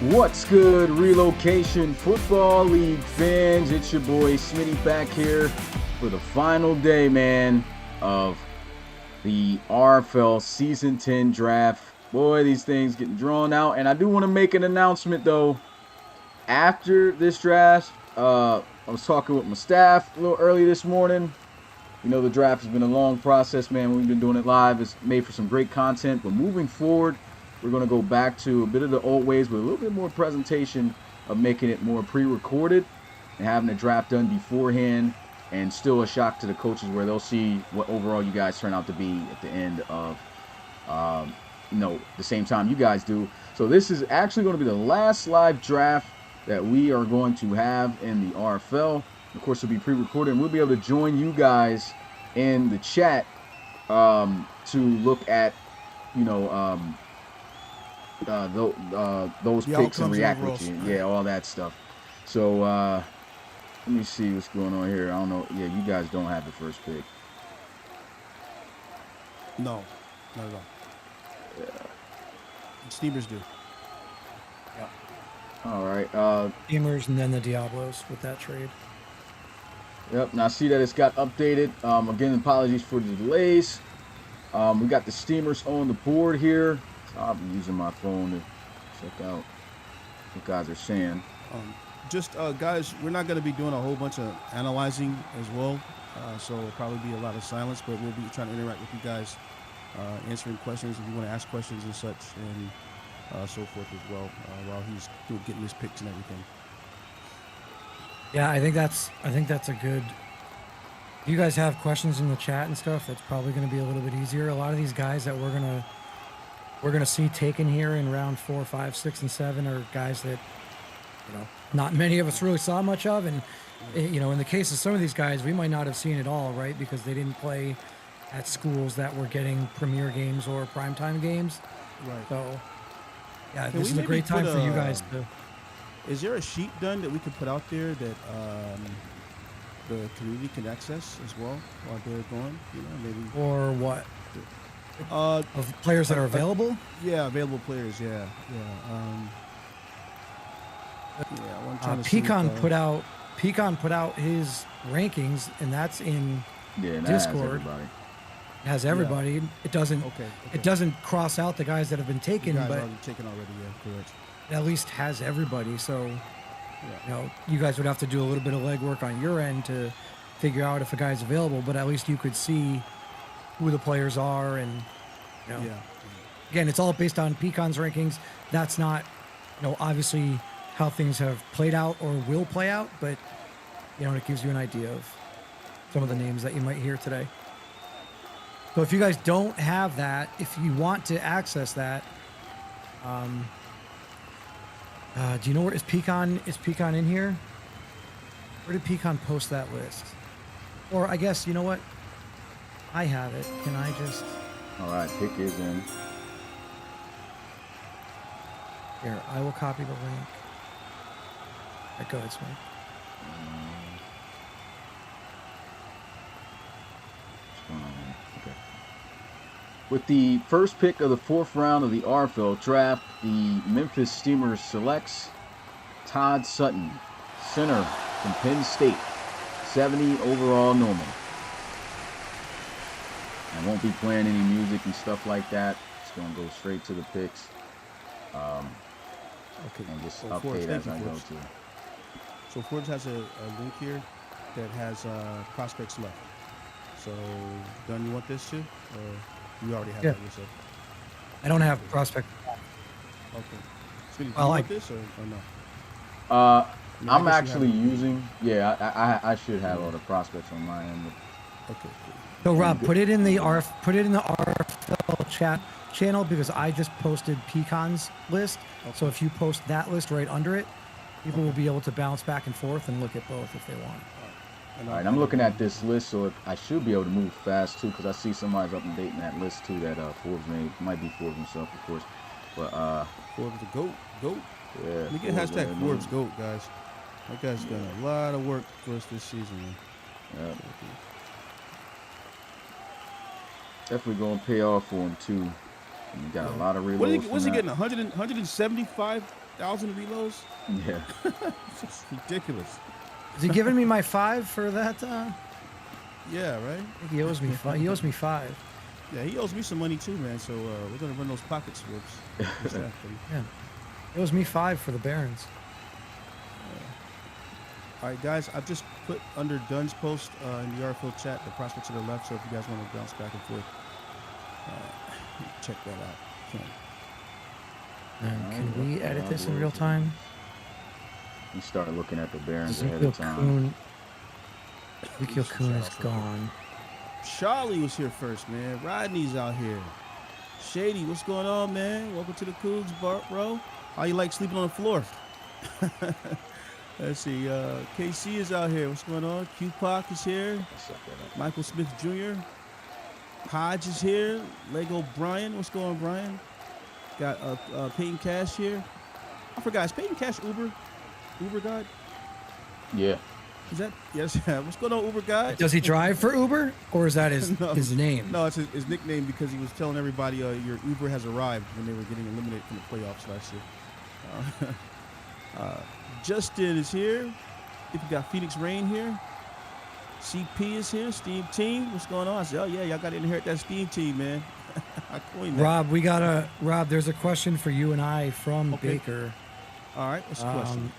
What's good, Relocation Football League fans? It's your boy Smitty back here for the final day, man, of the RFL Season 10 draft. Boy, these things getting drawn out. And I do want to make an announcement, though. After this draft, I was talking with my staff a little early this morning. You know, the draft has been a long process, man. We've been doing it live. It's made for some great content. But moving forward, we're going to go back to a bit of the old ways with a little bit more presentation of making it more pre-recorded and having the draft done beforehand, and still a shock to the coaches where they'll see what overall you guys turn out to be at the end of, the same time you guys do. So this is actually going to be the last live draft that we are going to have in the RFL. Of course, it'll be pre-recorded, and we'll be able to join you guys in the chat to look at, those picks and react with you. Yeah, all that stuff. So let me see what's going on here. I don't know. Yeah, you guys don't have the first pick. No, not at all. Yeah. Steamers do. Yeah. All right. Steamers and then the Diablos with that trade. Yep. Now I see that it's got updated. Again, apologies for the delays. We got the Steamers on the board here. I'll be using my phone to check out what you guys are saying. Guys, we're not going to be doing a whole bunch of analyzing as well, so it'll probably be a lot of silence, but we'll be trying to interact with you guys, answering questions if you want to ask questions and such, and so forth as well, while he's getting his picks and everything. Yeah, I think that's a good. If you guys have questions in the chat and stuff, that's probably going to be a little bit easier. A lot of these guys that we're gonna see taken here in round 4, 5, 6, and 7 are guys that, not many of us really saw much of. And, in the case of some of these guys, we might not have seen it all, right? Because they didn't play at schools that were getting premier games or primetime games. Right. So, yeah, this is a great time for you guys to. Is there a sheet done that we could put out there that the community can access as well while they're going? Maybe. Or what? Of players that are available? Yeah, available players. Yeah. Pecan put out his rankings, and that's in Discord. Has everybody. Yeah. It doesn't. Okay. It doesn't cross out the guys that have been taken, but taken already. Yeah, correct. It at least has everybody. So, you guys would have to do a little bit of legwork on your end to figure out if a guy's available, but at least you could see who the players are, and again, it's all based on Pecan's rankings. That's not, obviously how things have played out or will play out, but it gives you an idea of some of the names that you might hear today. So if you guys don't have that, if you want to access that, do you know where is Pecan in here? Where did Pecan post that list? Or I guess, you know what? I have it. Can I just... All right, pick is in. Here, I will copy the link. All right, go ahead, Swing. Okay. With the first pick of the 4th round of the RFL draft, the Memphis Steamers selects Todd Sutton, center from Penn State, 70 overall normal. I won't be playing any music and stuff like that. Just gonna go straight to the picks. Okay. And just Forbes, update as I go Forbes. to. So Forbes has a link here that has prospects left. So, Dunn, you want this too? Or you already have that yourself? I don't have prospect. Okay. Smitty, do you Well, want this or no? I'm actually using. I should have all the prospects on my end. Okay. Cool. So Rob, put it in the RFL chat channel, because I just posted Pecan's list. Okay. So if you post that list right under it, people will be able to bounce back and forth and look at both if they want. All right, I'm looking at this list, so I should be able to move fast too, because I see somebody's updating that list too. That Forbes made. Might be Forbes himself, of course, but Forbes the GOAT. Yeah. Let me get hashtag Forbes GOAT, guys. That guy's done a lot of work for us this season, man. Yeah. Definitely gonna pay off for him too. And you got a lot of reloads. What's he getting? 175 1,000 reloads. Yeah. It's ridiculous. Is he giving me my 5 for that? Yeah, right. I think he owes me 5. He owes me 5. Yeah, he owes me some money too, man. So we're gonna run those pocket slips. Yeah, he owes me 5 for the Barons. All right, guys. I've just put under Dunn's post in the RFL chat the prospect to the left. So if you guys want to bounce back and forth, check that out. And can we edit this in real time? You start looking at the Barons ahead of time. Ezekiel Kuhn is gone. Charlie was here first, man. Rodney's out here. Shady, what's going on, man? Welcome to the Cougs, bro. How you like sleeping on the floor? Let's see. KC is out here. What's going on? Q-Pac is here. Michael Smith Jr. Hodge is here. Lego Brian. What's going on, Brian? Got Peyton Cash here. I forgot. Is Peyton Cash Uber? Uber God? Yeah. Is that? Yes. What's going on, Uber God? Does he drive for Uber, or is that his his name? No, it's his nickname because he was telling everybody your Uber has arrived when they were getting eliminated from the playoffs last year. Justin is here. If you got Phoenix Rain here. CP is here. Steam Team. What's going on? I said, oh yeah, y'all got to inherit that Steam Team, man. I coined that. Rob, there's a question for you and I from Baker. All right, what's the question?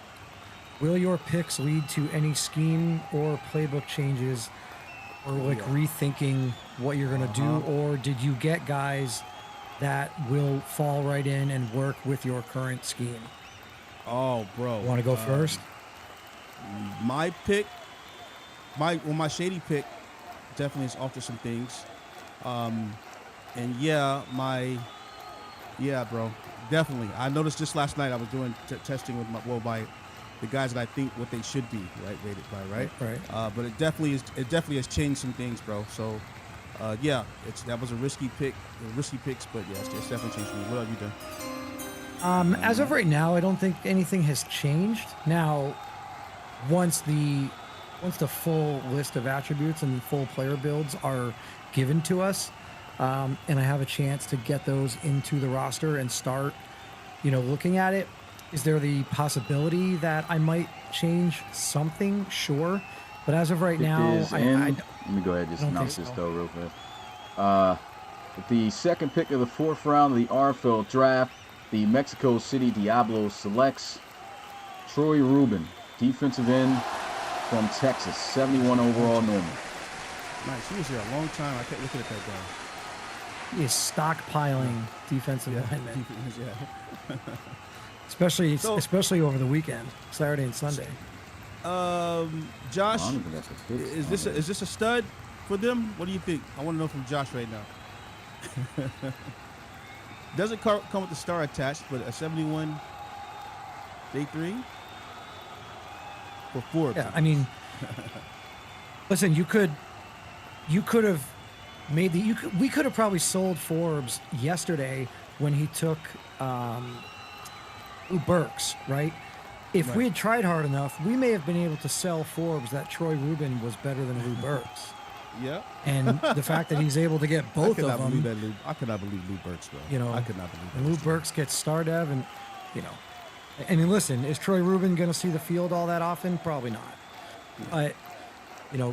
Will your picks lead to any scheme or playbook changes, or rethinking what you're going to do, or did you get guys that will fall right in and work with your current scheme? Oh, bro. Want to go first? My pick, my shady pick, definitely has altered some things. And yeah, bro, definitely. I noticed just last night I was doing testing with by the guys that I think what they should be rated by, right? Right. But it definitely has changed some things, bro. So, that was a risky picks, but yeah, it's definitely changed for me. What have you done? As of right now, I don't think anything has changed. Now, once the full list of attributes and full player builds are given to us, and I have a chance to get those into the roster and start, looking at it, is there the possibility that I might change something? Sure. But as of right now, let me go ahead and just announce this though real quick. With the second pick of the 4th round of the RFL draft, the Mexico City Diablos selects Troy Rubin, defensive end from Texas, 71 overall normal. Nice. He was here a long time. I kept looking at that guy. He is stockpiling defensive linemen. Yeah. Especially over the weekend, Saturday and Sunday. Josh, is this a stud for them? What do you think? I want to know from Josh right now. Doesn't come with the star attached, but a 71 day 3 for Forbes. Yeah, I mean, listen, you could have made we could have probably sold Forbes yesterday when he took Lou Burks, right? If we had tried hard enough, we may have been able to sell Forbes that Troy Rubin was better than Lou Burks. Yeah. And the fact that he's able to get both of them. I could not believe Lou Burks, bro. I could not believe and Lou Burks gets star dev, and I mean, listen, is Troy Rubin going to see the field all that often? Probably not. But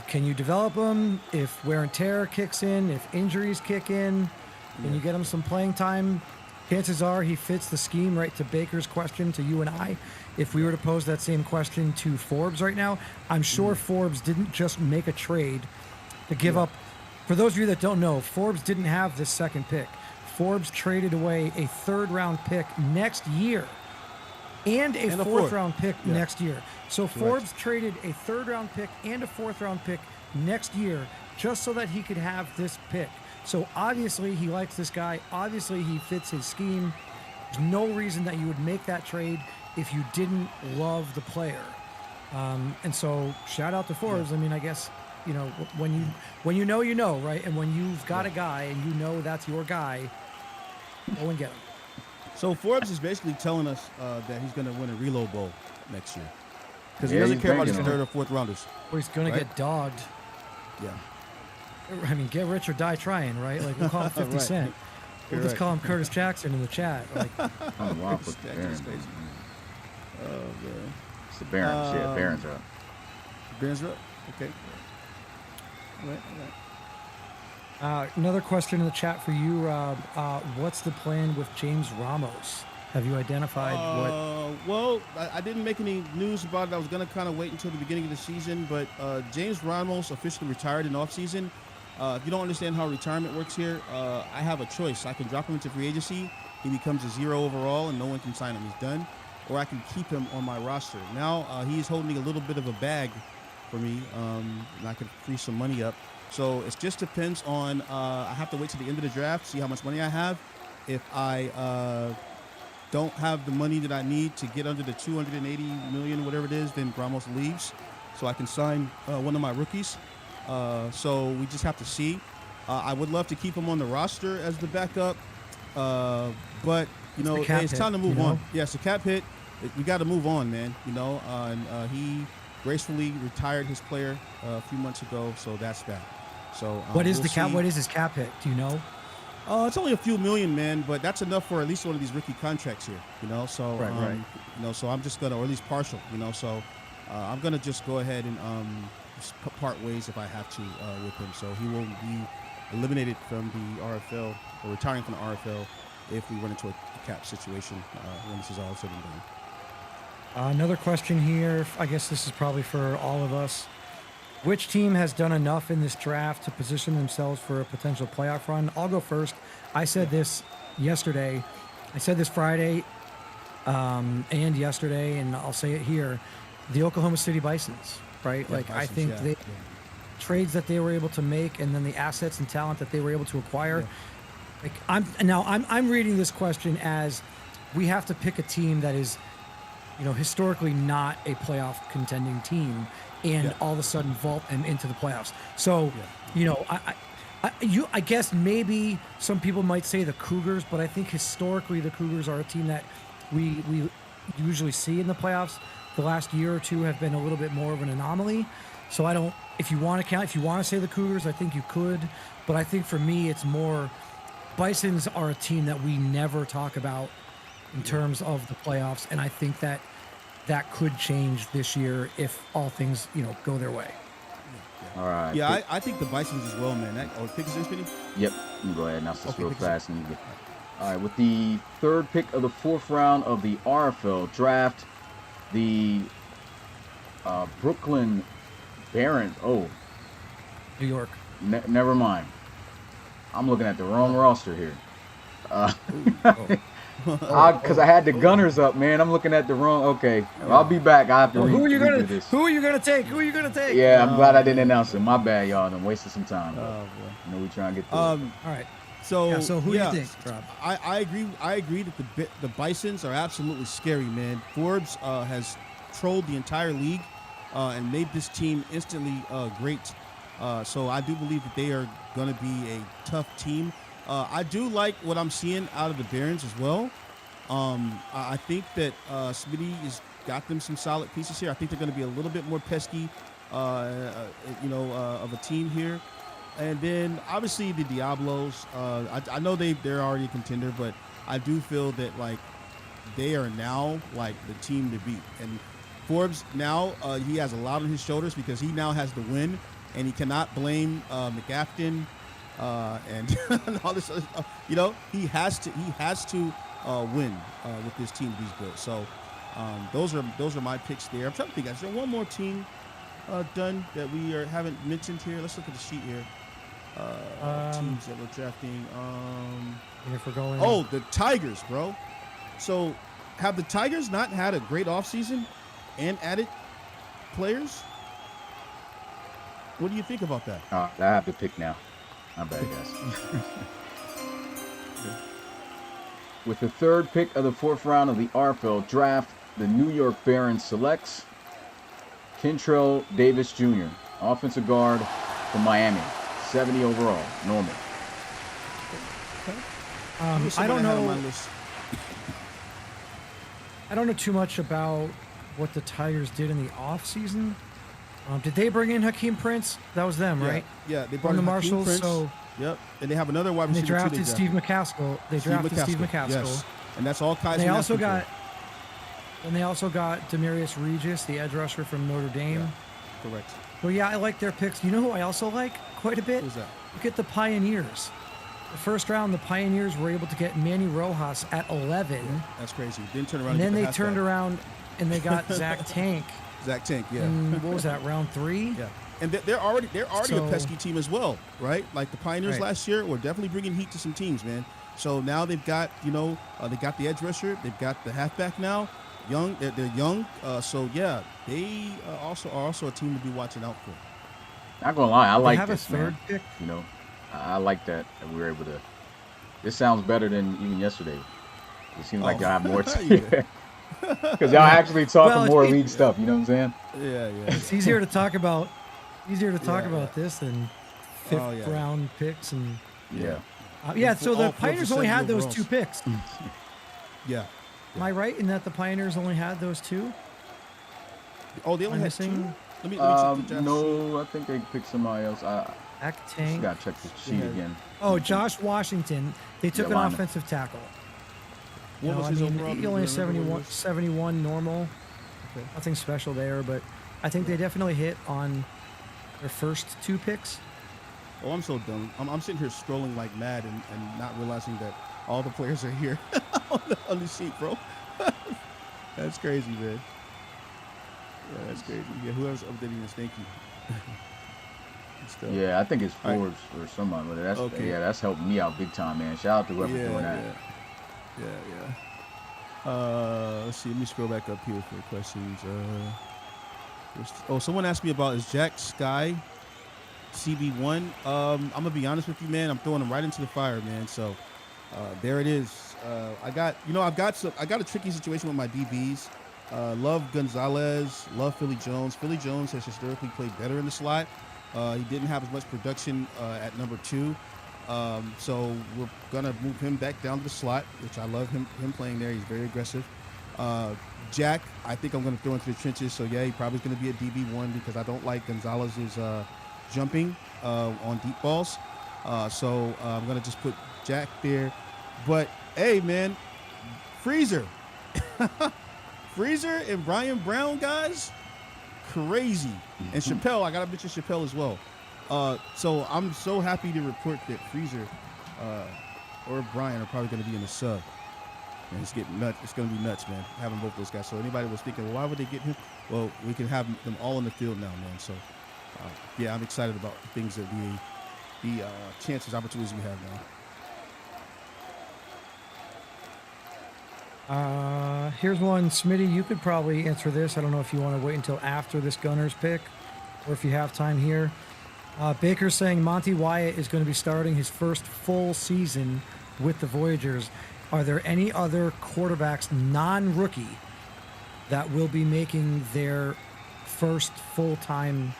can you develop him if wear and tear kicks in, if injuries kick in? Can you get him some playing time? Chances are he fits the scheme, right, to Baker's question to you and I. If we were to pose that same question to Forbes right now, I'm sure Forbes didn't just make a trade to give up. For those of you that don't know, Forbes didn't have this second pick. Forbes traded away a 3rd round pick next year and a 4th round pick next year. So Forbes traded a 3rd round pick and a 4th round pick next year just so that he could have this pick. So obviously he likes this guy. Obviously he fits his scheme. There's no reason that you would make that trade if you didn't love the player. And so shout out to Forbes. I mean, I guess, when you know, right? And when you've got a guy and you know that's your guy, go and get him. So Forbes is basically telling us that he's going to win a reload bowl next year. Because he doesn't care about his 3rd or 4th rounders. Or he's going to get dogged. Yeah. I mean, get rich or die trying, right? Like, we'll call him 50 Cent. We'll just call him Curtis Jackson in the chat. Like, man. It's the Barons. Yeah, Barons are up. Barons are up. Okay. All right. Another question in the chat for you, Rob. What's the plan with James Ramos? Have you identified what? Well, I didn't make any news about it. I was going to kind of wait until the beginning of the season, but James Ramos officially retired in offseason. If you don't understand how retirement works here, I have a choice. I can drop him into free agency. He becomes a 0 overall, and no one can sign him. He's done. Or I can keep him on my roster. Now he's holding a little bit of a bag for me, and I can free some money up. So it just depends on, I have to wait till the end of the draft, see how much money I have. If I don't have the money that I need to get under the 280 million, whatever it is, then Ramos leaves. So I can sign one of my rookies. So we just have to see. I would love to keep him on the roster as the backup. But, you know, it's time to move on. Yeah, it's a cap hit. We got to move on, man. You know, and he gracefully retired his player a few months ago. So that's that. So what is the cap? What is his cap hit? Do you know? It's only a few million, man, but that's enough for at least one of these rookie contracts here. You know, so right. You know, so I'm just gonna, or at least partial. You know, so I'm gonna just go ahead and just part ways if I have to with him. So he will be eliminated from the RFL or retiring from the RFL if we run into a cap situation when this is all said and done. Another question here. I guess this is probably for all of us. Which team has done enough in this draft to position themselves for a potential playoff run? I'll go first. I said this yesterday. I said this Friday and yesterday, and I'll say it here. The Oklahoma City Bisons, right? Yeah, like Bisons, I think yeah. trades that they were able to make, and then the assets and talent that they were able to acquire. Yeah. Like I'm reading this question as we have to pick a team that is, you know, historically not a playoff contending team, and all of a sudden vault them into the playoffs. So, you know, I guess maybe some people might say the Cougars, but I think historically the Cougars are a team that we usually see in the playoffs. The last year or two have been a little bit more of an anomaly. So I don't, if you want to say the Cougars, I think you could, but I think for me it's more Bisons are a team that we never talk about in terms of the playoffs, and I think that could change this year if all things, you know, go their way. All right. Yeah, I think the Bisons as well, man. Pick is Smitty? Yep. You can go ahead and announce this real fast. And all right. With the third pick of the 4th round of the RFL draft, the Brooklyn Barons. Oh, New York. Never mind. I'm looking at the wrong roster here. Because I had the Gunners up, man. I'm looking at the wrong. Okay, I'll be back. I have to. Who are you gonna? This. Who are you gonna take? Who are you gonna take? Yeah, I'm glad I didn't announce it. My bad, y'all. I'm wasting some time. Oh boy. You know we trying to get through. All right. So who do you think, Rob? I agree. I agree that the Bisons are absolutely scary, man. Forbes has trolled the entire league and made this team instantly great. So I do believe that they are going to be a tough team. I do like what I'm seeing out of the Barons as well. I think that Smitty has got them some solid pieces here. I think they're going to be a little bit more pesky, of a team here. And then obviously the Diablos. I know they're already a contender, but I do feel that like they are now like the team to beat. And Forbes now he has a lot on his shoulders because he now has the win, and he cannot blame McAfton and all this other stuff. You know, he has to win with this team he's built. So those are my picks there. I'm trying to think. Is there one more team done that we haven't mentioned here? Let's look at the sheet here. Teams that we're drafting. If we're going. Oh, the Tigers, bro. So have the Tigers not had a great offseason and added players? What do you think about that? I have to pick now. My bad, guys. With the third pick of the 4th round of the RFL draft, the New York Barons selects Kentrell Davis Jr., offensive guard from Miami, 70 overall, normal. I don't know. I don't know too much about what the Tigers did in the offseason. Did they bring in Hakeem Prince? That was them, right? Yeah, they brought in the in Marshals. Prince. So yep, and they have another wide receiver. They drafted Steve McCaskill. Steve McCaskill. Yes, and that's all Kaiser. They also got. And they also got Demarius Regis, the edge rusher from Notre Dame. Yeah, correct. Well, yeah, I like their picks. You know who I also like quite a bit? Who's that? Look at the Pioneers. The first round, the Pioneers were able to get Manny Rojas at 11. Yeah, that's crazy. Didn't turn around. And then get they the turned halfback. around and they got Zach Tank. Zach Tank. Yeah. What was that, round 3? Yeah. And they're already So- a pesky team as well, right? Like the Pioneers Right. last year were definitely bringing heat to some teams, man. So now they've got, they got the edge rusher, they've got the halfback now, young. They're young. So yeah, they are also a team to be watching out for. Not gonna lie, I They like have a this, third man. pick. You know, I like that we were able to. This sounds better than even yesterday. It seems like Oh. y'all have more You to because y'all actually talking Well, more it's- league stuff. You know what I'm saying? Yeah. It's easier to talk about Yeah. this than fifth Oh, yeah. round picks and Yeah. yeah. So All the four Pioneers for only 70 had those overalls. 2 picks. Yeah. Am I right in that the Pioneers only had those 2? Oh, they only I'm had 2? missing Let me check the draft sheet. No, I think they picked somebody else. I Zach just Tank. gotta check the sheet Yeah. again. Oh, Josh Washington. They took Yeah, an lineman. offensive tackle. What was his overall? He Do you only remember what it was? 71 normal. Okay. Nothing special there, but I think they definitely hit on their first 2 picks. Oh, I'm so dumb. I'm sitting here scrolling like mad and not realizing that all the players are here on the sheet, bro. That's crazy, man. Yeah, that's crazy. Yeah, whoever's updating this, thank you. Good stuff. Yeah, I think it's All right. Forbes or somebody, but that's Okay. that's helping me out big time, man. Shout out to whoever's doing that. Yeah. Let's see. Let me scroll back up here for the questions. Someone asked me about is Jack Sky CB1. I'm gonna be honest with you, man. I'm throwing him right into the fire, man. So there it is. I got a tricky situation with my DBs. Love Gonzalez, love Philly Jones. Philly Jones has historically played better in the slot. He didn't have as much production at number 2. So we're gonna move him back down to the slot, which I love him playing there. He's very aggressive. Jack, I think I'm gonna throw into the trenches. So yeah, he probably is gonna be a DB1 because I don't like Gonzalez's jumping on deep balls. So I'm gonna just put Jack there. But hey, man, Freezer, Freezer and Brian Brown, guys, crazy. And Chappelle, I gotta mention Chappelle as well. So I'm so happy to report that Freezer or Brian are probably going to be in the sub. And it's getting nuts. It's going to be nuts, man, having both those guys. So anybody was thinking, well, why would they get him? Well, we can have them all in the field now, man. So yeah, I'm excited about the things that the chances, opportunities we have now. Here's one, Smitty. You could probably answer this. I don't know if you want to wait until after this Gunners pick, or if you have time here. Baker's saying Monty Wyatt is going to be starting his first full season with the Voyagers. Are there any other quarterbacks, non-rookie, that will be making their first full-time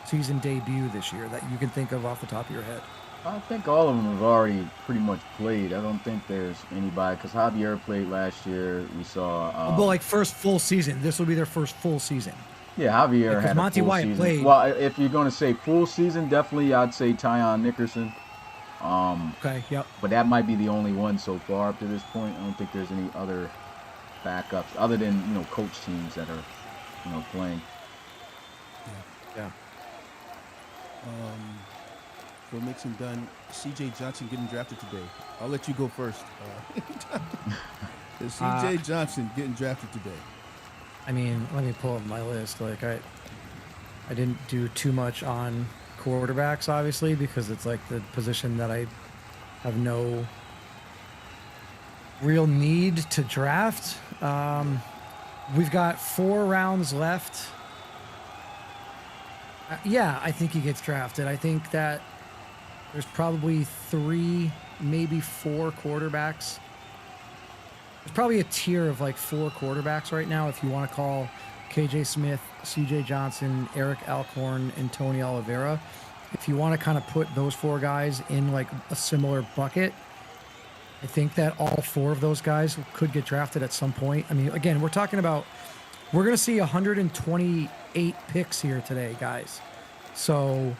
season debut this year that you can think of off the top of your head? I think all of them have already pretty much played. I don't think there's anybody because Javier played last year. We saw. Well, like first full season. This will be their first full season. Yeah, Javier Because had Monty a full Wyatt season. played. Well, if you're going to say full season, definitely I'd say Tyon Nickerson. Okay, yep. But that might be the only one so far up to this point. I don't think there's any other backups other than coach teams that are playing. Yeah. For mixing done, C.J. Johnson getting drafted today. I'll let you go first. C.J. Johnson getting drafted today. I mean, let me pull up my list. Like I didn't do too much on quarterbacks, obviously, because it's like the position that I have no real need to draft. We've got 4 rounds left. Yeah, I think he gets drafted. I think that there's probably 3, maybe 4 quarterbacks. There's probably a tier of like 4 quarterbacks right now if you want to call KJ Smith, CJ Johnson, Eric Alcorn, and Tony Oliveira. If you want to kind of put those 4 guys in like a similar bucket, I think that all 4 of those guys could get drafted at some point. I mean, again, we're going to see 128 picks here today, guys. So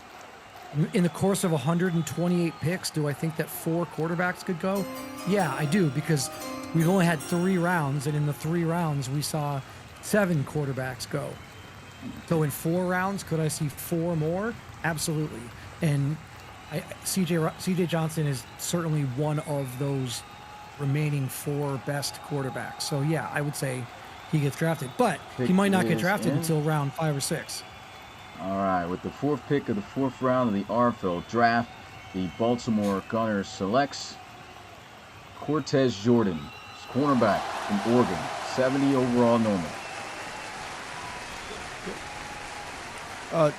in the course of 128 picks, do I think that 4 quarterbacks could go? Yeah, I do, because we've only had 3 rounds, and in the 3 rounds, we saw 7 quarterbacks go. So in 4 rounds, could I see 4 more? Absolutely. And CJ Johnson is certainly one of those remaining 4 best quarterbacks. So yeah, I would say he gets drafted, but he might not get drafted until round 5 or 6. All right, with the 4th pick of the 4th round of the RFL draft, the Baltimore Gunners selects Cortez Jordan, cornerback from Oregon, 70 overall normal.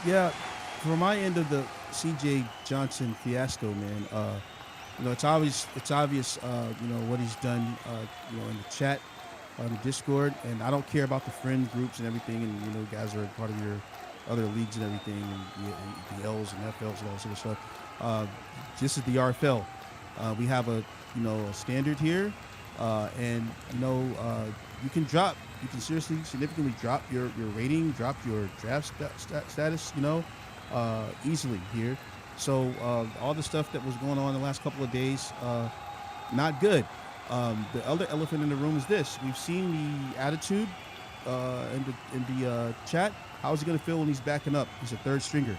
Yeah, for my end of the CJ Johnson fiasco, man. It's obvious. What he's done. In the chat, on the Discord, and I don't care about the friend groups and everything. And guys are part of your other leagues and everything, and the L's and FLs and all sort of stuff. This is the RFL. We have a standard here, and you can seriously significantly drop your rating, drop your draft status, easily here. So all the stuff that was going on the last couple of days, not good. The other elephant in the room is this: we've seen the attitude in the chat. How is he going to feel when he's backing up? He's a 3rd stringer,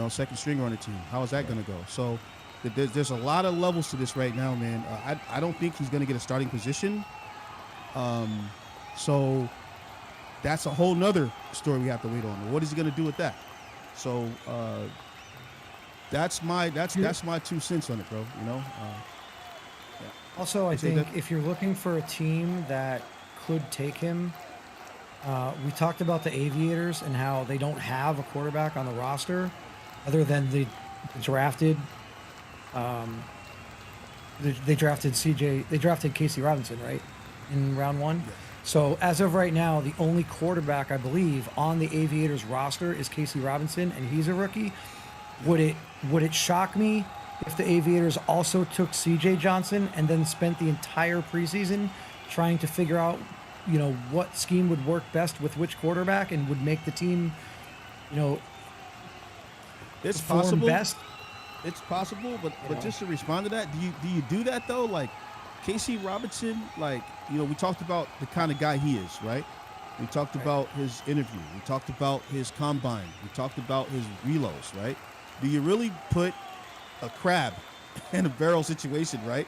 second stringer on the team. How is that going to go? So there's a lot of levels to this right now, man. I don't think he's going to get a starting position. So that's a whole nother story we have to wait on. What is he going to do with that? So that's my 2 cents on it, bro. Yeah. Also, I think if you're looking for a team that could take him, we talked about the Aviators and how they don't have a quarterback on the roster other than they drafted Casey Robinson, right, in round 1. Yeah. So as of right now, the only quarterback I believe on the Aviators roster is Casey Robinson, and he's a rookie. Would it shock me if the Aviators also took CJ Johnson and then spent the entire preseason trying to figure out, what scheme would work best with which quarterback and would make the team, it's perform possible. Best? It's possible, but just to respond to that, do you do that though? Like Casey Robinson, we talked about the kind of guy he is, right? We talked about his interview. We talked about his combine. We talked about his reloads, right? Do you really put a crab in a barrel situation, right,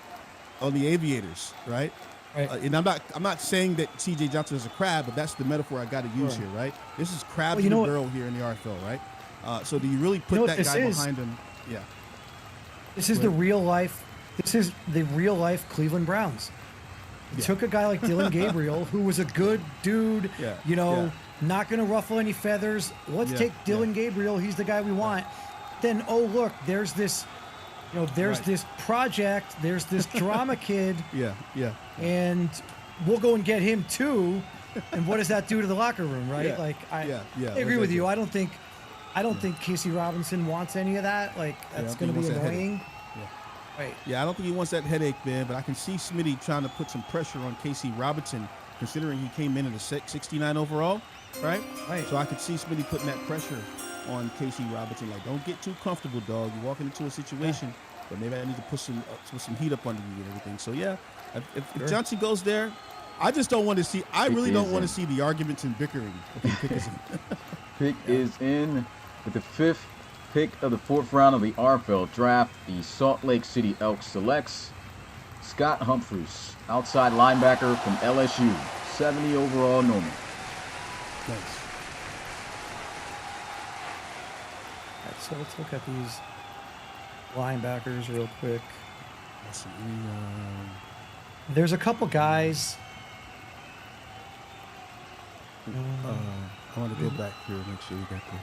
on the Aviators, right? Right. And I'm not saying that CJ Johnson is a crab, but that's the metaphor I got to use here, right? This is crabs in a barrel here in the RFL, right? So do you really put that guy behind him? Yeah. This is the real life. This is the real life Cleveland Browns. It took a guy like Dylan Gabriel, who was a good dude, not going to ruffle any feathers. Let's take Dylan Gabriel. He's the guy we want. Then, look, there's this, this project, there's this drama kid. Yeah. And we'll go and get him too. And what does that do to the locker room, right? Yeah. I agree with you. I don't think Casey Robinson wants any of that. That's going to be annoying. Right. Yeah, I don't think he wants that headache, man. But I can see Smitty trying to put some pressure on Casey Robinson, considering he came in at a 69 overall, right? Right. So I could see Smitty putting that pressure on Casey Robinson. Don't get too comfortable, dog. You're walking into a situation, but maybe I need to put some heat up under you and everything. So yeah, if Johnson goes there, I just don't want to see. I really don't want to see the arguments and bickering. Pick is in with the 5th pick of the 4th round of the RFL draft. The Salt Lake City Elks selects Scott Humphreys, outside linebacker from LSU, 70 overall normal. Thanks. So let's look at these linebackers real quick. Let's see. There's a couple guys. I want to go back here and make sure we got the.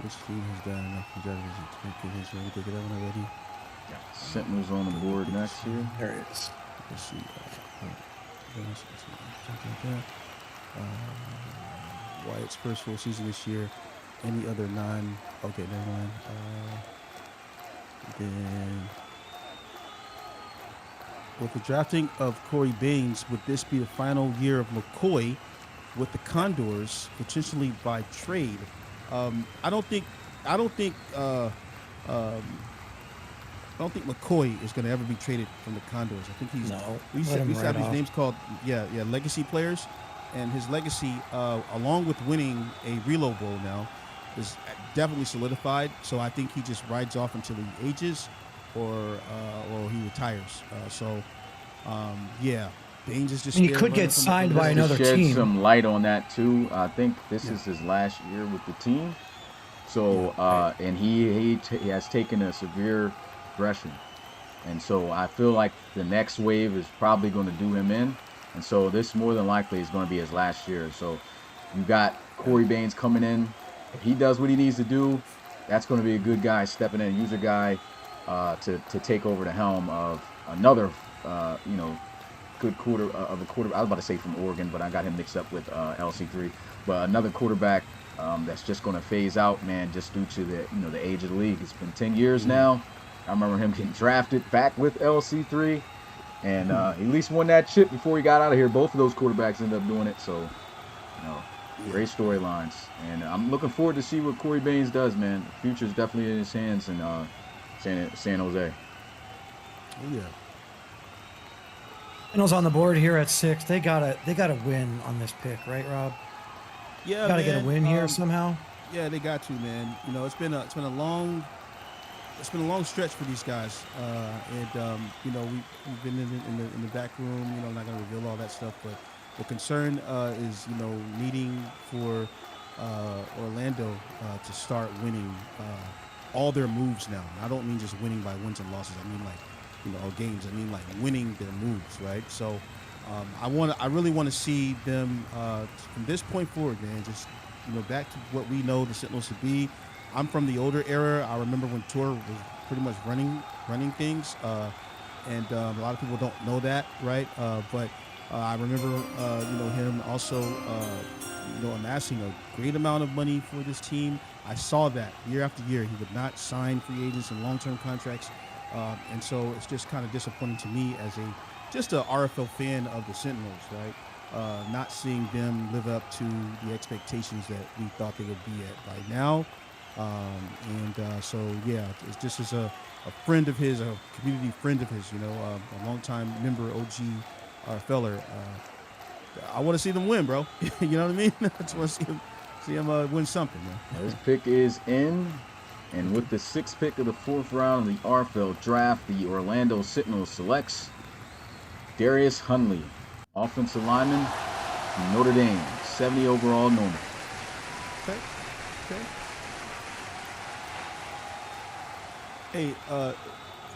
Which team has done enough for judges to get his ready to get that one already? Yeah. Sentinels on the board next here. There it is. Let's see. Wyatt's first full season this year. Any other non? Okay, never mind. Then, with the drafting of Corey Baines, would this be the final year of McCoy with the Condors, potentially by trade? I don't think don't think McCoy is going to ever be traded from the Condors. I think he's No, we let him used to have right these off. names called legacy players, and his legacy, along with winning a Relo Bowl now, is definitely solidified. So I think he just rides off until he ages, or he retires. Baines is I just mean, he there could learning get from signed the by Just to another shed team. some light on that too, I think this Yeah. is his last year with the team. So, Right. and he has taken a severe regression, and so I feel like the next wave is probably going to do him in, and so this more than likely is going to be his last year. So, you got Yeah. Corey Baines coming in. If he does what he needs to do, that's going to be a good guy stepping in, user guy, to take over the helm of another, good quarter. I was about to say from Oregon, but I got him mixed up with LC3. But another quarterback that's just going to phase out, man, just due to the age of the league. It's been 10 years Mhm. now. I remember him getting drafted back with LC3, and he at least won that chip before he got out of here. Both of those quarterbacks ended up doing it. So, you know, Yeah. great storylines, and I'm looking forward to see what Corey Baines does, man. The future is definitely in his hands in San Jose. Oh yeah. Cardinals on the board here at 6. They gotta win on this pick, right, Rob? Yeah, Got to get a man. win here somehow. Yeah, they got to, man. It's been a long stretch for these guys, we've been in the back room. Not gonna reveal all that stuff, but the concern is needing for Orlando to start winning all their moves now. And I don't mean just winning by wins and losses. I mean games. I mean like winning their moves, right? So I really want to see them from this point forward, man. Just back to what we know the Sentinels to be. I'm from the older era. I remember when Tor was pretty much running things, and a lot of people don't know that, right? But I remember him also amassing a great amount of money for this team. I saw that year after year. He would not sign free agents and long-term contracts, and so it's just kind of disappointing to me as just a RFL fan of the Sentinels, right? Not seeing them live up to the expectations that we thought they would be at by now. It's just as a friend of his, a community friend of his, a longtime member, OG RFLer. I want to see them win, bro. You know what I mean? I just want to see him win something, man. This pick is in. And with the 6th pick of the 4th round of the RFL draft, the Orlando Sentinels selects Darius Hunley, offensive lineman from Notre Dame, 70 overall normal. Okay. Hey,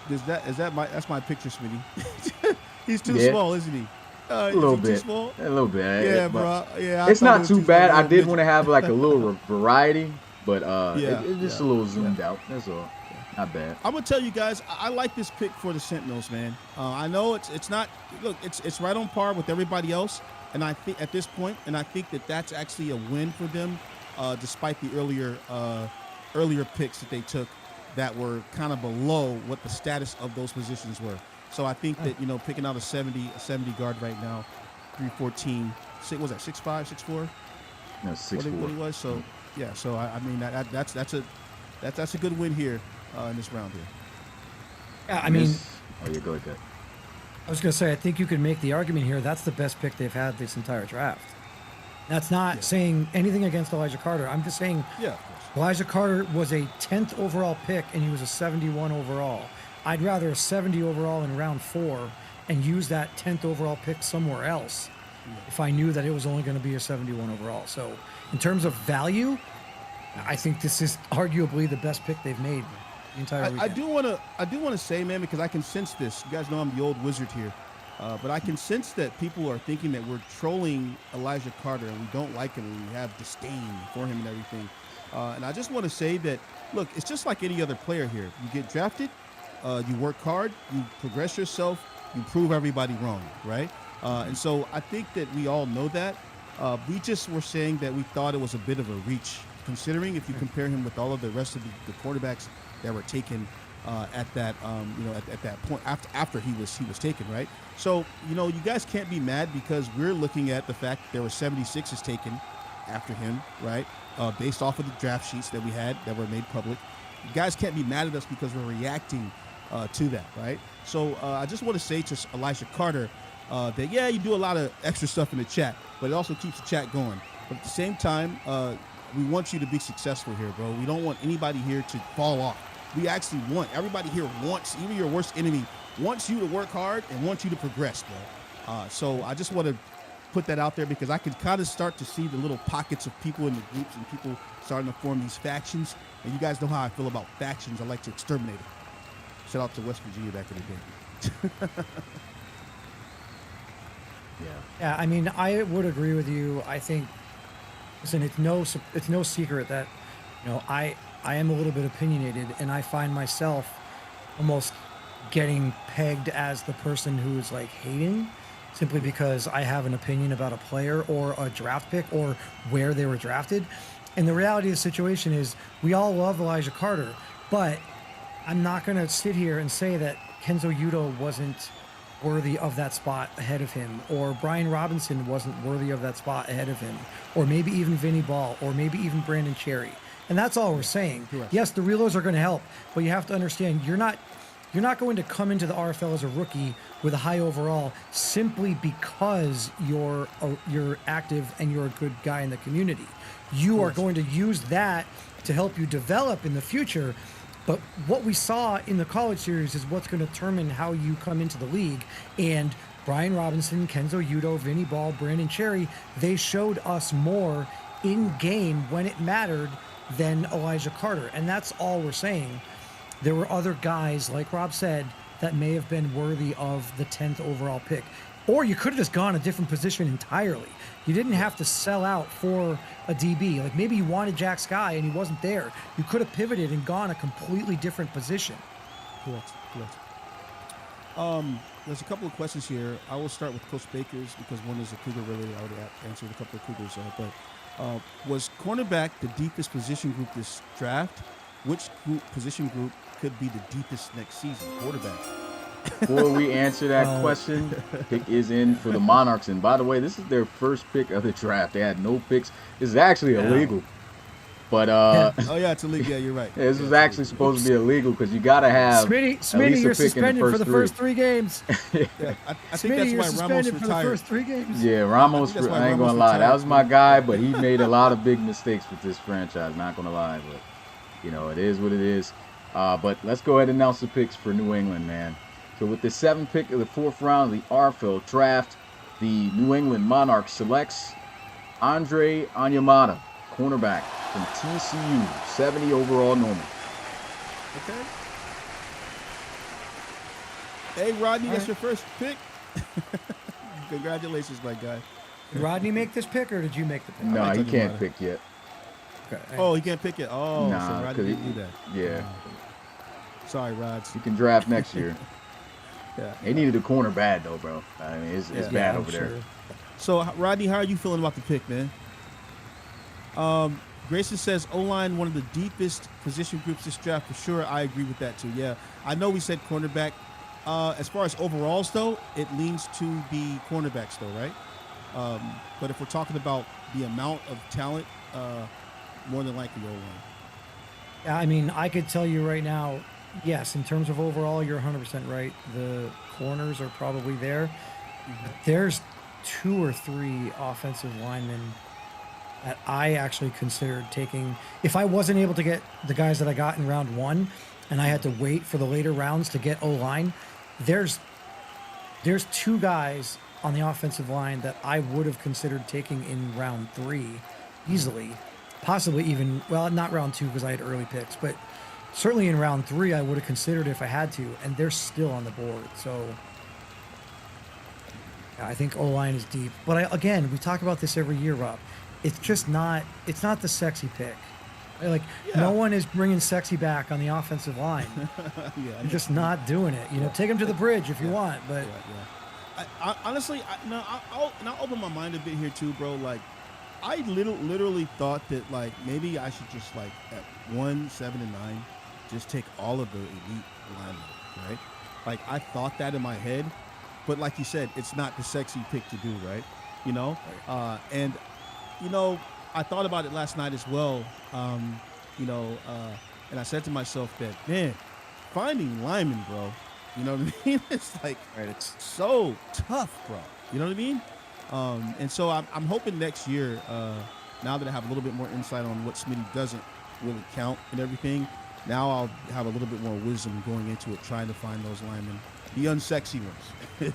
that's my picture, Smitty. He's too small, isn't he? A Is little he bit. too small? A little bit. Yeah, But bro. Yeah, I it's thought he not was too like bad. a I little did midget. want to have like a little variety, but it's just a Yeah. little zoomed out. That's all. Not bad. I'm gonna tell you guys, I like this pick for the Sentinels, man. I know it's not. Look, it's right on par with everybody else, and I think at this point, and I think that's actually a win for them, despite the earlier picks that they took that were kind of below what the status of those positions were. So I think that picking out a 70 guard right now, 314, was that 6'5", 6'4"? No, 6'4". What he was. So yeah. So I mean that's a good win here in this round here. Yeah, I mean, Oh yeah, go ahead. I was gonna say I think you could make the argument here that's the best pick they've had this entire draft. That's not saying anything against Elijah Carter. I'm just saying Yeah, of course. Elijah Carter was a 10th overall pick and he was a 71 overall. I'd rather a 70 overall in round 4 and use that 10th overall pick somewhere else if I knew that it was only going to be a 71 overall. So in terms of value, I think this is arguably the best pick they've made the entire weekend. I do want to say, man, because I can sense this. You guys know I'm the old wizard here, but I can sense that people are thinking that we're trolling Elijah Carter and we don't like him and we have disdain for him and everything. And I just want to say that, look, it's just like any other player here. You get drafted, you work hard, you progress yourself, you prove everybody wrong, right? And so I think that we all know that. We just were saying that we thought it was a bit of a reach, considering if you compare him with all of the rest of the quarterbacks that were taken at that at that point after he was taken, right? So you guys can't be mad because we're looking at the fact that there were 76s taken after him, right? Based off of the draft sheets that we had that were made public. You guys can't be mad at us because we're reacting to that, right? So I just want to say to Elijah Carter that, yeah, you do a lot of extra stuff in the chat, but it also keeps the chat going. But at the same time, we want you to be successful here, bro. We don't want anybody here to fall off. We actually want, everybody here wants, even your worst enemy, wants you to work hard and wants you to progress, bro. So I just want to put that out there because I can kind of start to see the little pockets of people in the groups and people starting to form these factions. And you guys know how I feel about factions. I like to exterminate them. Shout out to West Virginia back in the day. Yeah, I mean, I would agree with you. I think, listen, it's no secret that, I am a little bit opinionated, and I find myself almost getting pegged as the person who's like hating simply because I have an opinion about a player or a draft pick or where they were drafted. And the reality of the situation is we all love Elijah Carter, but I'm not going to sit here and say that Kenzo Udo wasn't worthy of that spot ahead of him, or Brian Robinson wasn't worthy of that spot ahead of him, or maybe even Vinny Ball, or maybe even Brandon Cherry. And that's all we're saying. Correct. Yes, the reloads are going to help, but you have to understand you're not going to come into the RFL as a rookie with a high overall simply because you're active and you're a good guy in the community. You are going to use that to help you develop in the future. But what we saw in the college series is what's going to determine how you come into the league. And Brian Robinson, Kenzo Udo, Vinny Ball, Brandon Cherry, they showed us more in game when it mattered than Elijah Carter. And that's all we're saying. There were other guys, like Rob said, that may have been worthy of the 10th overall pick. Or you could have just gone a different position entirely. You didn't have to sell out for a DB. Like maybe you wanted Jack Sky and he wasn't there. You could have pivoted and gone a completely different position. Correct. There's a couple of questions here. I will start with Coach Baker's because one is a Cougar related. I already answered a couple of Cougars. But was cornerback the deepest position group this draft? Which position group could be the deepest next season? Quarterback. Before we answer that question, pick is in for the Monarchs. And by the way, this is their first pick of the draft. They had no picks. This is actually illegal. But oh yeah, it's illegal. Yeah, you're right. This was actually supposed to be illegal because you got to have Smitty, you're suspended for the first 3 games. I think Smitty, that's why Ramos for the retired. first 3 games. Yeah, Ramos. I ain't gonna lie, that was my guy, but he made a lot of big mistakes with this franchise. Not gonna lie, but it is what it is. But let's go ahead and announce the picks for New England, man. So with the 7th pick of the 4th round of the RFL draft, the New England Monarchs selects Andre Onyemata, cornerback from TCU, 70 overall normal. Okay. Hey, Rodney, that's your first pick. Congratulations, my guy. Did Rodney make this pick, or did you make the pick? No, he can't pick yet. Okay. Oh, he can't pick it. Oh, Nah, so Rodney didn't do that. Yeah. Sorry, Rods. He can draft next year. Yeah. They needed a corner bad, though, bro. I mean, it's bad over there. So, Rodney, how are you feeling about the pick, man? Grayson says O-line, one of the deepest position groups this draft for sure. I agree with that too. Yeah, I know we said cornerback. As far as overalls though, it leans to the cornerbacks though, right? But if we're talking about the amount of talent, more than likely O-line. Yeah, I mean, I could tell you right now, yes, in terms of overall, you're 100% right. The corners are probably there. Mm-hmm. There's 2 or 3 offensive linemen that I actually considered taking. If I wasn't able to get the guys that I got in round 1 and I had to wait for the later rounds to get O-line, there's 2 guys on the offensive line that I would have considered taking in round 3 easily. Possibly even, well, not round 2 because I had early picks, but certainly in round 3 I would have considered if I had to, and they're still on the board. So yeah, I think O-line is deep. But again, we talk about this every year, Rob. It's just not. It's not the sexy pick. No one is bringing sexy back on the offensive line. You're just not doing it. Take them to the bridge if you want. But I honestly, I'll open my mind a bit here too, bro. Like, I literally thought that maybe I should just at 1, 7, and 9, just take all of the elite linemen, right? Like I thought that in my head, but like you said, it's not the sexy pick to do, right? And. I thought about it last night as well, and I said to myself that, man, finding linemen, bro. You know what I mean? It's like It's so tough, bro. You know what I mean? And so I'm hoping next year, now that I have a little bit more insight on what Smitty doesn't really count and everything, now I'll have a little bit more wisdom going into it, trying to find those linemen, the unsexy ones.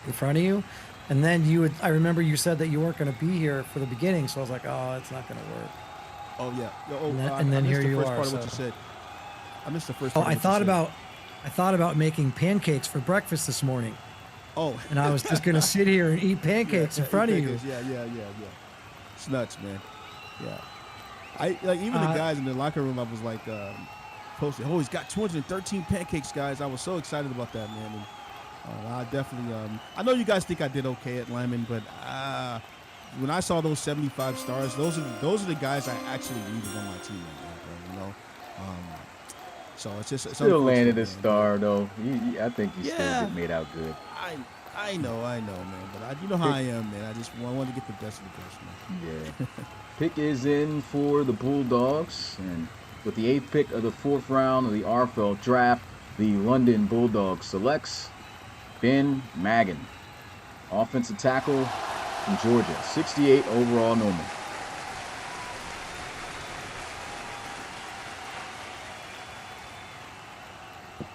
in front of you. And then I remember you said that you weren't going to be here for the beginning. So I was like, oh, it's not going to work. Oh yeah. And then I missed here the you first are. part of what So. you said. I missed the first Oh, part. Of what you said. I thought about making pancakes for breakfast this morning. Oh. And I was just going to sit here and eat pancakes in front of you. Yeah. It's nuts, man. Yeah. I like even the guys in the locker room. I was like, posted. Oh, he's got 213 pancakes, guys. I was so excited about that, man. And I definitely. I know you guys think I did okay at lineman, but when I saw those 75 stars, those are the guys I actually needed on my team right now, bro. You know. So it's just Still landed a man, star though. I think you still Yeah. get made out good. I know, man. But you know how I am, man. I wanted to get the best of the best, man. Yeah. Pick is in for the Bulldogs, and with the 8th pick of the 4th round of the RFL draft, the London Bulldogs selects Ben Magan, offensive tackle from Georgia, 68 overall normal.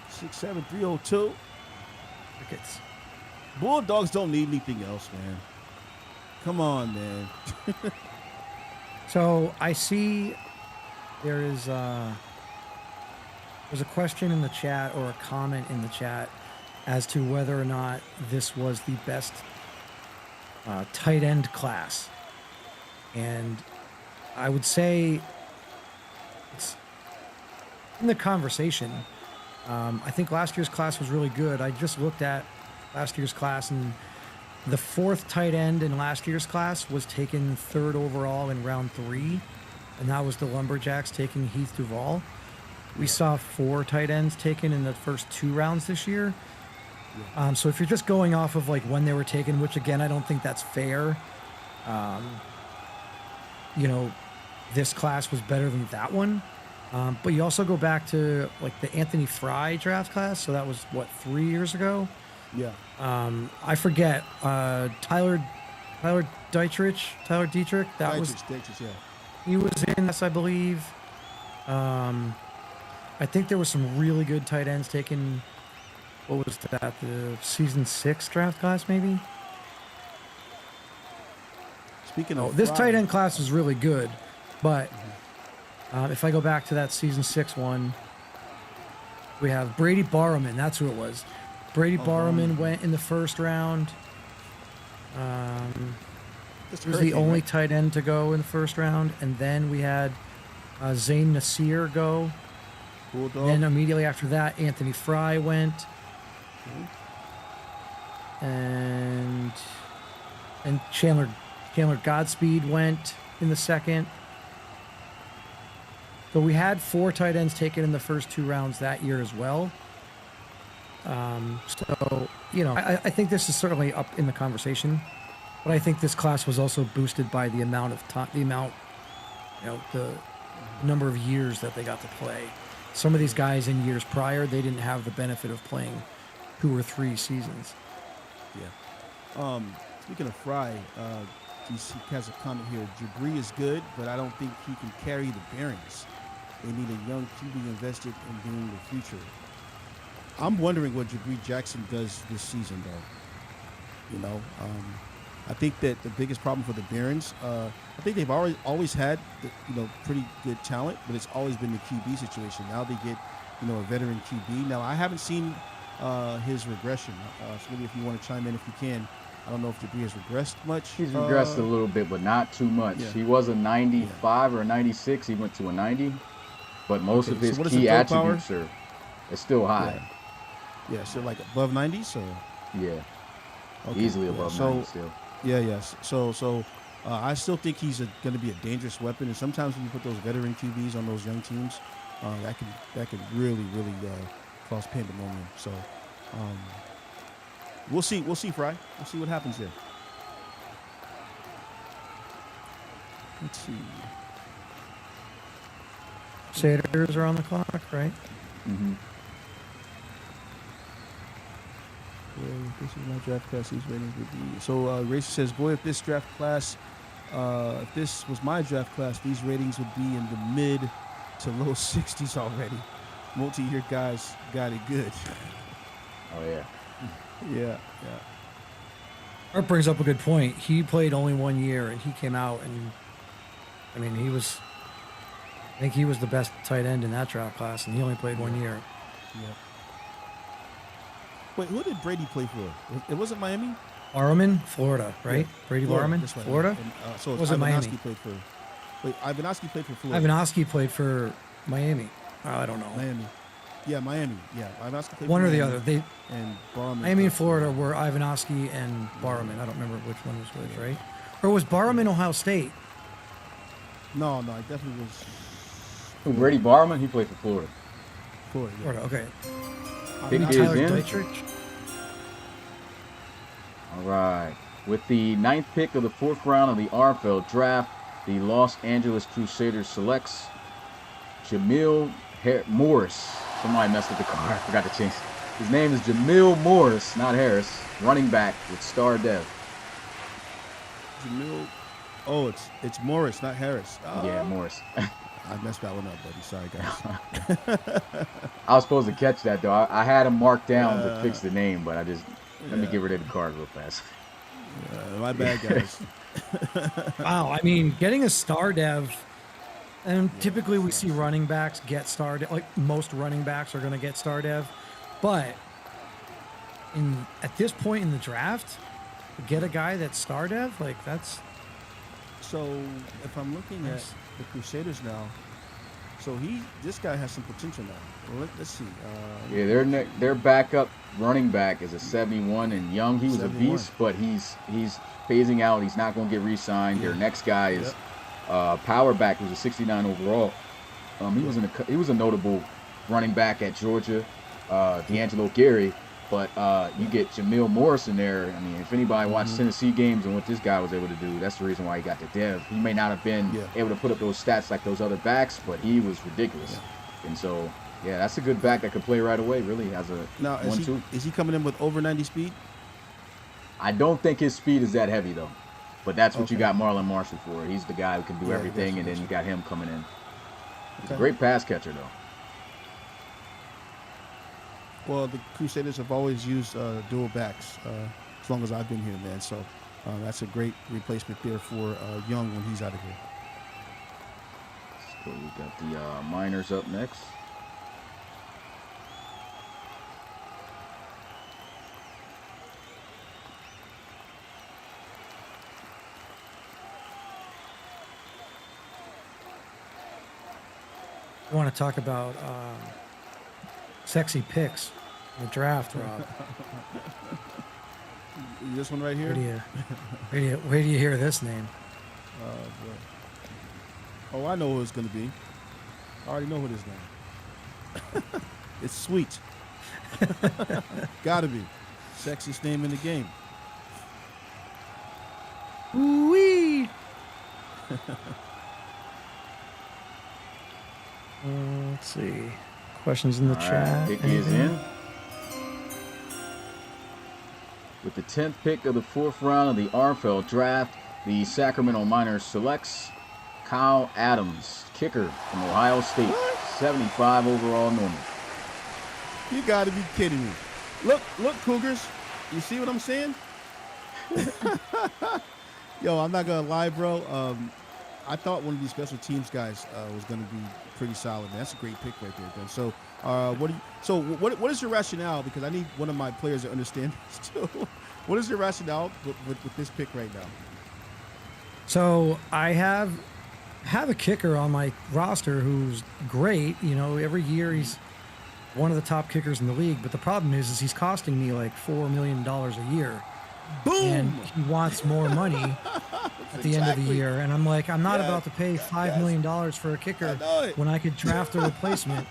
Six 7-302. Crickets. Bulldogs don't need anything else, man. Come on, man. So I see there's a question in the chat or a comment in the chat as to whether or not this was the best tight end class. And I would say it's in the conversation. I think last year's class was really good. I just looked at last year's class, and the 4th tight end in last year's class was taken 3rd overall in round 3, and that was the Lumberjacks taking Heath Duval. We saw 4 tight ends taken in the first 2 rounds this year. So if you're just going off of like when they were taken, which again I don't think that's fair, you know, this class was better than that one. But you also go back to like the Anthony Fry draft class, so that was what, 3 years ago. Yeah. I forget. Tyler Dietrich. That was Dietrich, yeah. he was in this, I believe. I think there was some really good tight ends taken. What was that? The season 6 draft class, maybe. Speaking of This Fry, tight end class was really good, but if I go back to that season 6 one, we have Brady Barrowman. That's who it was. Brady Barrowman went in the 1st round. He was the only tight end to go in the 1st round. And then we had Zane Nasir go. Bulldog. Then immediately after that, Anthony Fry went. And Chandler Godspeed went in the 2nd. So we had 4 tight ends taken in the first 2 rounds that year as well. So, you know, I think this is certainly up in the conversation, but I think this class was also boosted by the amount of time, the number of years that they got to play. Some of these guys in years prior, they didn't have the benefit of playing 2 or 3 seasons. Yeah. Speaking of Fry, he has a comment here. Jabri is good, but I don't think he can carry the bearings. They need a young QB invested in being the future. I'm wondering what Jabri Jackson does this season, though. You know, I think that the biggest problem for the Barons, I think they've always had, pretty good talent, but it's always been the QB situation. Now they get, a veteran QB. Now I haven't seen his regression. So maybe if you want to chime in, if you can. I don't know if Jabri has regressed much. He's regressed a little bit, but not too much. Yeah. He was a 95 or a 96. He went to a 90. But most of his what is key the throw attributes are still high. Yeah, so like above 90s or? Yeah. Okay. Easily above 90 still. Yeah, yes. So I still think he's going to be a dangerous weapon. And sometimes when you put those veteran QBs on those young teams, that can really cause pandemonium. So we'll see, Fry. We'll see what happens there. Let's see. Crusaders are on the clock, right? Mm-hmm. Yeah, this is my draft class. These ratings would be. So Racer says, boy, if this draft class, if this was my draft class, these ratings would be in the mid to low 60s already. Multi-year guys got it good. Oh yeah. Yeah. Art brings up a good point. He played only 1 year, and he came out, and I mean, I think he was the best tight end in that draft class, and he only played 1 year. Yeah. Wait, who did Brady play for? It wasn't Miami? Barman, Florida, right? Yeah. Brady Florida, Barman, that's right. Florida. And, so Was it Miami? played for. Wait, Ivanovsky played for Florida. Ivanovsky played for Miami. I don't know. Miami. Yeah, Miami. Yeah, Ivanovsky played One for or the Miami, other. They and Barman. Miami and Florida were Ivanovsky and Barman. I don't remember which one was which, right? Or was Barman Ohio State? No, I definitely was. Who, Brady Barman? He played for Florida. Florida. Yeah. Florida, okay. Pick is Tyler in. Dietrich? All right. With the 9th pick of the 4th round of the RFL draft, the Los Angeles Crusaders selects Jamil Morris. Somebody messed with the card. I forgot to change. His name is Jamil Morris, not Harris. Running back with Star Dev. Jamil. Oh, it's Morris, not Harris. Yeah, Morris. I messed that one up, buddy. Sorry, guys. I was supposed to catch that though. I had him marked down to fix the name, but let me get rid of the card real fast. My bad, guys. Wow, I mean, getting a star dev, and typically we see running backs get star dev, like most running backs are going to get star dev, but at this point in the draft, get a guy that's star dev, like that's. So if I'm looking at the Crusaders now, so this guy has some potential now. Well, let's see. Yeah, their backup running back is a 71 and young. He was 71. a beast, but he's phasing out. He's not going to get re-signed. Their next guy is power back, who's a 69 overall. He was a notable running back at Georgia, D'Angelo Gary. But you get Jamil Morris in there. I mean, if anybody watched Tennessee games and what this guy was able to do, that's the reason why he got the dev. He may not have been able to put up those stats like those other backs, but he was ridiculous. Yeah. And so, yeah, that's a good back that could play right away, really, as a 1-2. Is he coming in with over 90 speed? I don't think his speed is that heavy, though. But that's what you got Marlon Marshall for. He's the guy who can do everything, and then you got him coming in. He's a great pass catcher, though. Well, the Crusaders have always used dual backs as long as I've been here, man. So that's a great replacement there for Young when he's out of here. So we got the Miners up next. I want to talk about sexy picks in the draft, Rob. This one right here? Where do you hear this name? Oh, I know who it's going to be. I already know who it is now. It's Sweet. Gotta be. Sexiest name in the game. Ooh-wee! Let's see. Questions in the chat. Pick is in. With the 10th pick of the 4th round of the RFL draft, the Sacramento Miners selects Kyle Adams, kicker from Ohio State, 75 overall normal. You gotta be kidding me. Look, Cougars. You see what I'm saying? Yo, I'm not gonna lie, bro. I thought one of these special teams guys was going to be pretty solid. Man. That's a great pick right there, Ben. So, what is your rationale? Because I need one of my players to understand this too. What is your rationale with this pick right now? So I have a kicker on my roster who's great. You know, every year he's one of the top kickers in the league. But the problem is he's costing me like $4 million a year. Boom! And he wants more money at the end of the year. And I'm like, I'm not about to pay $5 million for a kicker when I could draft a replacement.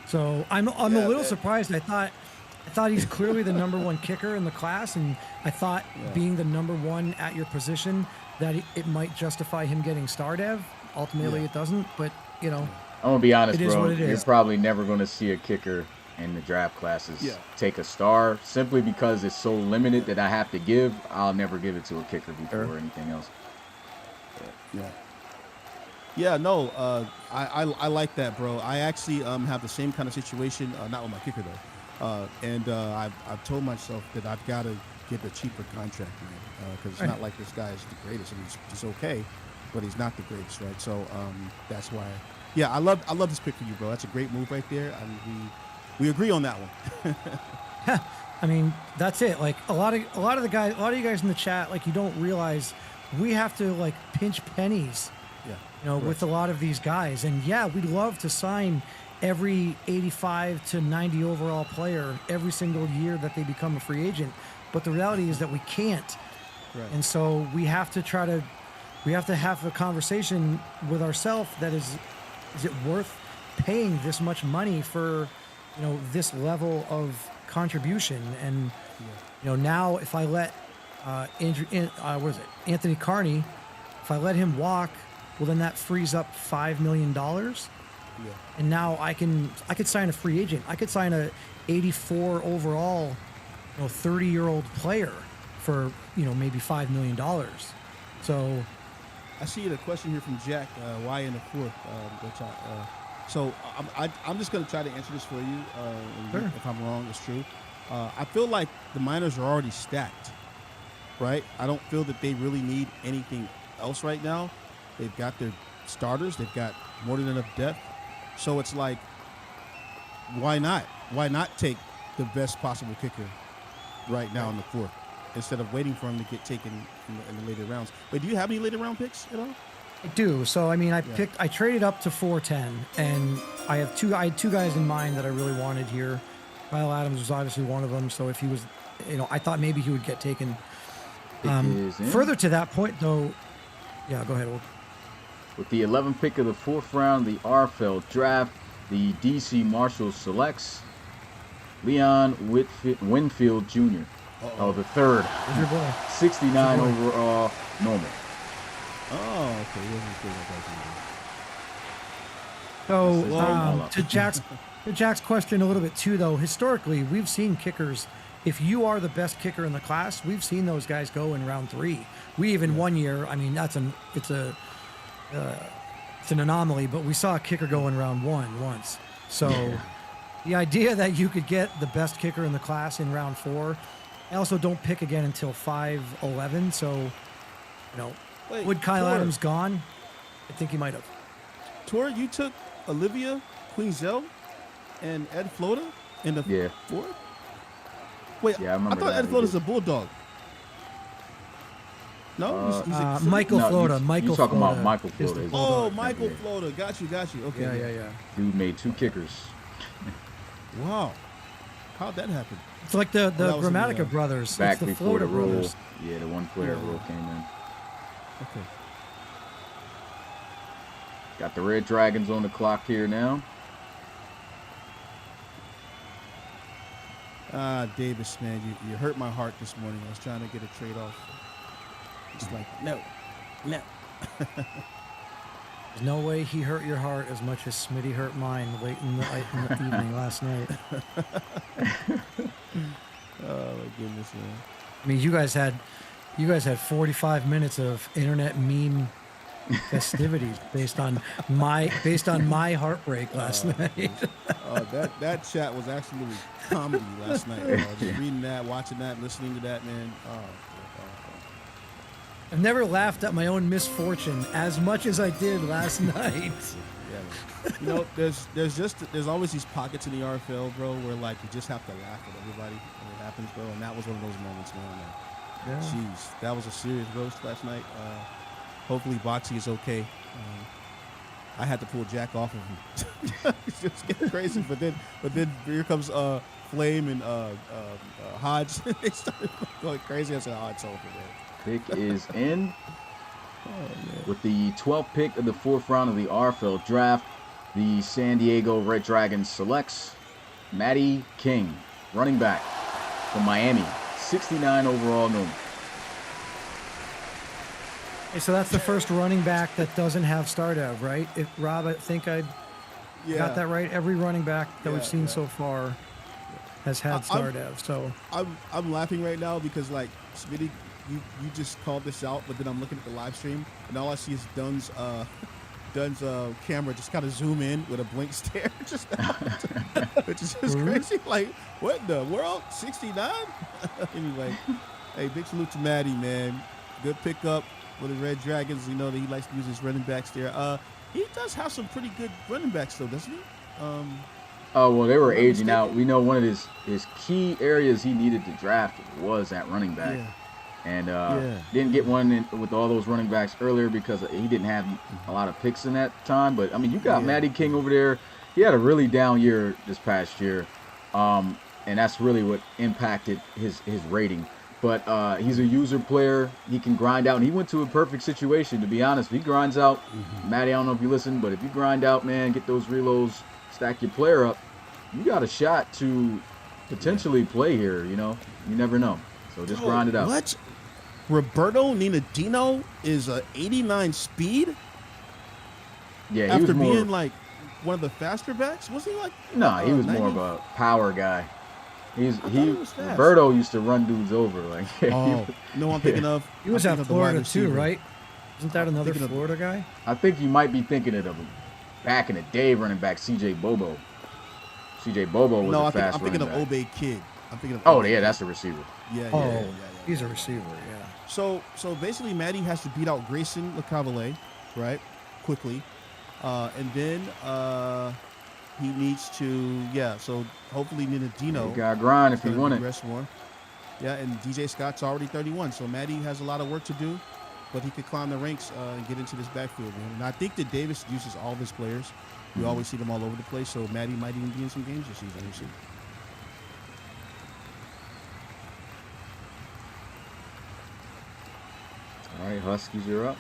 So I'm a little surprised. I thought he's clearly the number one kicker in the class, and I thought being the number one at your position that it might justify him getting star dev. Ultimately, it doesn't. But you know, I'm gonna be honest, It is bro. what it You're is. probably never gonna see a kicker in the draft classes Yeah. take a star simply because it's so limited that I have to give. I'll never give it to a kicker before anything else. Yeah. Yeah, no, I like that, bro. I actually have the same kind of situation, not with my kicker though, and I've told myself that I've got to get a cheaper contract, man, because it's Right. not like this guy is the greatest. I mean, he's okay, but he's not the greatest, right? So that's why. Yeah, I love this pick for you, bro. That's a great move right there. I mean, we agree on that one. I mean, that's it. Like a lot of you guys in the chat, like you don't realize we have to like pinch pennies, Yeah, you know, with a lot of these guys. And yeah, we'd love to sign every 85 to 90 overall player every single year that they become a free agent. But the reality is that we can't. right. And so we have to have a conversation with ourselves that is it worth paying this much money for, you know, this level of contribution? And, you know, now if I let Anthony Carney, if I let him walk, well, then that frees up $5 million. Yeah. And now I could sign a free agent. I could sign a 84 overall, you know, 30-year-old player for, you know, maybe $5 million. So I see the question here from Jack. Why in the fourth? So I'm just going to try to answer this for you. Sure. If I'm wrong, it's true. I feel like the Miners are already stacked, right? I don't feel that they really need anything else right now. They've got their starters. They've got more than enough depth. So it's like, why not? Why not take the best possible kicker right now in the fourth instead of waiting for him to get taken in the later rounds? Wait, do you have any later round picks at all? I do. So I mean, I traded up to 410, and I had two guys in mind that I really wanted here. Kyle Adams was obviously one of them. So if he was, you know, I thought maybe he would get taken. Further to that point, though, yeah, go ahead. With the 11th pick of the 4th round, the RFL draft, the DC Marshall selects Leon Winfield Jr. Oh, the third. Who's your boy? 69 overall, normal. Oh, okay. So to Jack's question a little bit too, though. Historically, we've seen kickers. If you are the best kicker in the class, we've seen those guys go in round 3. We even one year. I mean, it's an anomaly, but we saw a kicker go in round 1 once. So the idea that you could get the best kicker in the class in round 4, I also don't pick again until 5-11. So, you know, would Kyle Adams gone? I think he might have. Tor, you took Olivia Quinzel and Ed Flota in the 4th? Wait, yeah, I thought Ed Flota's a Bulldog. No? Michael Flota. You're talking about Michael Flota. Oh, Michael Flota. Got you. Okay. Yeah. Dude made 2 kickers. Wow. How'd that happen? It's like the Grammatica brothers. Back it's the before the Flota rule. brothers. Yeah, the one player rule came in. Okay. Got the Red Dragons on the clock here now. Davis, man, you hurt my heart this morning. I was trying to get a trade off. It's like, no. There's no way he hurt your heart as much as Smitty hurt mine late in the evening last night. Oh my goodness, man. I mean, you guys had 45 minutes of internet meme festivities based on my heartbreak last night. That chat was absolutely comedy last night. Just reading that, watching that, listening to that, man. I've never laughed at my own misfortune as much as I did last night. Yeah, you know, there's always these pockets in the RFL, bro, where like you just have to laugh at everybody when it happens, bro. And that was one of those moments, man. Like, jeez, that was a serious roast last night. Hopefully, Boxy is okay. I had to pull Jack off of him. It's just getting crazy. But then here comes Flame and Hodge. They started going crazy. I said, "Oh, it's over, man." Pick is in. With the 12th pick of the 4th round of the RFL draft, the San Diego Red Dragons selects Matty King, running back from Miami, 69 overall normal. Okay, so that's the first running back that doesn't have Stardev, right? Rob, I think I Yeah. Got that right. Every running back that we've Yeah, seen yeah. so far has had I'm Stardev. So I'm laughing right now because like Smitty, you just called this out, but then I'm looking at the live stream and all I see is Dunn's camera just kind of zoom in with a blink stare, just which is just crazy. Like, what in the world? 69? Anyway, hey, big salute to Maddie, man. Good pickup for the Red Dragons. You know that he likes to use his running backs there. He does have some pretty good running backs, though, doesn't he? Oh, well, they were Am I aging out. mistaken? We know one of his key areas he needed to draft was at running back. Yeah. And Yeah. didn't get one with all those running backs earlier because he didn't have a lot of picks in that time. But, I mean, you got Yeah. Matty King over there. He had a really down year this past year. And that's really what impacted his rating. But he's a user player. He can grind out. And he went to a perfect situation, to be honest. If he grinds out, Matty, I don't know if you listen, but if you grind out, man, get those reloads, stack your player up, you got a shot to potentially play here, you know? You never know. So just grind it out. What? Roberto Ninadino is a 89 speed Yeah, he after was more. being like one of the faster backs. Was he like? No, he was 90? more of a power guy. thought he was fast. Roberto used to run dudes over. Like, Oh, no, I'm thinking of. he was I'm at thinking of the wide Florida too, receiver. right? Isn't that another thinking of- Florida guy? I think you might be thinking of him back in the day running back CJ Bobo. CJ Bobo was No, a fast I'm thinking running of back. Obey Kid. I'm thinking of. Oh, Obey yeah, Kid. that's a receiver. Yeah. Oh, he's a receiver. Yeah. So basically, Maddie has to beat out Grayson LeCavalier, right? Quickly, and then he needs to So hopefully Ninadino. You got to grind if you gonna want it. progress more. Yeah, and DJ Scott's already 31, so Maddie has a lot of work to do, but he could climb the ranks and get into this backfield, man. And I think that Davis uses all of his players. We always see them all over the place, so Maddie might even be in some games this season. We'll see. All right, Huskies, you're up.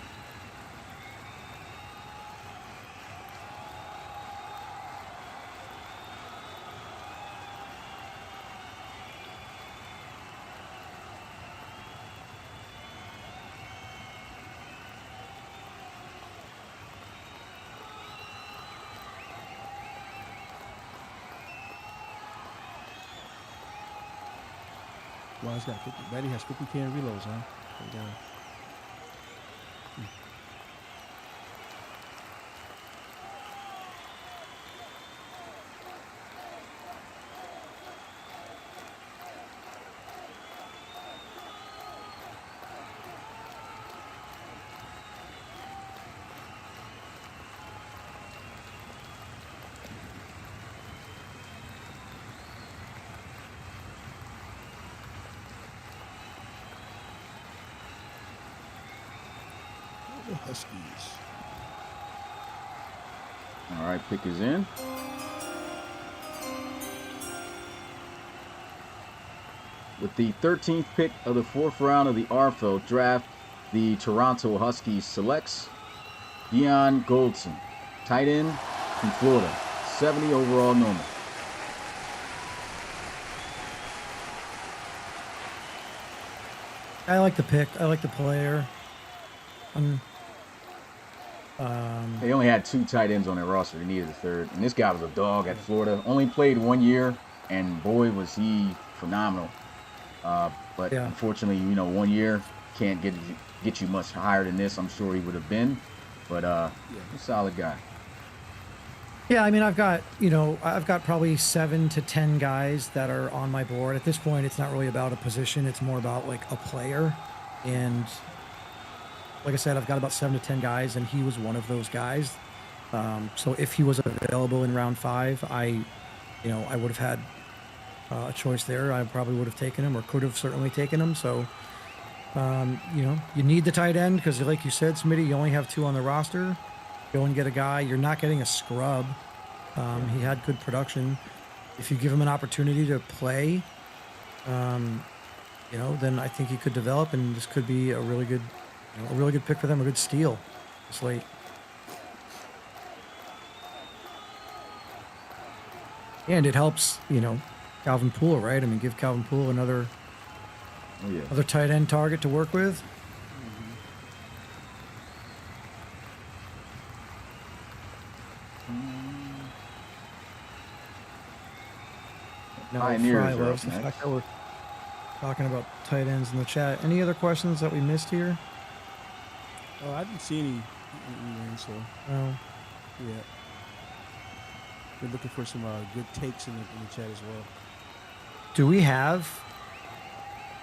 Well, he's got 50. Maddie has 50 can reloads, huh? Yeah. The Huskies. All right, pick is in. With the 13th pick of the 4th round of the RFL draft, the Toronto Huskies selects Dion Goldson, tight end from Florida, 70 overall normal. I like the pick. I like the player. They only had 2 tight ends on their roster. They needed a third. And this guy was a dog at Florida. Only played 1 year, and boy, was he phenomenal. But Yeah. unfortunately, 1 year can't get you much higher than this. I'm sure he would have been. But a solid guy. Yeah, I mean, I've got probably 7 to 10 guys that are on my board. At this point, it's not really about a position. It's more about like a player. And like I said, I've got about 7 to 10 guys, and he was one of those guys. So if he was available in round 5, I would have had a choice there. I probably would have taken him, or could have certainly taken him. So, you need the tight end because, like you said, Smitty, you only have 2 on the roster. Go and get a guy. You're not getting a scrub. He had good production. If you give him an opportunity to play, then I think he could develop, and this could be a really good pick for them, a good steal this late. And it helps, Calvin Poole, right? I mean, give Calvin Poole another tight end target to work with. No, Pioneers Fry are loves up the fact next. that we're talking about tight ends in the chat. Any other questions that we missed here? Oh, I didn't see any. So No. yeah, we're looking for some good takes in the chat as well. Do we have,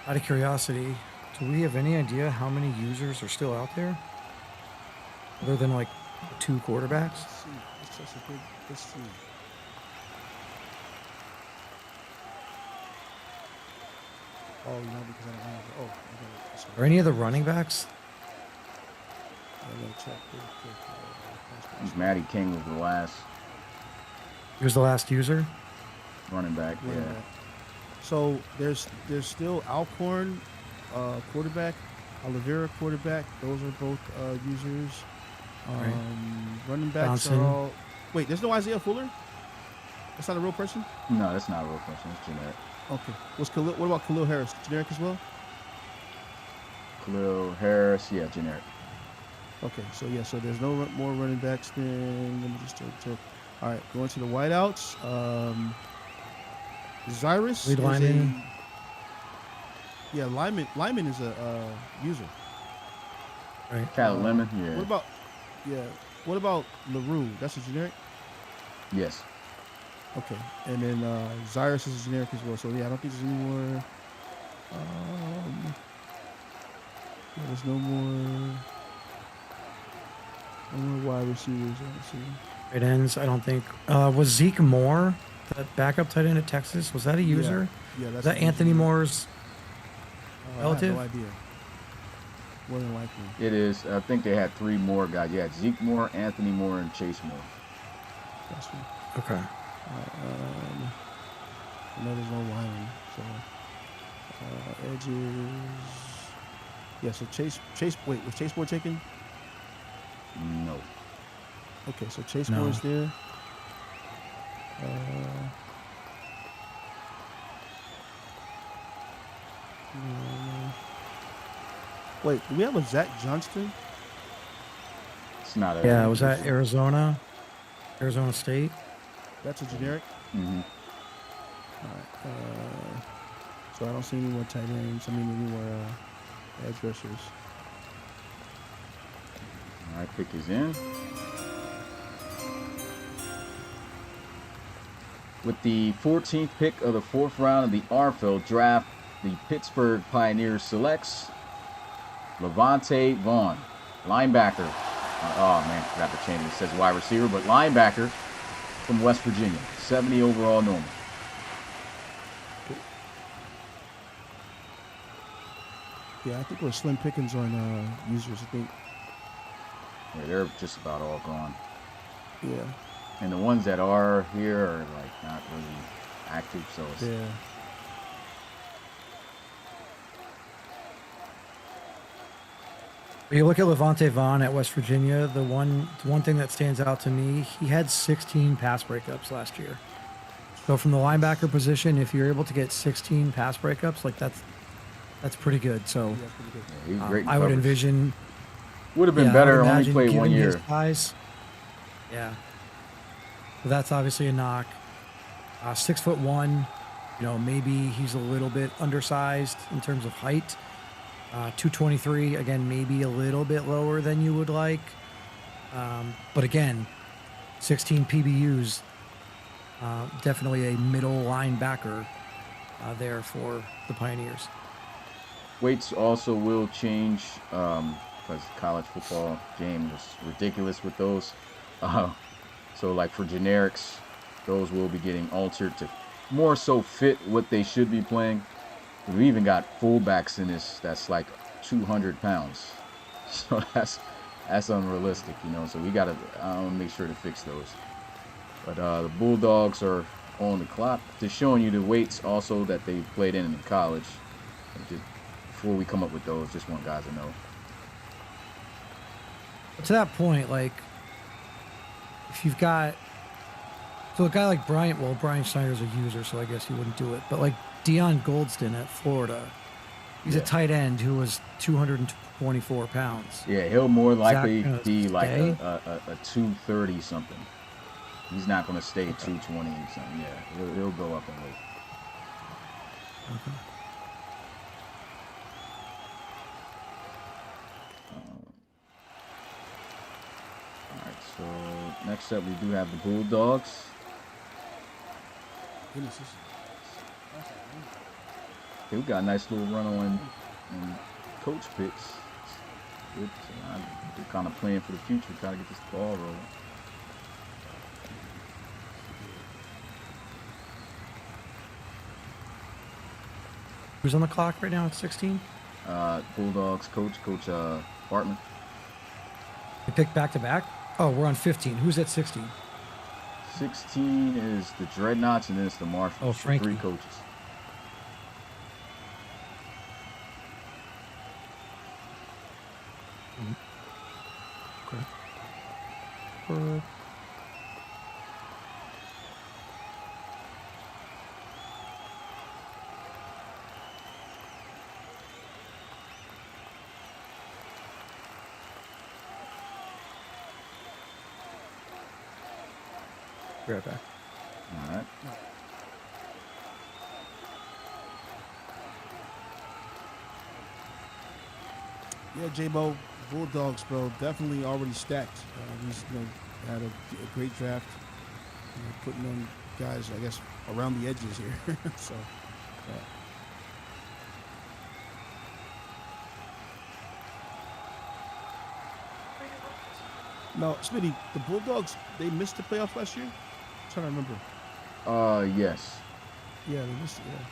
out of curiosity, do we have any idea how many users are still out there? Other than like 2 quarterbacks? Let's see. Let's see. Oh, because I don't have. Oh, I got it. Are any of the running backs? I gotta check real quick. Matty King was the last He was the last user. running back. Running Yeah. back. So there's still Alcorn, quarterback, Oliveira, quarterback. Those are both users. Right. Running backs Johnson. are all. Wait, there's no Isaiah Fuller. That's not a real person. No, that's not a real question. It's generic. Okay. What about Khalil Harris? Generic as well. Khalil Harris, yeah, generic. Okay, so there's no more running backs. Then let me just check. All right, going to the wideouts. Zyrus Lead is lineman. Lyman is a user. Right. Cat Lemon, yeah. What about LaRue? That's a generic. Yes. Okay, and then Zyrus is a generic as well. So yeah, I don't think there's any more. There's no more wide receivers. Let's see. Tight ends, I don't think. Was Zeke Moore, that backup tight end at Texas, was that a user? Yeah, Is that's that Anthony Moore's relative? I have no idea. More than likely. It is. I think they had 3 more guys. Yeah, Zeke Moore, Anthony Moore, and Chase Moore. That's right. Okay. I know there's no lineman, so edges. Yeah, so Chase. Wait, was Chase Moore taken? No. Okay, so Chase No. Moore's there. Wait, do we have a Zach Johnston? It's not a. Yeah, was that Arizona? Arizona State? That's a generic. Mm-hmm. All right. So I don't see any more tight ends. I mean, any more edge rushers. All right, pick is in. With the 14th pick of the 4th round of the RFL draft, the Pittsburgh Pioneers selects Levante Vaughn, linebacker. Oh man, forgot to change it. It says wide receiver, but linebacker from West Virginia, 70 overall normal. Yeah, I think we're slim pickings on users. I think. Yeah, they're just about all gone. Yeah. And the ones that are here are like not really active, so it's Yeah. When you look at Levante Vaughn at West Virginia, the one thing that stands out to me, he had 16 pass breakups last year. So from the linebacker position, if you're able to get 16 pass breakups, like that's pretty good. So That's pretty good. yeah, he's great. In I would coverage. envision. Would have been Yeah, I better. would Only imagine played 1 given year. his size. Yeah. So that's obviously a knock. 6'1", maybe he's a little bit undersized in terms of height. 223, again, maybe a little bit lower than you would like. But again, 16 PBUs, definitely a middle linebacker there for the Pioneers. Weights also will change because college football game was ridiculous with those. So like for generics, those will be getting altered to more so fit what they should be playing. We even got fullbacks in this that's like 200 pounds. So that's unrealistic, So we got to make sure to fix those. But the Bulldogs are on the clock. Just showing you the weights also that they played in college. Just before we come up with those, just want guys to know. To that point, like, if you've got, so a guy like Brian Schneider's a user, so I guess he wouldn't do it. But like Deion Goldston at Florida, he's a tight end who was 224 pounds. Yeah, he'll more likely gonna be like stay? a 230 something. He's not going to stay 220 something. Yeah, he'll go up in weight. Okay. All right, so next up we do have the Bulldogs. Goodness, We got a nice little run on coach picks. Good. So we're kind of playing for the future, trying to get this ball rolling. Who's on the clock right now at 16? Bulldogs coach Bartman. They picked back to back. Oh, we're on 15. Who's at 16? 16 is the Dreadnoughts, and then it's the Marshals. Oh, Frankie. 3 coaches. Okay. Be right back. All right. Yeah, J-Bo, Bulldogs, bro, definitely already stacked. He's had a great draft, putting on guys, I guess, around the edges here. So, yeah. No, Smitty, the Bulldogs, they missed the playoffs last year? I'm trying to remember. Yes. Yeah, they missed it, yeah.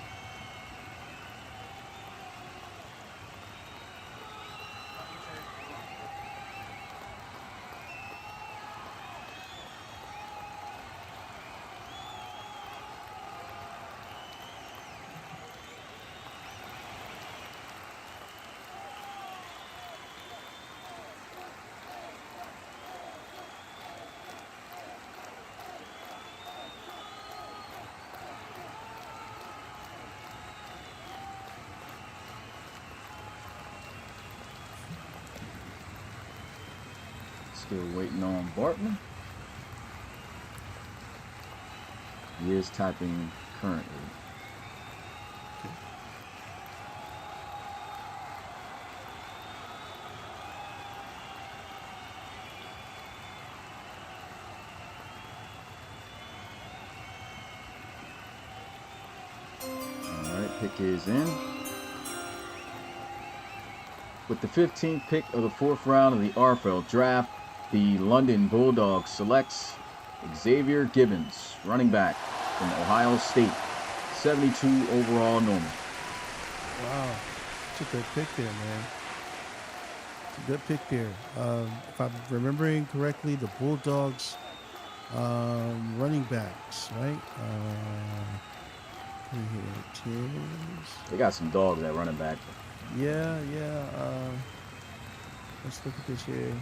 Still waiting on Bartman. He is typing currently. All right, pick is in. With the 15th pick of the 4th round of the RFL draft, the London Bulldogs selects Xavier Gibbons, running back from Ohio State, 72 overall normal. Wow, it's a good pick there, man. It's a good pick there. If I'm remembering correctly, the Bulldogs running backs, right? Here it is. They got some dogs at running back. Yeah. Let's look at this here.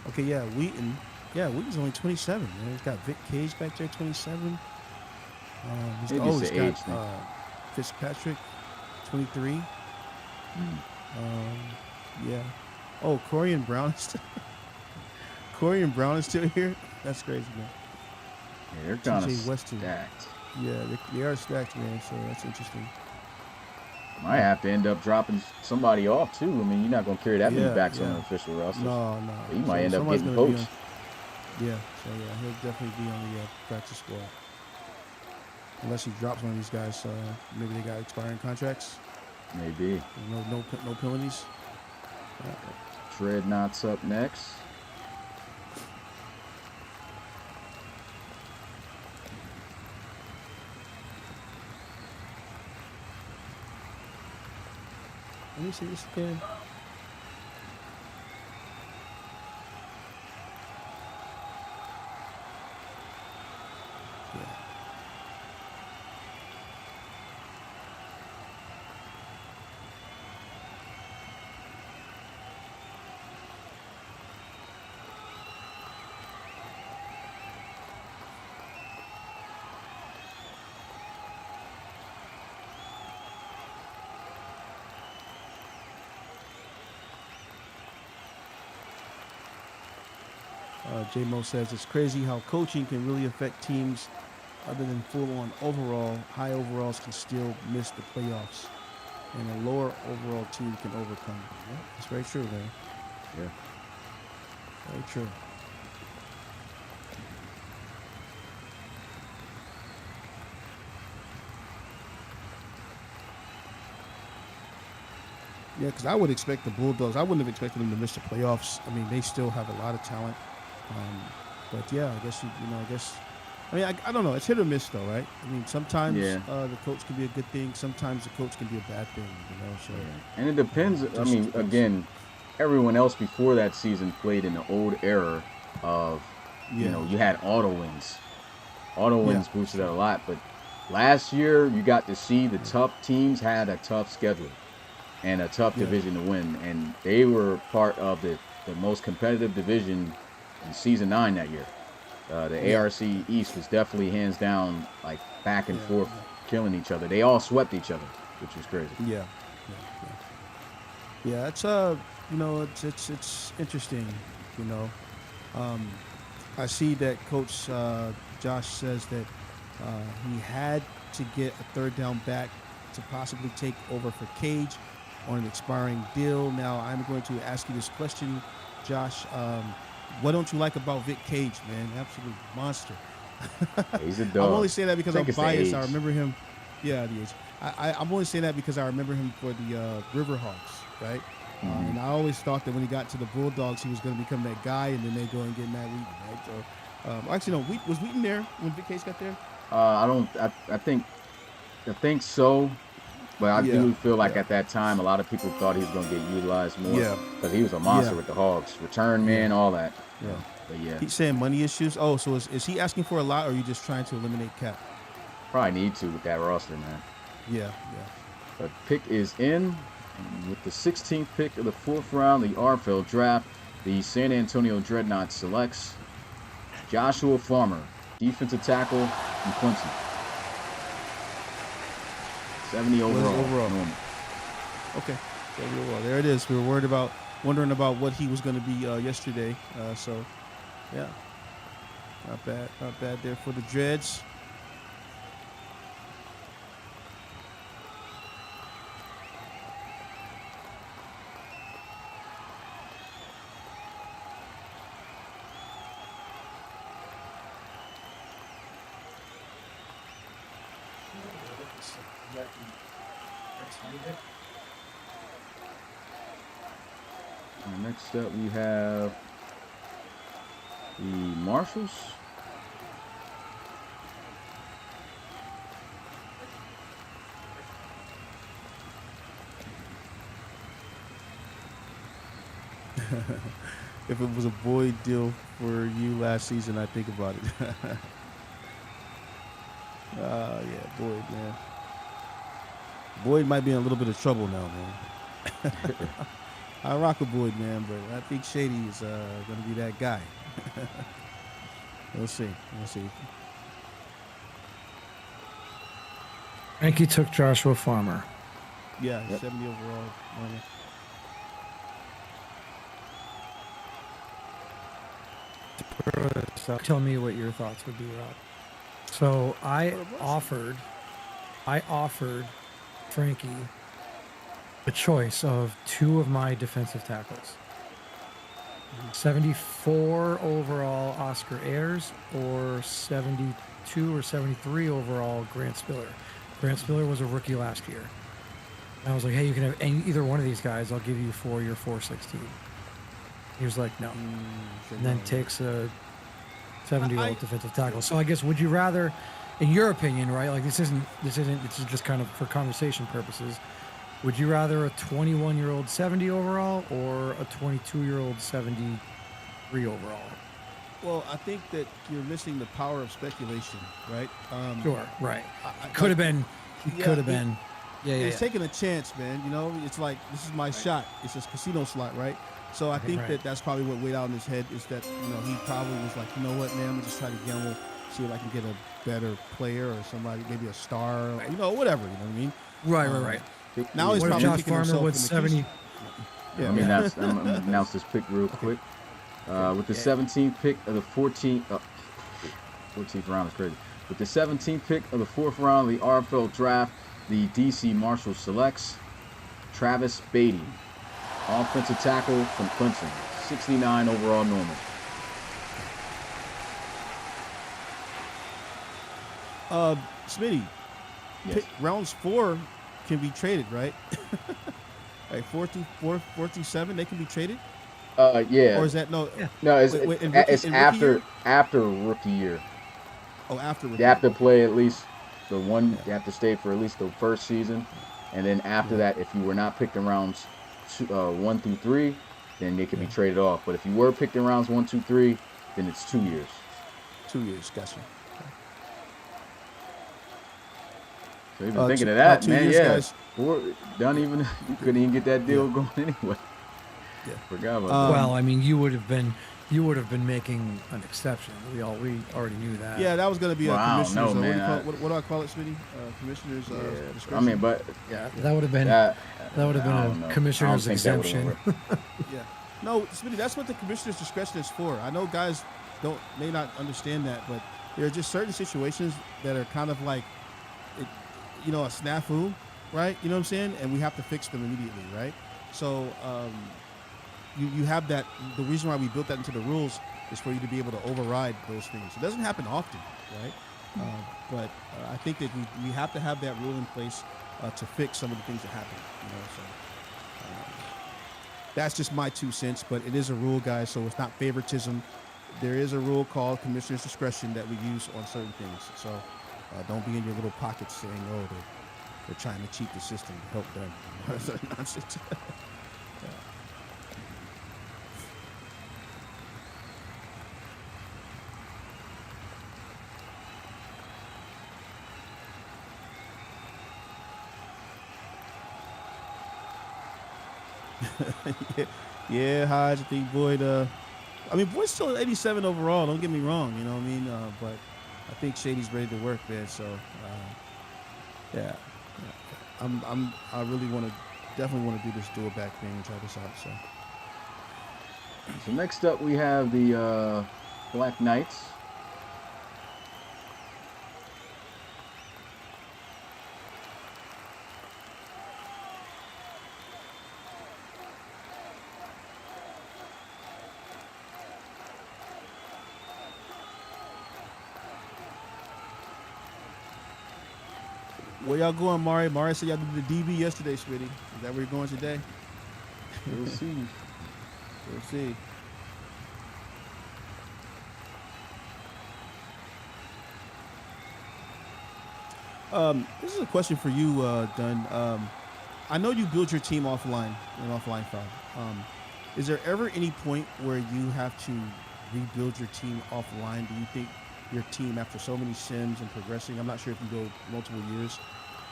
Okay, yeah, Wheaton. Yeah, Wheaton's only 27. Man. He's got Vic Cage back there, 27. Maybe he's it's the age thing. Fitzpatrick, 23. Yeah. Oh, Corian Brown is still Corian Brown is still here. That's crazy, man. Yeah, they're kind of TJ Weston. stacked. Yeah, they are stacked, man. So that's interesting. Might have to end up dropping somebody off too. I mean, you're not gonna carry that many Yeah, backs on yeah. an official roster. No. He might end up somebody's getting gonna be poached. Yeah, so yeah, he'll definitely be on the practice squad. Unless he drops one of these guys, maybe they got expiring contracts. Maybe. No penalties. Dreadnoughts up next. Let me see this again. Yeah. J-Mo says it's crazy how coaching can really affect teams other than full-on high overalls can still miss the playoffs, and a lower overall team can overcome. Yeah, that's very true, man. Yeah. Very true. Yeah, because I would expect the Bulldogs. I wouldn't have expected them to miss the playoffs. I mean, they still have a lot of talent. But yeah, I guess I guess. I mean, I don't know. It's hit or miss, though, right? I mean, sometimes Yeah. The coach can be a good thing. Sometimes the coach can be a bad thing. So. Yeah. And it depends. I Just mean, depends. again, everyone else before that season played in the old era of, Yeah. you had auto wins. Auto wins Yeah. boosted it a lot, but last year you got to see the tough teams had a tough schedule and a tough Yeah. division to win, and they were part of the most competitive division in season 9 that year. The ARC East was definitely hands down, like back and forth, killing each other. They all swept each other, which was crazy. Yeah. It's it's interesting. I see that Coach Josh says that he had to get a third down back to possibly take over for Cage on an expiring deal. Now, I'm going to ask you this question, Josh. What don't you like about Vic Cage, man? Absolute monster. He's a dog. I'm only saying that because I'm It's the biased. I age. remember him. Yeah, the age. I'm only saying that because I remember him for the Riverhawks, right? And I always thought that when he got to the Bulldogs, he was going to become that guy, and then they go and get Matt Wheaton, right? So, actually, no, was Wheaton there when Vic Cage got there? I think so, but I do feel like Yeah. at that time a lot of people thought he was going to get utilized more Yeah. because he was a monster Yeah. with the Hogs, return man, all that. Yeah. But yeah, He's saying money issues. Oh, so is he asking for a lot, or are you just trying to eliminate cap? probably need to with that roster, man. Yeah. But pick is in. And with the 16th pick of the 4th round, the RFL draft, the San Antonio Dreadnoughts selects Joshua Farmer, defensive tackle from Clemson. 70 What is overall. overall? Normal. Okay. Well, there it is. We were wondering about what he was going to be yesterday. So, yeah, not bad there for the Dreads. Next up, we have the Marshals. If it was a Boyd deal for you last season, I'd think about it. Yeah, Boyd, man. Boyd might be in a little bit of trouble now, man. I rock with Boyd, man, but I think Shady is going to be that guy. We'll see. Frankie took Joshua Farmer. Yeah, 70 overall. Tell me what your thoughts would be, Rob. So I offered Frankie a choice of two of my defensive tackles. 74 overall Oscar Ayers or 72 or 73 overall Grant Spiller. Grant Spiller was a rookie last year. And I was like, hey, you can have either one of these guys. I'll give you for your 416. He was like, no. And then takes a 70-year-old defensive tackle. So I guess, would you rather, in your opinion, right? Like this is just kind of for conversation purposes. Would you rather a 21-year-old 70 overall or a 22-year-old 73 overall? Well, I think that you're missing the power of speculation, right? Sure, right. Could have been. Could have been. Yeah. It's taking a chance, man. It's like, this is my shot. It's a casino slot, right? So I think that's probably what weighed out in his head is that, he probably was like, you know what, man, I'm going to just try to gamble, see if I can get a better player or somebody, maybe a star, whatever, you know what I mean? Right. Now he's What if probably Josh kicking Farmer himself with in the 70? teeth. I'm going to announce this pick real quick. With the 17th pick of the 14th round is crazy. With the 17th pick of the 4th round of the RFL draft, the DC Marshall selects Travis Beatty, offensive tackle from Clemson, 69 overall normal. Smitty, Yes. rounds 4 can be traded, right? Like 4 through 7, they can be traded? Yeah. Or is that no? Yeah. No, it's Wait, it's in rookie year? after rookie year. Oh, after rookie You have to year. play at least the one. Yeah. You have to stay for at least the first season, and then after Yeah. that, if you were not picked in rounds 1 through 3, then they could be Yeah. traded off. But if you were picked in rounds 1, 2, 3, then it's 2 years. 2 years, gotcha. So even thinking of that, 2 man, years, yeah, guys. don't even you couldn't even get that deal going anyway. Yeah. Forgot about that. Well, I mean, you would have been making an exception. We already knew that. Yeah, that was going to be a Well, I don't commissioner's. know, what, do you man. call it? What do I call it, Smitty? Commissioner's Yeah, discretion. I mean, but Yeah, that would have been that that would have I been don't know. a commissioner's I don't think that would've exemption. worked. Yeah. No, Smitty, that's what the commissioner's discretion is for. I know guys may not understand that, but there are just certain situations that are kind of like, a snafu, right? You know what I'm saying? And we have to fix them immediately, right? So you have that. The reason why we built that into the rules is for you to be able to override those things. It doesn't happen often, right? But I think that we have to have that rule in place to fix some of the things that happen. So that's just my 2 cents, but it is a rule, guys, so it's not favoritism. There is a rule called commissioner's discretion that we use on certain things. So don't be in your little pockets saying, oh, they're trying to cheat the system to help them. That's nonsense. Yeah, Hodge, I think Boyd. Boyd's still at 87 overall. Don't get me wrong, you know what I mean. But I think Shady's ready to work, man. So, yeah, I really definitely want to do this dual back thing and try this out. So next up, we have the Black Knights. Where y'all going, Mari? Mari said y'all did the DB yesterday, Smitty. Is that where you're going today? We'll see. We'll see. This is a question for you, Dunn. I know you build your team offline, in offline file. Is there ever any point where you have to rebuild your team offline? Do you think your team, after so many sims and progressing, I'm not sure if you go multiple years,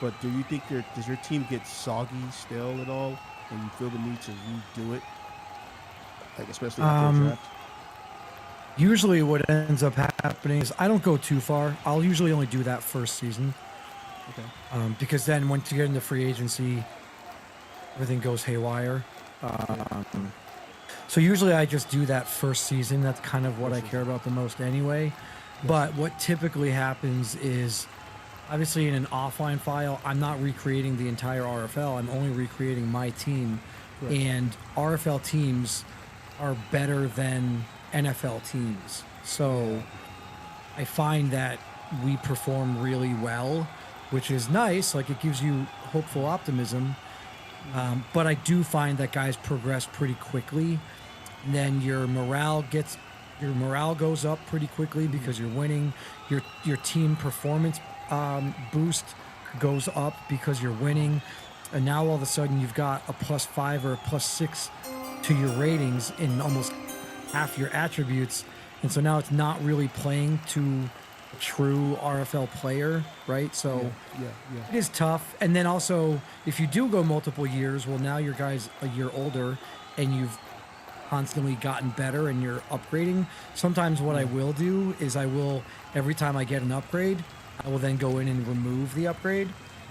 but do you think does your team get soggy, stale at all, and you feel the need to redo it, like especially after a draft? Usually what ends up happening is I don't go too far. I'll usually only do that first season. Okay. Because then once you get into free agency, everything goes haywire. So usually I just do that first season. That's kind of what I care about the most anyway. Yes. But what typically happens is, obviously in an offline file, I'm not recreating the entire RFL. I'm only recreating my team. Correct. And RFL teams are better than NFL teams. So I find that we perform really well, which is nice. Like, it gives you hopeful optimism. But I do find that guys progress pretty quickly. And then your morale goes up pretty quickly because you're winning. Your team performance boost goes up because you're winning. And now all of a sudden you've got a +5 or a +6 to your ratings in almost half your attributes. And so now it's not really playing to a true RFL player, right? So it is tough. And then also, if you do go multiple years, well, now your guy's a year older and you've constantly gotten better and you're upgrading. Sometimes what I will do is every time I get an upgrade, I will then go in and remove the upgrade.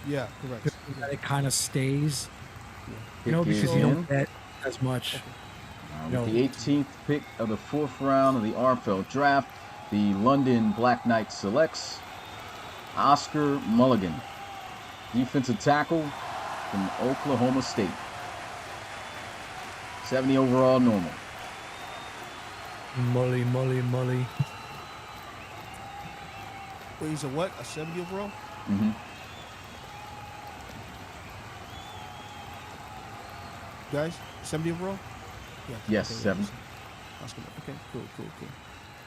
Yeah, correct. That it kind of stays, because you don't get as much. With the 18th pick of the 4th round of the RFL draft, the London Black Knights selects Oscar Mulligan, defensive tackle from Oklahoma State. 70 overall, normal. Mully. Wait, he's a what? A 70 overall? Mm-hmm. Guys, 70 overall? Yeah. Yes, okay, 7. Oscar. Okay, cool.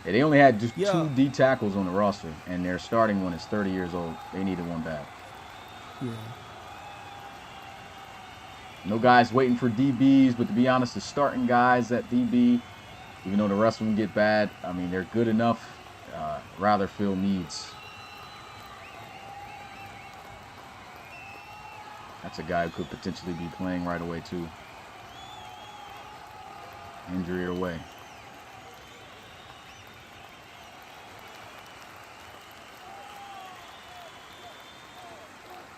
Yeah, they only had just Yeah. 2 D tackles on the roster, and their starting one is 30 years old. They needed one back. Yeah. No guys waiting for DBs, but to be honest, the starting guys at DB, even though the rest of them get bad, I mean, they're good enough. Rather fill needs. That's a guy who could potentially be playing right away, too. Injury away.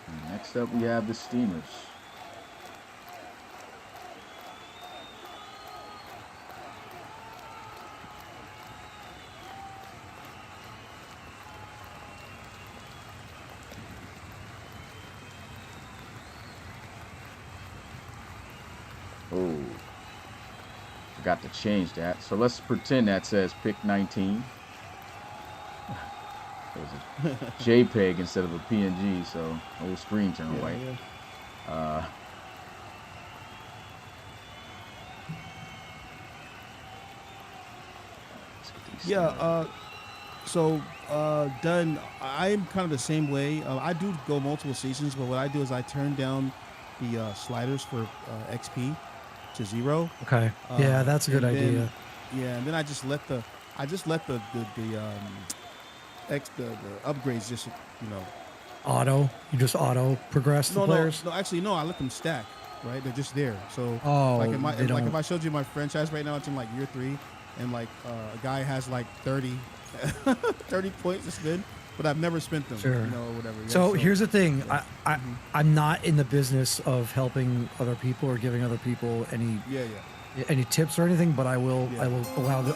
And next up, we have the Steamers. Oh, forgot to change that. So let's pretend that says pick 19. It was a JPEG instead of a PNG, so the whole screen turned white. Yeah. Let's get these Yeah. started. Dunn, I'm kind of the same way. I do go multiple seasons, but what I do is I turn down the sliders for XP to 0. Okay. Yeah, that's a good and then- idea. Yeah, and then I just let the upgrades just Auto. You just auto progress the players. No, actually no, I let them stack. Right, they're just there. So Oh, like, they if don't. I showed you my franchise right now, it's in like year 3, and like a guy has like 30 points to spend, but I've never spent them. Sure. Or whatever. Yeah, So here's the thing. yeah. I'm not in the business of helping other people or giving other people any tips or anything, but I will Yeah.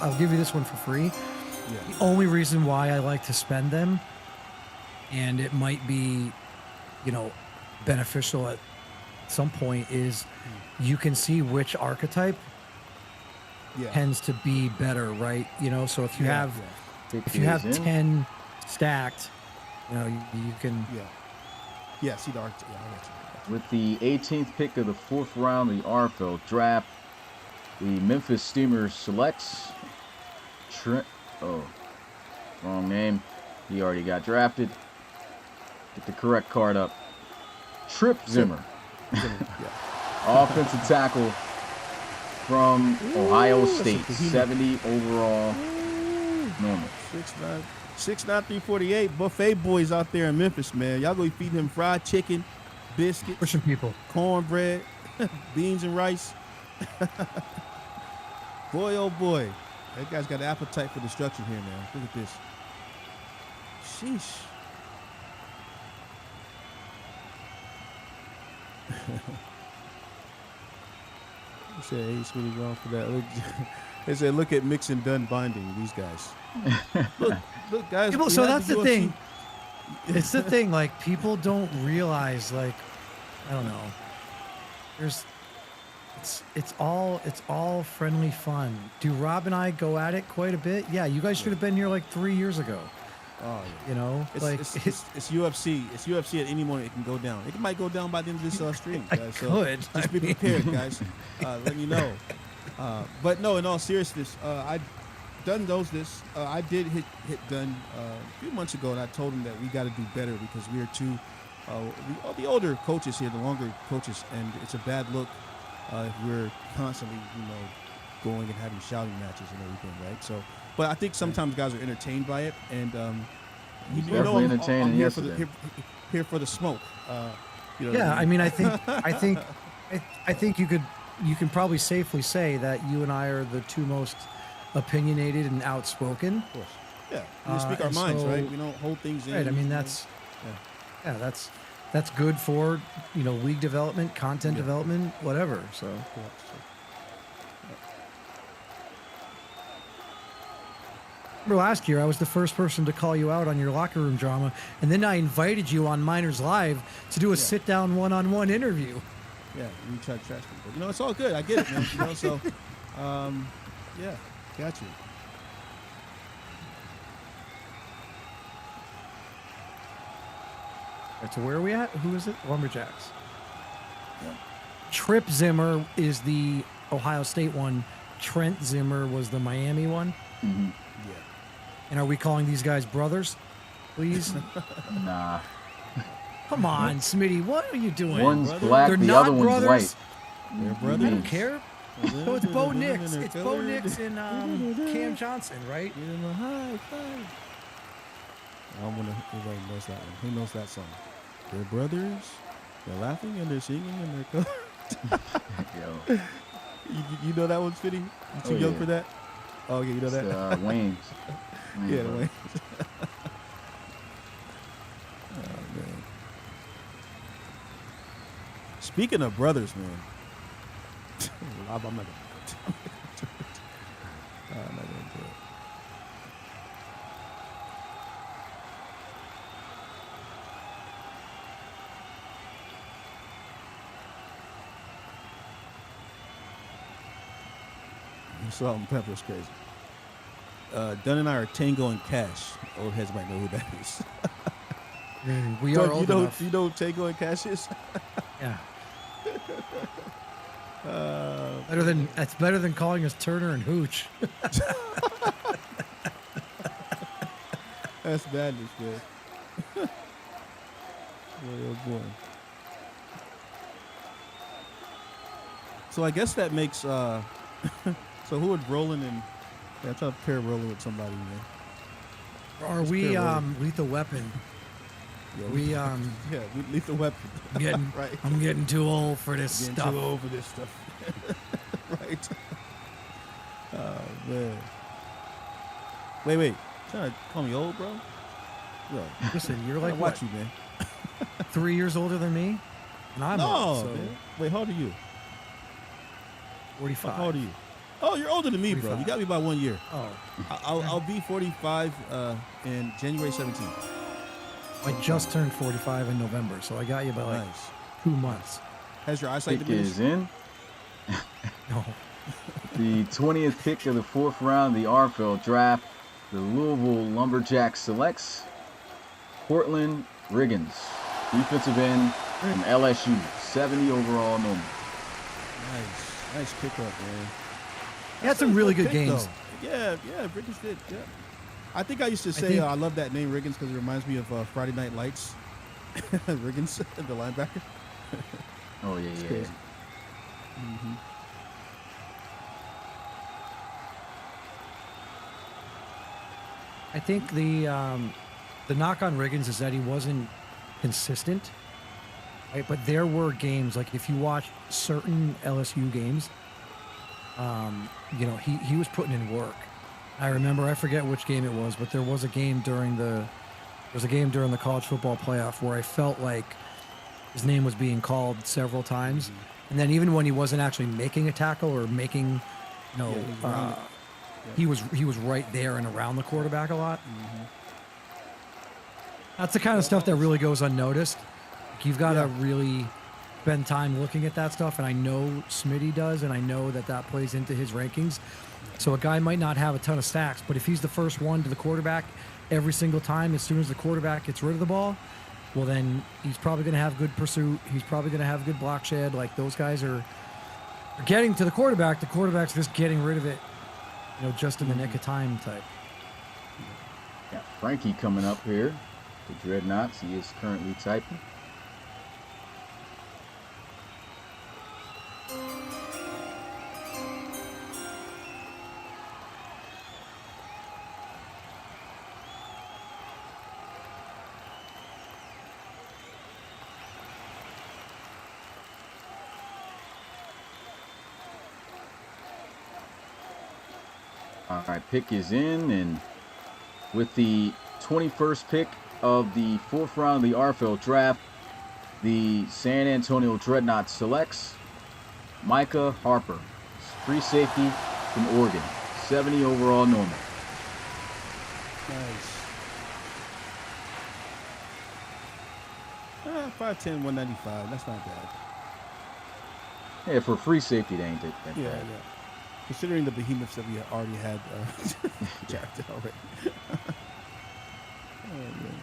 I'll give you this one for free. Yeah. The only reason why I like to spend them, and it might be, beneficial at some point, is you can see which archetype Yeah. tends to be better, right? So if you have Pick if you have is in. 10 stacked, you can. Yeah. See the art. Yeah, I got you. With the 18th pick of the 4th round of the RFL draft, the Memphis Steamers selects Trent. Oh, wrong name. He already got drafted. Get the correct card up. Trip Zimmer, Yeah. offensive tackle from Ohio that's a State, behemoth. 70 overall, normal. 6'9", 348. Buffet boys out there in Memphis, man. Y'all go feed him fried chicken, biscuits, Pushing people. cornbread, beans and rice. Boy, oh boy. That guy's got an appetite for destruction here, man. Look at this. Sheesh. He said, hey, Smitty, wrong for that. Look, they said, look at Mix and Dunn binding, these guys. Look, guys. People, we so had that's the UFC. thing. It's the thing. Like, people don't realize. Like, I don't know. It's all friendly fun. Do Rob and I go at it quite a bit? Yeah, you guys should have been here like 3 years ago. Oh, yeah. It's UFC. It's UFC at any moment. It can go down. It might go down by the end of this stream, guys. So could. just be prepared, guys. Let me know. But no, in all seriousness, Dunn knows this. I did hit Dunn a few months ago, and I told him that we got to do better because we are too the older coaches here, the longer coaches, and it's a bad look if we're constantly, going and having shouting matches and everything, right? So, but I think sometimes guys are entertained by it, and definitely entertained I'm here yesterday. here for the smoke. Yeah, I mean, I think you can probably safely say that you and I are the two most opinionated and outspoken. Of course. Yeah, we speak our and minds, so- right? We don't hold things in. Right. I mean, that's good for league development, content development, whatever. So. Remember last year, I was the first person to call you out on your locker room drama, and then I invited you on Miners Live to do a sit-down one-on-one interview. Yeah, you try to trash me, but you know it's all good. I get it, man. You know, so yeah, got you. Right, so where are we at? Who is it? Lumberjacks. Yeah. Trip Zimmer is the Ohio State one. Trent Zimmer was the Miami one. Mm-hmm. Yeah. And are we calling these guys brothers? Please? Nah. Come on, Smitty. What are you doing? One's brother? black, They're the not other one's brothers. white. They're I brothers. don't care. So it's Bo Nix. It's Bo Nix and Cam Johnson, right? Give them a high five. I wonder if everybody knows that one. Who knows that song? They're brothers. They're laughing and they're singing and they're. Yo. You know that one, Fitty? You too young for that? Oh, yeah, you know that? Wayne's. Yeah, brother. Wayne. Oh, man. Speaking of brothers, man. I'm not going to do it. I'm not going to do it. Salt and pepper is crazy. Dunn and I are Tango and Cash. Old heads might know who that is. We Dunn, are old enough. You know who Tango and Cash is? Yeah. That's better than calling us Turner and Hooch. That's madness, man. Boy, oh boy. So I guess that makes so who would Roland and I'm trying to pair Roland with somebody, man. Are we Lethal Weapon? Yeah, We yeah, we Lethal Weapon. getting right. I'm getting too old for this Getting stuff. too old for this stuff. Right. Oh man. Wait. Trying to call me old, bro? Yo, Listen, you're I like watch what, you, man. 3 years older than me, and I'm old, so man. Wait, how old are you? 45. How old are you? Oh, you're older than me, bro. 45. You got me by 1 year. Oh, I'll be 45 in January 17th. I just turned 45 in November, so I got you by like Nice. 2 months. Has your eyesight Pick diminished? is in. No, The 20th pick of the 4th round of the RFL draft. The Louisville Lumberjacks selects Portland Riggins, defensive end from LSU, 70 overall normal. Nice pickup, man. he had some really good Pick, games. though. Yeah, Riggins did. Yeah. I think I used to say think- I love that name Riggins because it reminds me of Friday Night Lights. Riggins, the linebacker. Oh, yeah. Crazy. Mm-hmm. I think the knock on Riggins is that he wasn't consistent, right? But there were games, like if you watch certain LSU games, he was putting in work. I forget which game it was, but there was a game during the college football playoff where I felt like his name was being called several times, and then even when he wasn't actually making a tackle or making, he was right there and around the quarterback a lot. Mm-hmm. That's the kind of stuff that really goes unnoticed. Like, you've got to really spend time looking at that stuff, and I know Smitty does, and I know that plays into his rankings. So a guy might not have a ton of sacks, but if he's the first one to the quarterback every single time, as soon as the quarterback gets rid of the ball, well, then he's probably going to have good pursuit. He's probably going to have good block shed. Like, those guys are getting to the quarterback. The quarterback's just getting rid of it, just in the nick of time type. Got Frankie coming up here. The Dreadnoughts. He is currently typing. All right, pick is in, and with the 21st pick of the 4th round of the RFL draft, the San Antonio Dreadnoughts selects Micah Harper, free safety from Oregon, 70 overall normal. Nice. 5'10", 195. That's not bad. Yeah, for free safety, they ain't that Yeah, bad. yeah. Considering the behemoths that we already had drafted already. Oh, man.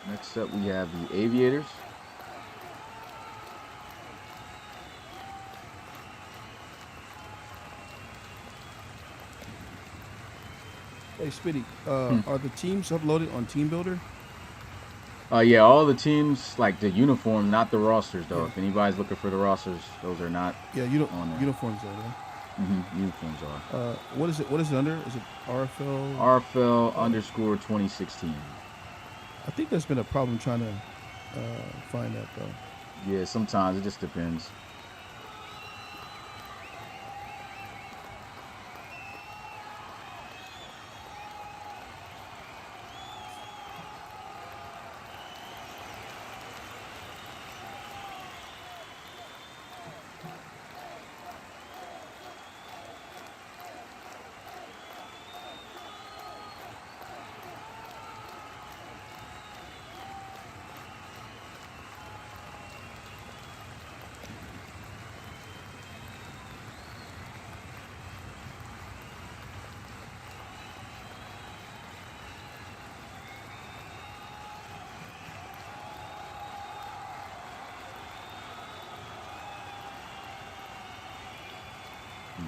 Next up, we have the Aviators. Hey, Spitty, are the teams uploaded on Team Builder? Yeah, all the teams, like the uniform, not the rosters, though. Yeah. If anybody's looking for the rosters, those are not Yeah, on there. uniforms though, yeah. Uniforms are. What is it? What is it under? Is it RFL? RFL _ 2016. I think there's been a problem trying to find that though. Yeah, sometimes it just depends.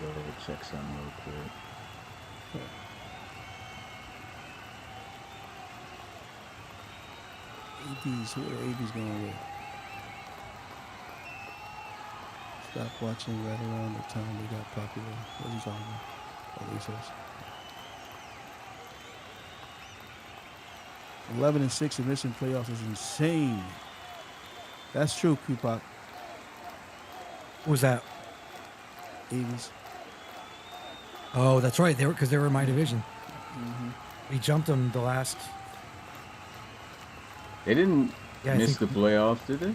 Go check something real quick. ADs, who are the ADs going with? Stop watching right around the time they got popular. What are you talking about? Oh, he says. 11-6 in missing playoffs is insane. That's true, Kupak. What was that? 80s. Oh, that's right. They were in my division. Mm-hmm. We jumped them the last. They didn't Yeah, I miss think- the playoffs, did they?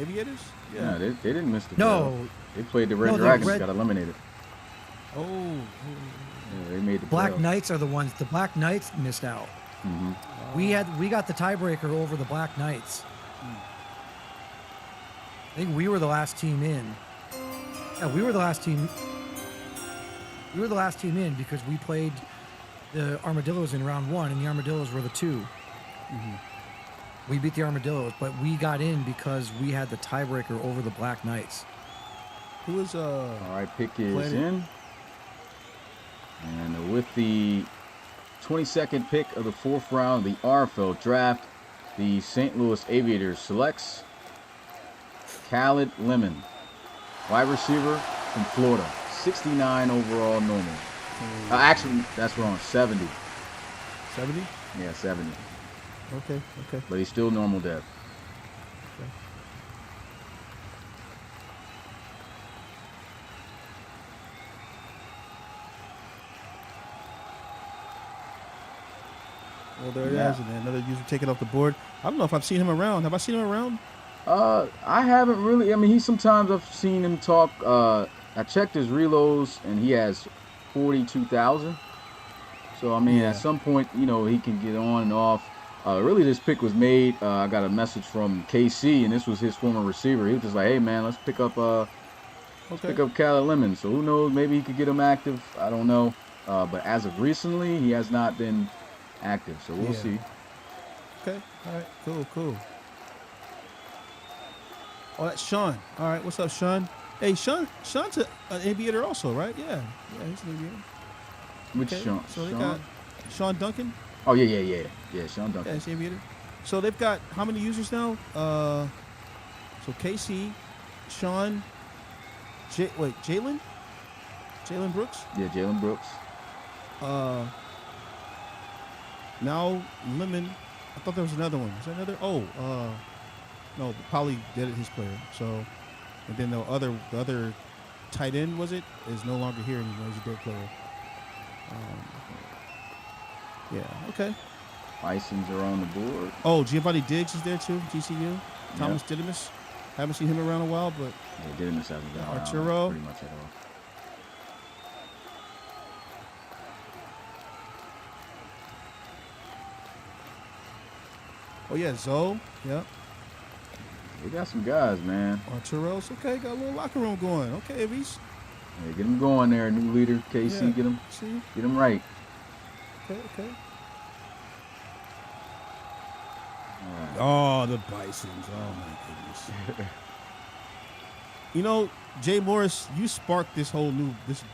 Aviators? Yeah, they didn't miss the playoffs. No, They played the Red No, the Dragons, Red- got eliminated. Oh. Yeah, they made the Black playoffs. Knights are the ones. The Black Knights missed out. Mm-hmm. We got the tiebreaker over the Black Knights. I think we were the last team in. Yeah, we were the last team. We were the last team in because we played the Armadillos in round 1, and the Armadillos were the 2. Mm-hmm. We beat the Armadillos, but we got in because we had the tiebreaker over the Black Knights. Who is All right, pick is Planet. in. And with the 22nd pick of the 4th round of the RFL draft, the St. Louis Aviators selects Khaled Lemon, wide receiver from Florida, 69 overall normal. Actually, that's wrong, 70. 70? Yeah, 70. Okay. But he's still normal depth. Well, there it Yeah. is. And another user taken off the board. I don't know if I've seen him around. Have I seen him around? I haven't really. I mean, sometimes I've seen him talk. I checked his reloads, and he has 42,000. So I mean, Yeah. at some point, he can get on and off. Really, this pick was made. I got a message from KC, and this was his former receiver. He was just like, "Hey, man, let's pick up Khaled Lemon." So who knows? Maybe he could get him active. I don't know. But as of recently, he has not been active. So we'll Yeah. see. Okay. All right. Cool. Oh, that's Sean. All right. What's up, Sean? Hey, Sean's an aviator also, right? Yeah, he's an aviator. Which Okay. Sean? So they Sean? got Sean Duncan. Oh yeah, Sean Yeah, Duncan. he's an aviator. So they've got how many users now? So KC, Sean, Jalen Brooks. Yeah, Jalen Brooks. Now Lemon. I thought there was another one. Is there another? No, Polly did it, his player. So, and then the other tight end was it is no longer here anymore. He's a dead player. Yeah. Okay. Bisons are on the board. Oh, Giovanni Diggs is there too. GCU. Thomas Yep. Didymus. Haven't seen him around a while, but Yeah, Didymus hasn't been around Arturo. pretty much at all. Oh yeah, Zoe. Yep. They got some guys, man. Arturo's okay. Got a little locker room going. Okay, Avies. Yeah, get them going there, new leader, KC. Yeah. Get them right. Okay. All right. Oh, the Bisons. Oh my goodness. You know, Jay Morris, you sparked this whole new this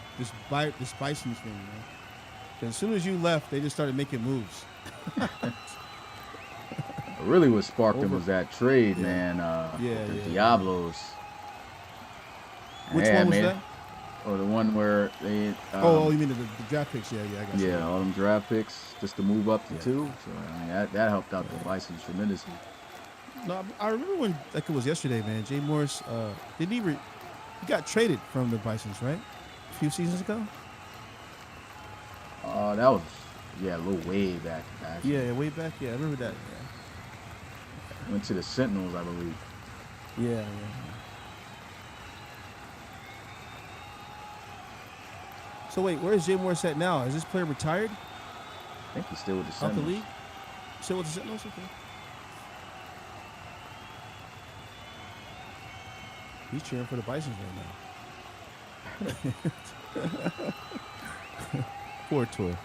Bisons thing, man. 'Cause as soon as you left, they just started making moves. Really, what sparked him Over- was that trade, Yeah. man. Yeah, The yeah. Diablos. Which Yeah, one was man. that? Or the one where they. Oh, you mean the draft picks? Yeah, I got you. Yeah, all them draft picks just to move up to Yeah. 2. So I mean, that helped out the Bisons tremendously. No, I remember when, like it was yesterday, man. Jay Morris, he got traded from the Bisons, right? A few seasons ago. That was a little way back. Actually. Yeah, way back. Yeah, I remember that. Went to the Sentinels, I believe. Yeah. So wait, where is Jay Morris at now? Is this player retired I think he's still with the out Sentinels. the league? Still with the Sentinels? Okay. He's cheering for the Bisons right now. Poor Tour.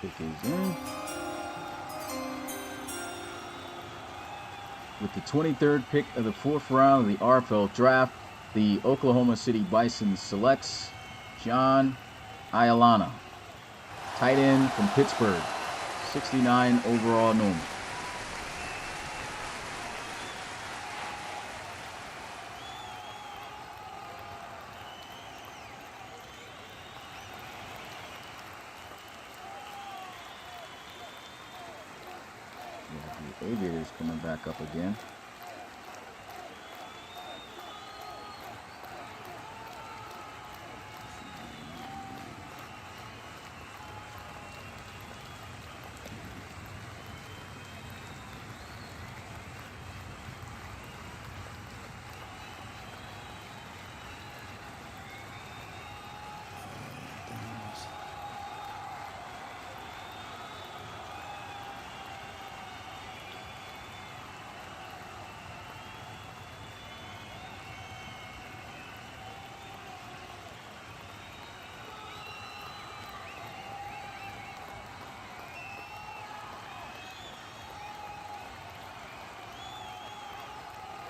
Pick is in. With the 23rd pick of the 4th round of the RFL draft, the Oklahoma City Bison selects John Ayalana, tight end from Pittsburgh, 69 overall normal. The Aviators coming back up again.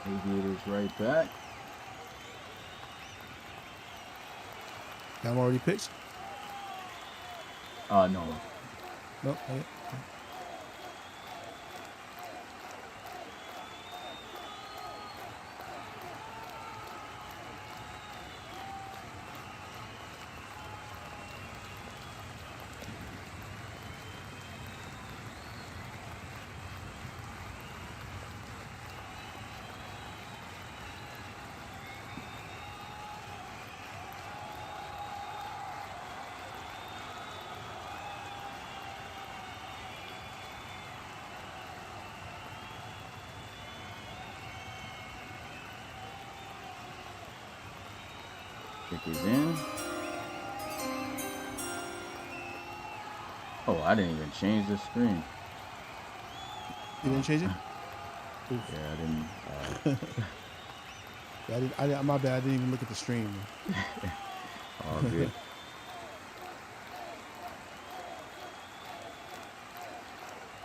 Aviators right back. Got him already picked? No. Nope. Pick is in. Oh, I didn't even change the screen. You didn't change it? Yeah, I didn't. My bad. I didn't even look at the stream. All good.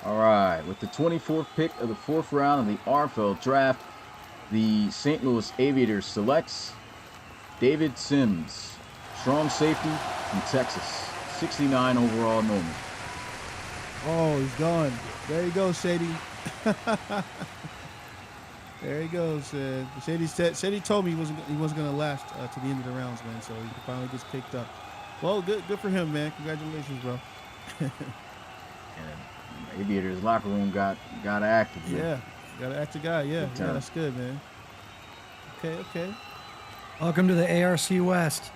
All right, with the 24th pick of the 4th round of the RFL draft, the St. Louis Aviators selects David Sims, strong safety from Texas, 69 overall Norman. Oh, he's gone. There you go, Sadie. There he goes. Sadie told me he wasn't gonna last to the end of the rounds, man. So he finally gets picked up. Well, good for him, man. Congratulations, bro. And Aviators locker room got active. Man. Yeah, got an active guy. Yeah, that's good, man. Okay. Welcome to the ARC West.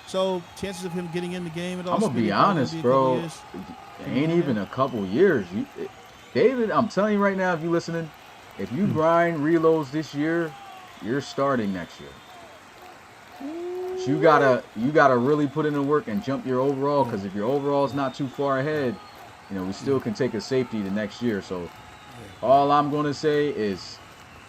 So chances of him getting in the game at all? I'm gonna be honest, bro. It ain't even a couple years. David, I'm telling you right now, if you're listening, if you grind reloads this year, you're starting next year. So you gotta really put in the work and jump your overall, because if your overall is not too far ahead, we still can take a safety the next year. So all I'm gonna say is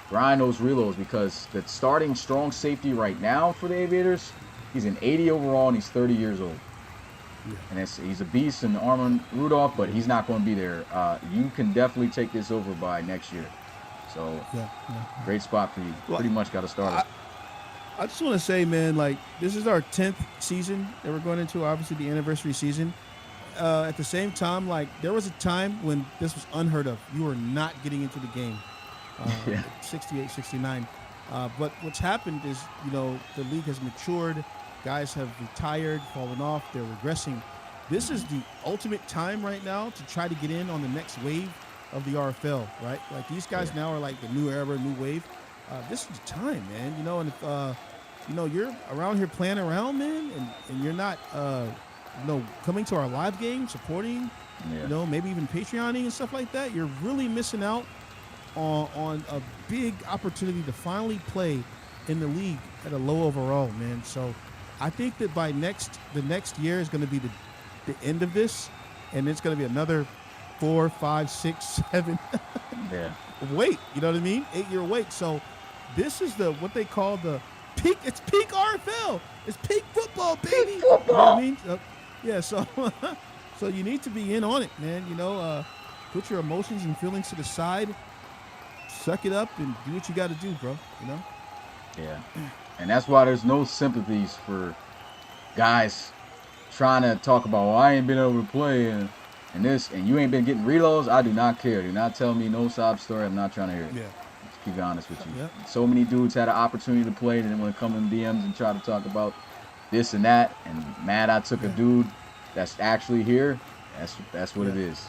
grind those reloads, because the starting strong safety right now for the Aviators, he's an 80 overall and he's 30 years old. And he's a beast in Armand Rudolph, but he's not going to be there. You can definitely take this over by next year. So, great spot for you. Well, pretty much got to start. I just want to say, man, like, this is our 10th season that we're going into, obviously the anniversary season. At the same time, like, there was a time when this was unheard of. You were not getting into the game. 68, 69. But what's happened is, the league has matured. Guys have retired, fallen off, they're regressing. This is the ultimate time right now to try to get in on the next wave of the RFL, right? Like, these guys now are like the new era, new wave. This is the time, man. And if you're around here playing around, man, and you're not coming to our live game, supporting, maybe even Patreoning and stuff like that, you're really missing out on a big opportunity to finally play in the league at a low overall, man. So I think that by the next year is going to be the end of this, and it's going to be another 4, 5, 6, 7 wait. You know what I mean? 8-year wait. So this is what they call the peak. It's peak RFL. It's peak football, baby. Peak football. You know what I mean? Yeah. So you need to be in on it, man. Put your emotions and feelings to the side. Suck it up and do what you got to do, bro. Yeah. And that's why there's no sympathies for guys trying to talk about, well, I ain't been able to play and this, and you ain't been getting reloads. I do not care. Do not tell me no sob story. I'm not trying to hear it. Yeah. Just keep it honest with you. Yeah. So many dudes had an opportunity to play, and then want to come in DMs and try to talk about this and that, and mad I took a dude that's actually here. That's what it is.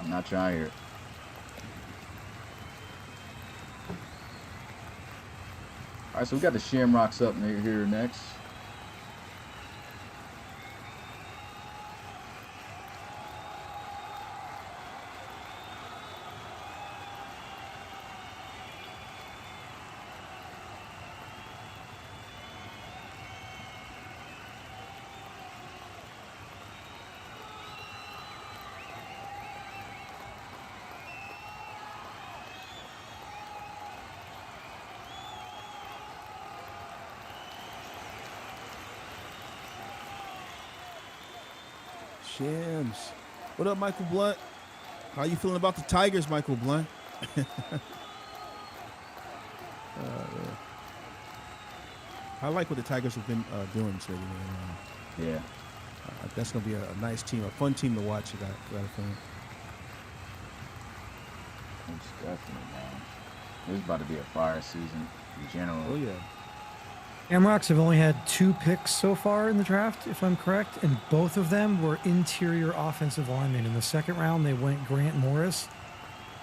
I'm not trying to hear it. All right, so we got the Shamrocks up here next. Shams. What up, Michael Blunt? How you feeling about the Tigers, Michael Blunt? I like what the Tigers have been doing, so that's gonna be a nice team, a fun team to watch. That feeling. Most definitely, man. This is about to be a fire season in general. Oh yeah. Shamrocks have only had 2 picks so far in the draft, if I'm correct, and both of them were interior offensive linemen. In the second round, they went Grant Morris.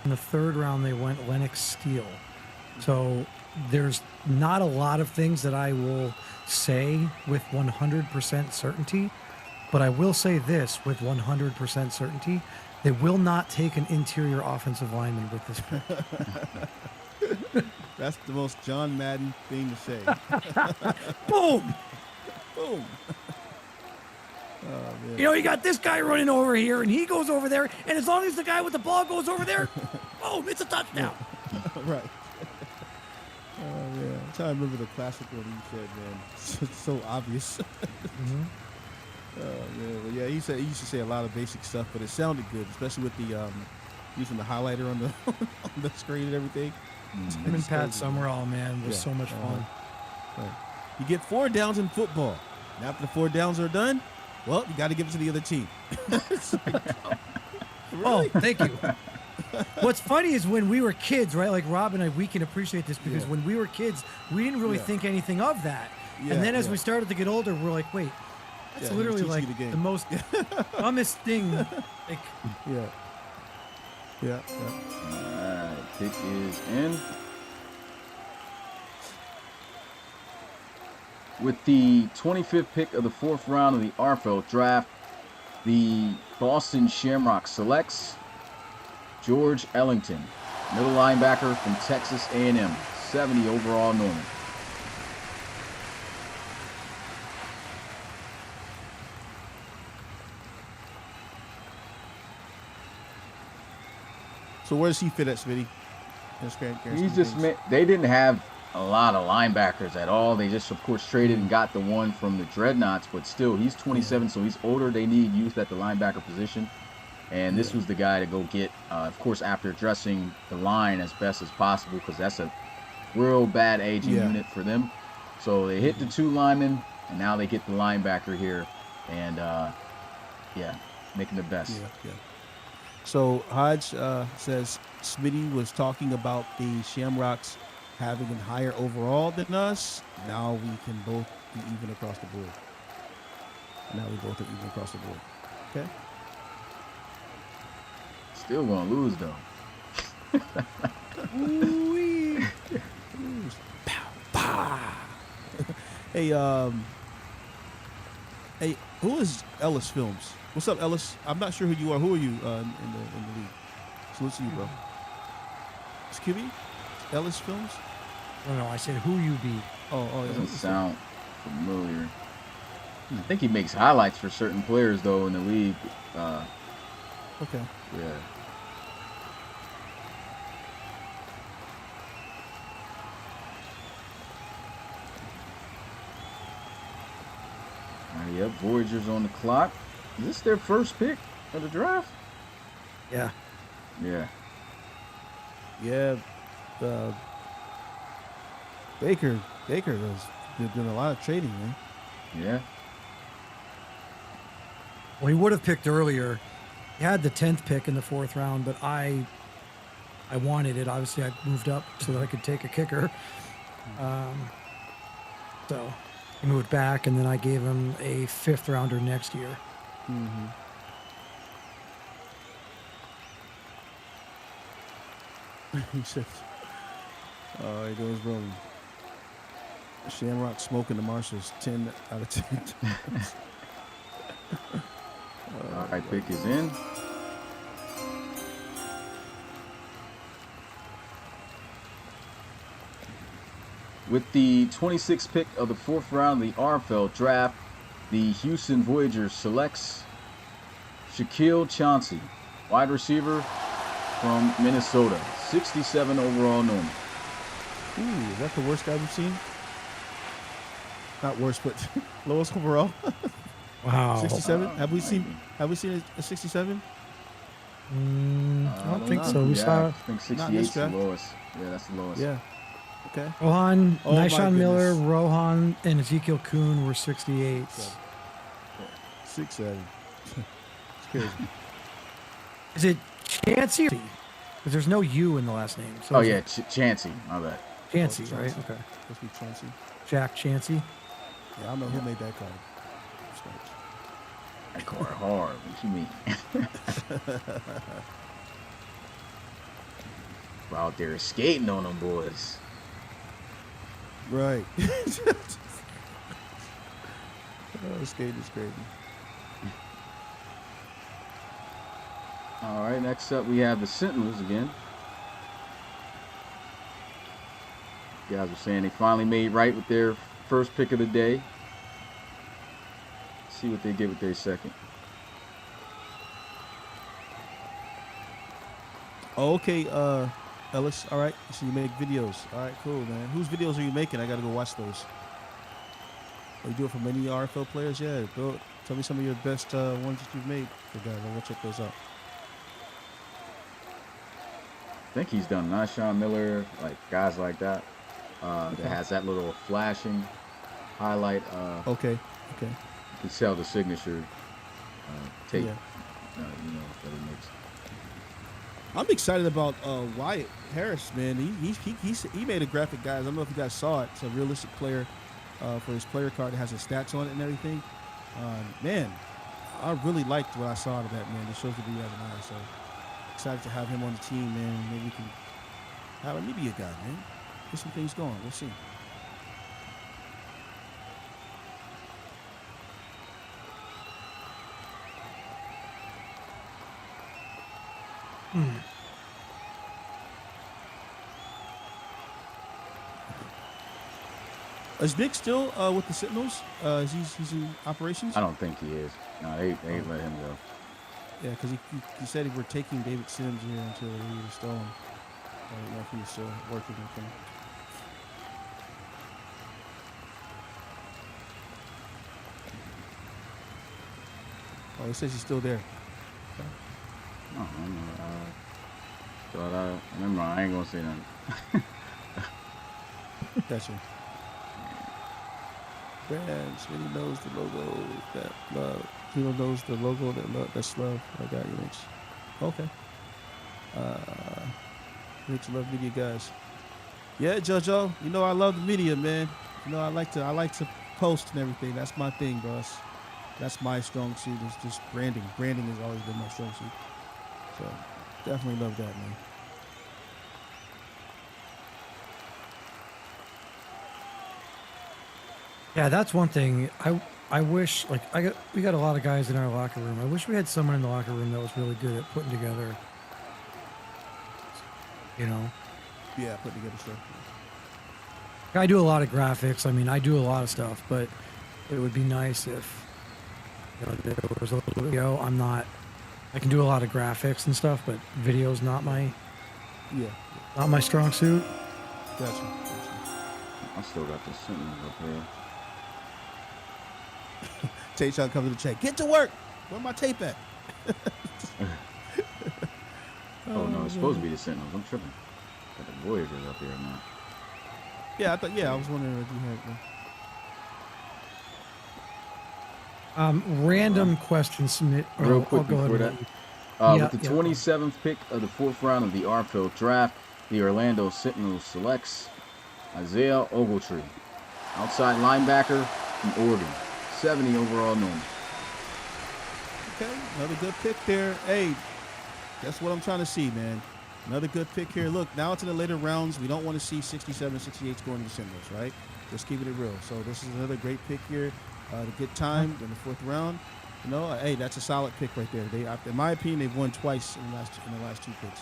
In the third round, they went Lennox Steele. So there's not a lot of things that I will say with 100% certainty, but I will say this with 100% certainty. They will not take an interior offensive lineman with this pick. That's the most John Madden thing to say. Boom! Boom. Oh, man. You got this guy running over here, and he goes over there, and as long as the guy with the ball goes over there, boom, it's a touchdown. Right. Oh, yeah. I'm trying to remember the classic one he said, man. It's so obvious. Mhm. Man. But yeah, he used to say a lot of basic stuff, but it sounded good, especially with the using the highlighter on the on the screen and everything. Him and It's Pat crazy, man. Summerall, man, was Yeah. so much fun. Right. You get 4 downs in football. And after the 4 downs are done, well, you got to give it to the other team. It's like, Oh, really? thank you. What's funny is when we were kids, right? Like Rob and I, we can appreciate this because Yeah. when we were kids, we didn't really Yeah. think anything of that. Yeah, And then as yeah. we started to get older, we're like, wait, that's Yeah, he was literally teaching like you the game. the most dumbest thing. Like, Yeah. Yeah. All right, pick is in. With the 25th pick of the 4th round of the RFL draft, the Boston Shamrock selects George Ellington, middle linebacker from Texas A&M, 70 overall Norman. So where does he fit at, Smitty? He's just they didn't have a lot of linebackers at all. They just, of course, traded and got the one from the Dreadnoughts, but still, he's 27, so he's older. They need youth at the linebacker position, and this was the guy to go get, of course, after addressing the line as best as possible, because that's a real bad aging unit for them. So they hit the 2 linemen, and now they get the linebacker here, and making the best. Yeah. So Hodge says Smitty was talking about the Shamrocks having a higher overall than us. Now we can both be even across the board. Okay. Still gonna lose though. Ooh-wee. Hey, who is Ellis Films? What's up, Ellis? I'm not sure who you are. Who are you in the league? Salute to you, bro. It's QB? Ellis Films? no, I said who you be. Oh, Doesn't sound familiar. I think he makes highlights for certain players though in the league. Okay. Yeah. Yep, Voyagers on the clock. Is this their first pick of the draft? Yeah. Yeah. Yeah. Baker has been doing a lot of trading, man. Yeah. Well, he would have picked earlier. He had the 10th pick in the 4th round, but I wanted it. Obviously, I moved up so that I could take a kicker. So he moved back, and then I gave him a 5th rounder next year. Mm-hmm. He said, he goes, bro. Shamrock smoking the Marshalls 10 out of 10. All right, pick is in. With the 26th pick of the 4th round of the RFL draft, the Houston Voyagers selects Shaquille Chauncey, wide receiver from Minnesota, 67 overall Norman. Ooh, is that the worst guy we've seen? Not worst, but lowest overall. Wow. 67. Have we seen a 67? I don't think know. so. We Yeah, saw I think Not 68 in this is the draft. lowest. Yeah, that's the lowest. Yeah. Okay. Rohan, Oh, my Nyshawn Miller, goodness. Rohan, and Ezekiel Kuhn were 68. 6-7. It's crazy. Is it Chancey? Because there's no U in the last name. So Oh, is yeah, it Chancey. My bad. Chancey, Oh, right? Chancey. Okay. Must be Chauncey. Jack Chancey. Yeah, I don't know who made that card. That card hard. What you mean? We're out there skating on them boys. Right. Skating is crazy. All right, next up we have the Sentinels again. You guys were saying they finally made right with their first pick of the day. See what they get with their second. Oh, okay. Ellis. All right. So you make videos. All right, cool, man. Whose videos are you making? I got to go watch those. Oh, you do it for many RFL players? Yeah, bro. Tell me some of your best ones that you've made for guys. I'll go check those out. I think he's done Nashawn Miller, like guys like that. That Okay. has that little flashing highlight. Okay. Okay. You can tell the signature tape, Yeah. that he makes. I'm excited about Wyatt Harris, man. He made a graphic, guys. I don't know if you guys saw it. It's a realistic player for his player card that has his stats on it and everything. Man, I really liked what I saw of that, man. It shows that he has an eye. So excited to have him on the team, man. Maybe we can have a media guy, man. Get some things going. We'll see. Is Nick still with the Sentinels? He's in operations? I don't think he is. No, they let him go. Yeah, because he said he were taking David Sims here until he was stolen. I don't know if he was still working with him. Oh, it says he's still there. Oh, I know. But remember, I ain't gonna say nothing. Gotcha. Brands, Smitty knows the logo that love. He knows the logo that love. That's love. I got you, Mitch. Okay. Mitch, love media guys. Yeah, JoJo. You know I love the media, man. You know I like to post and everything. That's my thing, bro. That's my strong suit. It's just branding. Branding has always been my strong suit. So definitely love that, man. Yeah, that's one thing. I wish, like, we got a lot of guys in our locker room. I wish we had someone in the locker room that was really good at putting together, you know. Yeah, putting together stuff. I do a lot of graphics. I mean, I do a lot of stuff, but it would be nice if, there was a little bit of video. I can do a lot of graphics and stuff, but video's not my strong suit. Gotcha. I still got the Sentinels up here. Tayshawn comes to the chat. Get to work. Where my tape at? Oh no, it's supposed to be the Sentinels. I'm tripping. Got the Voyagers up here now. Yeah, I was wondering if you had. Random question submit. Real quick before that. With the 27th pick of the 4th round of the RFL draft, the Orlando Sentinels selects Isaiah Ogletree, outside linebacker from Oregon, 70 overall normal. Okay, another good pick there. Hey, that's what I'm trying to see, man. Another good pick here. Look, now it's in the later rounds. We don't want to see 67, 68 scoring the Sentinels, right? Just keeping it real. So this is another great pick here to get time in the 4th round. Hey, that's a solid pick right there. In my opinion, they've won twice in the last 2 picks.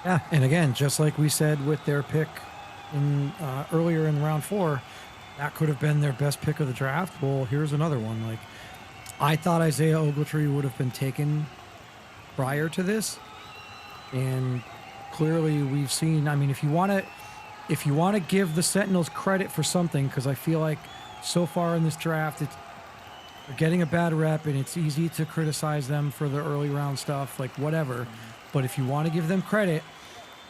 Yeah, and again, just like we said with their pick in earlier in round 4, that could have been their best pick of the draft. Well, here's another one. Like, I thought Isaiah Ogletree would have been taken prior to this, and clearly we've seen. I mean, if you want to give the Sentinels credit for something, because I feel like so far in this draft, they're getting a bad rep, and it's easy to criticize them for the early round stuff, like whatever. But if you want to give them credit,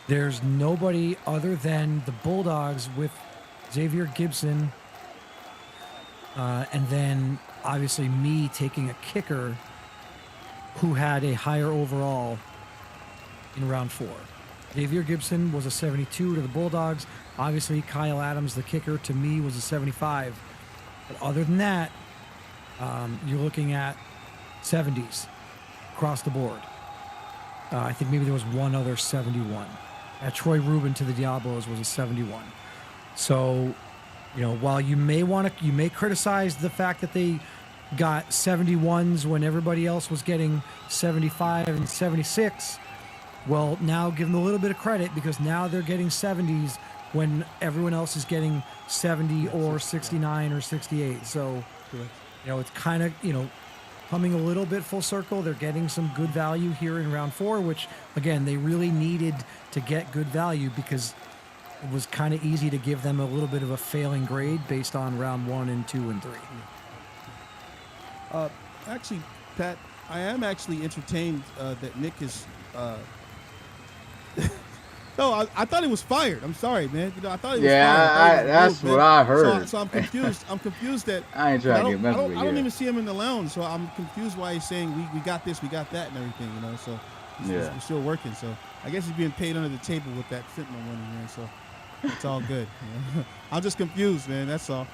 there's nobody other than the Bulldogs with Xavier Gibson, and then obviously me taking a kicker who had a higher overall in round 4. Xavier Gibson was a 72 to the Bulldogs. Obviously, Kyle Adams, the kicker, to me was a 75. But other than that, you're looking at 70s across the board. I think maybe there was one other 71. Troy Rubin to the Diablos was a 71. So, while you may criticize the fact that they got 71s when everybody else was getting 75 and 76, well, now give them a little bit of credit, because now they're getting 70s when everyone else is getting 70 or 69 or 68. So, it's kind of, coming a little bit full circle. They're getting some good value here in round 4, which again, they really needed to get good value because it was kind of easy to give them a little bit of a failing grade based on round 1 and 2 and 3. Actually, Pat, I am actually entertained that Nick is. No, I thought he was fired. I'm sorry, man. I thought he was fired. Yeah, that's what I heard. So I'm confused. I'm confused that I ain't trying to get messed with you. I don't even see him in the lounge, so I'm confused why he's saying we got this, we got that, and everything. So we're still working. So I guess he's being paid under the table with that fentanyl money, man. So it's all good. I'm just confused, man. That's all.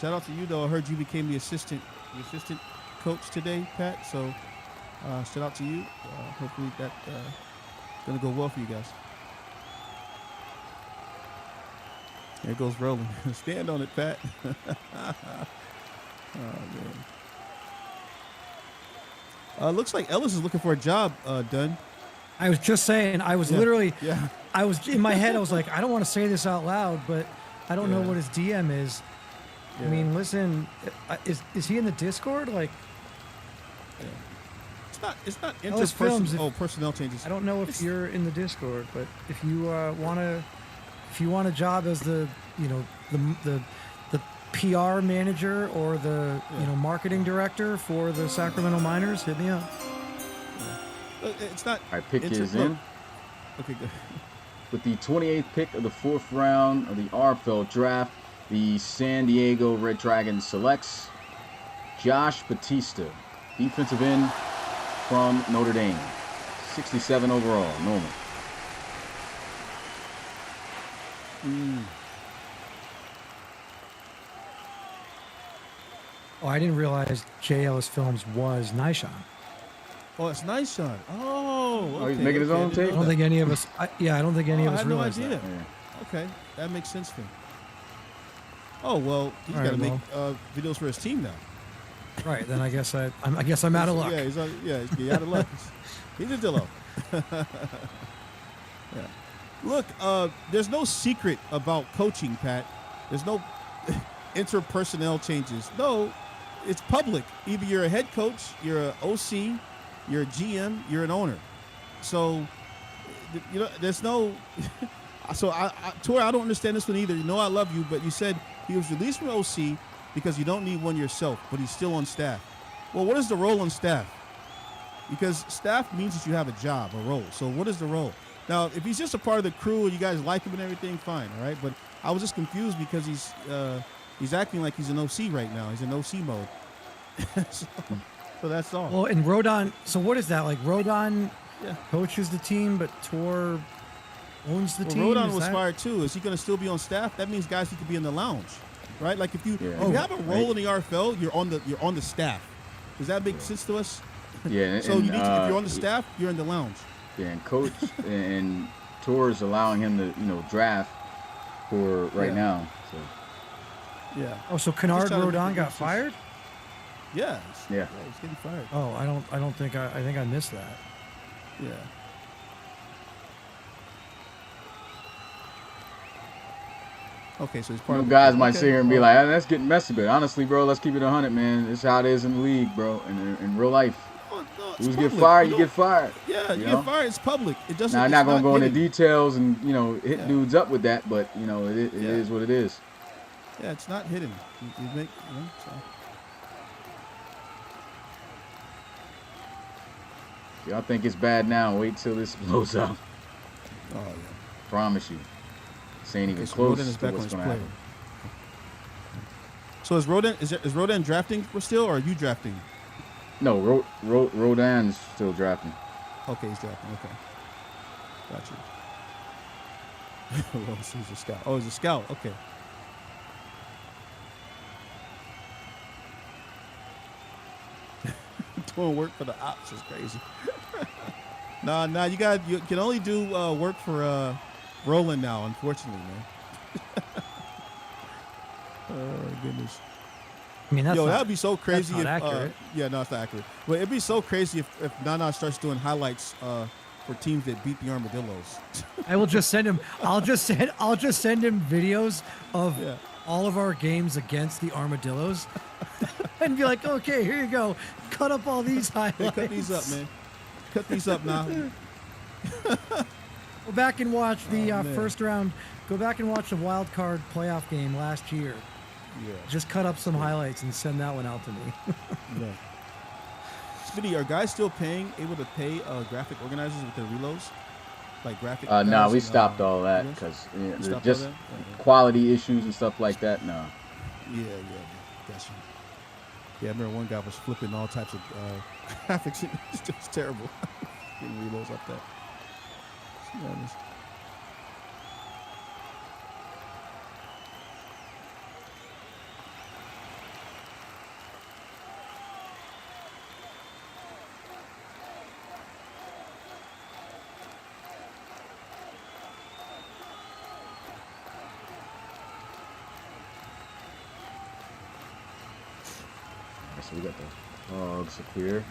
Shout out to you, though. I heard you became the assistant coach today, Pat. So shout out to you. Hopefully that gonna go well for you guys. There goes rolling. Stand on it, Pat. Oh man. Looks like Ellis is looking for a job, Dunn. I was just saying, I was literally, Yeah. I was in my head, I was like, I don't want to say this out loud, but I don't know what his DM is. Yeah. I mean, listen, is he in the Discord? Like, It's not Ellis Films, personnel changes. I don't know if you're in the Discord, but if you want a job as the PR manager or the marketing director for the Sacramento Miners, hit me up. It's not. All right, pick is in. Okay, good. With the 28th pick of the 4th round of the RFL draft, the San Diego Red Dragons selects Josh Batista, defensive end from Notre Dame. 67 overall, normal. Oh, I didn't realize J. Ellis Films was Nishon. Oh, it's nice, Sean. Oh, he's making his own tape? I don't think any of us. I don't think any of us I had realized no idea. that. Yeah. Okay, that makes sense to me. Oh well, he's got to make videos for his team now. Right, then I guess I'm out of luck. Yeah, he's out of luck. He's a Dillo. Yeah. Look, there's no secret about coaching, Pat. There's no interpersonnel changes. No, it's public. Either you're a head coach, you're an OC, you're a GM, you're an owner. So, there's no. So, Tor, I don't understand this one either. I love you, but you said he was released from OC because you don't need one yourself, but he's still on staff. Well, what is the role on staff? Because staff means that you have a job, a role. So what is the role? Now, if he's just a part of the crew and you guys like him and everything, fine, all right? But I was just confused because he's acting like he's in OC right now. He's in OC mode. so that's all. Well, and Rodon, so what is that? Like Rodon coaches the team, but Tor owns the team? Rodon was fired too. Is he going to still be on staff? That means guys need to be in the lounge, right? Like if you have a role in the RFL, you're on the staff. Does that make sense to us? Yeah. So you need to, if you're on the staff, you're in the lounge. Yeah, and coach and Tor is allowing him to draft for right now. So. Yeah. Oh, so Kennard Rodon got fired? Yeah. Yeah. He's getting fired. Oh, I don't think I think I missed that. Yeah. Okay, so he's part of guys might sit here and be like, that's getting messy, but honestly, bro, let's keep it 100, man. It's how it is in the league, bro, in real life. You get fired, you get fired. Yeah, you get fired. It's public. It doesn't. Now, I'm not gonna go into details and hit dudes up with that, but it is what it is. Yeah, it's not hidden. You make so. Y'all think it's bad now? Wait till this blows up. Oh yeah. Promise you. This ain't even so close Rodon is to back what's on his gonna player. happen. So is Rodon drafting for still, or are you drafting? No, Rodon's still drafting. Okay, he's drafting. Okay, gotcha. Well, he's a scout. Oh, he's a scout. Okay. Doing work for the ops is crazy. Nah, you can only do work for Roland now, unfortunately, man. Oh goodness. I mean, that'd be so crazy if accurate. no, it's not accurate. But it'd be so crazy if Nana starts doing highlights for teams that beat the Armadillos. I will just send him. I'll just send him videos of all of our games against the Armadillos. and be like, okay, here you go. Cut up all these Hey, highlights. cut these up, man. Cut these up now. Go back and watch the man. first round. Go back and watch the wild card playoff game last year. Yeah. Just cut up some highlights and send that one out to me. Yeah. Smitty, are guys still able to pay graphic organizers with their reloads? Like graphic? No, we stopped all that because just quality issues and stuff like that. No. Yeah. Gotcha. Yeah, I remember one guy was flipping all types of graphics. It's just terrible. Getting reloads like that. Yeah, So we got the hogs up here.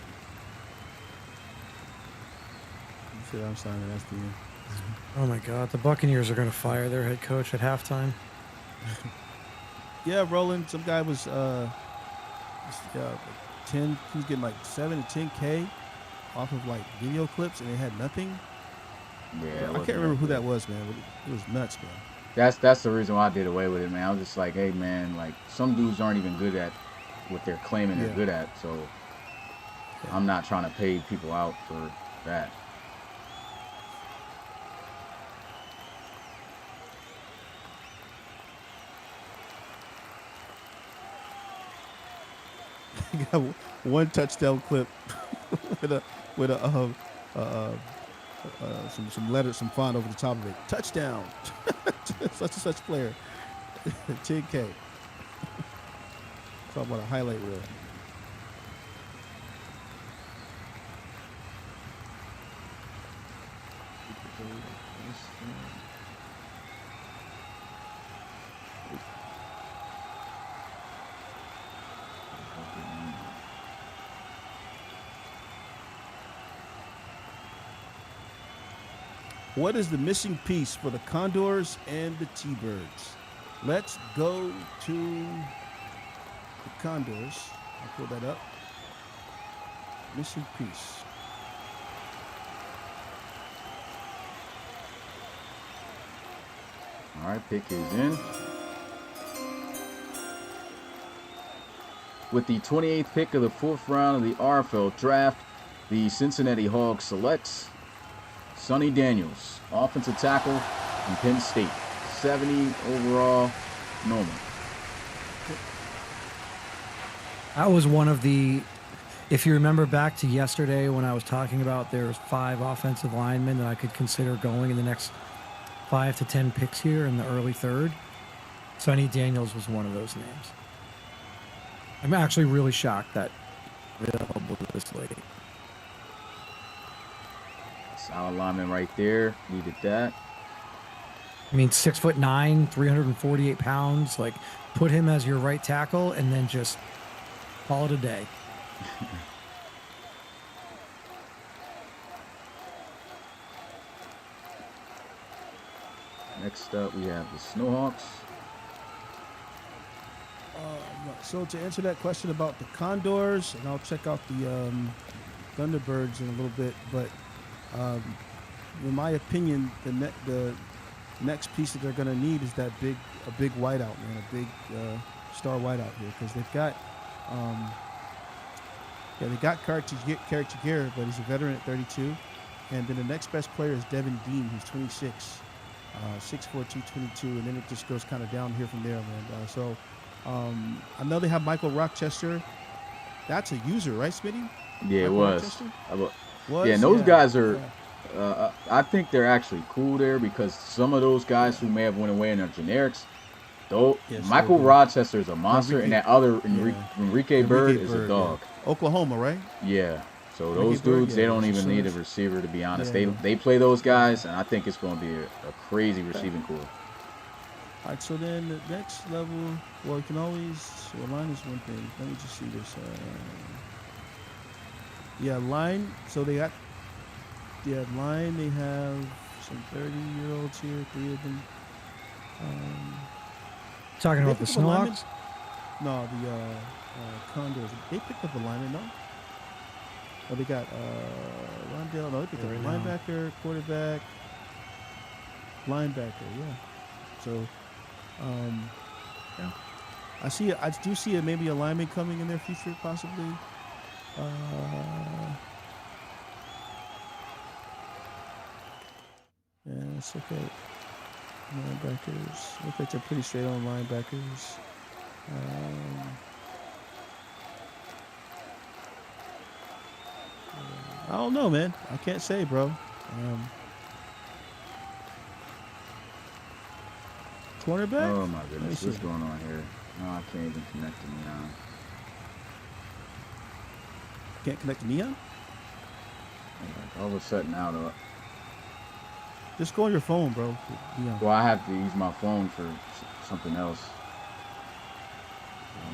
shit, I'm signing. That's the end. Oh my God, the Buccaneers are going to fire their head coach at halftime. Yeah, Roland. Some guy was 10. He was getting like 7 to 10K off of like video clips, and they had nothing. Yeah, I can't remember who that was, man. But it was nuts, man. That's the reason why I did away with it, man. I was just like, hey, man, like some dudes aren't even good at what they're claiming they're good at, so I'm not trying to pay people out for that. He got one touchdown clip with some letters, some font over the top of it. Touchdown, such and such player. 10K. Talk about a highlight reel. What is the missing piece for the Condors and the T-Birds? Let's go to the Condors. I'll pull that up. Missing piece. All right, pick is in. With the 28th pick of the 4th round of the RFL draft, the Cincinnati Hogs selects Sonny Daniels, offensive tackle from Penn State. 70 overall, normal. That was one of the, if you remember back to yesterday when I was talking about there's 5 offensive linemen that I could consider going in the next 5 to 10 picks here in the early 3rd, Sonny Daniels was one of those names. I'm actually really shocked that available this late. Solid lineman right there. Needed that. I mean, 6'9", 348 pounds. Like, put him as your right tackle and then just call it a day. Next up, we have the Snowhawks. So to answer that question about the Condors, and I'll check out the Thunderbirds in a little bit, but in my opinion, the next piece that they're going to need is a big wideout, man, a big star wideout here, because they've got they got Carrick, but he's a veteran at 32, and then the next best player is Devin Dean, who's 26, 6'4", 222, and then it just goes kind of down here from there, man. I know they have Michael Rochester. That's a user, right, Smitty? Yeah, Michael it was. Was? Yeah, and those guys are. I think they're actually cool there because some of those guys who may have went away in their generics, though Michael Rochester is a monster, and that other Enrique Bird is a dog. Yeah. Oklahoma, right? Yeah. So those dudes, they don't even need a receiver, to be honest. They play those guys, and I think it's going to be a crazy receiving core. All right, so then the next level, well, you can always, line is one thing. Let me just see this. Line, so they got, line, they have some 30-year-olds here, 3 of them. Talking about the Snowhawks? No, the Condors. They picked up a lineman, no? Oh, they got Rondell. No, they picked up a Right now. linebacker, quarterback, linebacker. Yeah. So, Yeah. I see. I do see maybe a lineman coming in their future, possibly. Yeah, let's look at linebackers. Look like they're pretty straight on linebackers. I don't know, man. I can't say, bro. Cornerback? Oh my Let me goodness, see. what's going on here? No, I can't even connect to Neon. Can't connect to Neon? All of a sudden out of. Just go on your phone, bro. Neon. Well, I have to use my phone for something else.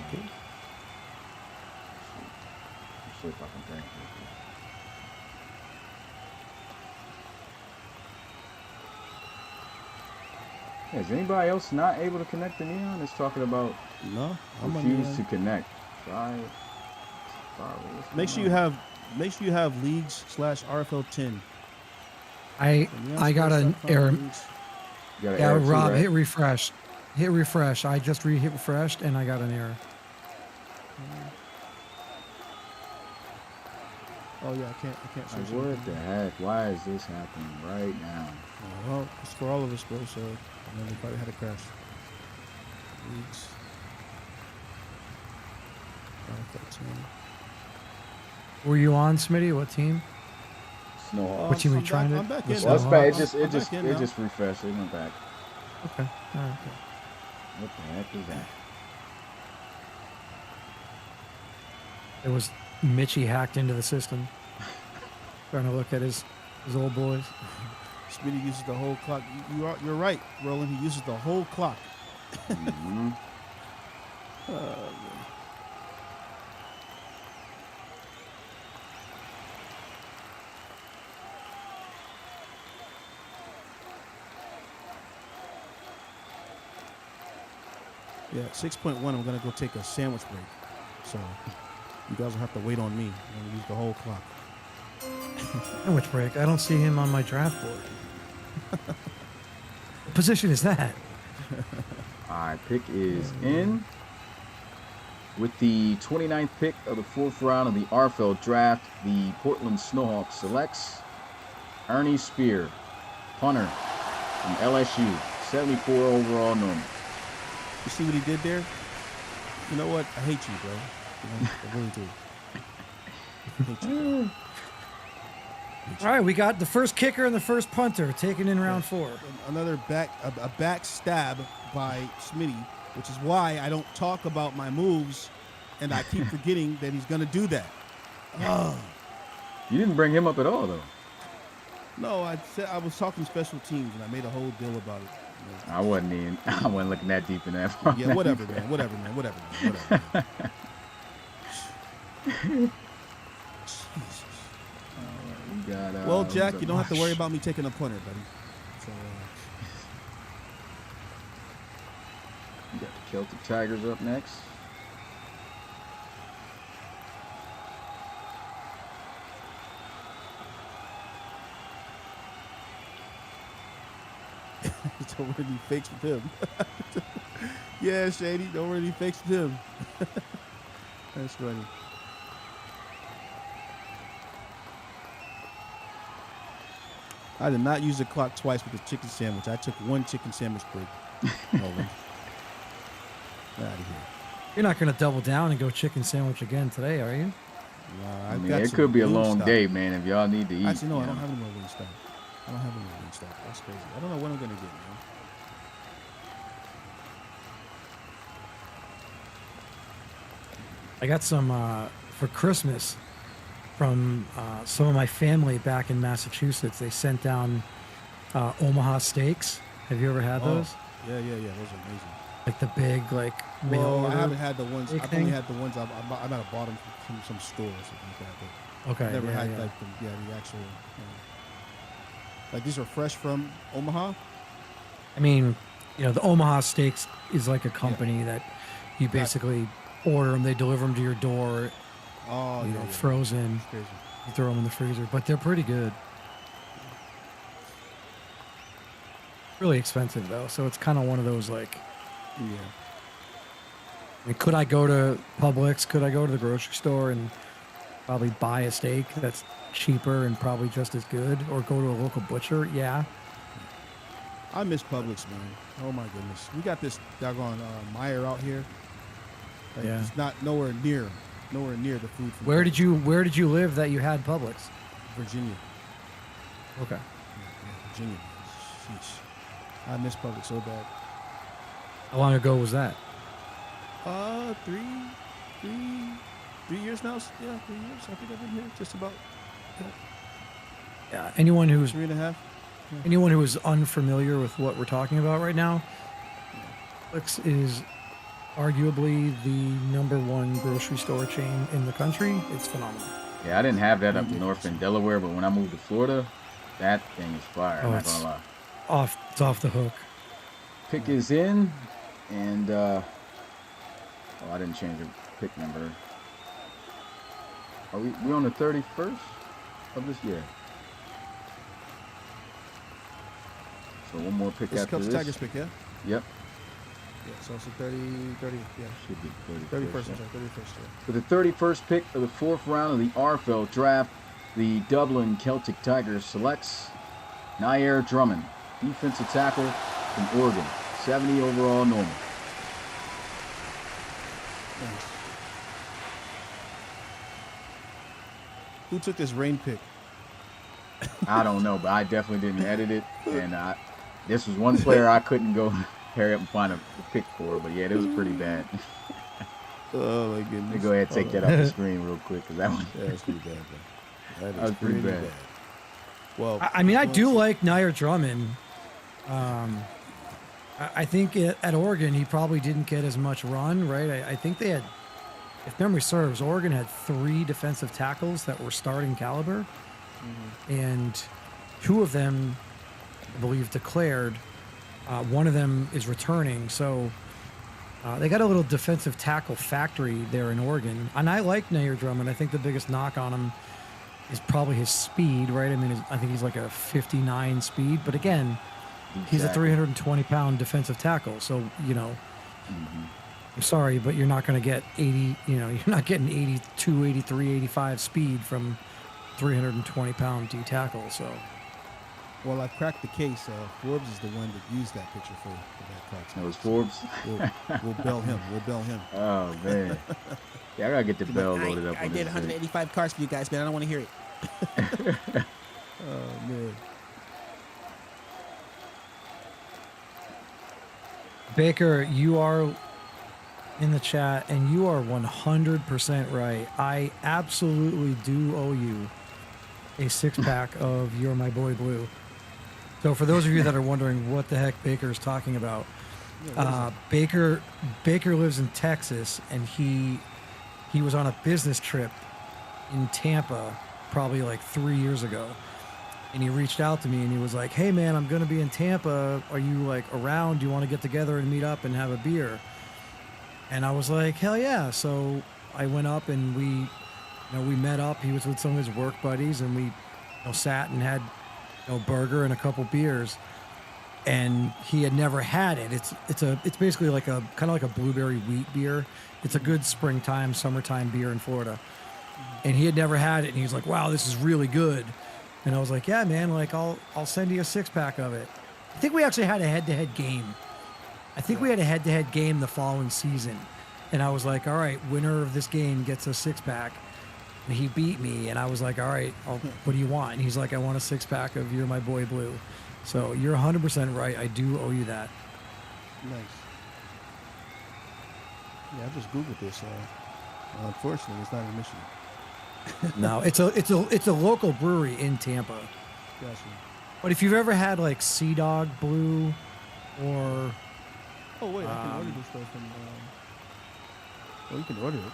Okay. Let's see if I can think. Yeah, is anybody else not able to connect to Neon? It's talking about No, I'm on refuse to Neon. connect. Try. What's Make going sure you on? have leagues / RFL 10. I got an error. You got an Yeah, error too, Rob, right? hit refresh. Hit refresh. I just hit refreshed and I got an error. Oh yeah, I can't Like, search what anything. the heck? Why is this happening right now? Well, it's for all of us, bro. So they probably had a crash. Leagues. RFL 10. Were you on, Smitty? What team? Snowhawk. What team were you I'm trying back, to- I'm back the in. Well, it's now. back. Snowhawks? It I'm back in now. just refreshed. It went back. Okay. All right. What the heck is that? It was Mitchie hacked into the system. Trying to look at his old boys. Smitty uses the whole clock. You're right, Roland. He uses the whole clock. Mm-hmm. Yeah, 6.1. I'm gonna go take a sandwich break. So you guys will have to wait on me. I'm gonna use the whole clock. Sandwich break. I don't see him on my draft board. What position is that? All right, pick is in. With the 29th pick of the 4th round of the RFL draft, the Portland Snowhawks selects Ernie Spear, punter from LSU, 74 overall normal. You see what he did there? You know what? I hate you, bro. You know, I really do. I hate you, bro. All right, we got the first kicker and the first punter taken in round 4. Another back stab by Smitty, which is why I don't talk about my moves, and I keep forgetting that he's gonna do that. Oh. You didn't bring him up at all, though. No, I said I was talking special teams, and I made a whole deal about it. I wasn't looking that deep in that. Yeah, whatever, man. Whatever, man. Jesus. We got, Well, Jack, you don't have to worry about me taking a punter, buddy. So, You got the Celtic Tigers up next. don't really fakes with him. Yeah, Shady, don't really fakes with him. That's funny. I did not use the clock twice with the chicken sandwich. I took one chicken sandwich break. Over. Get out of here. You're not going to double down and go chicken sandwich again today, are you? I mean, it could be a long day, man, if y'all need to eat. Actually, no, I don't have any more Wingstop. I don't have any more Wingstop. That's crazy. I don't know what I'm going to get, man. I got some for Christmas from some of my family back in Massachusetts. They sent down Omaha steaks. Have you ever had those? Yeah. Those are amazing. Like the big, like, mail Well, I order haven't had the ones. big I've thing? only had the ones I might have bought them from some store or something like that. But Okay. I've never yeah, had yeah. like the actual. Like these are fresh from Omaha. I mean, you know, the Omaha Steaks is like a company that You basically order them, they deliver them to your door, Oh, you yeah, know, yeah. frozen. It's crazy. You throw them in the freezer, but they're pretty good. Really expensive though, so it's kind of one of those like, Yeah. I mean, could I go to Publix? Could I go to the grocery store and probably buy a steak that's cheaper and probably just as good, or go to a local butcher? Yeah. I miss Publix, man. Oh my goodness. We got this doggone Meyer out here. Like, Yeah. It's not nowhere near the food from Where Publix. did you live that you had Publix? Virginia. Okay. Yeah, Virginia. Sheesh. I miss Publix so bad. How long ago was that? 3 years now. Yeah, 3 years. I think I've been here just about Yeah. Anyone who's 3.5. Anyone who is unfamiliar with what we're talking about right now, Publix is arguably the #1 grocery store chain in the country. It's phenomenal. Yeah, I didn't have that up north in Delaware, but when I moved to Florida, that thing is fire. I'm not gonna lie. It's off the hook. Pick is in, and oh, I didn't change the pick number. Are we on the 31st of this year? So one more pick This after Cubs this. Tigers pick, yeah? Yep, Yeah, so it's a 30, yeah. should be 31st, 31st. I'm sorry, 31st, yeah. For the 31st pick of the 4th round of the RFL draft, the Dublin Celtic Tigers selects Nair Drummond, defensive tackle from Oregon, 70 overall normal. Nice. Who took this rain pick? I don't know, but I definitely didn't edit it, and this was one player I couldn't go hurry up and find a pick for, but yeah, it was pretty bad. Oh my goodness. Let me go ahead and take that off the screen real quick, because that one, Yeah, that's pretty bad, bro. That was pretty bad. Well, I mean, I do like Nair Drummond. I think at Oregon he probably didn't get as much run, right? I think they had, if memory serves, Oregon had 3 defensive tackles that were starting caliber, and 2 of them, I believe, declared. One of them is returning, so they got a little defensive tackle factory there in Oregon. And I like Nair Drummond. I think the biggest knock on him is probably his speed, right? I mean, I think he's like a 59 speed, but again, he's a 320-pound defensive tackle. So, you know, I'm sorry, but you're not going to get 80, you know, you're not getting 82, 83, 85 speed from 320-pound D tackle. So, well, I cracked the case. Forbes is the one that used that picture for that crack. that was Forbes. We'll bell him. We'll bell him. Oh man, yeah, I gotta get the bell loaded up. I on did this 185 cars for you guys, man. I don't want to hear it. Oh man. Baker, you are in the chat, and you are 100% right. I absolutely do owe you a 6-pack of You're My Boy Blue. So for those of you that are wondering what the heck Baker is talking about, Baker lives in Texas, and he was on a business trip in Tampa probably like 3 years ago. And he reached out to me and he was like, "Hey man, I'm going to be in Tampa. Are you like around? Do you want to get together and meet up and have a beer?" And I was like, "Hell yeah." So I went up and we met up. He was with some of his work buddies, and we sat and had burger and a couple beers. And he had never had it. It's basically like a kind of like a blueberry wheat beer. It's a good springtime, summertime beer in Florida. And he had never had it, and he was like, "Wow, this is really good." And I was like, "Yeah, man, like I'll send you a 6-pack of it." I think we actually had a head-to-head game. I think we had a head-to-head game the following season. And I was like, "All right, winner of this game gets a 6-pack." And he beat me, and I was like, "All right, what do you want?" And he's like, "I want a 6-pack of You're My Boy Blue." So you're 100% right. I do owe you that. Nice. Yeah, I just googled this. Unfortunately, it's not in Michigan. No, it's a local brewery in Tampa. Gotcha. But if you've ever had like Sea Dog Blue, or Oh wait, I can order this stuff from. Well, you can order it.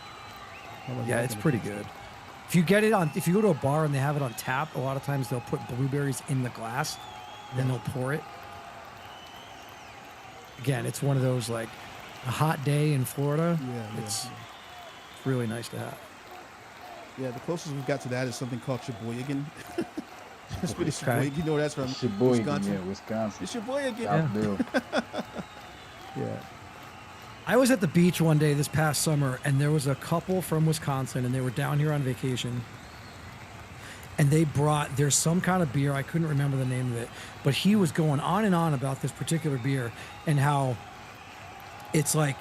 How about yeah, that it's kind of pretty thing? good. If you go to a bar and they have it on tap, a lot of times they'll put blueberries in the glass, and then they'll pour it. Again, it's one of those like a hot day in Florida, Yeah, it's really nice to have. yeah. The closest we've got to that is something called Sheboygan. It's Okay. Sheboygan. You know where that's from? Sheboygan, Wisconsin. yeah, Wisconsin. It's Sheboygan. South Bill. Yeah. I was at the beach one day this past summer, and there was a couple from Wisconsin, and they were down here on vacation. And they brought, there's some kind of beer, I couldn't remember the name of it, but he was going on and on about this particular beer and how it's like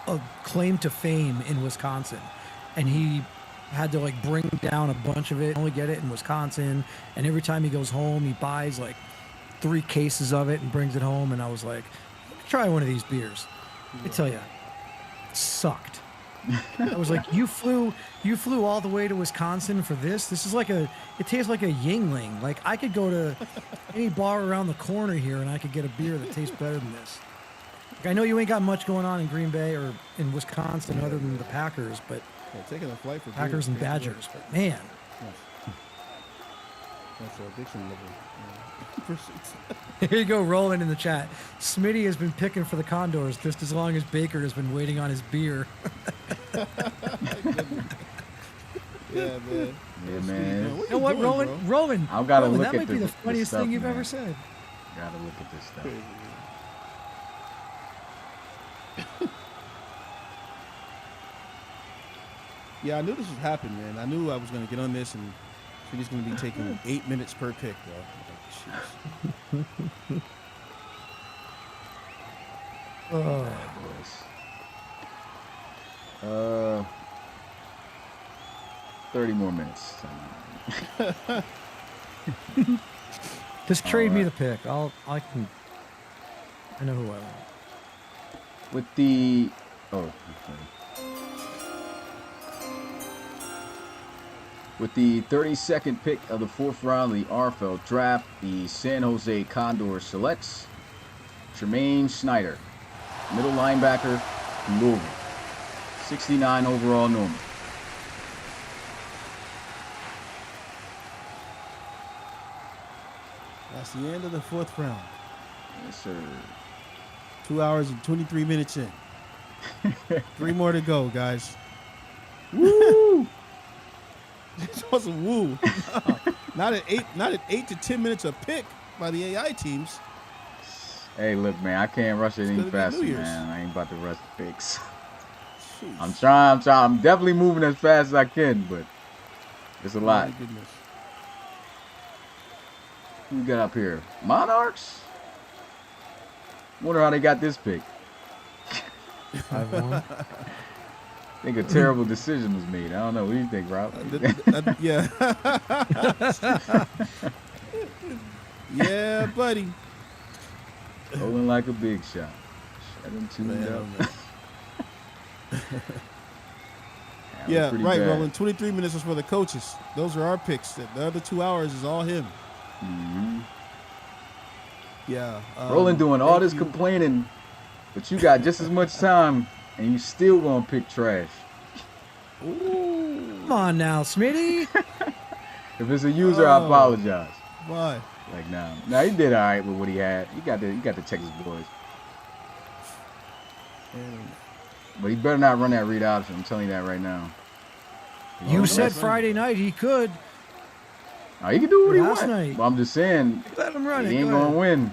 a claim to fame in Wisconsin. And he had to like bring down a bunch of it, only get it in Wisconsin. And every time he goes home, he buys like 3 cases of it and brings it home. And I was like, try one of these beers. I tell you, it sucked. I was like, you flew all the way to Wisconsin for this? This is like it tastes like a Yingling. Like I could go to any bar around the corner here and I could get a beer that tastes better than this. Like, I know you ain't got much going on in Green Bay or in Wisconsin other than the Packers, but Yeah, taking a flight for Packers beer and is crazy. Badgers. But man, That's an addiction level. Pursuits. here you go, rolling in the chat. Smitty has been picking for the Condors just as long as Baker has been waiting on his beer. Yeah, man. Yeah, man. What You know what, doing, bro? Roman? I've gotta Roman, look that at might be the- the the funniest stuff, thing you've man. ever said. Gotta look at this stuff. Crazy, man. Yeah, I knew this was happening, man. I knew I was going to get on this, and he's going to be taking 8 minutes per pick, bro. Like, jeez. Oh. Boys. 30 more minutes. Just trade me right. the pick. I know who I want. With the okay. With the 32nd pick of the 4th round of the RFL draft, the San Jose Condors selects Tremaine Snyder, middle linebacker from Louisville, 69 overall normal. That's the end of the 4th round. Yes, sir. 2 hours and 23 minutes in. 3 more to go, guys. Woo! Just want some woo. Not at 8 to 10 minutes a pick by the AI teams. Hey, look, man, I can't rush it It's any gonna be faster, New Year's. man. I ain't about to rush the picks. Jeez. I'm trying. I'm definitely moving as fast as I can, but it's a lot. My goodness. Who we got up here? Monarchs? Wonder how they got this pick. 5-1. I think a terrible decision was made. I don't know. What do you think, Rob? Yeah. Yeah, buddy. Rolling like a big shot. Shut him tuned Man, up. man. That was Yeah, pretty right, bad. Roland. 23 minutes was for the coaches. Those are our picks. The other 2 hours is all him. Mhm. Yeah. Roland doing all thank this you. complaining, but you got just as much time, and you still gonna pick trash. Ooh. Come on now, Smitty. If it's a user, I Oh. apologize. Why? Like, nah, he did all right with what he had. He got the Texas boys, And but he better not run that read option. I'm telling you that right now. You no, said that's right. Friday night he could. He can do what he Last wants. night. But I'm just saying, Let him run it. he ain't Go gonna ahead. win.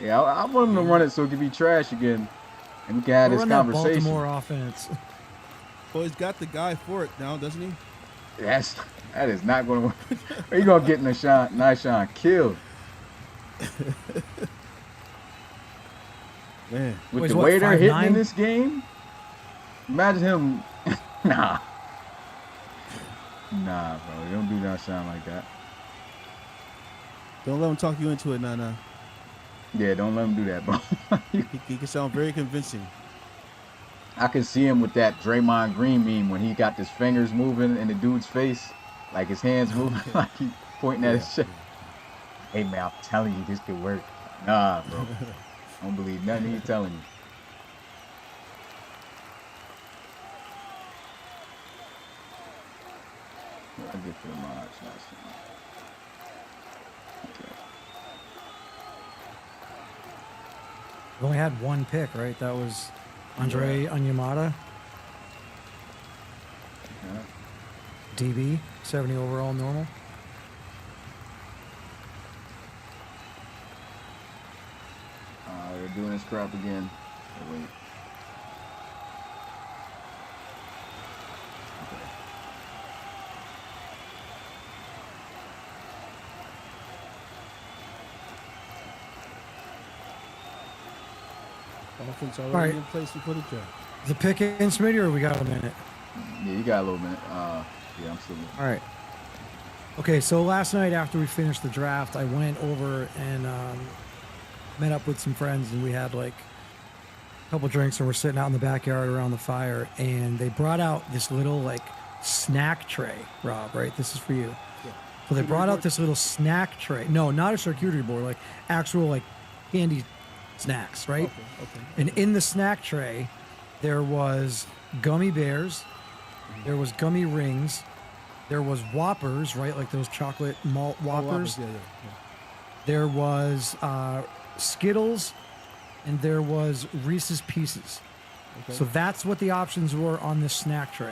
Yeah, I want him to run it so it can be trash again, and we can have Go this run that conversation. Baltimore offense. well, he's got the guy for it now, doesn't he? That is not going to work. Are you gonna get Nyshawn killed Man. with He's the what, way they're hitting 5'9"? in this game? Imagine him. Nah, bro. Don't do Nyshawn like that. Don't let him talk you into it, nah. Yeah, don't let him do that, bro. He can sound very convincing. I can see him with that Draymond Green meme when he got his fingers moving in the dude's face, like his hands moving, like he pointing at his shit. Hey man, I'm telling you, this could work. Nah, bro. I don't believe nothing he's telling you. What I get for the Monarchs last time? Okay. We only had one pick, right? That was Andre Onyemata, Yeah. DB, 70 overall normal. They're doing this crap again. Oh, wait. Okay. Offense All already right. in place before the draft. The pick in, Smitty, or we got a minute? Yeah, you got a little minute. Yeah, I'm still. All right. Okay, so last night after we finished the draft, I went over and met up with some friends, and we had like a couple drinks, and we're sitting out in the backyard around the fire, and they brought out this little like snack tray. Rob, right? This is for you. Yeah. So they Charcuterie brought out board? this little snack tray. No, not a charcuterie board, like actual like candy snacks, right? Okay. And in the snack tray, there was gummy bears, there was gummy rings, there was Whoppers, right? Like those chocolate malt Oh, Whoppers. Yeah. There was Skittles, and there was Reese's Pieces. Okay. So that's what the options were on this snack tray.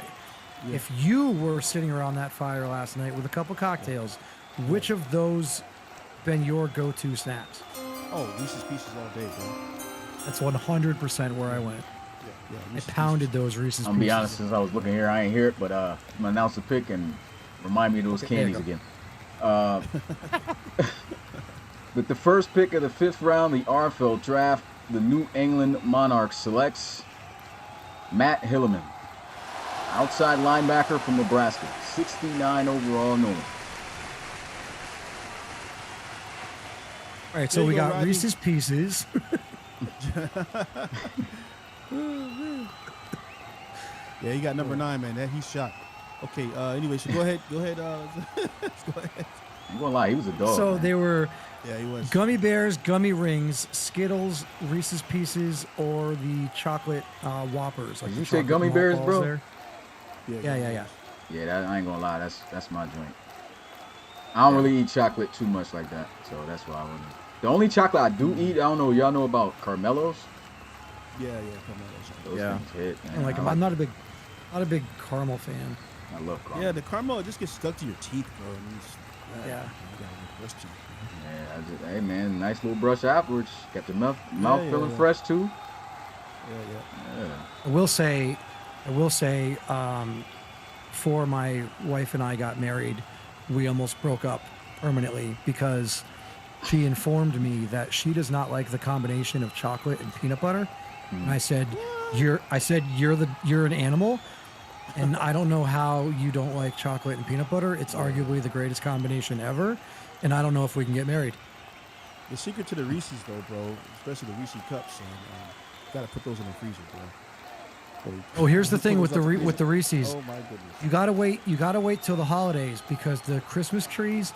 Yeah. If you were sitting around that fire last night with a couple cocktails, which of those been your go-to snacks? Oh, Reese's Pieces all day, bro. That's 100% where I went. Yeah. I Reese's pounded those Reese's I'm gonna be Pieces. honest, since I was looking here, I ain't hear it, but I'm gonna announce the pick and remind me of those Okay, there you candies again. With the first pick of the 5th round, the RFL draft, the New England Monarchs selects Matt Hilleman, outside linebacker from Nebraska, 69 overall normal. All right, so There we you go, got Rodney. Reese's Pieces. Yeah, he got number 9, man. That he's shot. Okay. Anyway, so go ahead. Let's go ahead. I'm gonna lie, he was a dog. So man. they were Yeah, he was. gummy bears, gummy rings, Skittles, Reese's Pieces, or the chocolate Whoppers. Like Did the you say chocolate gummy malt bears, balls bro? there. Yeah. Yeah, that, I ain't gonna lie, that's my joint. I don't really eat chocolate too much like that, so that's why I wouldn't. The only chocolate I do eat, I don't know, y'all know about Carmelos? Yeah. Come on. Those Yeah. things hit, man. And like, I I'm not a big caramel fan. I love caramel. Yeah, the caramel just gets stuck to your teeth, bro. And Yeah. You gotta get brush teeth. Yeah, hey man, nice little brush afterwards. Got your mouth feeling yeah. fresh too. Yeah. Yeah. I will say, before my wife and I got married, we almost broke up permanently because she informed me that she does not like the combination of chocolate and peanut butter. And I said, you're an animal, and I don't know how you don't like chocolate and peanut butter. It's arguably the greatest combination ever, and I don't know if we can get married. The secret to the Reese's, though, bro, especially the Reese's cups, gotta put those in the freezer, bro. Oh, here's the thing Put with those the up in with the Reese's. Oh my goodness. You gotta wait till the holidays because the Christmas trees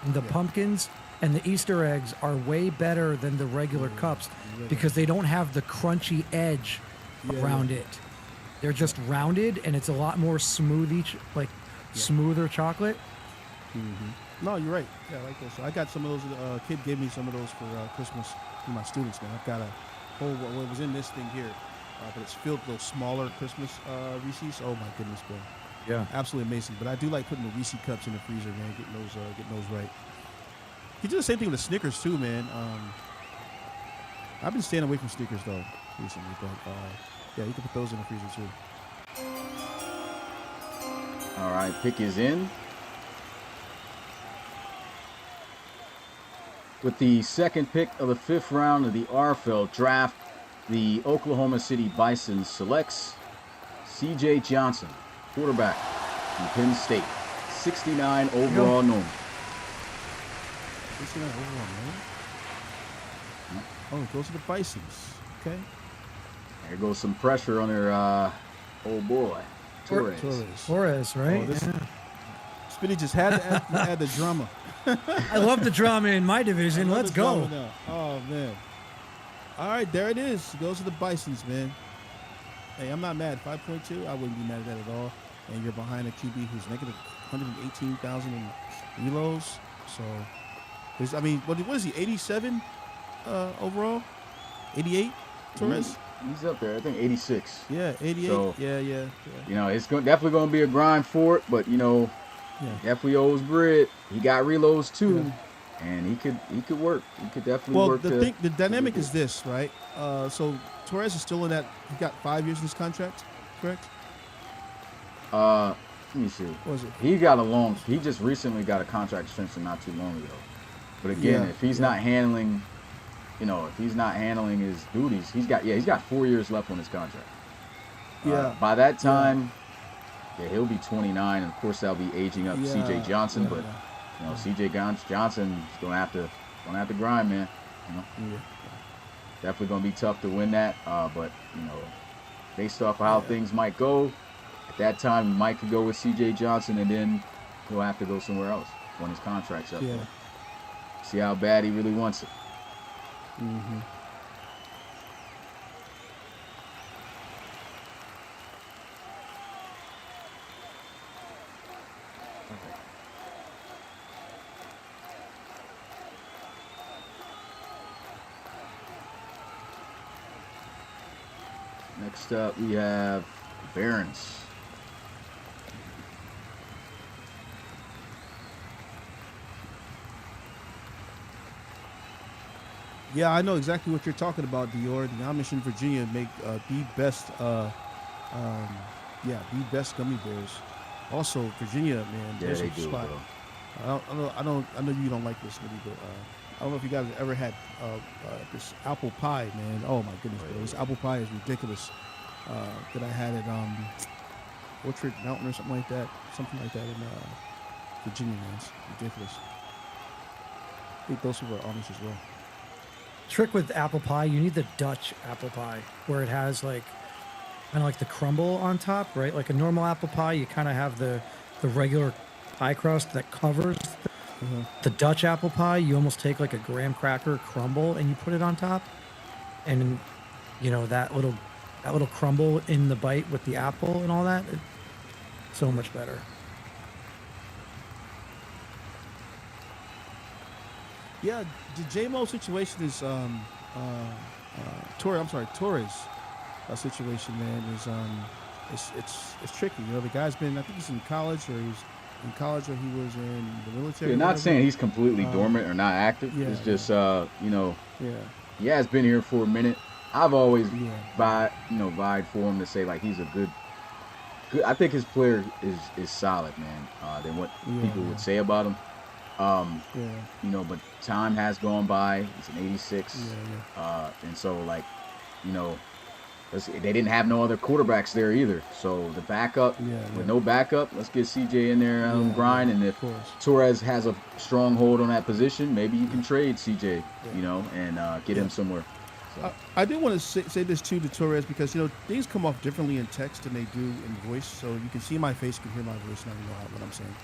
and the pumpkins and the Easter eggs are way better than the regular cups because they don't have the crunchy edge around it. They're just rounded and it's a lot more smoothy, smoother chocolate. No, you're right. Yeah, I like those. So I got some of those. Kid gave me some of those for Christmas for my students, man. I've got a whole what was in this thing here, but it's filled with those smaller Christmas Reese's. Oh my goodness, bro. Yeah. Absolutely amazing. But I do like putting the Reese cups in the freezer, man. Getting those right. You do the same thing with the Snickers too, man. I've been staying away from Snickers though recently, but yeah, you can put those in the freezer too. All right, pick is in. With the second pick of the 5th round of the RFL draft, the Oklahoma City Bison selects C.J. Johnson, quarterback from Penn State, 69 overall normal. 69 overall, man. Oh, it goes to the Bisons. Okay. There goes some pressure on their old boy, Torres. Torres, right? Oh, this- Yeah. Spitty just had to add the drama. I love the drama in my division. I love Let's the go. drama now. Oh man. All right, there it is. It goes to the Bisons, man. Hey, I'm not mad. 5.2, I wouldn't be mad at that at all. And you're behind a QB who's negative 118,000 in reloads. So, I mean, what is he? 87 overall? 88 Torres? He's up there. I think 86. Yeah, 88. So, Yeah. it's definitely going to be a grind for it, but Yeah. definitely owes grit. He got reloads too, Yeah. and he could work. He could definitely Well, work. the dynamic is this, right? So Torres is still in that. He got 5 years in his contract, correct? Let me see. What was it? He just recently got a contract extension not too long ago. But again, if he's not handling, if he's not handling his duties, he's got 4 years left on his contract. By that time, he'll be 29, and of course that'll be aging up C.J. Johnson. But C.J. Johnson is gonna have to grind, man. Definitely gonna be tough to win that. But based off of how things might go, at that time Mike could go with C.J. Johnson, and then he'll have to go somewhere else when his contract's up. See how bad he really wants it. Mm-hmm. Next up, we have Barons. Yeah, I know exactly what you're talking about, Dior. The Amish in Virginia make the best, the best gummy bears. Also, Virginia, man, there's a spot. I know you don't like this, maybe, but I don't know if you guys have ever had this apple pie, man. Oh my goodness, bro, this apple pie is ridiculous. That I had at Orchard Mountain or something like that in Virginia, man. It's ridiculous. I think those people are Amish as well. Trick with apple pie, you need the Dutch apple pie where it has like kind of like the crumble on top, right? Like a normal apple pie, you kind of have the regular pie crust that covers the Dutch apple pie. You almost take like a graham cracker crumble and you put it on top, and that little crumble in the bite with the apple and all that, so much better. Yeah, the J-Mo situation is Torres situation, man, is it's tricky. The guy's been, I think he's in college, or he was in the military. Yeah, not saying he's completely dormant or not active. It's just he has been here for a minute. I've always vied for him to say like he's a good. I think his player is solid, man. Than what people would say about him. But time has gone by. He's an 86. And so they didn't have no other quarterbacks there either. So the backup, with no backup, let's get CJ in there and grind. And if Torres has a strong hold on that position, maybe you can trade CJ, and get him somewhere. So. I do want to say this too to Torres, because things come off differently in text than they do in voice. So you can see my face, you can hear my voice, now you know what I'm saying.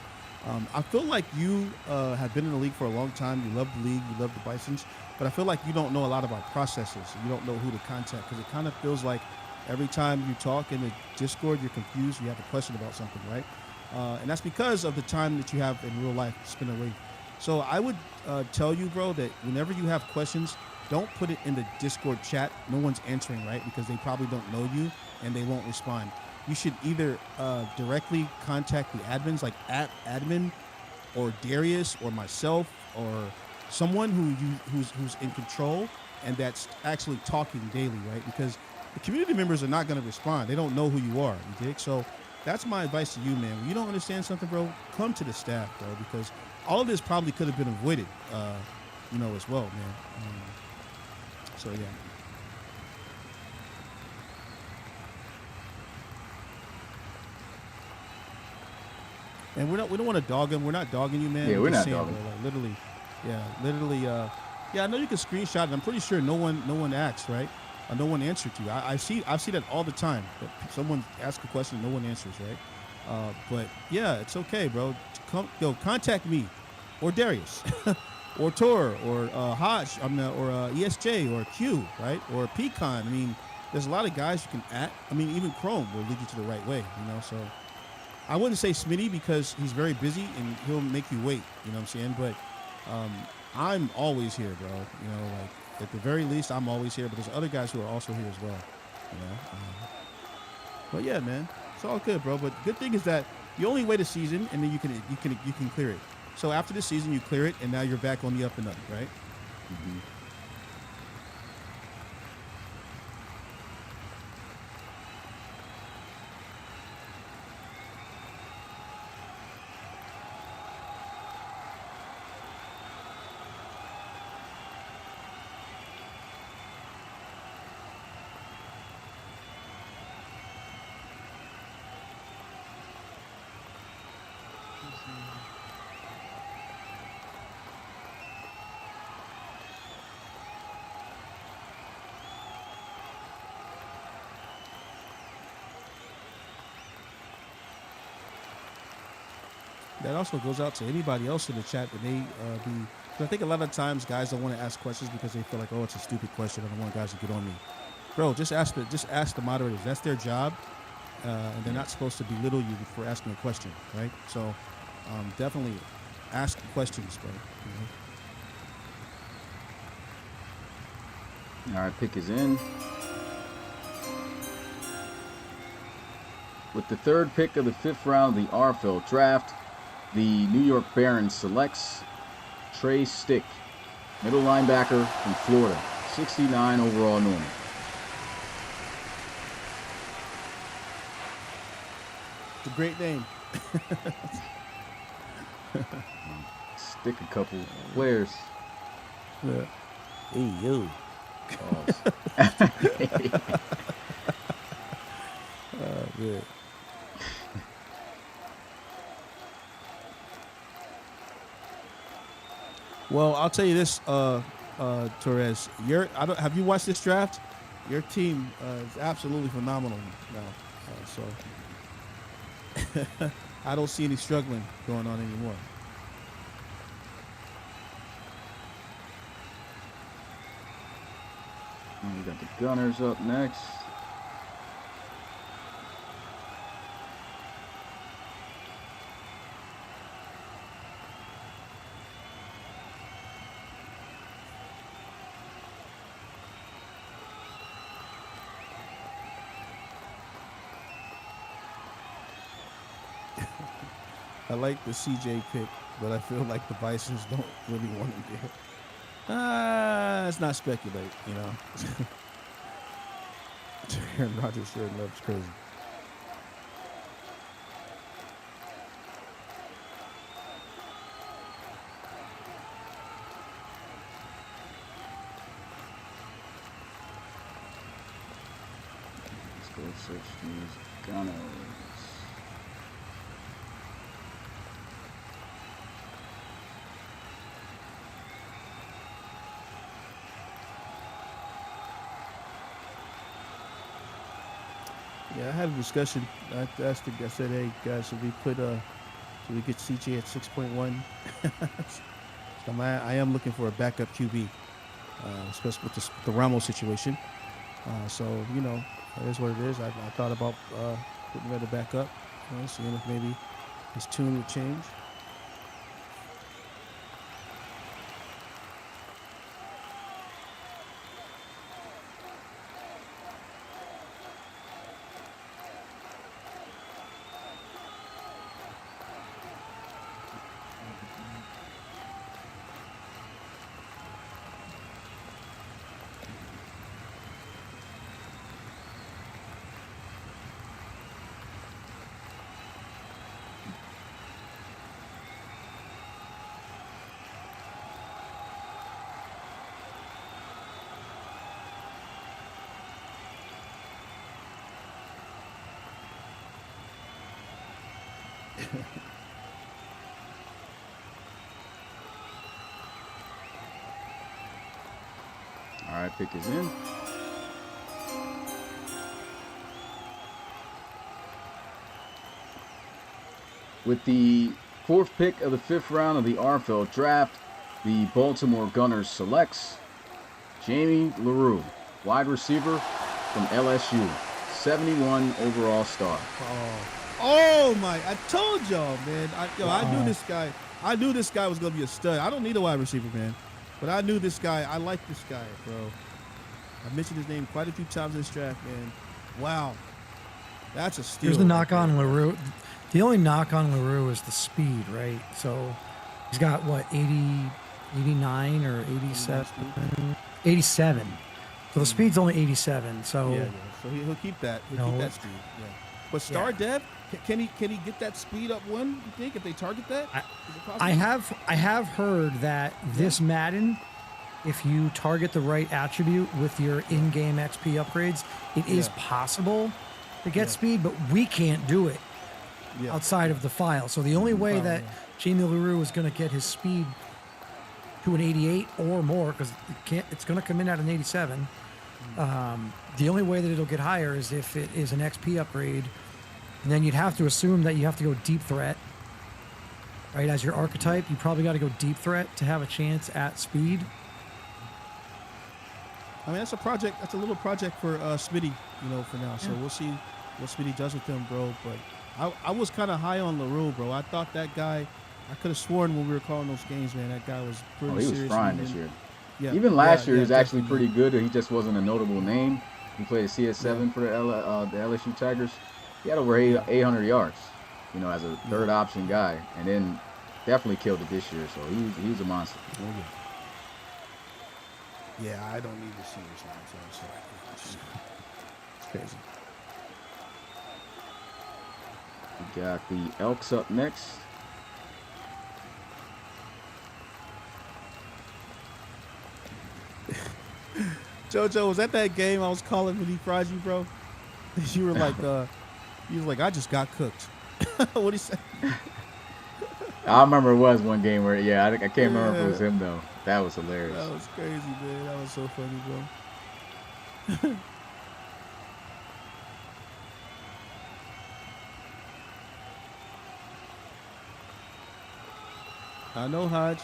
I feel like you have been in the league for a long time. You love the league. You love the Bisons. But I feel like you don't know a lot of our processes. You don't know who to contact, because it kind of feels like every time you talk in the Discord, you're confused. You have a question about something, right? And that's because of the time that you have in real life spent away. So I would tell you, bro, that whenever you have questions, don't put it in the Discord chat. No one's answering, right? Because they probably don't know you and they won't respond. You should either directly contact the admins, like at admin or Darius or myself or someone who's in control and that's actually talking daily, right? Because the community members are not going to respond. They don't know who you are, you dig? So that's my advice to you, man. When you don't understand something, bro, come to the staff, bro, because all of this probably could have been avoided, as well, man. So, yeah. And we don't want to dog him. We're not dogging you, man. Yeah, we're not dogging. Like, literally. I know you can screenshot it. I'm pretty sure no one asked, right? No one answered you. I see that all the time. That someone asks a question, no one answers, right? But yeah, it's okay, bro. Contact me, or Darius, or Tor, or Hodge, or ESJ, or Q, right? Or Pecan. I mean, there's a lot of guys you can at. I mean, even Chrome will lead you to the right way, So I wouldn't say Smitty because he's very busy and he'll make you wait. You know what I'm saying? But I'm always here, bro. Like at the very least, I'm always here. But there's other guys who are also here as well. You know. But yeah, man, it's all good, bro. But good thing is that you only wait a season, and then you can clear it. So after the season, you clear it, and now you're back on the up and up, right? Mm-hmm. That also goes out to anybody else in the chat that may be. 'Cause I think a lot of times guys don't want to ask questions because they feel like, oh, it's a stupid question. I don't want guys to get on me. Bro, just ask the moderators. That's their job, and they're not supposed to belittle you for asking a question, right? So definitely ask questions, bro. All right, pick is in. With the third pick of the 5th round of the RFL draft, the New York Barons selects Trey Stick, middle linebacker from Florida, 69 overall normal. It's a great name. Stick a couple players. Yeah. Hey, yo. Yeah. Well, I'll tell you this, Torres. Have you watched this draft? Your team is absolutely phenomenal now. So I don't see any struggling going on anymore. We got the Gunners up next. I like the CJ pick, but I feel like the Bisons don't really want him there. Let's not speculate, you know. Aaron Rodgers sure loves crazy. Let's go search these Gunners. Yeah, I had a discussion. I asked the, I said, hey guys, should we get CJ at 6.1? So I am looking for a backup QB, especially with the Ramos situation. So you know, that is what it is. I thought about putting him at a backup, you know, seeing if maybe his tune would change. All right, pick is in. With the 4th pick of the 5th round of the RFL draft, the Baltimore Gunners selects Jamie LaRue, wide receiver from LSU, 71 overall star. Oh my! I told y'all, man. I knew this guy. I knew this guy was gonna be a stud. I don't need a wide receiver, man, but I knew this guy. I like this guy, bro. I mentioned his name quite a few times in this draft, man. Wow, that's a steal. Here's the knock on LaRue. The only knock on LaRue is the speed, right? So he's got what 80, 89 or 87, 87. So the speed's only 87. So Yeah. So he'll keep that. He'll keep that speed. Yeah. But Star Dev, can he get that speed up one? You think if they target that? Is it possible? I have heard that this Madden, if you target the right attribute with your in-game XP upgrades, it is possible to get speed, but we can't do it outside of the file. So the only way that Jamie LaRue is going to get his speed to an 88 or more, because it's going to come in at an 87. The only way that it'll get higher is if it is an XP upgrade, and then you'd have to assume that you have to go deep threat, right? As your archetype, you probably got to go deep threat to have a chance at speed. I mean, that's a project. That's a little project for Smitty, for now. So we'll see what Smitty does with him, bro. But I was kind of high on LaRue, bro. I thought that guy. I could have sworn when we were calling those games, man, that guy was pretty serious. He was frying this year. Yeah. Even last year, he was actually pretty good. He just wasn't a notable name. He played a CS7 for the LSU Tigers. He had over 800 yards, as a third option guy, and then definitely killed it this year. So he's a monster. Oh, yeah, I don't need to see this nonsense. It's crazy. We got the Elks up next. JoJo, was that game I was calling when he fried you, bro? You were like, I just got cooked. What'd he say? I remember it was one game where, I can't remember if it was him, though. That was hilarious. That was crazy, man. That was so funny, bro. I know, Hodge.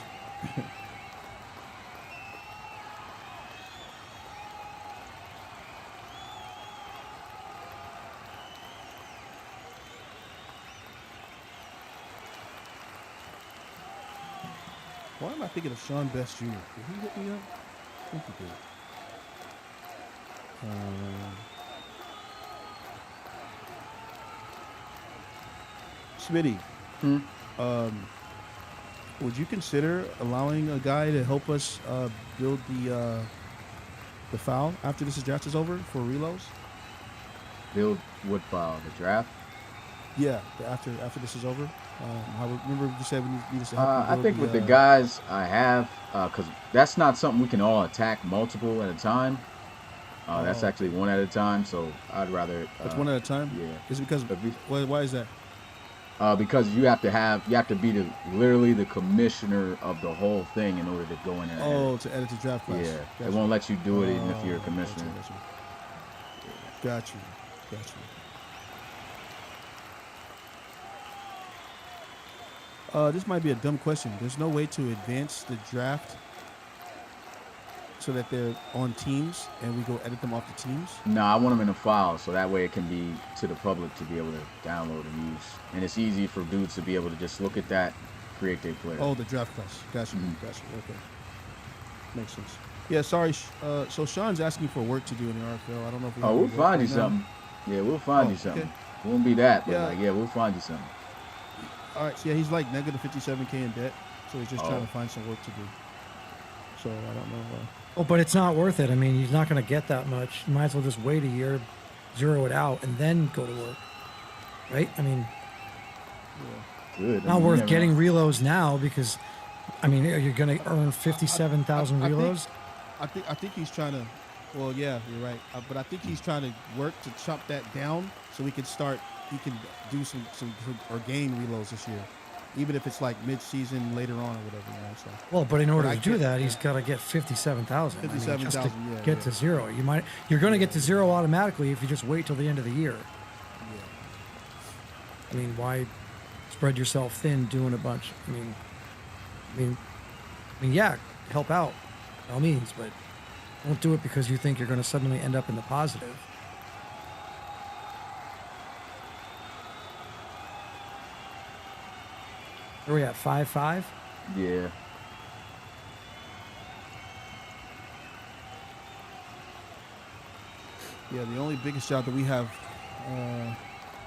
Why am I thinking of Sean Best Jr.? Did he hit me up? I think he did. Smitty, would you consider allowing a guy to help us build the file after this draft is over for reloads? Build what file? The draft? Yeah, after this is over. I remember you said we need us to help. I think with the guys I have, because that's not something we can all attack multiple at a time. That's actually one at a time. So I'd rather. It's one at a time. Yeah. Is it because? Why is that? Because you have to be literally the commissioner of the whole thing in order to go in there. To edit the draft class. Yeah, they won't let you do it even if you're a commissioner. Got you. This might be a dumb question. There's no way to advance the draft so that they're on teams and we go edit them off the teams? No, I want them in a file so that way it can be to the public to be able to download and use. And it's easy for dudes to be able to just look at that, create their player. Oh, the draft class. Gotcha. Okay. Makes sense. Yeah, sorry. So Sean's asking for work to do in the RFL. I don't know if we'll find you something. Yeah, we'll find you something. Okay. It won't be that, but we'll find you something. All right, so he's like negative 57K in debt, so he's just trying to find some work to do. So I don't know. But it's not worth it. I mean, he's not going to get that much. You might as well just wait a year, zero it out, and then go to work. Right? I mean, good. Not worth getting reloads now because, I mean, you're going to earn 57,000 reloads. I think he's trying to. Well, yeah, you're right. But I think he's trying to work to chop that down so we can start. He can do some or gain reloads this year, even if it's like mid-season later on or whatever. So. Well, but in order to do that, he's got to get 57,000. 57,000, get to zero. You're going to get to zero automatically if you just wait till the end of the year. Yeah. I mean, why spread yourself thin doing a bunch? I mean, yeah, help out, by all means, but don't do it because you think you're going to suddenly end up in the positive. Where are we at, 5-5? Yeah. Yeah, the only biggest job that we have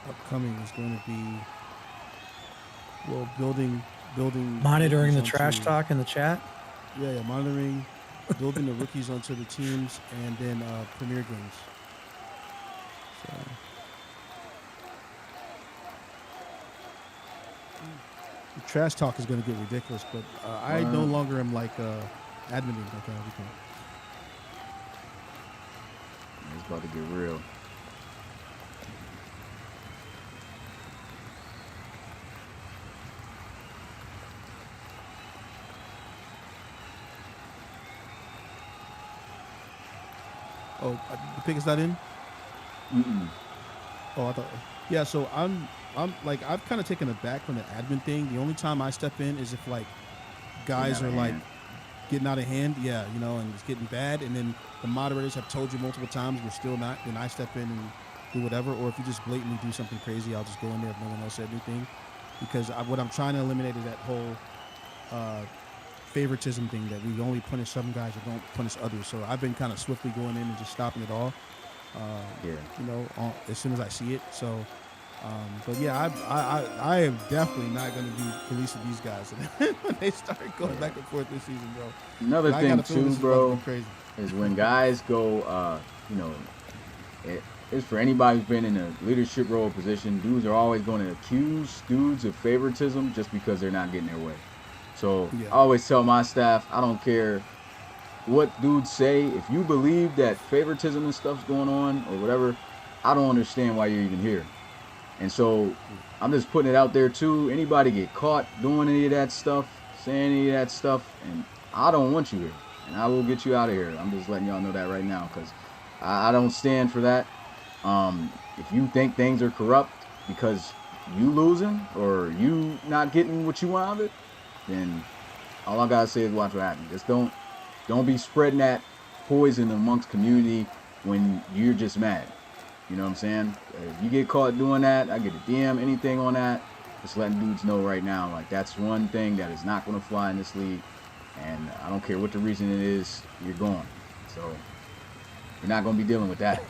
upcoming is going to be well building Monitoring rookies the trash onto talk in the chat. yeah monitoring building the rookies onto the teams and then premier games. So the trash talk is going to get ridiculous, but I no Well, longer am like admitting like everything. it's about to get real. Oh, the pick is not in. Mm-mm. Oh, I thought. Yeah, so I'm like I've kind of taken it back from the admin thing. The only time I step in is if like Getting guys out are of like hand. getting out of hand, yeah, and it's getting bad, and then the moderators have told you multiple times we're still not. Then I step in and do whatever, or if you just blatantly do something crazy, I'll just go in there if no one else said anything, because what I'm trying to eliminate is that whole uh, favoritism thing that we only punish some guys or don't punish others. So I've been kind of swiftly going in and just stopping it all. Yeah. As soon as I see it. So, but yeah, I am definitely not going to be releasing these guys when they start going Yeah. back and forth this season, bro. Another And I got thing a feeling too, this is about to bro, be crazy. is when guys go, you know, it is for anybody who's been in a leadership role position. Dudes are always going to accuse dudes of favoritism just because they're not getting their way. So Yeah, I always tell my staff, I don't care what dudes say. If you believe that favoritism and stuff's going on or whatever, I don't understand why you're even here. And so I'm just putting it out there too. Anybody get caught doing any of that stuff, saying any of that stuff, and I don't want you here. And I will get you out of here. I'm just letting y'all know that right now because I don't stand for that. If you think things are corrupt because you losing or you not getting what you want out of it, then all I gotta say is watch what happens. Just don't be spreading that poison amongst community when you're just mad. You know what I'm saying? If you get caught doing that, I get a DM, anything on that. Just letting dudes know right now, like that's one thing that is not going to fly in this league, and I don't care what the reason it is, you're gone. So you're not going to be dealing with that.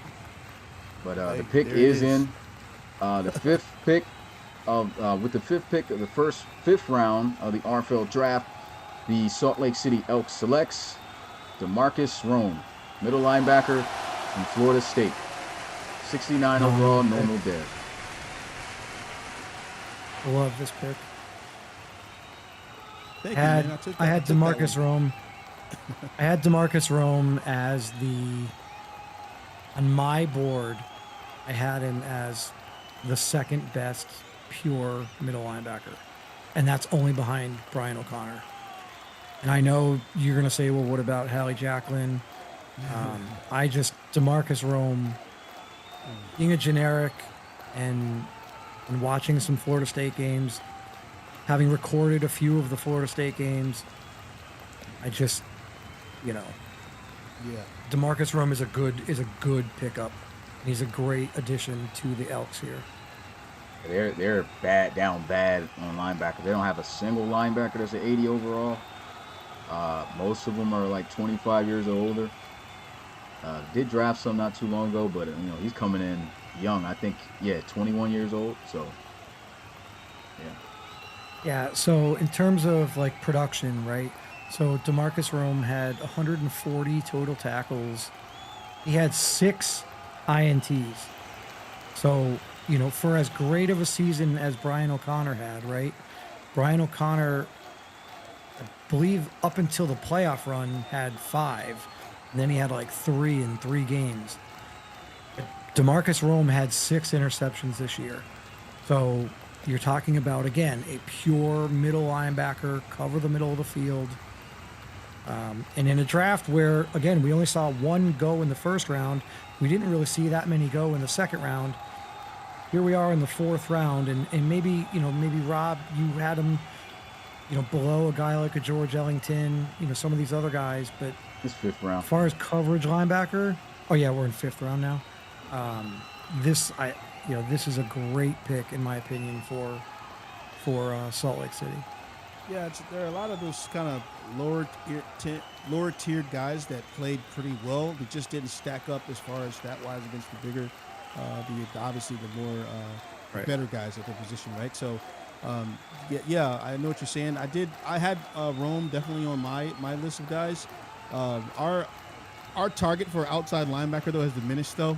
But hey, the pick there it is is. in. The fifth pick with the fifth pick of the fifth round of the RFL draft, the Salt Lake City Elks selects DeMarcus Rome, middle linebacker from Florida State. 69 overall, Phenomenal normal pick. dev. I love this pick. Thank you, man. I had took that DeMarcus one. Rome. I had DeMarcus Rome as on my board. I had him as the second best pure middle linebacker, and that's only behind Brian O'Connor. And I know you're gonna say, well, what about Hallie Jacqueline? DeMarcus Rome, being a generic and watching some Florida State games, having recorded a few of the Florida State games, I just, you know, Yeah, DeMarcus Rome is a good pickup. He's a great addition to the Elks here. They're bad on linebacker. They don't have a single linebacker that's an 80 overall. Most of them are like 25 years or older. Did draft some not too long ago, but he's coming in young. I think 21 years old. So yeah, Yeah, so in terms of like production, right? So DeMarcus Rome had 140 total tackles. He had 6 INTs. So, for as great of a season as Brian O'Connor had, right? Brian O'Connor, I believe up until the playoff run, had 5. And then he had like 3 in 3 games. DeMarcus Rome had 6 interceptions this year. So you're talking about, again, a pure middle linebacker, cover the middle of the field. And in a draft where, again, we only saw 1 go in the first round, we didn't really see that many go in the second round. Here we are in the 4th round, and maybe Rob, you had him, below a guy like a George Ellington, some of these other guys, but it's 5th round. as far as coverage linebacker, oh yeah, we're in 5th round now. This is a great pick in my opinion for Salt Lake City. there are a lot of those kind of lower tiered guys that played pretty well. They just didn't stack up as far as stat wise against the bigger, obviously the more Right. better guys at their position, right? So, I know what you're saying. I had Rome definitely on my list of guys. Our target for outside linebacker though has diminished though,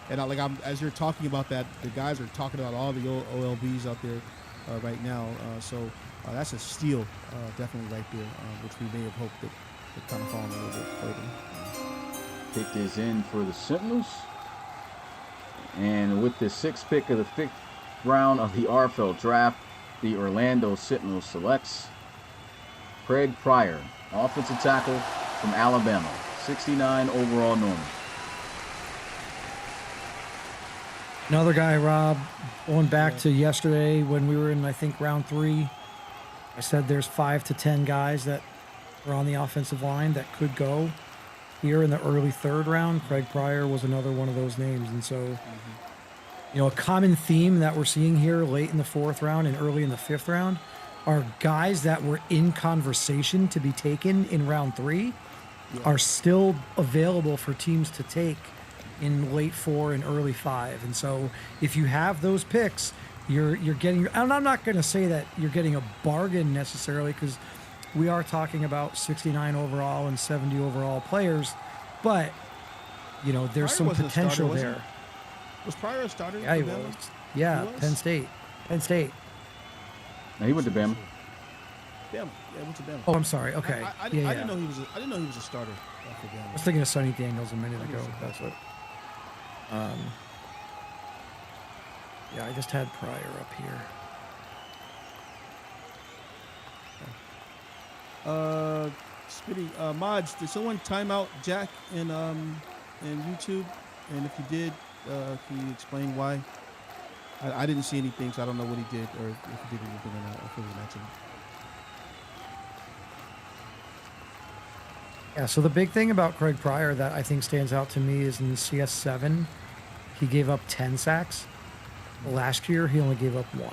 and as you're talking about that, the guys are talking about all the OLBs out there right now. So that's a steal, definitely right there, which we may have hoped that would kind of fall a little bit further. Pick is in for the Sentinels. And with the 6th pick of the 5th round of the RFL draft, the Orlando Sentinels selects Craig Pryor, offensive tackle from Alabama, 69 overall normal. Another guy, Rob, going back to yesterday when we were in, I think, round 3, I said there's 5 to 10 guys that are on the offensive line that could go. Here in the early 3rd round, Craig Pryor was another one of those names. And so, a common theme that we're seeing here late in the 4th round and early in the 5th round are guys that were in conversation to be taken in round 3 are still available for teams to take in late 4 and early 5. And so if you have those picks, you're getting, and I'm not going to say that you're getting a bargain necessarily, because we are talking about 69 overall and 70 overall players, but there's Pryor some wasn't a starter, potential was he? there. Was Pryor a starter? Yeah, he for Bama? was. Yeah, He was? Penn State. Now he went to Bama. Bama. Yeah, went to Bama. Oh, I'm sorry. Okay. I yeah. didn't know he was. I didn't know he was a starter for I Bama. was thinking of Sonny Daniels a minute ago. was a That's what. Yeah, I just had Pryor up here. Spitty, mods, did someone time out Jack in YouTube? And if you did, can you explain why? I didn't see anything, so I don't know what he did, or if he did anything or not, or if it was an accident. Yeah, so the big thing about Craig Pryor that I think stands out to me is in CS7, he gave up 10 sacks. Last year, he only gave up 1.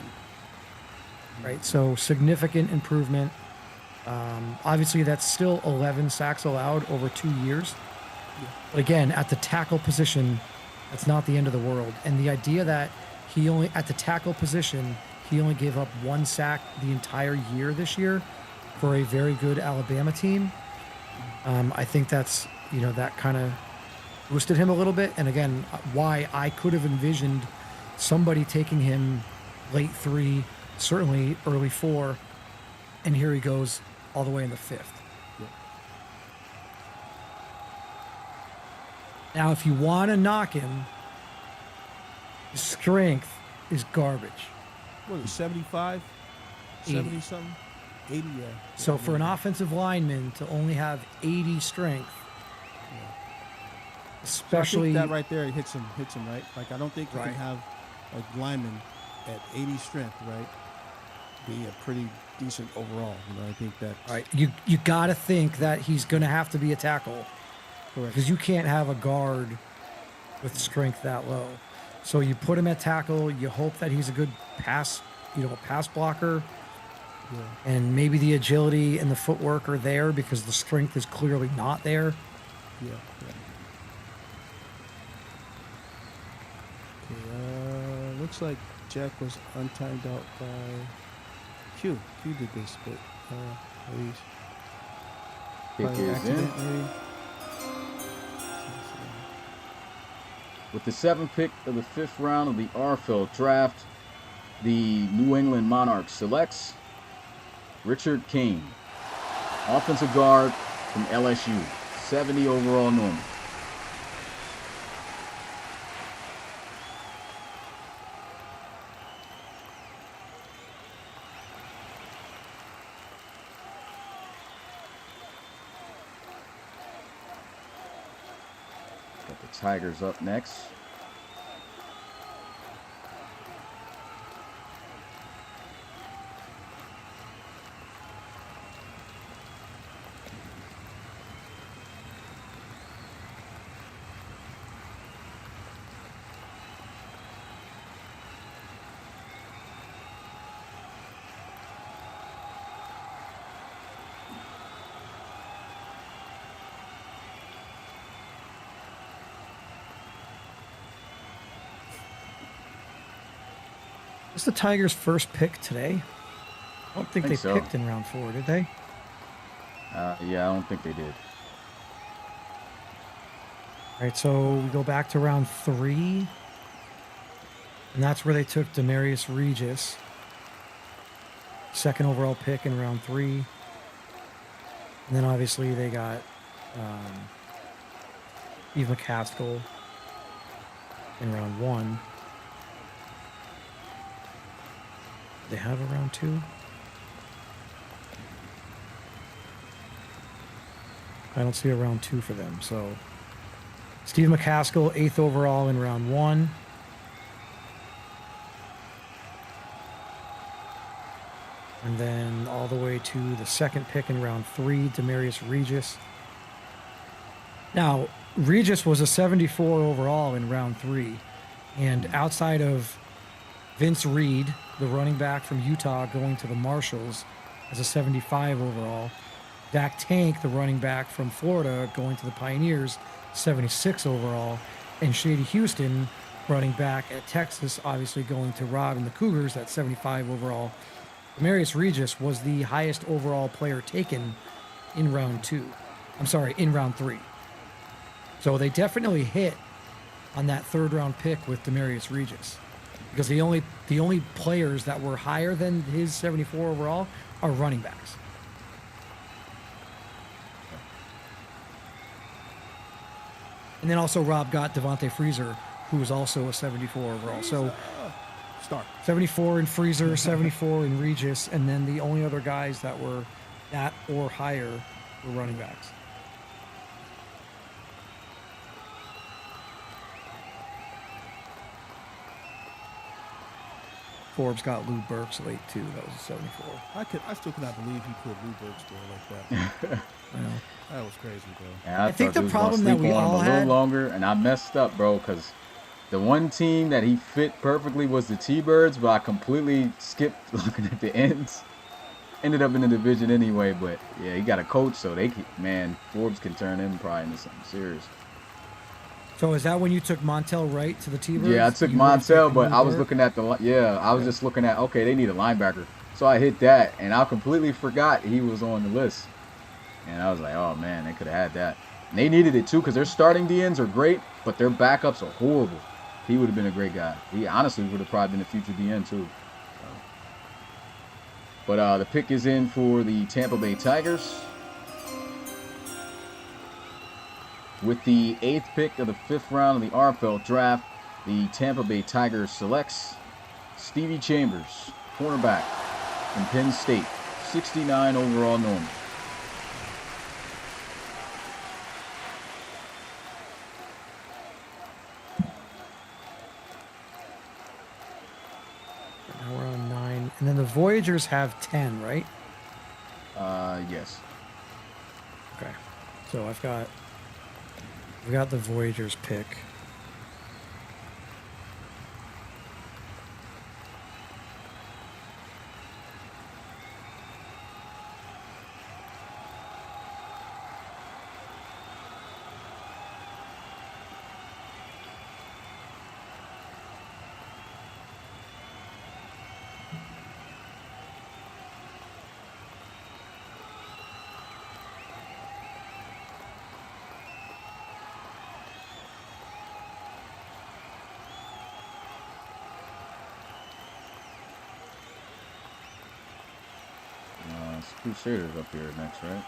Right, so significant improvement. Obviously, that's still 11 sacks allowed over 2 years. But again, at the tackle position, that's not the end of the world. And the idea that at the tackle position, he only gave up 1 sack the entire year this year for a very good Alabama team. I think that's, that kind of boosted him a little bit. And again, why I could have envisioned somebody taking him late 3, certainly early 4, and here he goes all the way in the 5th. Yep. Now, if you want to knock him, his strength is garbage. What is it, 75? 80. 70 something? 80, yeah. So Yeah, for an yeah. offensive lineman to only have 80 strength, So I especially think that right there hits him, right? Like, I don't think you Right. can have a lineman at 80 strength, right, be a pretty decent overall. I think that. right, you got to think that he's going to have to be a tackle, Correct. because you can't have a guard with strength that low. So you put him at tackle. You hope that he's a good pass blocker, Yeah. and maybe the agility and the footwork are there because the strength is clearly not there. Yeah. Okay, looks like Jack was untimed out by Q. Q did this, but maybe Pick probably an is accident, in. maybe. With the 7th pick of the 5th round of the RFL draft, the New England Monarchs selects Richard King, offensive guard from LSU, 70 overall normal. Got the Tigers up next. Is the Tigers' first pick today? I don't think I they think so. picked in round 4, did they? Yeah, I don't think they did. All right, so we go back to round 3, and that's where they took Demarius Regis, second overall pick in round 3. And then obviously they got Steve McCaskill in round 1. They have a round 2. I don't see a round 2 for them. So Steve McCaskill, 8th overall in round 1. And then all the way to the second pick in round 3, Demarius Regis. Now, Regis was a 74 overall in round 3. And outside of Vince Reed, the running back from Utah, going to the Marshals as a 75 overall, Dak Tank, the running back from Florida, going to the Pioneers, 76 overall, and Shady Houston, running back at Texas, obviously going to Rob and the Cougars at 75 overall. Demarius Regis was the highest overall player taken in round 3. So they definitely hit on that third round pick with Demarius Regis, because the only players that were higher than his 74 overall are running backs. And then also Rob got Devontae Freezer, who was also a 74 overall. So Start. 74 in Freezer, 74 in Regis, and then the only other guys that were that or higher were running backs. Forbes got Lou Burks late too. That was a 74. I still cannot believe he put Lou Burks there like that. I know. That was crazy, bro. And I think thought the he was gonna problem that sleep we on him all a little had- longer, and I messed up, bro, because the one team that he fit perfectly was the T-Birds, but I completely skipped looking at the ends. Ended up in the division anyway, but yeah, he got a coach, so Forbes can turn him probably into something serious. So is that when you took Montel Wright to the T-Birds? Yeah, I took You would've Montel, taken but Lou I was Burks? looking at I was just looking at, okay, they need a linebacker. So I hit that, and I completely forgot he was on the list. And I was like, oh, man, they could have had that. And they needed it, too, because their starting DNs are great, but their backups are horrible. He would have been a great guy. He honestly would have probably been a future DN, too. But the pick is in for the Tampa Bay Tigers. With the 8th pick of the 5th round of the RFL draft, the Tampa Bay Tigers selects Stevie Chambers, cornerback from Penn State, 69 overall normal. Now we're on 9. And then the Voyagers have 10, right? Yes. Okay. So we got the Voyagers pick. It's Crusaders up here next, right? Yeah.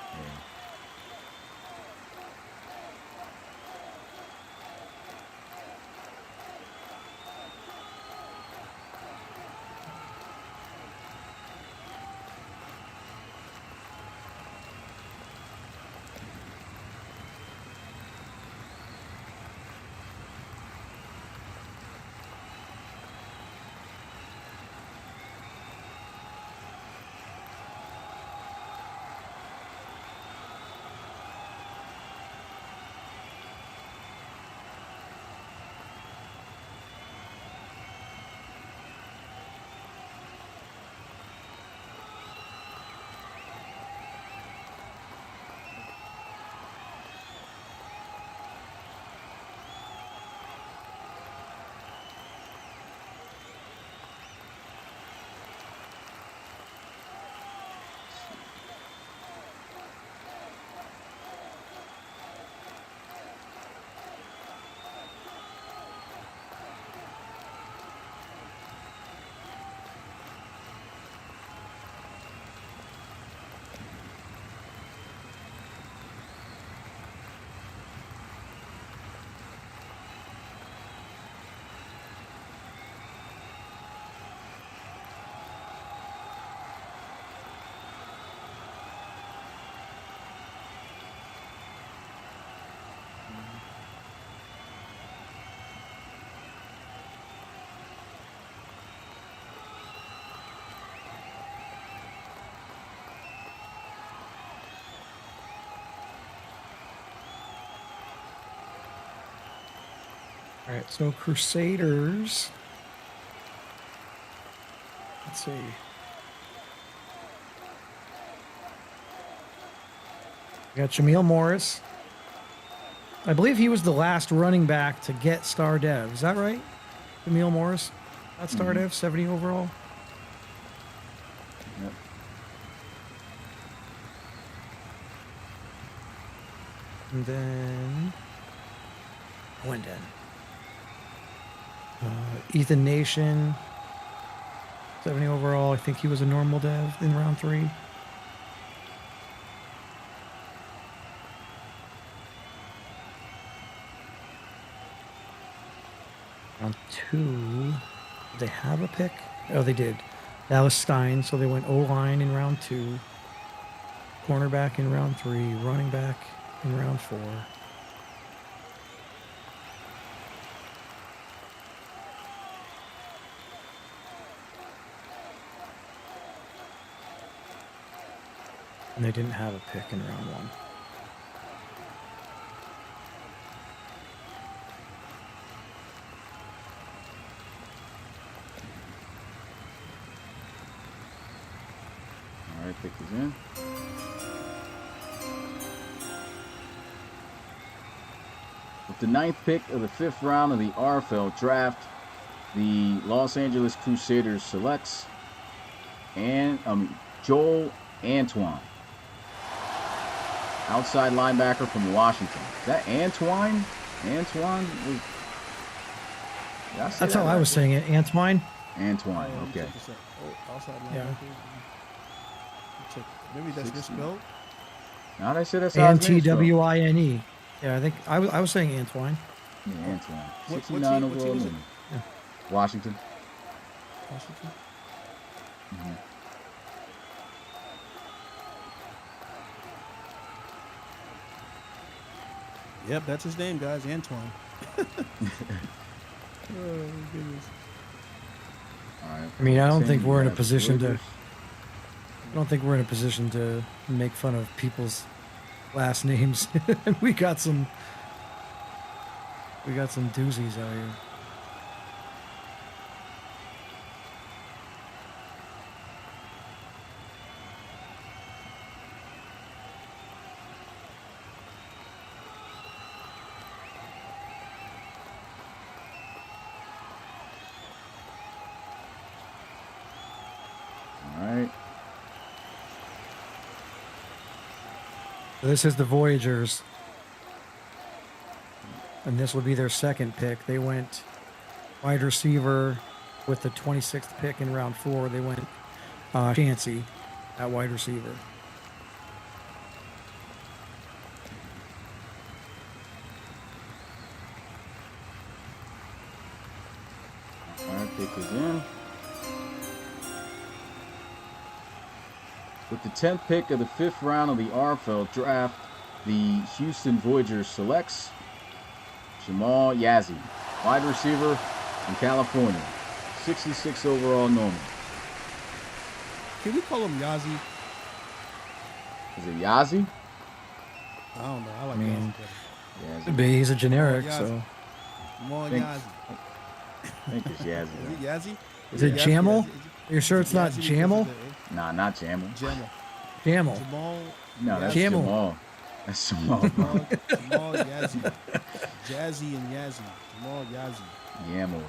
All right, so Crusaders. Let's see. We got Jameel Morris. I believe he was the last running back to get star dev. Is that right? Jameel Morris? That's star dev, 70 overall. Yep. And then Wyndon. Ethan Nation, 70 overall. I think he was a normal dev in round 3. Round 2, did they have a pick? Oh, they did. Dallas Stein, so they went O-line in round 2, cornerback in round 3, running back in round 4. And they didn't have a pick in round 1. All right, pick is in. With the 9th pick of the 5th round of the RFL draft, the Los Angeles Crusaders selects Joel Antoine, outside linebacker from Washington. Is that Antoine? Antoine? That's how I was saying it. Antoine? Antoine, okay. Outside Yeah. Check. Maybe that's misspelled. Now they said that's how his name's spelled. Antwine. Yeah, I think I was saying Antoine. Yeah, Antoine. What 69 team is overall. it? Yeah. Washington. Washington. Mhm. Yep, that's his name, guys. Antoine. Oh goodness. All right. I mean, I don't Same, think we're in a you have position to. Voyagers. I don't think we're in a position to make fun of people's last names. we got some doozies out here. All right. This is the Voyagers. And this will be their 2nd pick. They went wide receiver with the 26th pick in round 4. They went Chancey at wide receiver. All right, pick is in. With the 10th pick of the 5th round of the RFL draft, the Houston Voyagers selects Jamal Yazzie, wide receiver from California, 66 overall normal. Can we call him Yazi? Is it Yazzie? I don't know. I like mean, Yazi Yazzie. He's a generic, Yazzie. so. More Think- Yazi. I think it's Yazzie. Is it though. Yazi? Is it Yazi? Jamal? Is it- You're sure it's not Yazi Jamal? because of Nah, not Jamal. the- Jamal. Jamal. Jamal. No, that's Jamal. Jamal. That's Jamal. bro. Jamal Yazi. Jazzy and Yazi. Jamal Yazi. Yamal.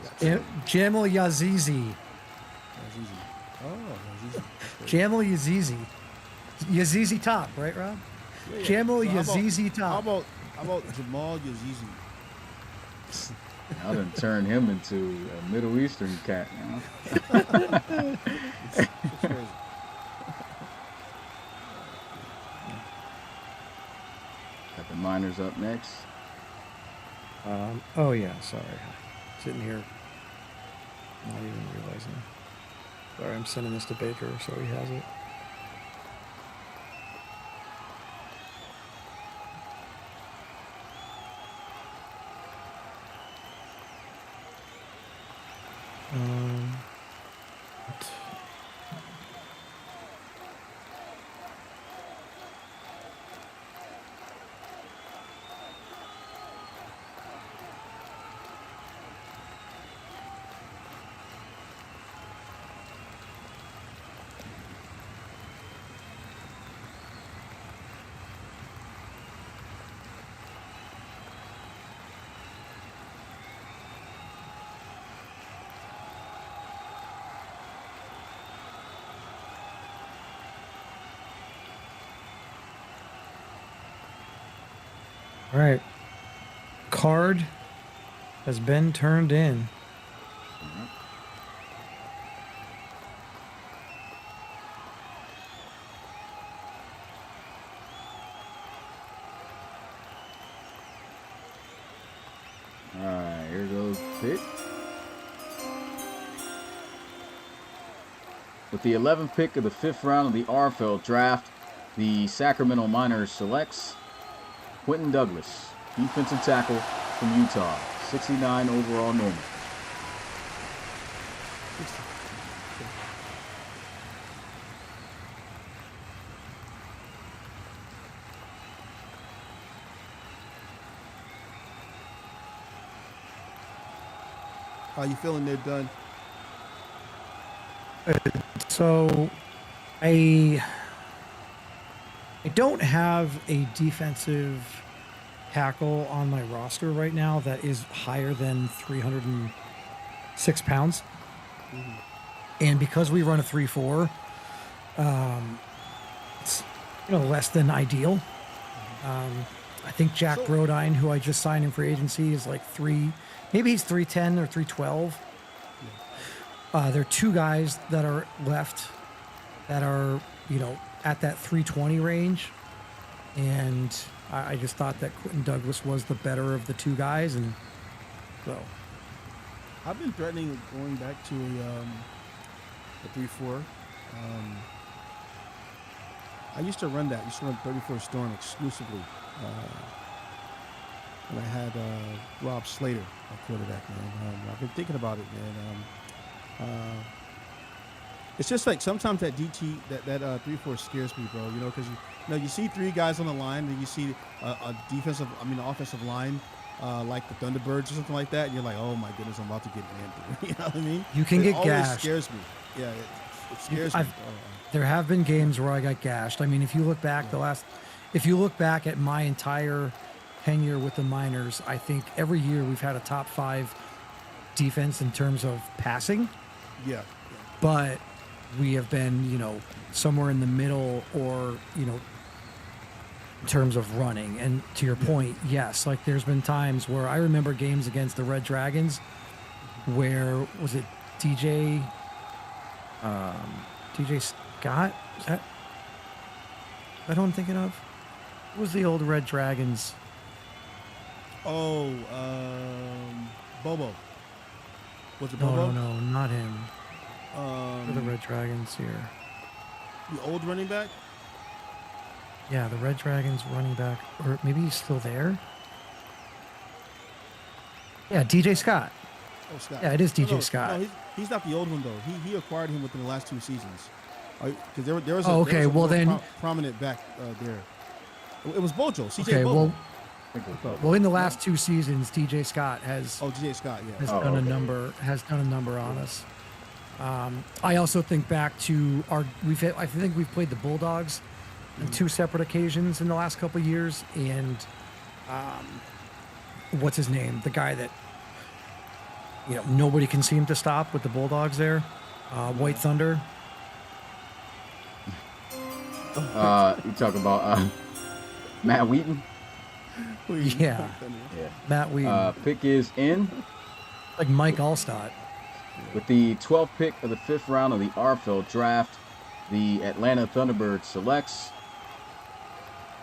Jamal Yazizi. Yazizi. Oh, Yazizi. Jamal Yazizi. Yazizi top, right, Rob? Yeah. Jamal So how about- Yazizi top. How about Jamal Yazizi? I done turned him into a Middle Eastern cat. You know? It's crazy. Got the minors up next. Oh yeah, sorry. Sitting here, not even realizing. Sorry, I'm sending this to Baker so he has it. What? All right. Card has been turned in. All right, here goes the pick. With the 11th pick of the 5th round of the RFL draft, the Sacramento Miners selects Quentin Douglas, defensive tackle from Utah, 69 overall normal. How you feeling there, Dunn? So I don't have a defensive tackle on my roster right now that is higher than 306 pounds. And because we run a 3-4, it's less than ideal. I think Jack Brodine, who I just signed in for agency, is like maybe he's 310 or 312. There are two guys that are left that are, at that 320 range. And I just thought that Quentin Douglas was the better of the two guys. And so I've been threatening going back to a 3-4. I used to run that. I used to run 34 Storm exclusively. When I had Rob Slater, a quarterback, man. I've been thinking about it, man. It's just like sometimes that DT, that 3-4 scares me, bro. Because you see three guys on the line, and you see a offensive line like the Thunderbirds or something like that, and you're like, oh my goodness, I'm about to get in. You know what I mean? you can get always gashed. Scares me. Yeah, it scares me. There have been games where I got gashed. I mean, if you look back at my entire tenure with the Miners, I think every year we've had a top 5 defense in terms of passing. Yeah. But we have been, somewhere in the middle or, in terms of running. And to your point, yes, like there's been times where I remember games against the Red Dragons where, was it DJ Scott? Is that who I'm thinking of? What was the old Red Dragons? Oh, Bobo. Was it No, Bobo? no, not him. For the Red Dragons here. The old running back? Yeah, the Red Dragons running back. Or maybe he's still there. Yeah, DJ Scott. Oh, Scott. Yeah, it is DJ No, Scott. No, he's not the old one, though. He acquired him within the last 2 seasons. Because there was okay, well then prominent back there. It was Bojo, CJ okay, Bobo. Well, in the last 2 seasons, DJ Scott has DJ Scott, yeah, has done a number on us. I also think back to I think we've played the Bulldogs on 2 separate occasions in the last couple of years, and what's his name? The guy that nobody can seem to stop with the Bulldogs there, White Thunder. You talk about Matt Wheaton? Yeah. Matt Wheaton. Pick is in. Like Mike Allstott. With the 12th pick of the 5th round of the RFL draft, the Atlanta Thunderbirds selects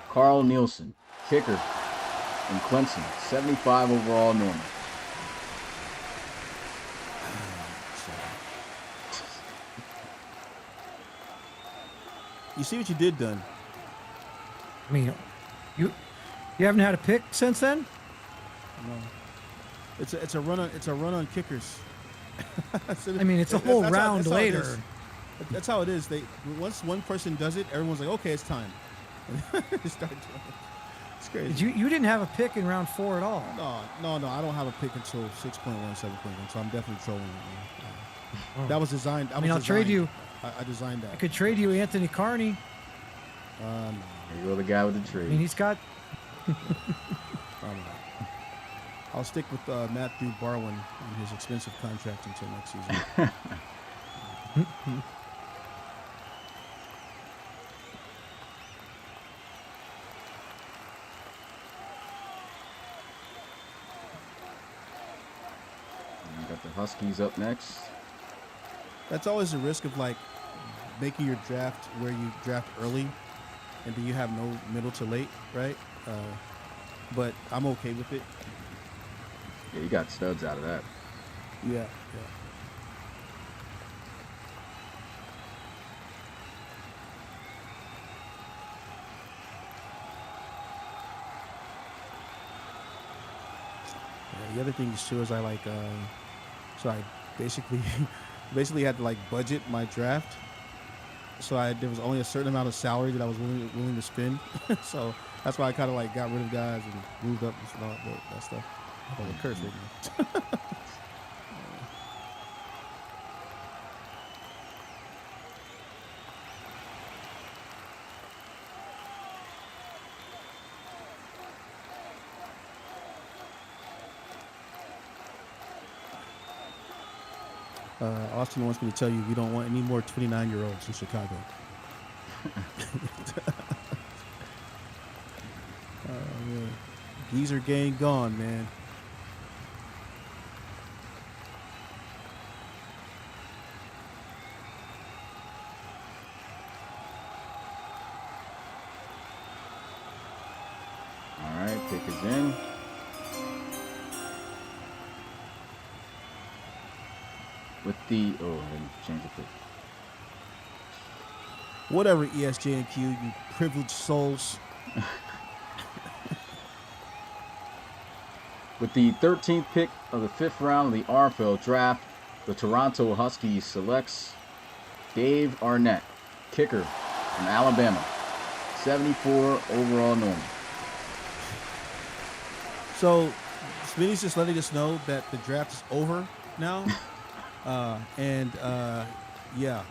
Carl Nielsen, kicker from Clemson, 75 overall normal. You see what you did, Dunn? I mean, you haven't had a pick since then? No. It's a run on kickers. I mean, it's a whole round that's later. That's how it is. Once one person does it, everyone's like, okay, it's time. Start doing it. It's crazy. You didn't have a pick in round 4 at all. No. I don't have a pick until 6.1, 7.1, so I'm definitely trolling it. That was designed. I'll trade you. I designed that. I could trade you Anthony Carney. No. Here you go, the guy with the trade. I mean, he's got. I'll stick with Matthew Barwin and his expensive contract until next season. Got the Huskies up next. That's always the risk of like making your draft where you draft early, and then you have no middle to late, right? But I'm okay with it. Yeah, you got studs out of that. Yeah. The other thing too is I like, so I basically had to like budget my draft. So there was only a certain amount of salary that I was willing to spend. So that's why I kind of like got rid of guys and moved up and all that stuff. Oh, the curse right now. Austin wants me to tell you we don't want any more 29-year-olds in Chicago. Man. Geezer gang gone, man. All right, pick is in. With the I didn't change the pick. Whatever, ESJNQ, you privileged souls. With the 13th pick of the 5th round of the RFL draft, the Toronto Huskies selects Dave Arnett, kicker from Alabama, 74 overall normal. So, Smitty's just letting us know that the draft is over now. Yeah,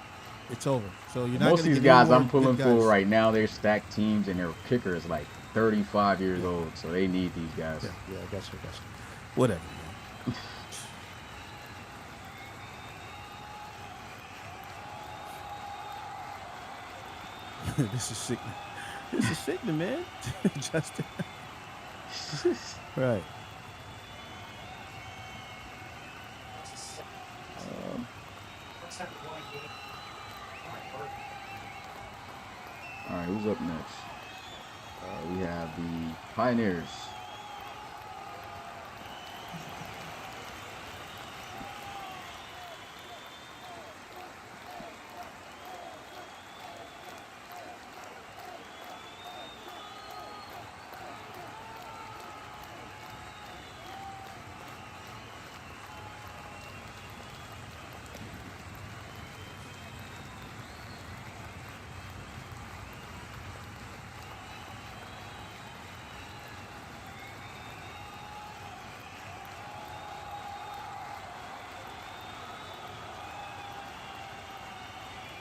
it's over. So you're not Most of gonna these get any guys more I'm pulling good guys. for right now, they're stacked teams, and their kicker is like 35 years old, so they need these guys. Yeah, I got you. Whatever, man. This is sickening. This is sickening, man. Justin. Right. All right, who's up next? We have the Pioneers.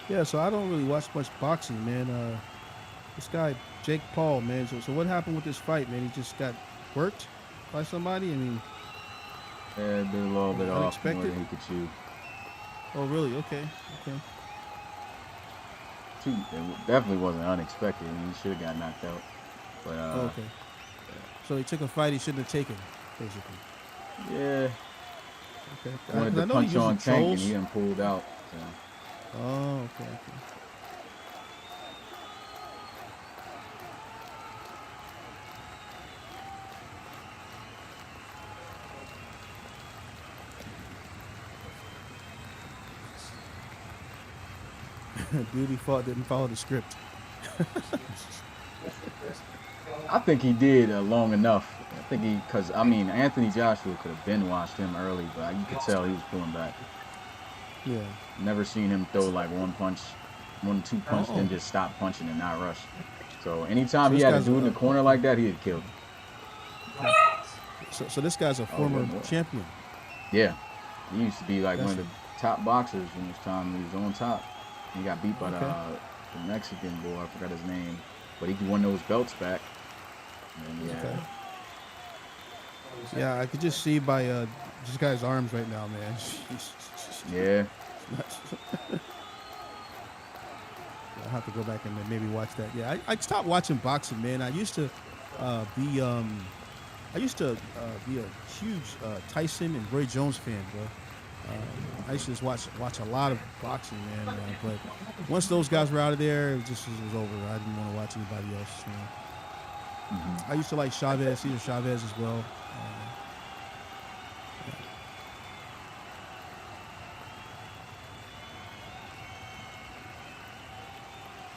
Yeah, so I don't really watch much boxing, man. This guy, Jake Paul, man. So what happened with this fight, man? He just got worked by somebody? I mean, Yeah, been a little bit off more unexpected? than he could chew. Oh, really? Okay. It definitely wasn't unexpected. He should have got knocked out. But Okay. So he took a fight he shouldn't have taken, basically. yeah, Okay. wanted 'Cause to I know punch he usually on Tank, and trolls. he done pulled out. So. Oh, okay. Dude, he didn't follow the script. I think he did long enough. I think because Anthony Joshua could have been watched him early, but you could tell he was pulling back. Yeah. Never seen him throw like one, two punch, then just stop punching and not rush. So anytime So he this had to guy's, do it in the corner like that, he had killed. So this guy's a former champion. Yeah, he used to be like one of the top boxers when his time he was on top. He got beat by the Mexican boy, I forgot his name, but he won those belts back. And Okay. Yeah, I could just see by this guy's arms right now, man. Yeah. I'll have to go back and maybe watch that. Yeah, I stopped watching boxing, man. I used to be a huge Tyson and Roy Jones fan, bro. I used to just watch a lot of boxing, man. But once those guys were out of there, it was over. I didn't want to watch anybody else. I used to like Cesar Chavez as well.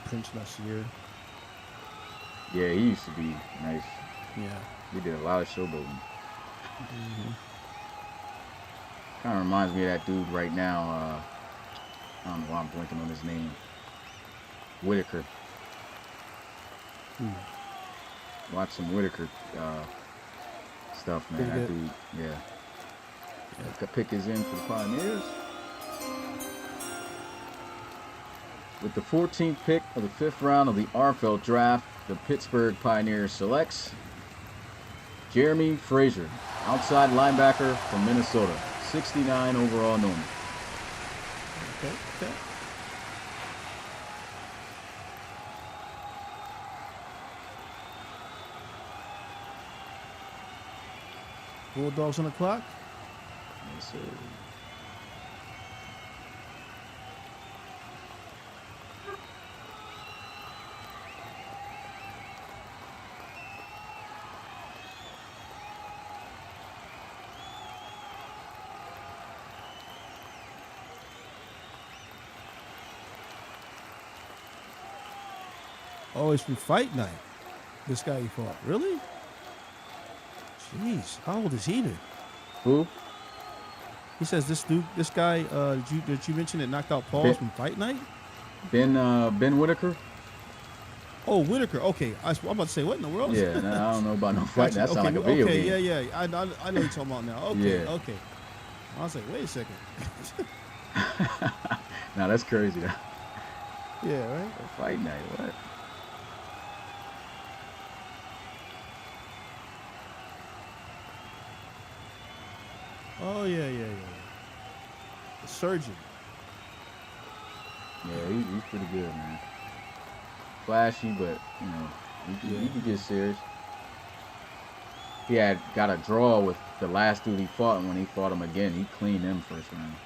Prince Nasir. Yeah, he used to be nice. Yeah. He did a lot of showboating. Kind of reminds me of that dude right now. I don't know why I'm blanking on his name. Whitaker. Watch some Whitaker stuff, man. That dude, yeah. The pick is in for the Pioneers. With the 14th pick of the 5th round of the RFL draft, the Pittsburgh Pioneers selects Jeremy Frazier, outside linebacker from Minnesota, 69 overall normal. Okay. Bulldogs on the clock. Yes, sir. Oh, it's from Fight Night. This guy he fought. Really? Jeez, how old is he then? Who? He says this guy. Did you mention that knocked out Pauls from Fight Night? Ben Whitaker. Oh, Whitaker. Okay, I'm about to say what in the world? Yeah, I don't know about no fight. That sounds like a video game. Yeah. I know what you're talking about now. Okay, Yeah. okay. I was like, wait a second. Nah, that's crazy. Yeah, right. Fight night. What? Oh yeah. The surgeon. Yeah, he's pretty good, man. Flashy, but he can get serious. He had got a draw with the last dude he fought, and when he fought him again, he cleaned him first round.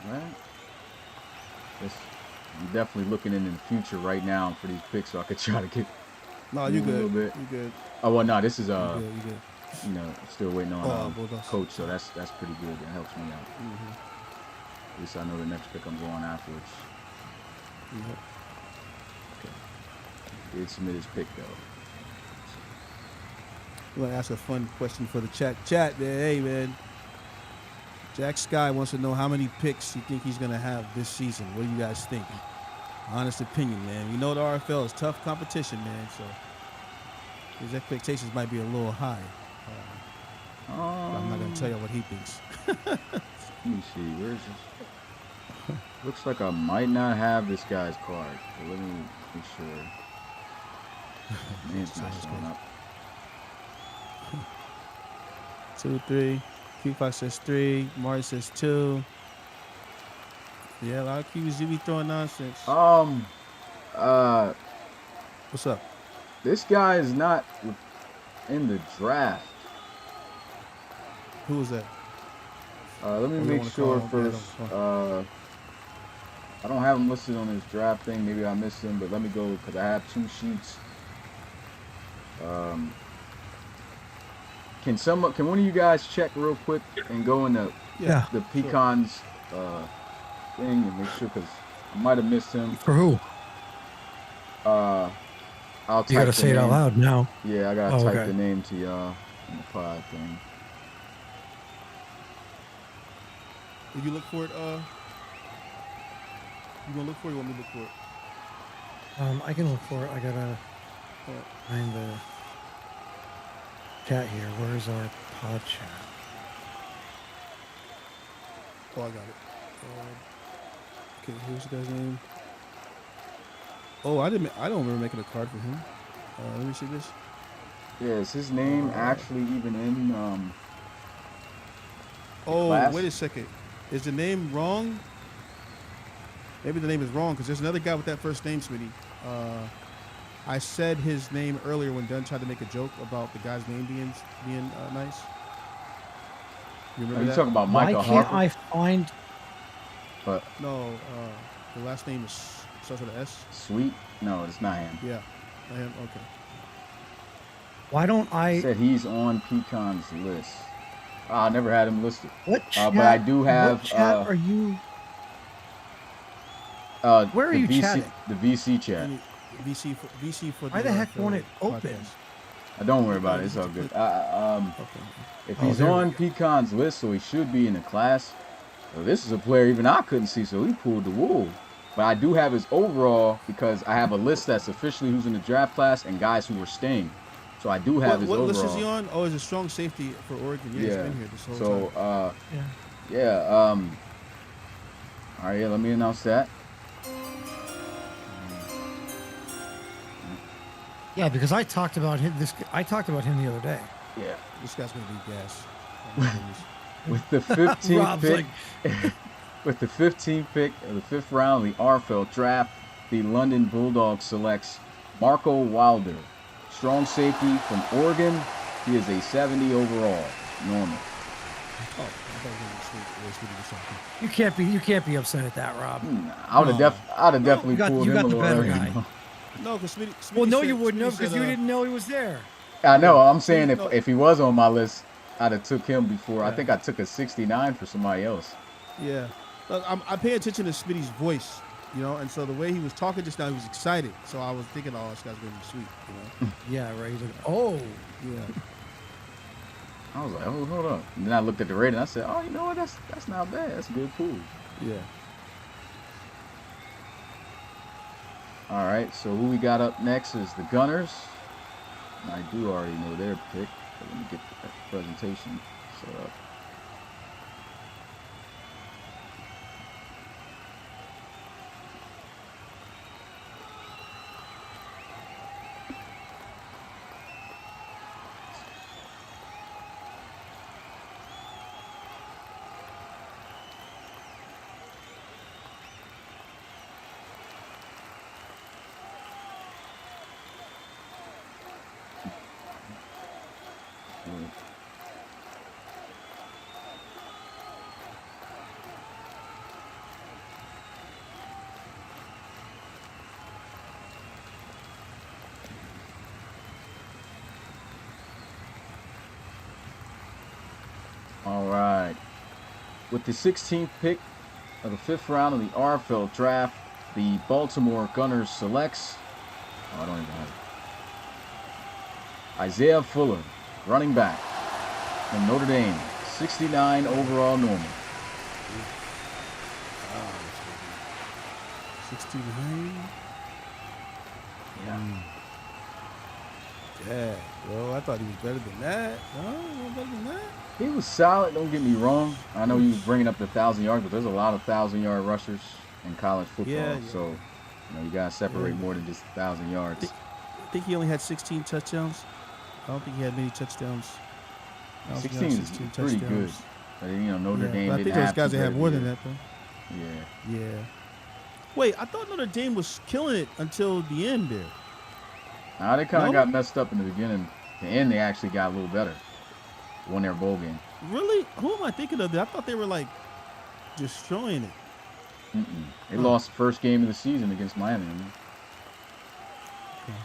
Right? I'm definitely looking into the future right now for these picks, so I could try to get. No, you a little good. bit. You good. Oh well, no, this is You good. still waiting on Bulldogs. coach, so that's pretty good. That helps me out. At least I know the next pick I'm going afterwards. Yep. Okay. Did submit his pick though. I'm gonna ask a fun question for the chat. Chat, man. Hey, man. Jack Sky wants to know how many picks you think he's gonna have this season. What do you guys think? Honest opinion, man. You know the RFL is tough competition, man. So his expectations might be a little high. But I'm not gonna tell you what he thinks. Let me see. Where's this? Looks like I might not have this guy's card. So let me make sure. Man, it's not showing up. 2, 3. Q5 says 3. Marty says 2. Yeah, a lot of Qs you be throwing nonsense. What's up? This guy is not in the draft. Who was that? Let me make sure first. I don't have him listed on his draft thing. Maybe I missed him, but let me go because I have 2 sheets. Can one of you guys check real quick and go in the Pecans thing and make sure, because I might have missed him. For who? I'll You got type to the say it out name. loud now. Yeah, I gotta Oh, type okay. the name to y'all in the pod thing. If you look for it, you gonna look for it? You want me to look for it? I can look for it. I gotta find the chat here. Where's our pod chat? Oh, I got it. Okay, here's the guy's name. Oh, I don't remember making a card for him. Let me see this. Yeah, is his name actually even in the Oh, class? wait a second. Is the name wrong? Maybe the name is wrong because there's another guy with that first name, Smitty. I said his name earlier when Dunn tried to make a joke about the guy's name being nice. You Are remember you that? talking about Why Michael can't Harper? I find? But No, the last name is starts with an S. Sweet? No, it's not him. Yeah, I am. Okay. Why don't It I? said he's on Pecan's list. I never had him listed. What chat? But I do What have chat are you? Where are the you VC chatting? the VC chat. Any VC for Why the the heck RFL won't it open? podcast. Don't worry about it. You It's have all to good. click- Okay. If Oh, he's there we on go. Pecan's list, so he should be in the class. Well, this is a player even I couldn't see, so he pulled the wool. But I do have his overall because I have a list that's officially who's in the draft class and guys who were staying. So I do have his What overall. list is he on? Oh, he's a strong safety for Oregon. Yeah, he's been here this whole So time. Yeah. all right, yeah, let me announce that. Yeah, because I talked about him. I talked about him the other day. Yeah. This guy's gonna be gas. Oh my goodness. With the 15th Rob's pick, like, with the 15th pick of the 5th round of the RFL draft, the London Bulldogs selects Marco Wilder, strong safety from Oregon. He is a 70 overall, normal. Oh, I thought he was sweet or something. you can't be upset at that, Rob. I would have No. definitely You got- pulled you him got a the little better earlier. guy. No, because Smitty Well, no, said- you wouldn't have Smitty because said, you didn't know he was there. I know. I'm Smitty- saying no. if he was on my list, I'd have took him before. I Yeah. think I took a 69 for somebody else. Yeah. Look, I pay attention to Smitty's voice, you know, and so the way he was talking just now, he was excited. So I was thinking, oh, this guy's gonna be sweet, you know. Yeah, right. He's like, oh, Yeah. I was like, oh, hold up. And then I looked at the rating. And I said, oh, you know what? That's not bad. That's a good pool. Yeah. All right. So who we got up next is the Gunners. And I do already know their pick. But let me get the presentation set up. All right. With the 16th pick of the 5th round of the RFL draft, the Baltimore Gunners selects, I don't even have it, Isaiah Fuller, running back from Notre Dame, 69 overall normal. 69. Yeah. Yeah. Well, I thought he was better than that. No, he was better than that. He was solid, don't get me wrong. I know you was bringing up the 1,000 yards, but there's a lot of 1,000-yard rushers in college football. Yeah. So, you got to separate Yeah. more than just 1,000 yards. I think he only had 16 touchdowns. I don't think he had many touchdowns. I don't think he 16 had is pretty good. But, Notre Yeah, Dame but I didn't think have those guys too that great had of more a than year. that, though. Yeah. Yeah. Wait, I thought Notre Dame was killing it until the end there. Now, they kind of No? got messed up in the beginning. The end, they actually got a little better. Won their bowl game. Really? Who am I thinking of? I thought they were like destroying it. They lost the first game of the season against Miami.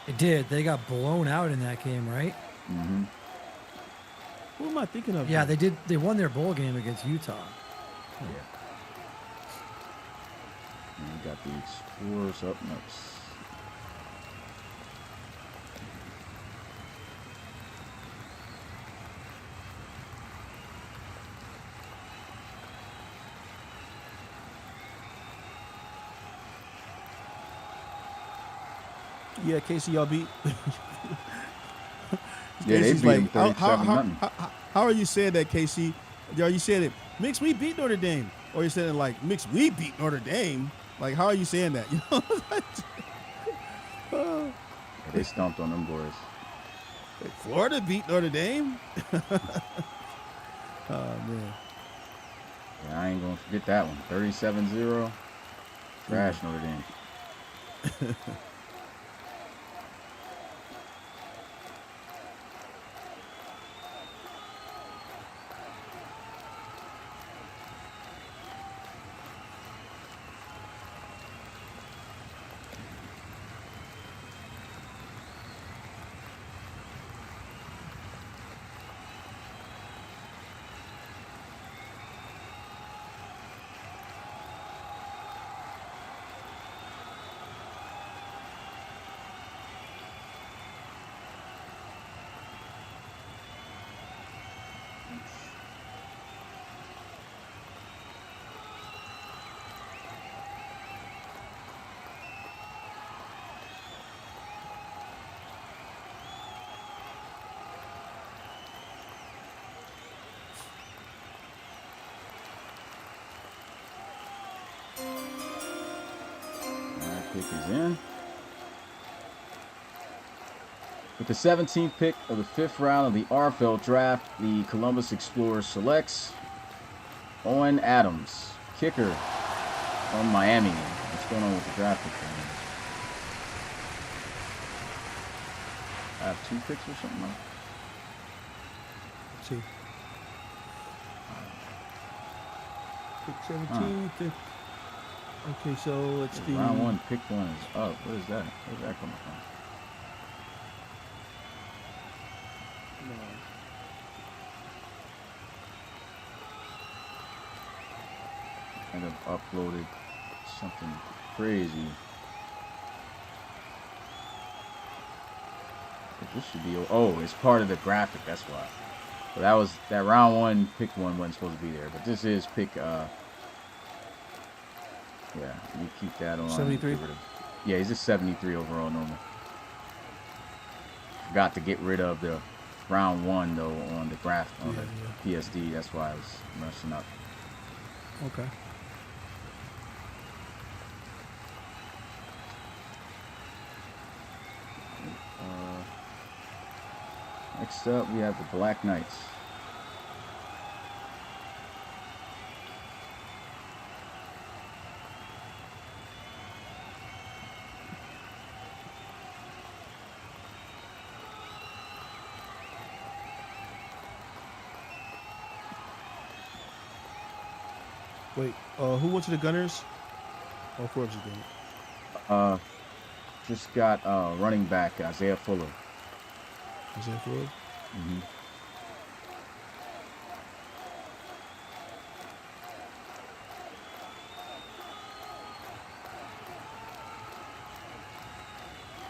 it did. They got blown out in that game, right? Mm-hmm. Who am I thinking of? Yeah, here? they did. They won their bowl game against Utah. Yeah. And we got the Explorers up next. Yeah, Casey, y'all beat. Yeah, they Casey's beat them like, 37-0. how are you saying that, Casey? Are you saying it, Mix, we beat Notre Dame? Or are you saying it like, Mix, we beat Notre Dame? Like, how are you saying that? You know? Yeah, they stomped on them boys. Like, Florida beat Notre Dame? Oh, man. Yeah, I ain't gonna forget that one. 37-0. Trash Notre Dame. Pick is in. With the 17th pick of the 5th round of the RFL draft, the Columbus Explorers selects Owen Adams, kicker on Miami. What's going on with the draft pick? I have 2 picks or something. Let's see. Pick 17. Okay, so it's the round 1, pick 1 is up. What is that? Where's that coming from? Kind of uploaded something crazy. This should be, oh, it's part of the graphic, that's why. So that round 1, pick 1 wasn't supposed to be there, but this is pick, yeah, you keep that on. 73? Yeah, he's just 73 overall normal. Forgot to get rid of the round 1 though on the graph on the PSD, that's why I was messing up. Okay. Next up, we have the Black Knights. Wait, who went to the Gunners? Oh, Forbes is doing it. Just got running back Isaiah Fuller. Is that Forbes? Mm-hmm.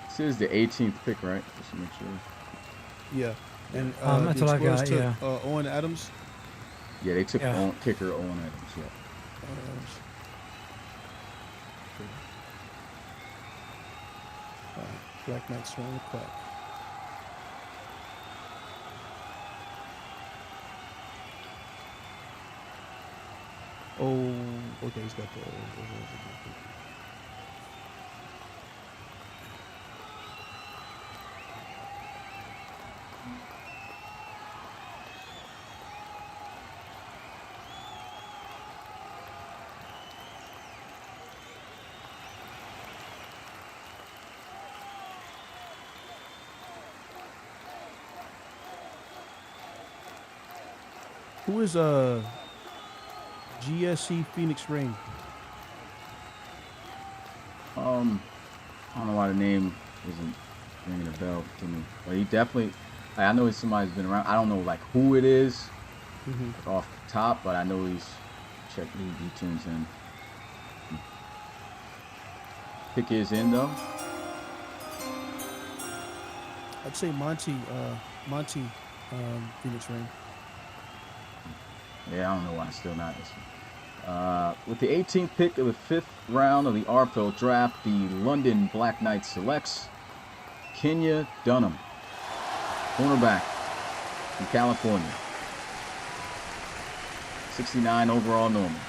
This is the 18th pick, right? Just to make sure. Yeah. And that's the what I Explorers got, took, yeah. Owen Adams. Yeah, they took Yeah. kicker Owen Adams. Yeah. Owen Adams. Black Knight swung the quack. Oh, okay, he's got the. Who is GSC Phoenix Rain? I don't know why the name isn't ringing a bell to me, but he definitely. I know somebody's been around. I don't know like who it is off the top, but I know he's check. He tunes in. Pick is in though. I'd say Monty Phoenix Rain. Yeah, I don't know why it's still not this one. With the 18th pick of the 5th round of the RFL draft, the London Black Knights selects Kenya Dunham, cornerback from California. 69 overall normal.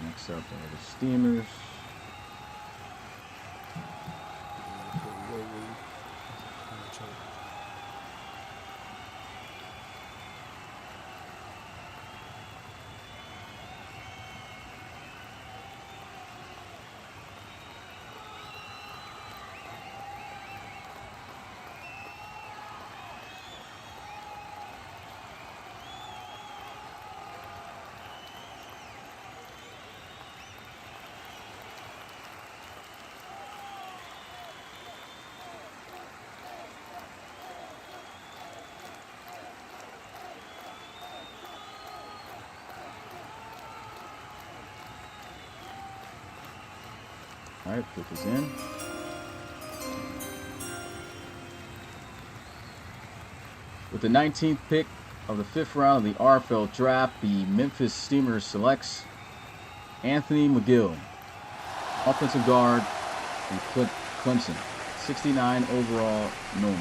Next up are the Steamers. All right, pick is in. With the 19th pick of the 5th round of the RFL draft, the Memphis Steamers selects Anthony McGill, offensive guard from Clemson, 69 overall normal.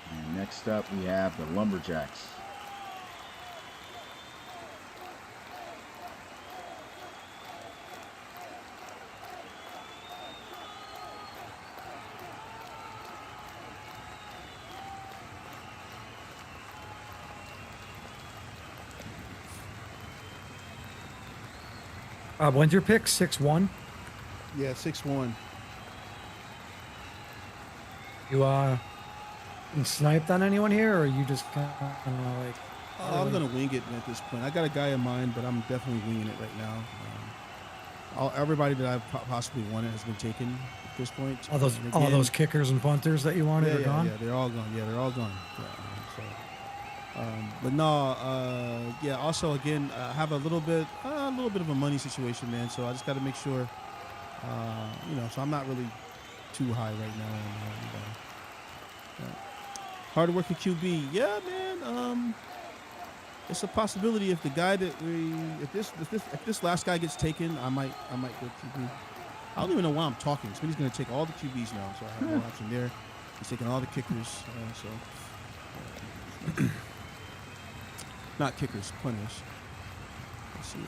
And next up, we have the Lumberjacks. When's your pick? 6'1"? Yeah, 6'1". You sniped on anyone here, or you just kind of like? I'm gonna wing it at this point. I got a guy in mind, but I'm definitely winging it right now. Everybody that I've possibly wanted has been taken at this point. All those kickers and punters that you wanted are gone. Yeah, they're all gone. Yeah, they're all gone. But no, yeah. Also, again, I have a little bit of a money situation, man. So I just got to make sure, So I'm not really too high right now. Hard-working QB, yeah, man. It's a possibility if the guy if this last guy gets taken, I might go QB. I don't even know why I'm talking. So he's going to take all the QBs now, so I have no option there. He's taking all the kickers, not kickers, punters. Let's see,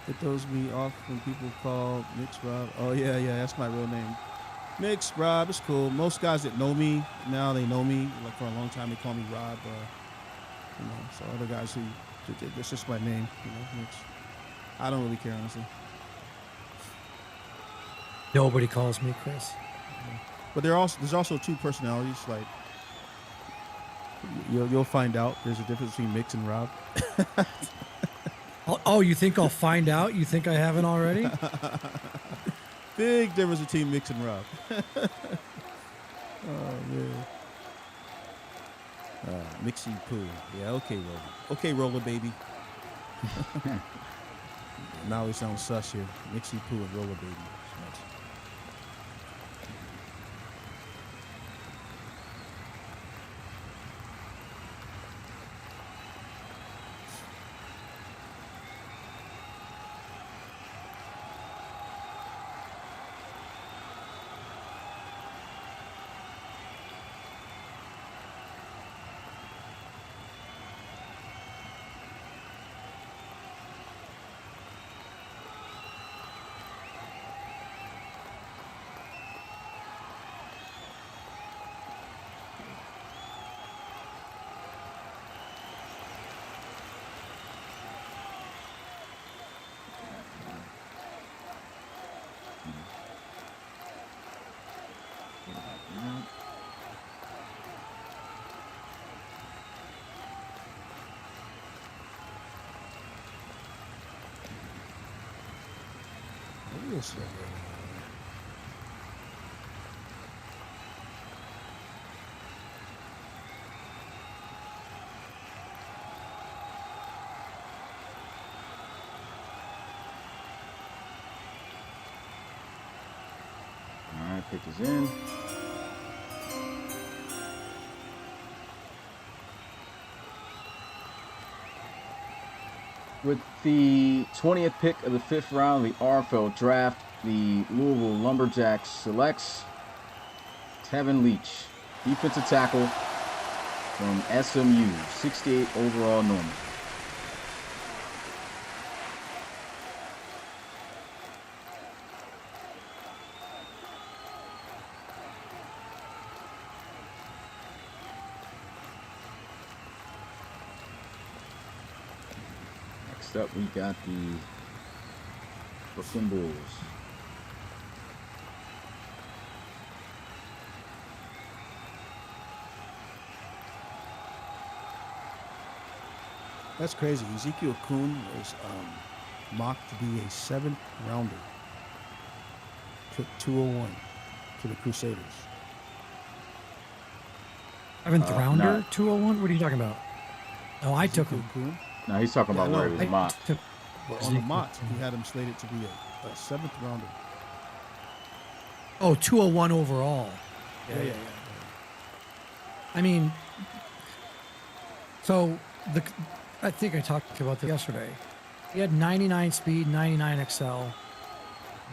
it throws me off when people call Mix Rob. Oh yeah, that's my real name. Mix Rob, it's cool. Most guys that know me now, they know me. Like for a long time, they call me Rob. So other guys who, that's just my name. Mix. I don't really care, honestly. Nobody calls me Chris. But there's also two personalities. Like you'll find out there's a difference between Mix and Rob. Oh, you think I'll find out? You think I haven't already? Big difference between Mix and Rob. Oh man. Mixy poo. Yeah, okay, Roller. Okay, Roller baby. Now we sound sus here. Mixy poo and Roller baby. Feels so good. All right, pick is in. With the 20th pick of the 5th round of the RFL draft, the Louisville Lumberjacks selects Tevin Leach, defensive tackle from SMU, 68 overall normal. Next up, we got the Brooklyn Bulls. That's crazy. Ezekiel Kuhn is mocked to be a 7th rounder. Pick 201 to the Crusaders. 7th rounder, not- 201? What are you talking about? Oh, I took Ezekiel him. Kuhn. No, he's talking about Yeah, where no, he was mocked. took But on the Ezekiel mocks, Kuhn. he had him slated to be a 7th rounder. Oh, 201 overall. Yeah. I mean, so I think I talked about this yesterday. He had 99 speed, 99 XL.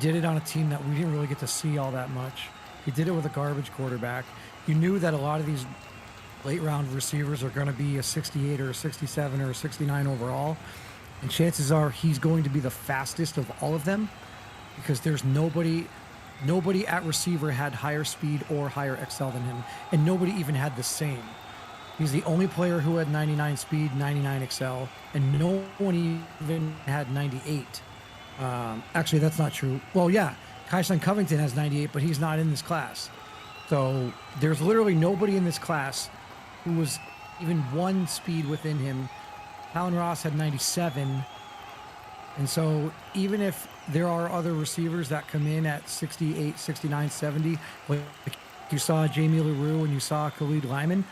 Did it on a team that we didn't really get to see all that much. He did it with a garbage quarterback. You knew that a lot of these late round receivers are going to be a 68 or a 67 or a 69 overall. And chances are he's going to be the fastest of all of them because there's nobody at receiver had higher speed or higher XL than him. And nobody even had the same. He's the only player who had 99 speed, 99 XL, and no one even had 98. Actually, that's not true. Well, yeah, Kyson Covington has 98, but he's not in this class. So there's literally nobody in this class who was even one speed within him. Alan Ross had 97. And so even if there are other receivers that come in at 68, 69, 70, like you saw Jamie LaRue and you saw Khalid Lyman,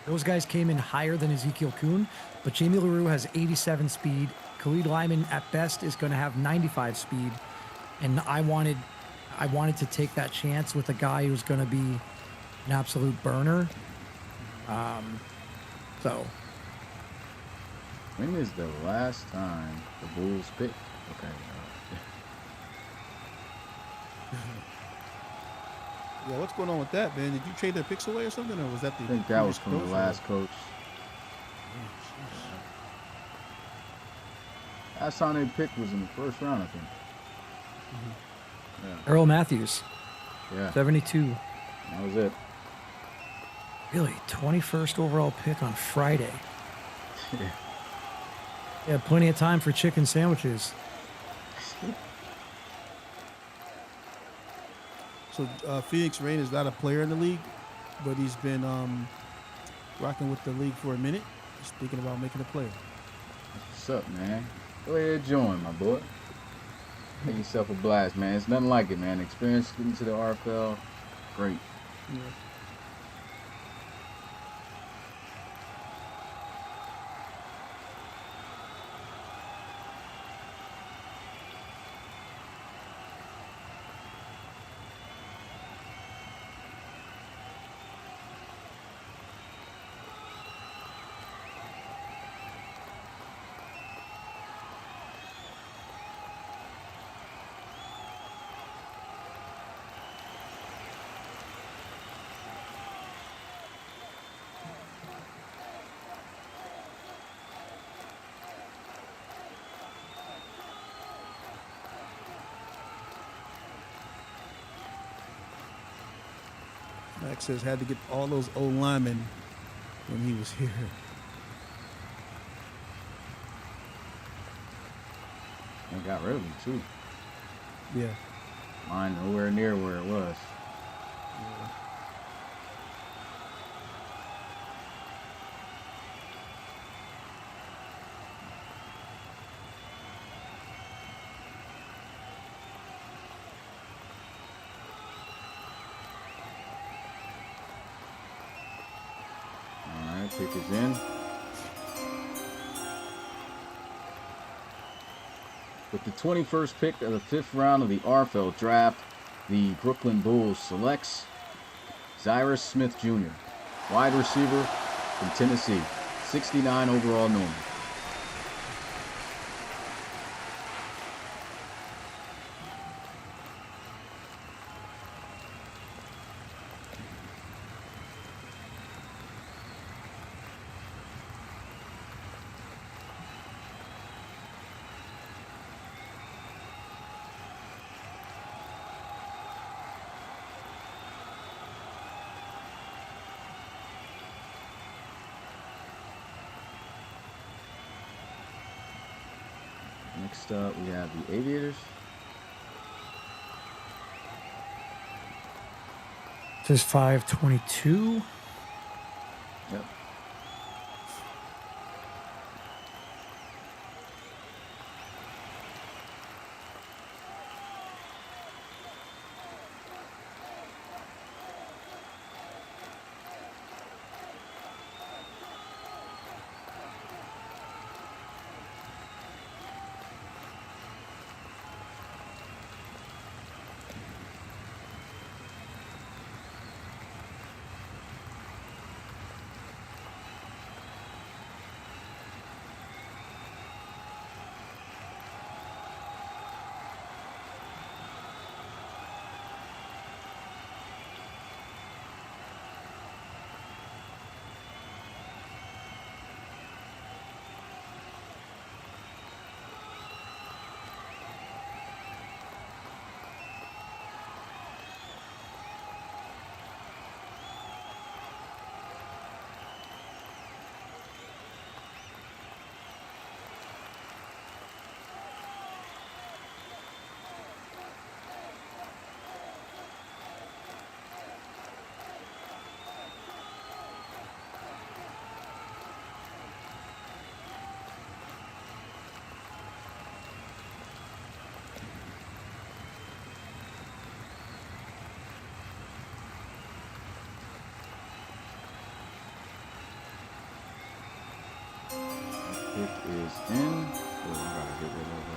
those guys came in higher than Ezekiel Kuhn, but Jamie LaRue has 87 speed. Khalid Lyman at best is going to have 95 speed. And I wanted to take that chance with a guy who's going to be an absolute burner. So When is the last time the Bulls picked? Okay. Yeah, what's going on with that, man? Did you trade their picks away or something, or was that the? I think that was previous from the coach, or- last coach. Last time they picked was in the first round, I think. Earl Matthews, Yeah, 72. that was it. Really, 21st overall pick on Friday. Yeah. Yeah, plenty of time for chicken sandwiches. So Phoenix Rain is not a player in the league, but he's been rocking with the league for a minute. He's thinking about making a play. What's up, man? Go ahead, join, my boy. Make yourself a blast, man. It's nothing like it, man. Experience getting to the RFL, great. Yeah. Max says had to get all those old linemen when he was here. And got rid of him, too. Yeah. Mine nowhere near where it was. Pick is in. With the 21st pick of the 5th round of the RFL draft, the Brooklyn Bulls selects Cyrus Smith Jr., wide receiver from Tennessee, 69 overall normal. Next up, we have the Aviators. This is 522. Yep. Pick is in. Oh, I gotta get rid of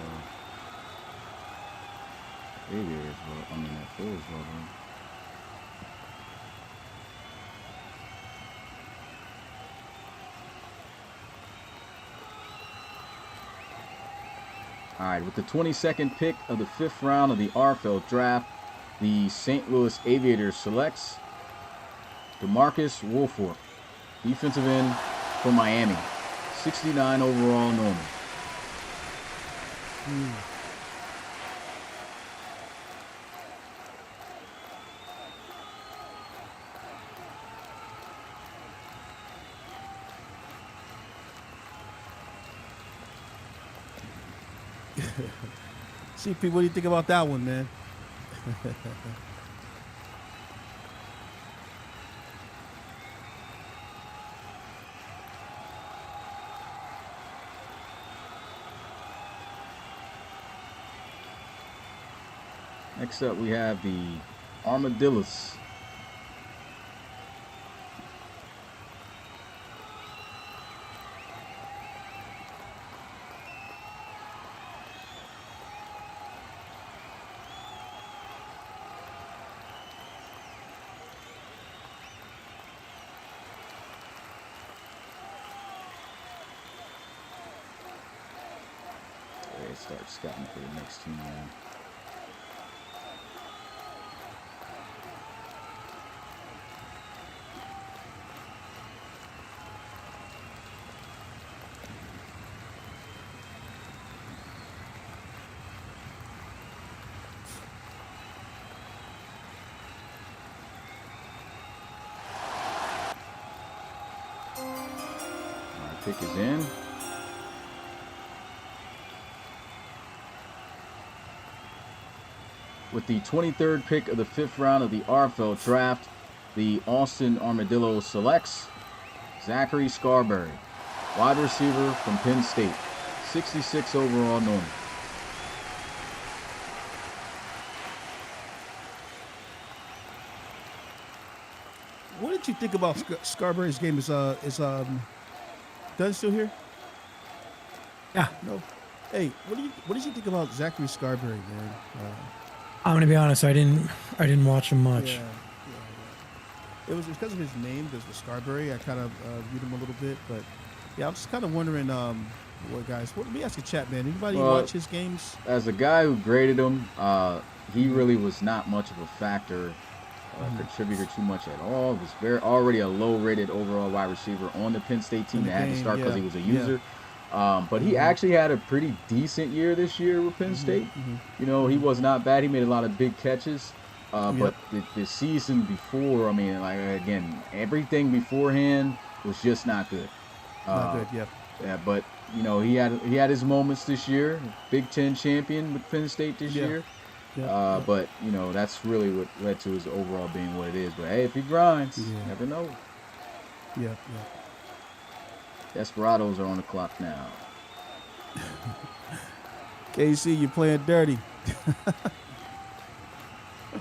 Aviators. Well, I mean that Bulls logo. All right, with the 22nd pick of the 5th round of the RFL draft, the St. Louis Aviators selects DeMarcus Wolford, defensive end from Miami, 69 overall normal. CP, what do you think about that one, man? Next up, we have the Armadillos. They start scouting for the next team now. Pick is in. With the 23rd pick of the 5th round of the RFL draft, the Austin Armadillo selects Zachary Scarberry, wide receiver from Penn State, 66 overall normal. What did you think about Scarberry's game? Is Dunn still here? Yeah. No. Hey, what did you think about Zachary Scarberry, man? I'm gonna be honest. I didn't watch him much. Yeah. It was because of his name, because the Scarberry. I kind of viewed him a little bit, but yeah, I'm just kind of wondering, what guys? Let me ask you, chat, man. Anybody watch his games? As a guy who graded him, he really was not much of a factor, contributor too much at all. He was already a low-rated overall wide receiver on the Penn State team that had to start because he was a user. But he actually had a pretty decent year this year with Penn State. You know, he was not bad. He made a lot of big catches. But the season before, I mean, like, again, everything beforehand was just not good. Not good, yeah. Yeah, but you know, he had his moments this year. Big Ten champion with Penn State this year. Yeah. But you know, that's really what led to his overall being what it is. But hey, if he grinds, never know. Yeah. Desperados are on the clock now. KC, you're playing dirty.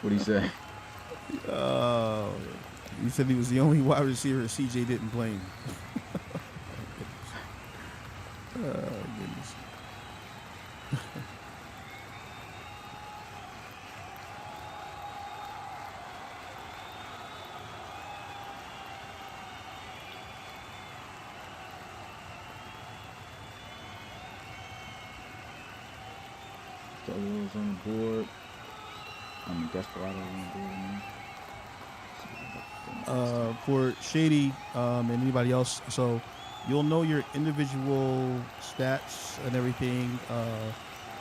What'd he say? He said he was the only wide receiver CJ didn't blame. Oh, goodness. Desperados on the board. Desperados on the board, man. For Shady and anybody else, so you'll know your individual stats and everything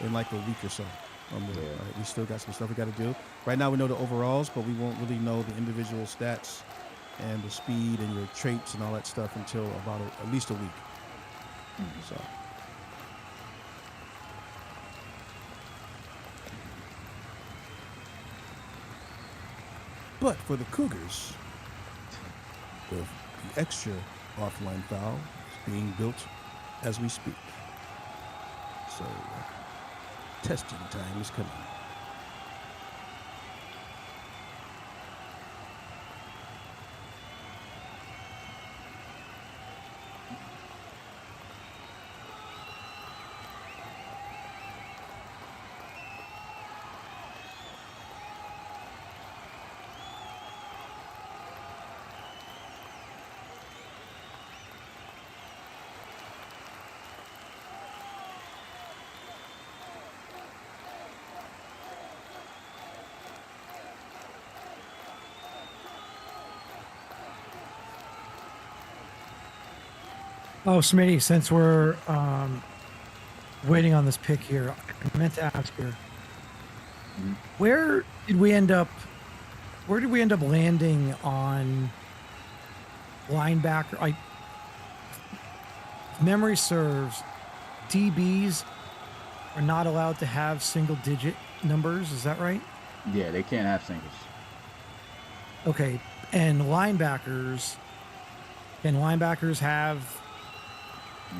in like a week or so. Right? We still got some stuff we got to do. Right now we know the overalls, but we won't really know the individual stats and the speed and your traits and all that stuff until about at least a week. So. But for the Cougars, the extra offline foul is being built as we speak. So testing time is coming. Oh, Smitty, since we're waiting on this pick here, I meant to ask you, where did we end up landing on linebacker? If memory serves, DBs are not allowed to have single-digit numbers. Is that right? Yeah, they can't have singles. Okay, and linebackers, can linebackers have?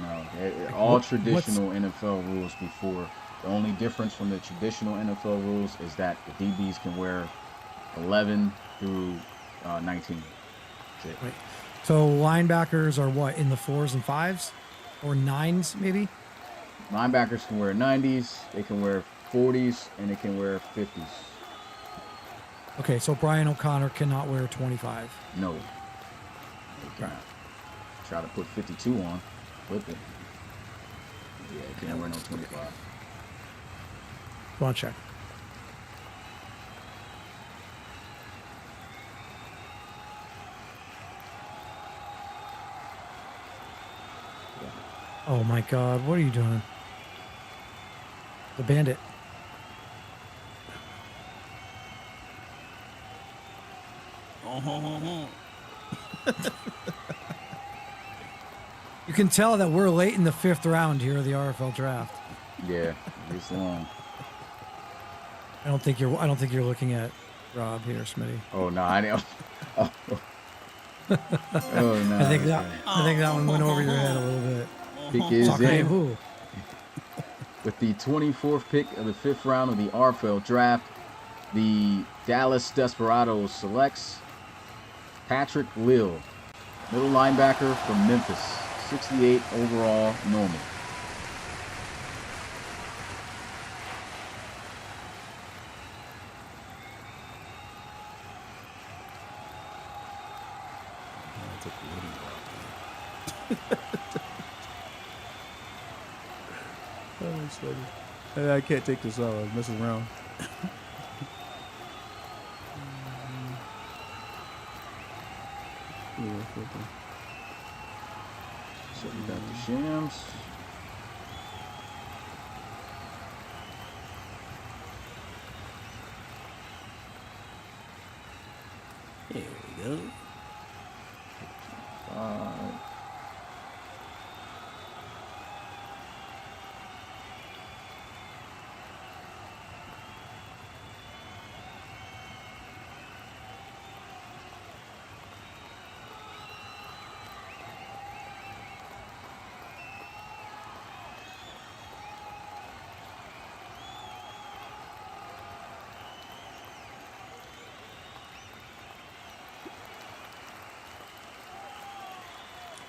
No, all traditional NFL rules before. The only difference from the traditional NFL rules is that the DBs can wear 11 through 19. That's it. Right. So linebackers are what, in the 4s and 5s? Or 9s, maybe? Linebackers can wear 90s, they can wear 40s, and they can wear 50s. Okay, so Brian O'Connor cannot wear 25. No. They cannot. Try to put 52 on. Flip it. Yeah, you can't wear no 25. Go on, check. Yeah. Oh my God, what are you doing? The bandit. You can tell that we're late in the 5th round here of the RFL draft. Yeah, it's long. I don't think you're looking at Rob here, Smitty. Oh no, I know. Oh. Oh no. I think that one went over your head a little bit. Pick is in. Who? With the 24th pick of the 5th round of the RFL draft, the Dallas Desperados selects Patrick Lill, middle linebacker from Memphis, 68 overall, normal. Oh, that's funny. I can't take this off. I'm messing around. So we got the Shams. There we go.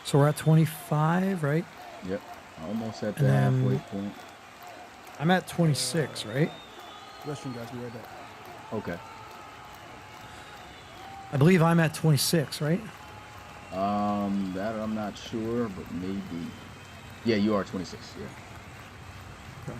So we're at 25, right? Yep, almost at the And then- halfway point. I'm at 26, right? Restroom, guys. Be right back. Okay. I believe I'm at 26, right? That I'm not sure, but maybe. Yeah, you are 26. Yeah. Okay.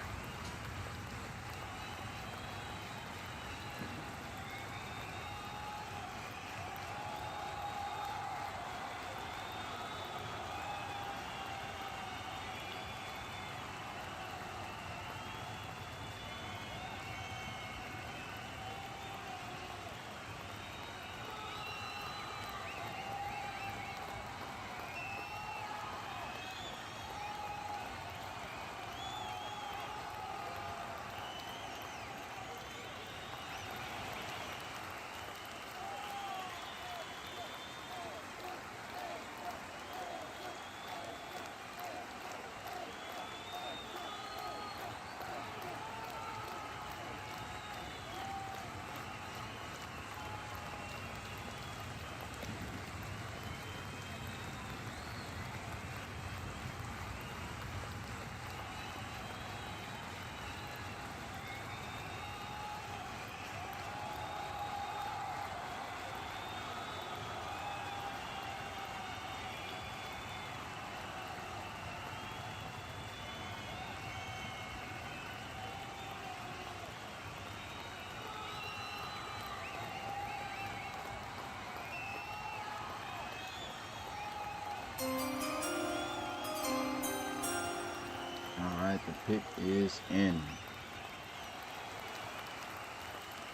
All right, the pick is in.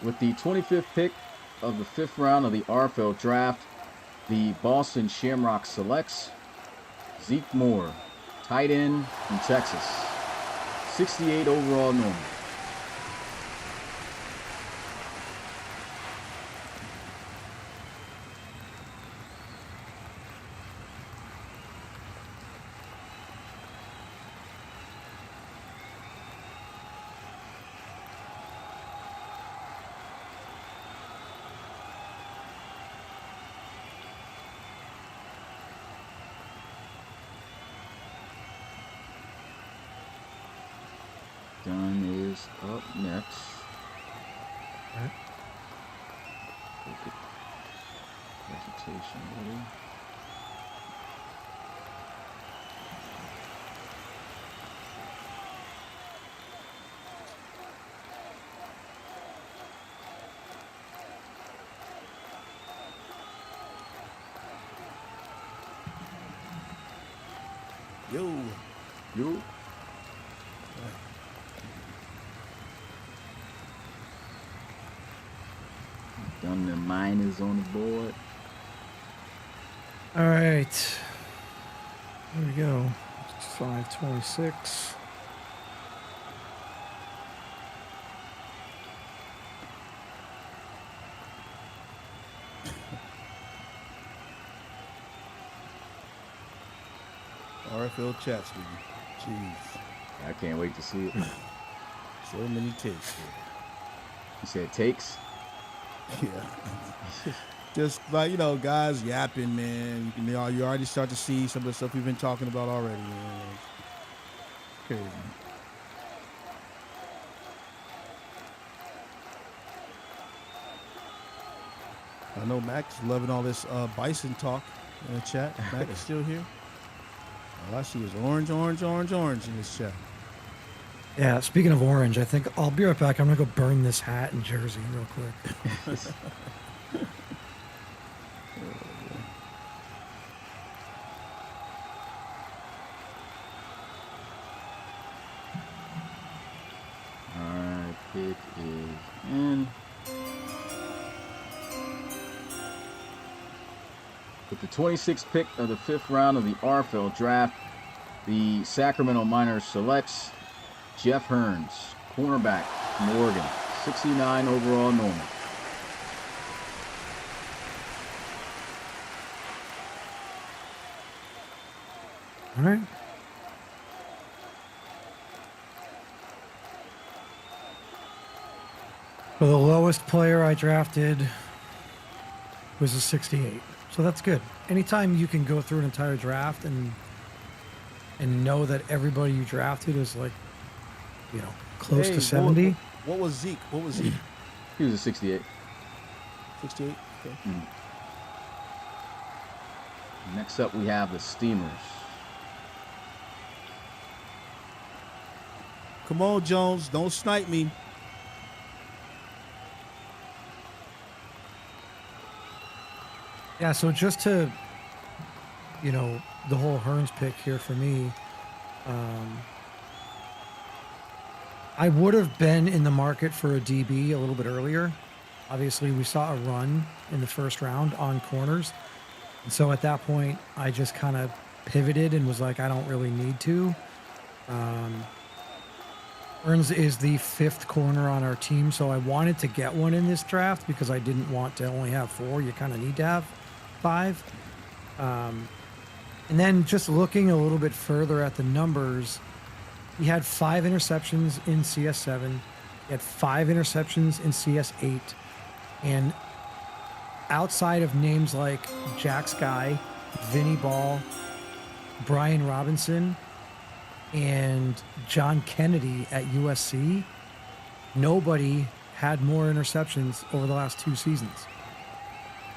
With the 25th pick of the 5th round of the RFL draft, the Boston Shamrock selects Zeke Moore, tight end from Texas, 68 overall, normal. Dunn is up next. All right. Presentation ready. Yo. You. Done the miners on the board. All right. There we go. 526. RFL chat speaking. Jeez. I can't wait to see it. So many takes here. You said takes? Yeah. Just like, guys yapping, man. You already start to see some of the stuff we've been talking about already, man. It's crazy. I know Mac's loving all this bison talk in the chat. Mac is still here. All I see is orange, orange, orange, orange in this chat. Yeah, speaking of orange, I think I'll be right back. I'm going to go burn this hat and jersey real quick. Alright, pick is in. With the 26th pick of the 5th round of the RFL draft, the Sacramento Miners selects Jeff Hearns, cornerback from Oregon, 69 overall normal. All right. So the lowest player I drafted was a 68. So that's good. Anytime you can go through an entire draft and know that everybody you drafted is like, close to 70. What was Zeke? What was Zeke? He was a 68. 68? Okay. Next up, we have the Steamers. Come on, Jones. Don't snipe me. Yeah, so just to, the whole Hearns pick here for me, I would have been in the market for a DB a little bit earlier. Obviously, we saw a run in the first round on corners. And so at that point, I just kind of pivoted and was like, I don't really need to. Hearns is the 5th corner on our team, so I wanted to get one in this draft because I didn't want to only have 4. You kind of need to have 5. And then just looking a little bit further at the numbers, he had 5 interceptions in CS7. He had 5 interceptions in CS8. And outside of names like Jack Sky, Vinny Ball, Brian Robinson, and John Kennedy at USC, nobody had more interceptions over the last 2 seasons.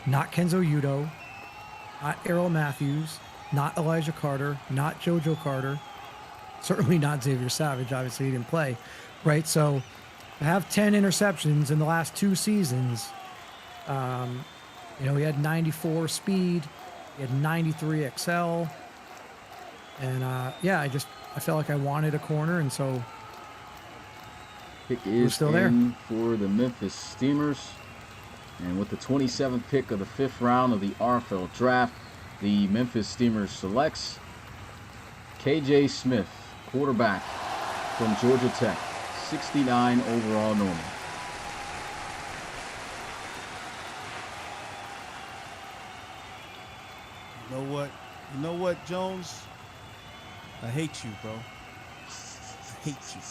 Not Kenzo Udo, not Errol Matthews, not Elijah Carter, not JoJo Carter, certainly not Xavier Savage. Obviously, he didn't play, right? So to have 10 interceptions in the last 2 seasons, he had 94 speed, he had 93 XL, and I felt like I wanted a corner, and so Pick is still in there for the Memphis Steamers. And with the 27th pick of the 5th round of the RFL draft, the Memphis Steamers selects KJ Smith, quarterback from Georgia Tech, 69 overall normal. You know what, Jones? I hate you, bro. I hate you.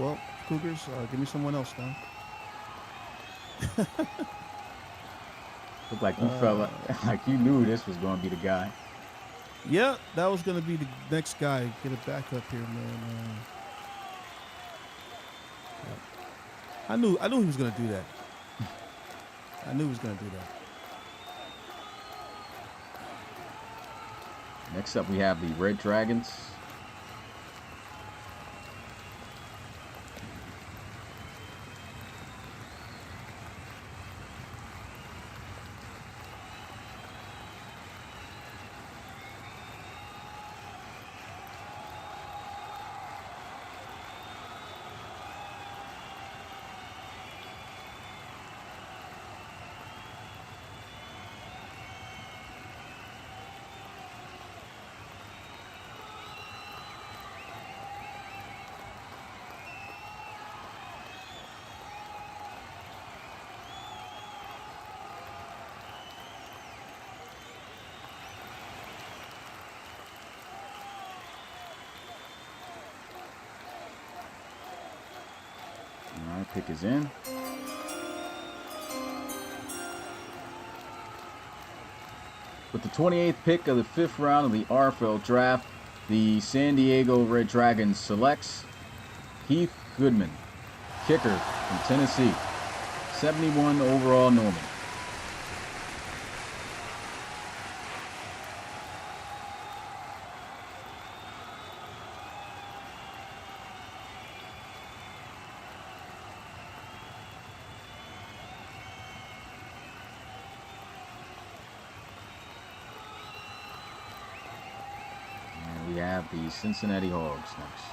Well, Cougars, give me someone else now. Looked like you felt like you knew this was going to be the guy. Yeah, that was going to be the next guy. Get it back up here, man. I knew he was going to do that. I knew he was going to do that. Next up, we have the Red Dragons. All right, pick is in. With the 28th pick of the 5th round of the RFL draft, the San Diego Red Dragons selects Heath Goodman, kicker from Tennessee, 71 overall Norman. And we have the Cincinnati Hogs next.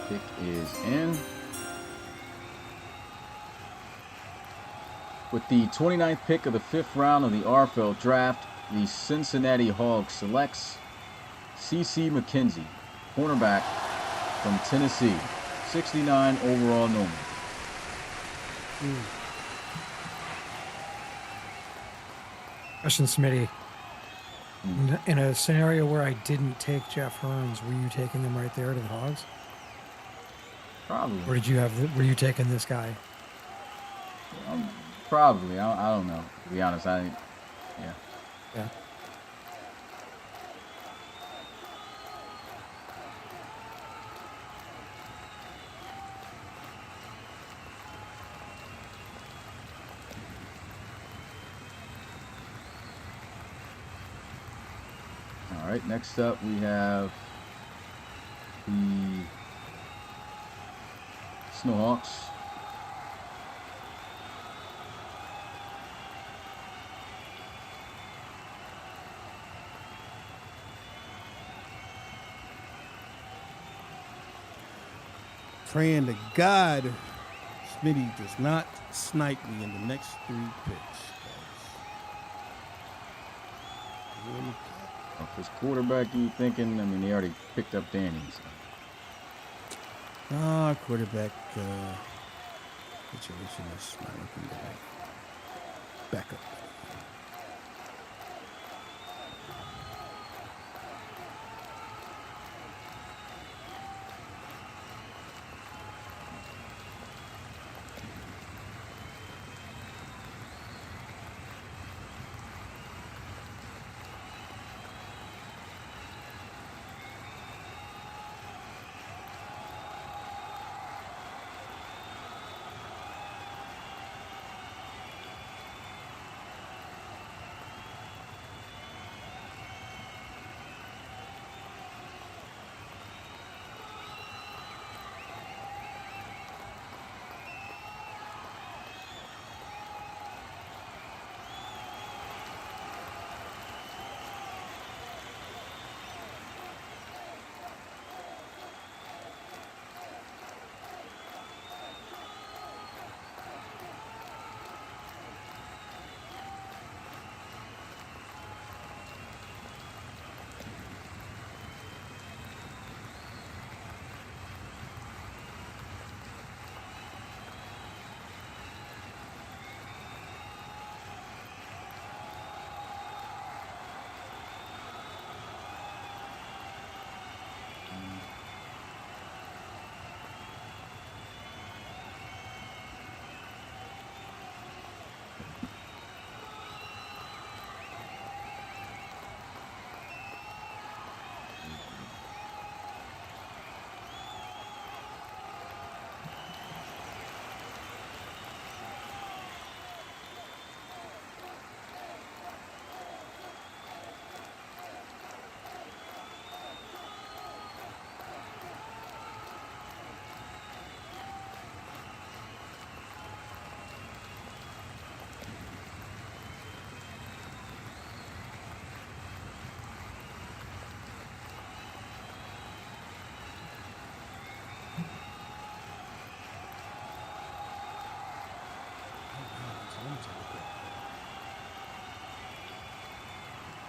Pick is in. With the 29th pick of the 5th round of the RFL draft, the Cincinnati Hogs selects C.C. McKenzie, cornerback from Tennessee, 69 overall Norman. Question, Smitty. In a scenario where I didn't take Jeff Hearns, were you taking them right there to the Hogs? Probably. Or were you taking this guy? Probably. I don't know. To be honest, yeah. Yeah. All right, next up we have the Snowhawks. Praying to God Smitty does not snipe me in the next 3 picks, guys. If it's quarterback, you thinking? I mean, they already picked up Danny. So. Quarterback situation is not looking good. Backup.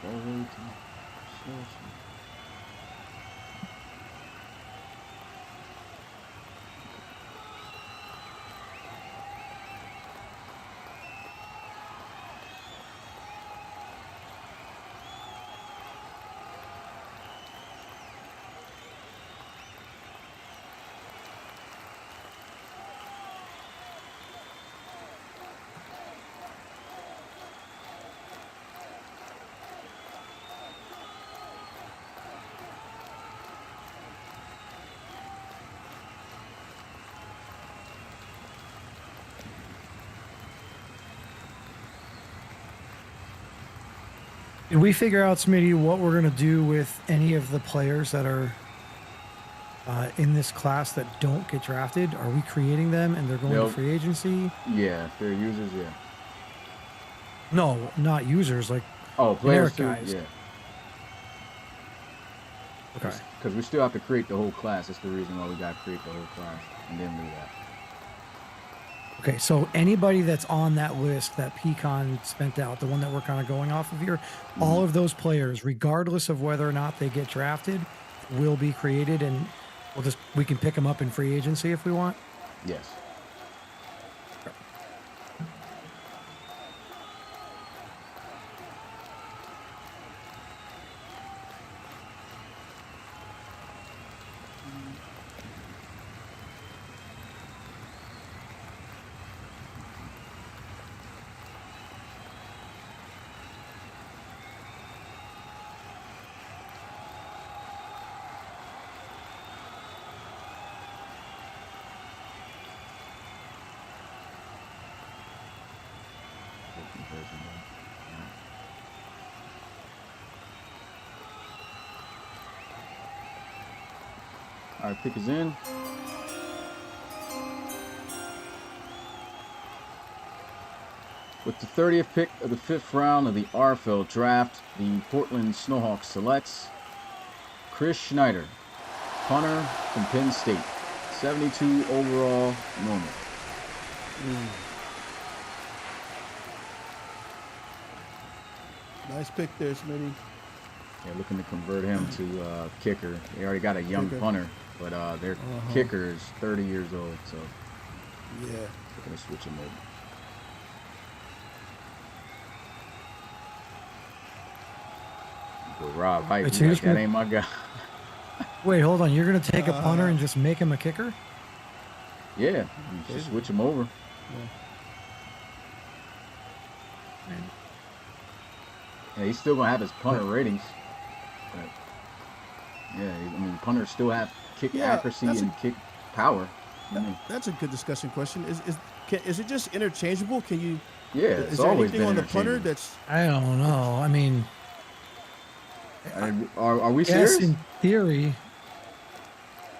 Forward to social. Did we figure out, Smitty, what we're going to do with any of the players that are in this class that don't get drafted? Are we creating them and they're going to free agency? Yeah, if they're users, yeah. No, not users, like players too, guys. yeah. Okay. Because we still have to create the whole class. That's the reason why we got to create the whole class and then do that. Okay, so anybody that's on that list that Pecan spent out, the one that we're kind of going off of here, all of those players, regardless of whether or not they get drafted, will be created, and we can pick them up in free agency if we want. Yes. All right, pick is in. With the 30th pick of the 5th round of the RFL draft, the Portland Snowhawks selects Chris Schneider, punter from Penn State, 72 overall, normal. Nice pick there, Smitty. Yeah, looking to convert him to kicker. They already got a young punter, but their kicker is 30 years old, so yeah, they're gonna switch him over. But Rob, hype, that ain't my guy. Wait, hold on. You're gonna take a punter and just make him a kicker? Yeah, you just switch him over. Yeah, he's still gonna have his punter ratings. But yeah, I mean, punters still have kick accuracy and kick power. That's a good discussion question. Is it just interchangeable? Can you? Yeah, is there anything on the punter that's? I don't know. I mean, are we serious? Yes, in theory.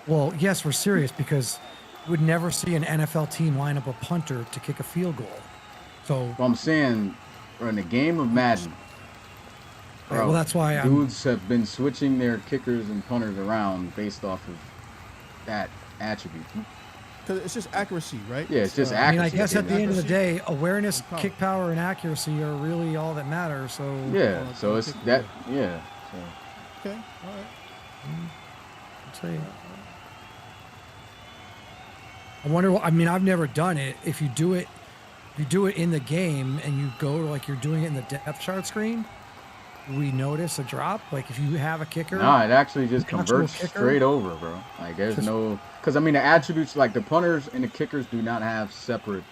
Well, yes, we're serious because you would never see an NFL team line up a punter to kick a field goal. So well, I'm saying, in the game of Madden. Bro, well, that's why dudes have been switching their kickers and punters around based off of that attribute. Because it's just accuracy, right? Yeah, it's just accuracy. I mean, I guess at the end of the day, awareness, kick power, and accuracy are really all that matters. So yeah, so it's that. Yeah. So. Okay. All right. I'll tell you. I wonder. I mean, I've never done it. If you do it in the game and you go to like you're doing it in the depth chart screen. We notice a drop, like if you have a kicker. Nah, it actually just converts straight over, bro. Like there's no, because I mean the attributes, like the punters and the kickers do not have separate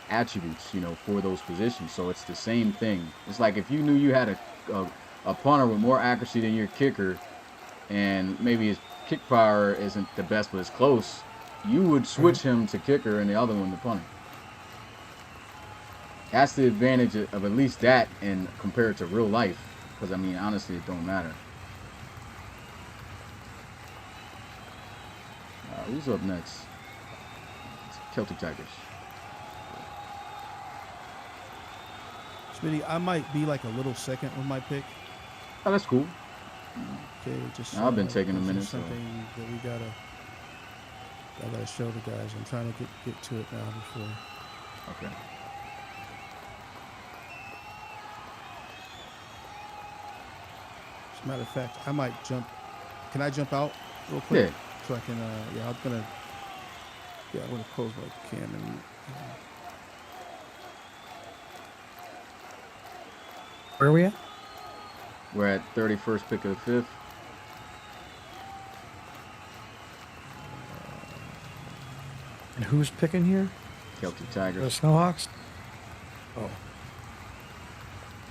attributes, for those positions. So it's the same thing. It's like if you knew you had a punter with more accuracy than your kicker, and maybe his kick power isn't the best, but it's close, you would switch him to kicker and the other one to punter. That's the advantage of at least that, and compared to real life, because I mean honestly it don't matter. Who's up next? Celtic Tigers. Smitty, I might be like a little second with my pick. Oh, that's cool. Okay, just I've been taking a minute. Something that we gotta show the guys. I'm trying to get to it now before. Okay. Matter of fact, I might jump. Can I jump out real quick? Yeah. So I can, yeah, I'm gonna close my cam and, Where are we at? We're at 31st pick of the fifth. And who's picking here? Celtic The Tigers. Snowhawks? Oh.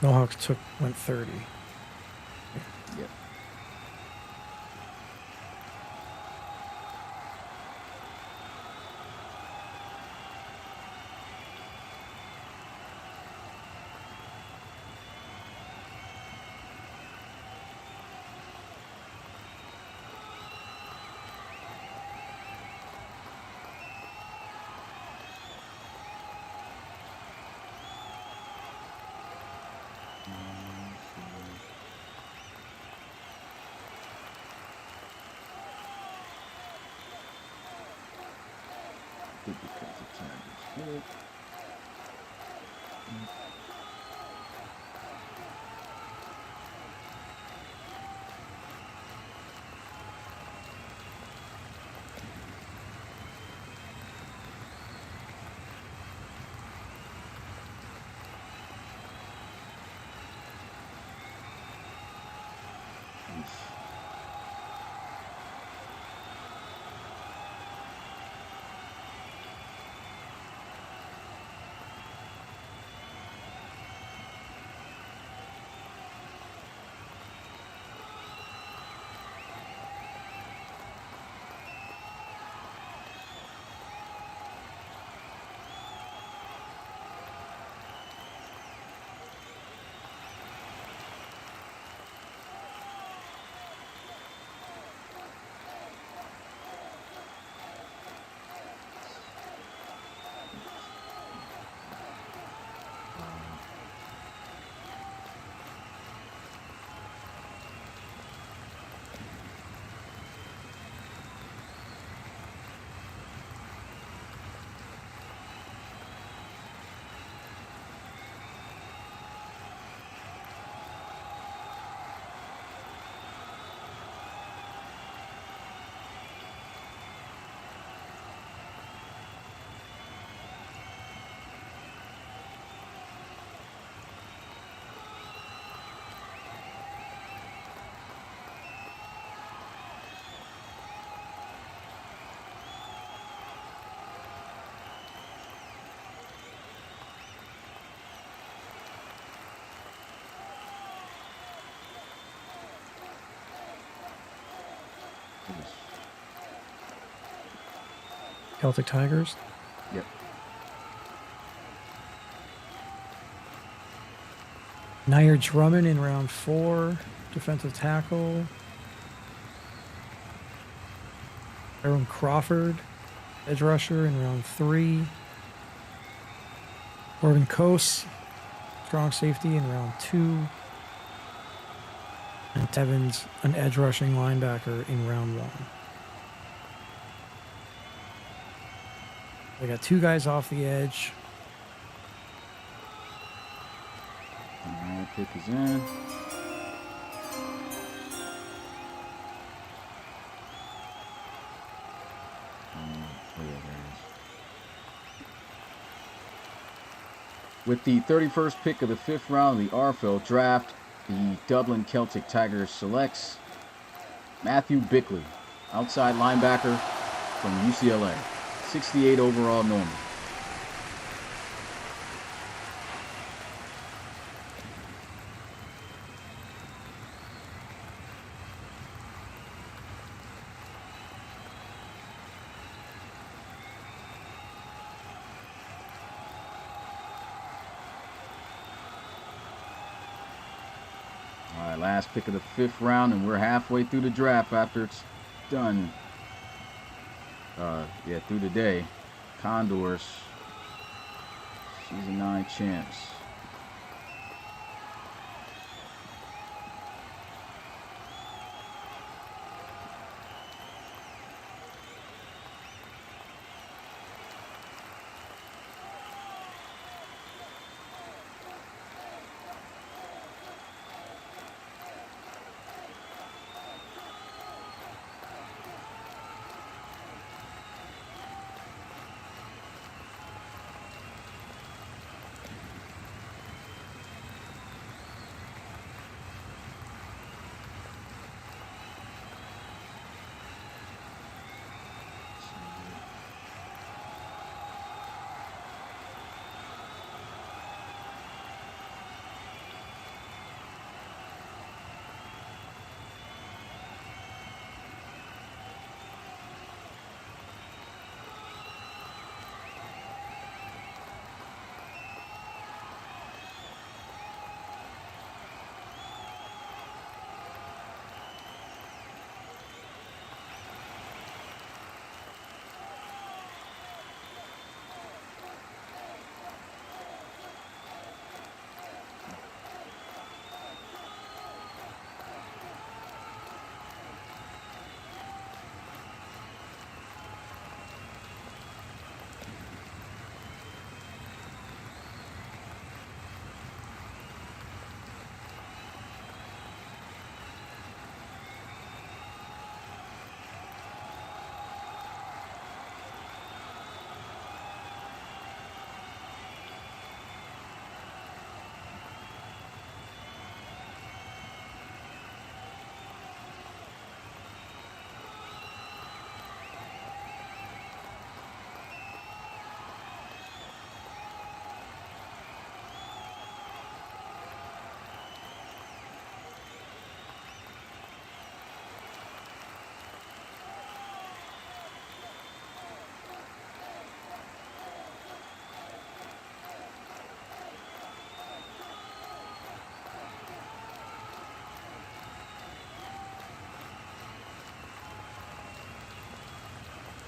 Snowhawks went 30. Yep. Good because the Tigers hit. Celtic Tigers. Yep. Nair Drummond in round 4, defensive tackle. Aaron Crawford, edge rusher in round 3. Corbin Coase, strong safety in round 2. And Tevins, an edge rushing linebacker in round 1. They got 2 guys off the edge. All right, pick is in. Oh, yeah, there it is. With the 31st pick of the 5th round of the RFL draft, the Dublin Celtic Tigers selects Matthew Bickley, outside linebacker from UCLA, 68 overall normal. All right, last pick of the 5th round, and we're halfway through the draft after it's done. Yeah, through the day. Condors, Season 9 champs.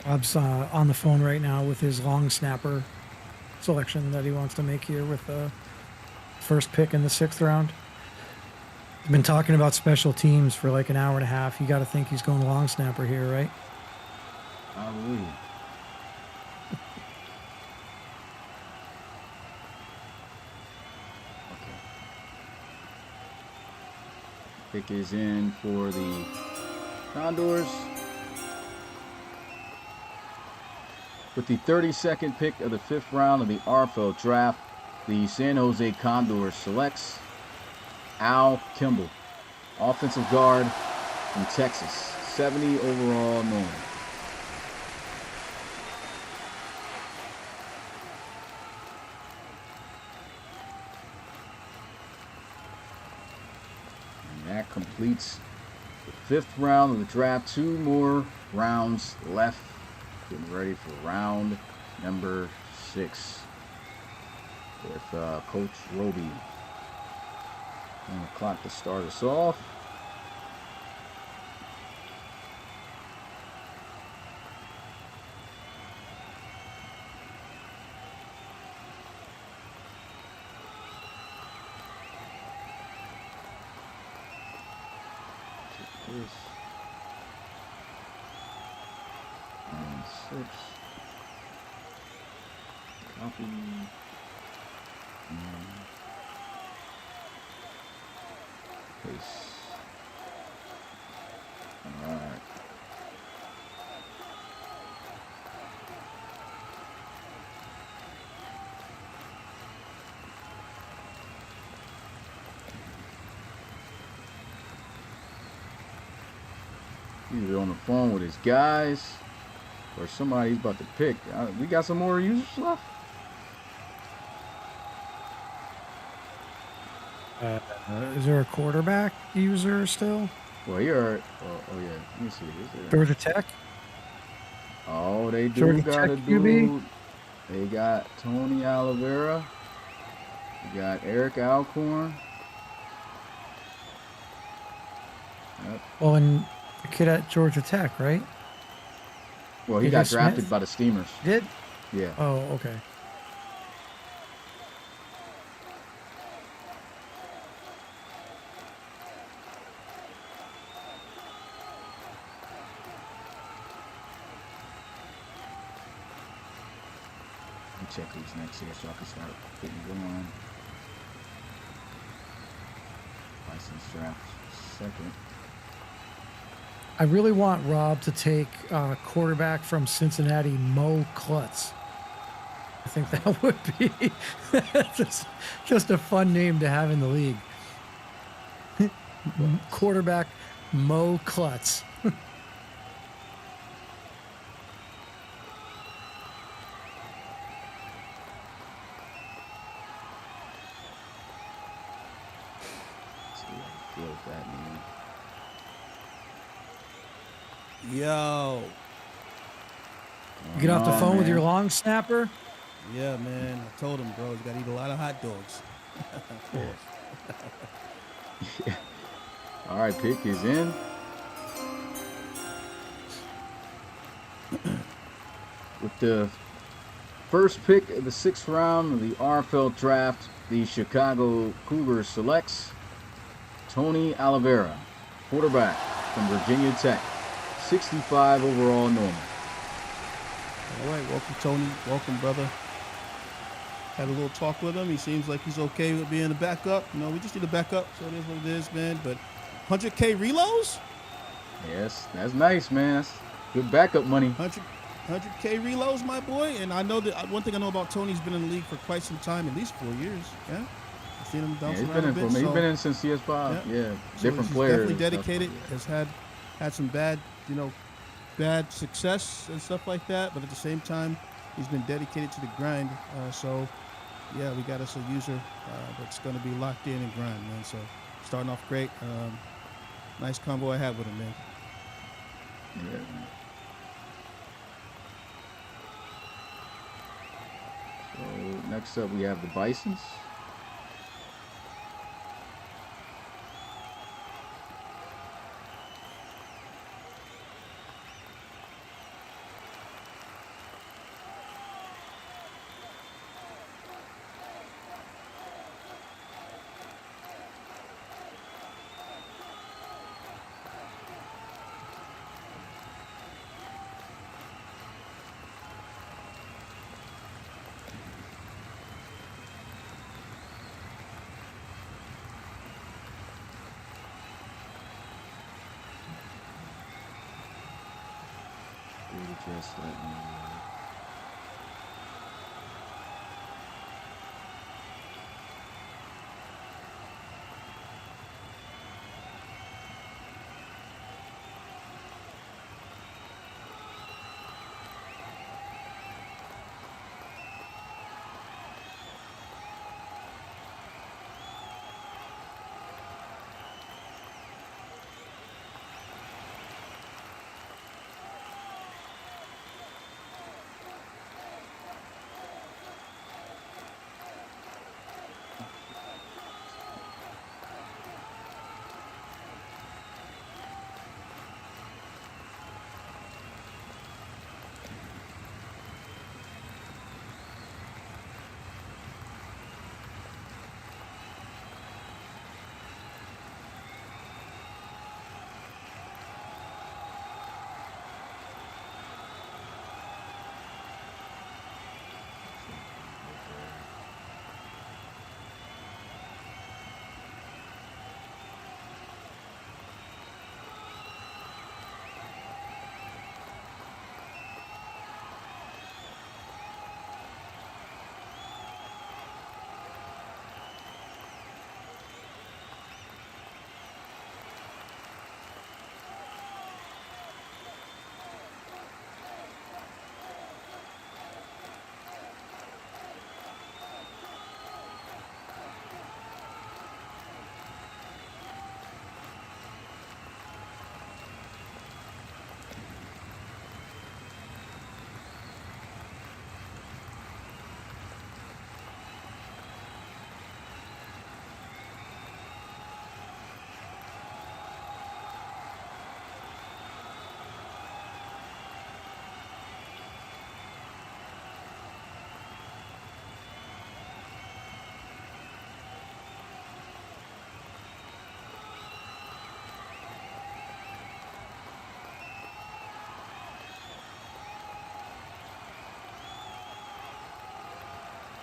Rob's on the phone right now with his long snapper selection that he wants to make here with the first pick in the 6th round. He's been talking about special teams for like an hour and a half. You got to think he's going long snapper here, right? Hallelujah. Okay. Pick is in for the Condors. With the 32nd pick of the 5th round of the RFL draft, the San Jose Condors selects Al Kimball, offensive guard from Texas, 70 overall normal. And that completes the 5th round of the draft. 2 more rounds left. Getting ready for round number 6 with Coach Roby on the clock to start us off. Take this. And 6. Copy. And paste. Alright. Either on the phone with his guys or somebody's about to pick. We got some more users left? Is there a quarterback user still? Well, here. Oh yeah. Let me see. Is there? Georgia Tech? Oh, they do Georgia got a Tech QB? dude. They got Tony Oliveira. You got Eric Alcorn. Yep. Well, and the kid at Georgia Tech, right? Well, he AJ got drafted Smith? by the Steamers. Did? Yeah. Oh, okay. Let me check who's next here so I can start getting going. License draft second. I really want Rob to take quarterback from Cincinnati, Mo Klutz. I think that would be just a fun name to have in the league. Quarterback Mo Klutz. Let's see how I feel with that name. Yo. You get off the Oh, phone with man. your long snapper. Yeah, man. I told him, bro, he's got to eat a lot of hot dogs. Of course. All right, pick is in. With the first pick of the 6th round of the RFL draft, the Chicago Cougars selects Tony Oliveira, quarterback from Virginia Tech, 65 overall normal. All right, welcome, Tony. Welcome, brother. Had a little talk with him. He seems like he's okay with being a backup. You know, we just need a backup, so it is what it is, man. But 100K reloads? Yes, that's nice, man. That's good backup money. 100K reloads, my boy. And I know that one thing I know about Tony, he's been in the league for quite some time, at least 4 years. Yeah, I've seen him Yeah, bounce he's around been a in bit. for me. He's so- been in since CS5. Yeah, so different he's players. definitely and stuff, dedicated. but Has had some bad, bad success and stuff like that. But at the same time, he's been dedicated to the grind. So yeah, we got us a user that's going to be locked in and grind, man. So starting off great. Nice combo I had with him, man. Yeah. So next up we have the Bisons. address that immediately.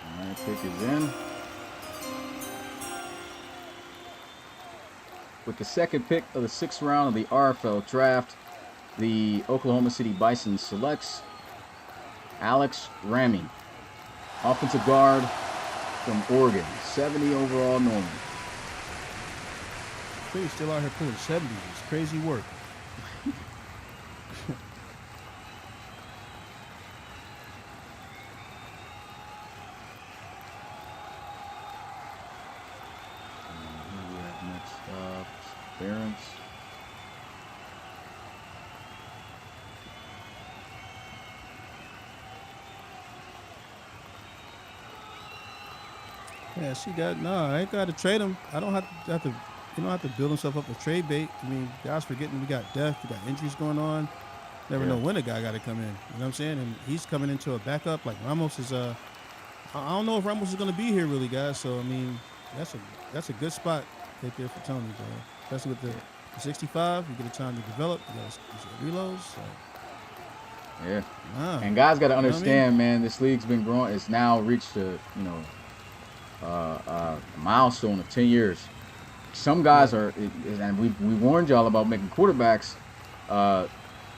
All right, pick is in. With the second pick of the 6th round of the RFL draft, the Oklahoma City Bison selects Alex Ramy, offensive guard from Oregon, 70 overall Norman. He's still out here pulling 70s. It's crazy work. Who we have next up? Barons. Yeah, she got I ain't got to trade him. I don't have to. You don't have to build himself up a trade bait. I mean, guys forgetting we got depth, we got injuries going on. Never know when a guy got to come in. You know what I'm saying? And he's coming into a backup. Like Ramos is I don't know if Ramos is gonna be here really, guys. So I mean, that's a good spot right there for Tony, bro. Especially with the 65, you get a time to develop. You got reloads. So. Yeah. And guys got to understand, man, this league's been growing. It's now reached a milestone of 10 years. Some guys are, and we warned y'all about making quarterbacks.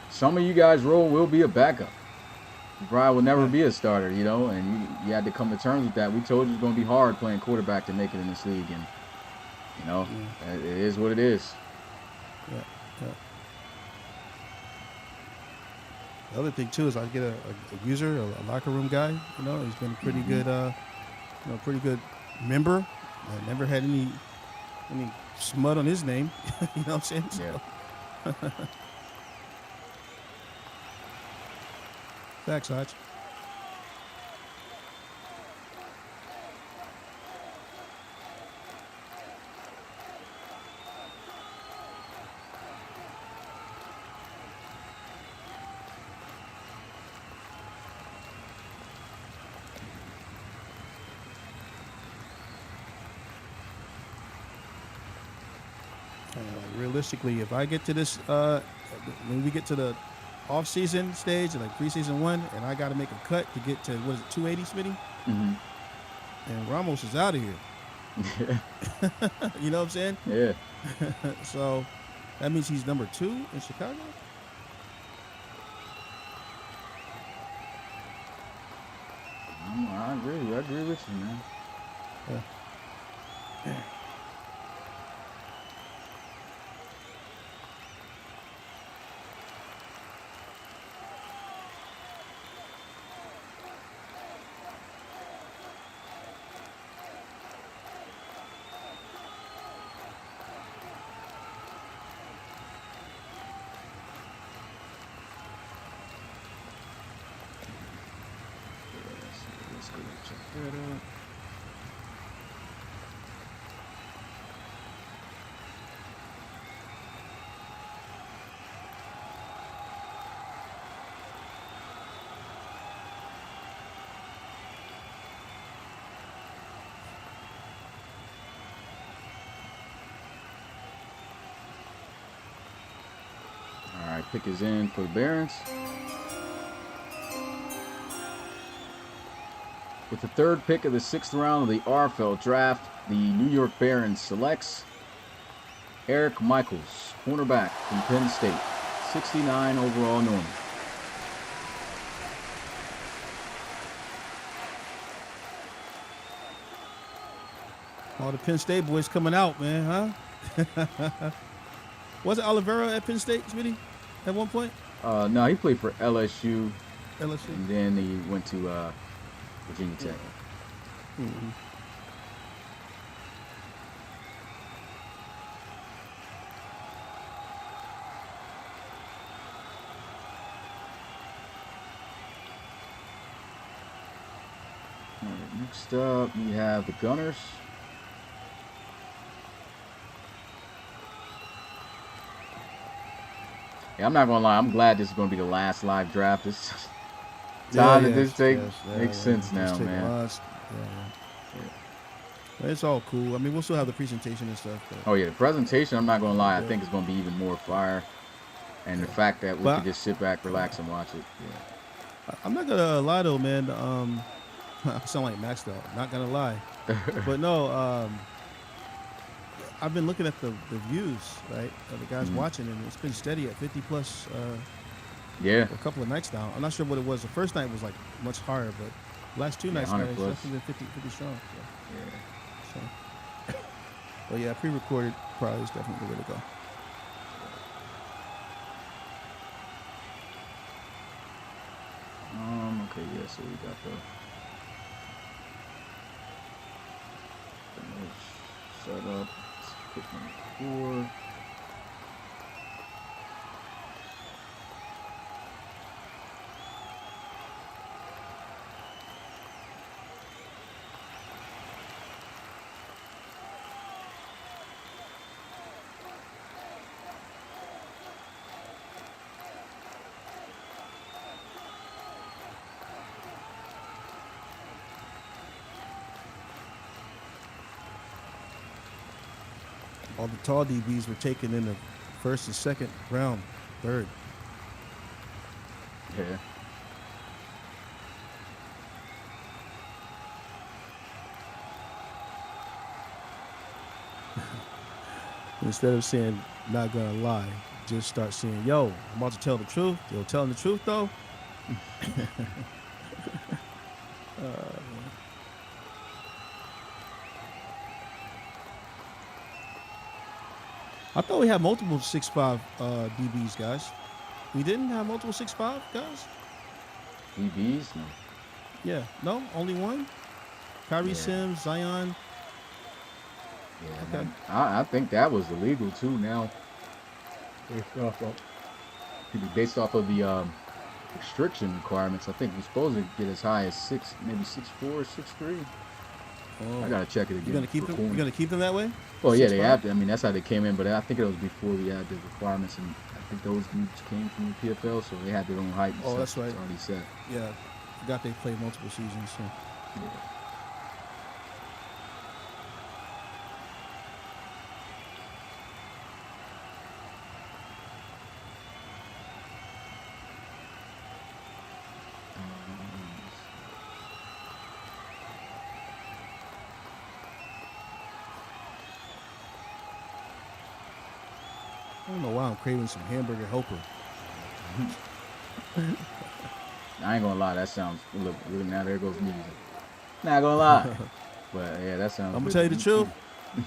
Some of you guys' role will be a backup. Brian will never be a starter, you know, and you had to come to terms with that. We told you it's going to be hard playing quarterback to make it in this league, and you know, it is what it is. Yeah. The other thing too is I get a user, a locker room guy. You know, he's been a pretty good, pretty good member. I never had any smut on his name. You know what I'm saying? So. Yeah. Thanks, Hodge. Realistically, if I get to this, when we get to the off-season stage, like preseason 1, and I got to make a cut to get to, 280, Smitty? Mm-hmm. And Ramos is out of here. Yeah. You know what I'm saying? Yeah. So that means he's number 2 in Chicago? I agree. I agree with you, man. Yeah. Let's go check that out. All right, pick is in for the Barons. With the third pick of the 6th round of the RFL draft, the New York Barons selects Eric Michaels, cornerback from Penn State, 69 overall normal. All the Penn State boys coming out, man, huh? Was it Oliveira at Penn State, Smitty, at one point? No, he played for LSU, LSU. and then he went to Virginia Tech. Mm-hmm. All right, next up, we have the Gunners. Yeah, I'm not gonna lie. I'm glad this is gonna be the last live draft. This time that this take makes sense now, man. Yeah. It's all cool. I mean, we'll still have the presentation and stuff. But Oh yeah, the presentation. I'm not gonna lie. I think it's gonna be even more fire, and the fact that we can just sit back, relax, and watch it. Yeah. I'm not gonna lie though, man. I sound like Max though. Not gonna lie, but no. I've been looking at the views, right, of the guys watching, and it's been steady at 50 plus. Yeah. A couple of nights now. I'm not sure what it was. The first night was like much higher, but last two nights, guys, definitely been 50 strong. So. Yeah. So. But yeah, pre-recorded probably is definitely the way to go. Okay. Yeah. So we got the set up. Pick number 4. All the tall DBs were taken in the first and second round, third. Yeah. Instead of saying not gonna lie, just start saying, yo, I'm about to tell the truth. Yo, telling the truth though. I thought we had multiple 6'5" DBs, guys. We didn't have multiple 6'5" guys? DBs? No. Yeah. No? Only one? Kyrie Sims, Zion. Yeah. Okay. I think that was illegal too now. Based off of the restriction requirements, I think we're supposed to get as high as 6, maybe 6'4", 6'3". Oh. I gotta check it again. You're gonna keep them? You're gonna keep them that way? Well, yeah, they have to. I mean, that's how they came in, but I think it was before we had the requirements, and I think those dudes came from the PFL, so they had their own height. And stuff. That's right. It's already set. Yeah, forgot they played multiple seasons. So. Yeah. I don't know why I'm craving some hamburger helper. I ain't gonna lie, that sounds. Look now there goes music. Not gonna lie. But yeah, that sounds I'm gonna good tell to you the me, truth. too.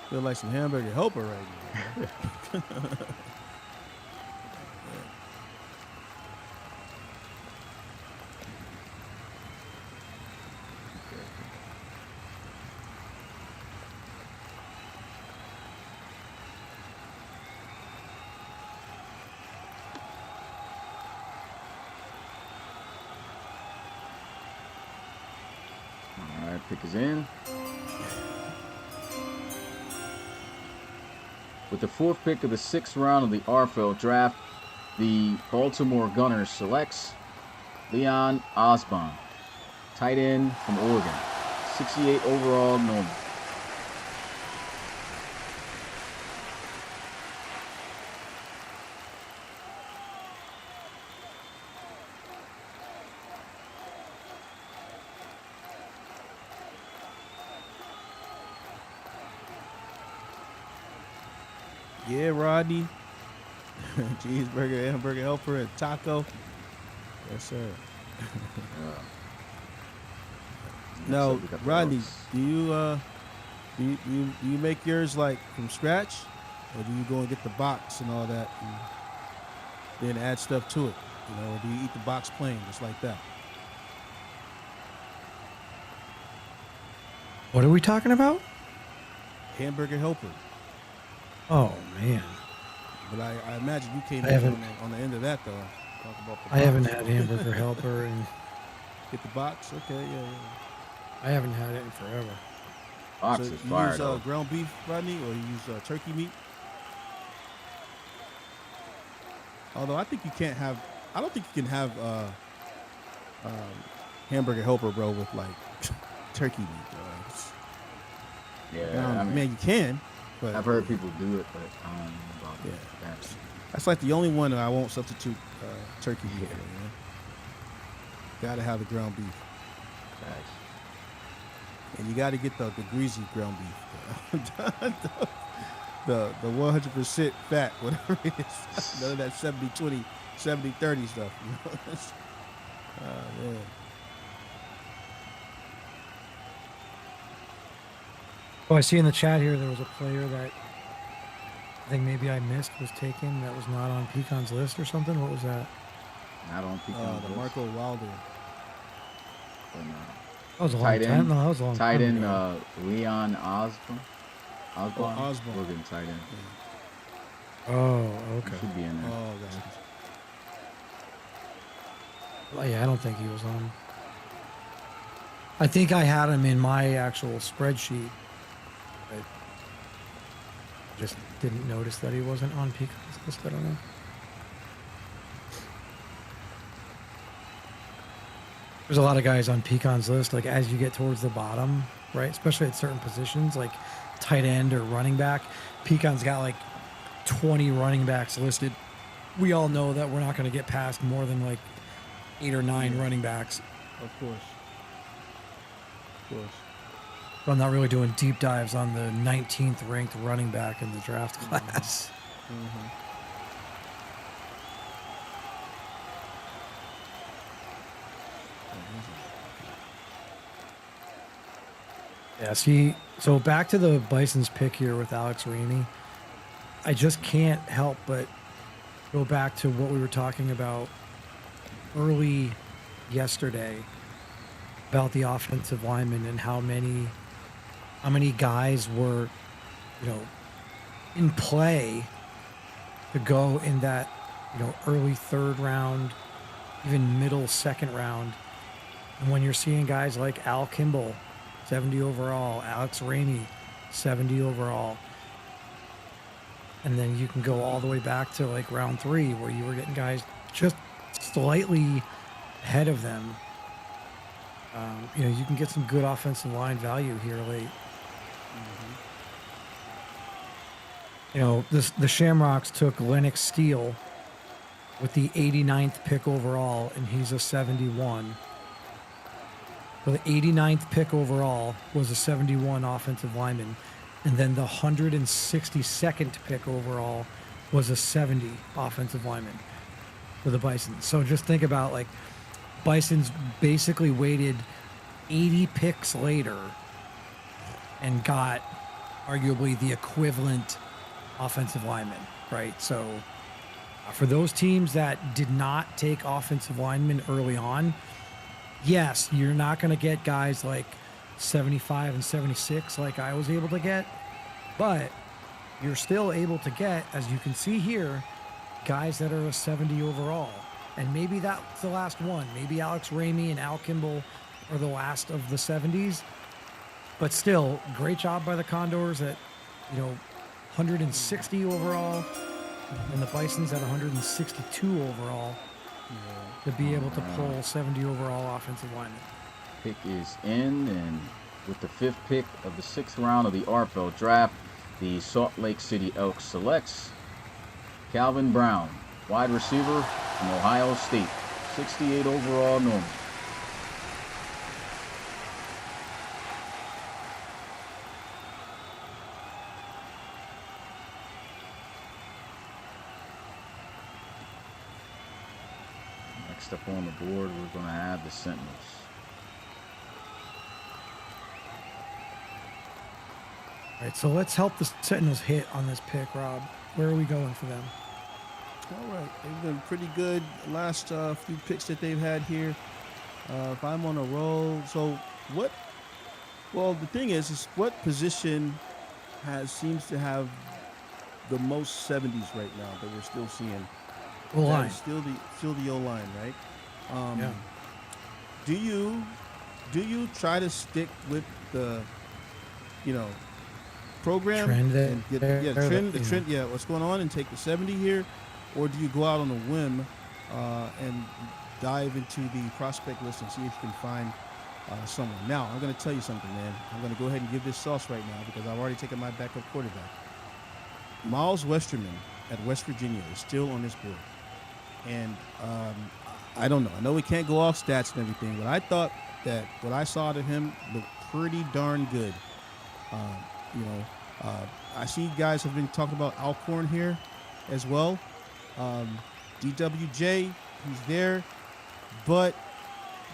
Feel like some hamburger helper right now. All right, pick is in. With the 4th pick of the 6th round of the RFL draft, the Baltimore Gunners selects Leon Osborne, tight end from Oregon, 68 overall, normal. Yeah, Rodney. Cheeseburger, hamburger helper, and taco. Yes, sir. Now, we got the Rodney, Elks. do you make yours like from scratch, or do you go and get the box and all that, and then add stuff to it? You know, or do you eat the box plain just like that? What are we talking about? Hamburger helper. Oh man, But I imagine you came I in haven't- on the end of that though. Talk about the I haven't box. had hamburger helper, and Get the box. Okay, yeah. I haven't had it in forever. Fox So is you fire, use though. ground beef, Rodney, or you use turkey meat? Although I think you can't have, I don't think you can have hamburger helper, bro, with like turkey meat, bro. Yeah, I mean, man, you can, but I've heard people do it, but I don't know about Yeah. that. that's like the only one that I won't substitute turkey meat for. You know? Gotta have the ground beef, Facts. and you gotta get the greasy ground beef, the 100% fat, whatever it is. None of that 70-20, 70-30 stuff. You know? Yeah. Oh, I see in the chat here there was a player that I think maybe I missed was taken that was not on Pecan's list or something. What was that? Not on Pecan. The Marco Wilder. That was a long Tight time. end. No, that was a long Tight time end, ago. Leon Osborne. Osborne. Oregon tight end. Oh, He okay. should be in there. Oh, gotcha. Well, yeah, I don't think he was on. I think I had him in my actual spreadsheet. I just didn't notice that he wasn't on Pecan's list. I don't know. There's a lot of guys on Pecan's list, like as you get towards the bottom, right? Especially at certain positions, like tight end or running back. Pecan's got like 20 running backs listed. We all know that we're not going to get past more than like 8 or 9 running backs. Of course. Of course. So I'm not really doing deep dives on the 19th ranked running back in the draft class. Mm-hmm. Yeah, see, so back to the Bison's pick here with Alex Ramey. I just can't help but go back to what we were talking about early yesterday about the offensive linemen and how many guys were, in play to go in that, early 3rd round, even middle 2nd round. And when you're seeing guys like Al Kimball, 70 overall, Alex Ramey, 70 overall. And then you can go all the way back to like round 3 where you were getting guys just slightly ahead of them. You can get some good offensive line value here late. The Shamrocks took Lennox Steele with the 89th pick overall, and he's a 71. So the 89th pick overall was a 71 offensive lineman. And then the 162nd pick overall was a 70 offensive lineman for the Bison. So just think about like Bison's basically waited 80 picks later and got arguably the equivalent offensive lineman, right? So for those teams that did not take offensive linemen early on, yes, you're not going to get guys like 75 and 76 like I was able to get, but you're still able to get, as you can see here, guys that are a 70 overall. And maybe that's the last one. Maybe Alex Ramey and Al Kimball are the last of the 70s. But still, great job by the Condors at, 160 overall, and the Bisons at 162 overall to be able to pull 70 overall offensive linemen. Pick is in, and with the 5th pick of the 6th round of the RFL draft, the Salt Lake City Elks selects Calvin Brown, wide receiver from Ohio State, 68 overall normal. Next up on the board, we're going to have the Sentinels. All right, so let's help the Sentinels hit on this pick, Rob. Where are we going for them? All right, they've been pretty good last few picks that they've had here. If I'm on a roll, so what? Well, the thing is what position seems to have the most 70s right now that we're still seeing? O-line. Still the O-line, right? Yeah. Do you try to stick with the, program Trend and get the there, trend, what's going on, and take the 70 here, or do you go out on a whim and dive into the prospect list and see if you can find someone? Now, I'm going to tell you something, man. I'm going to go ahead and give this sauce right now because I've already taken my backup quarterback. Miles Westerman at West Virginia is still on this board. And I don't know. I know we can't go off stats and everything, but I thought that what I saw to him looked pretty darn good. I see guys have been talking about Alcorn here as well. DWJ, he's there, but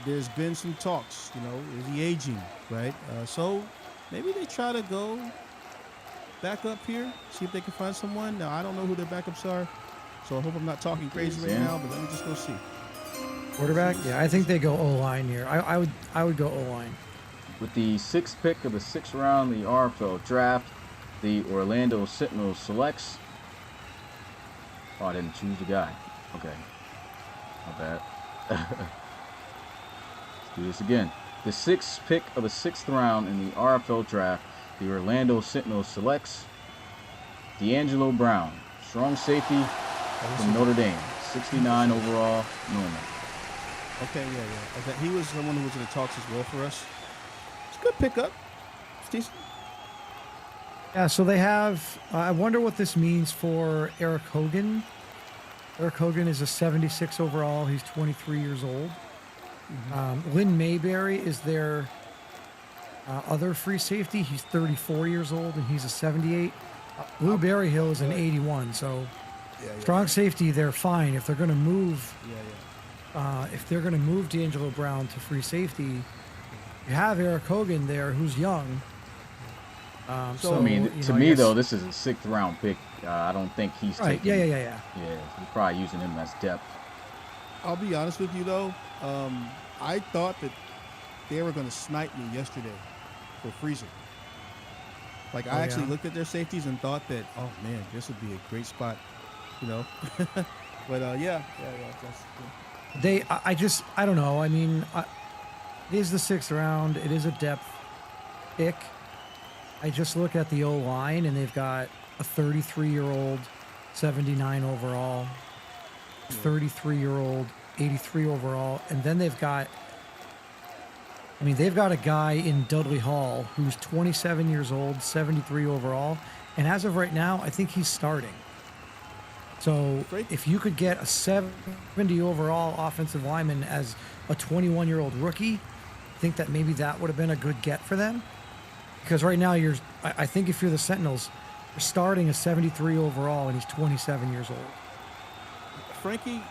there's been some talks, is he aging, right? So maybe they try to go back up here, see if they can find someone. Now, I don't know who their backups are, so I hope I'm not talking crazy right now, but let me just go see. Quarterback? Yeah, I think they go O-line here. I would go O-line. With the 6th pick of the 6th round of the RFL draft, the Orlando Sentinels selects. Oh, I didn't choose the guy. Okay. My bad. Let's do this again. The 6th pick of the 6th round in the RFL draft, the Orlando Sentinels selects D'Angelo Brown, strong safety from Notre Dame, 69 overall normal. Okay, yeah. Okay, he was someone who was in the talks as well for us. It's a good pickup. It's decent. Yeah, so they have, I wonder what this means for Eric Hogan. Eric Hogan is a 76 overall. He's 23 years old. Lynn Mayberry is their other free safety. He's 34 years old, and he's a 78. Lou Berryhill is an 81, so strong safety, they're fine. If they're going to move, if they're going to move D'Angelo Brown to free safety, you have Eric Hogan there, who's young. So I mean, to me though, this is a 6th round pick. I don't think he's taking. Yeah. Yeah, he's probably using him as depth. I'll be honest with you though. I thought that they were going to snipe me yesterday for freezing. Like I actually looked at their safeties and thought that, oh man, this would be a great spot, But that's I don't know. I mean, it is the 6th round. It is a depth pick. I just look at the O-line, and they've got a 33-year-old, 79 overall, 33-year-old, 83 overall, and then they've got a guy in Dudley Hall who's 27 years old, 73 overall, and as of right now, I think he's starting. So if you could get a 70 overall offensive lineman as a 21-year-old rookie, I think that maybe that would have been a good get for them. Because right now, I think if you're the Sentinels, you're starting a 73 overall, and he's 27 years old. Frankie,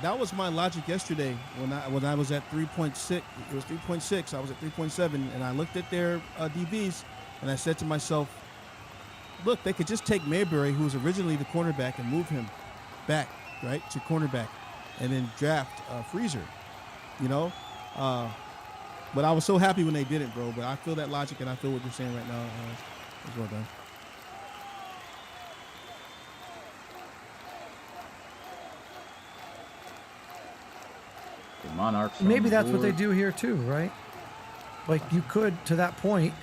that was my logic yesterday when I was at 3.6. It was 3.6. I was at 3.7, and I looked at their DBs, and I said to myself, look, they could just take Mayberry, who was originally the cornerback, and move him back, right, to cornerback, and then draft Freezer, you know. But I was so happy when they didn't, bro. But I feel that logic, and I feel what you're saying right now. It's well done. The Monarchs. are on Maybe the that's what they board. do here too, right? Like you could, to that point,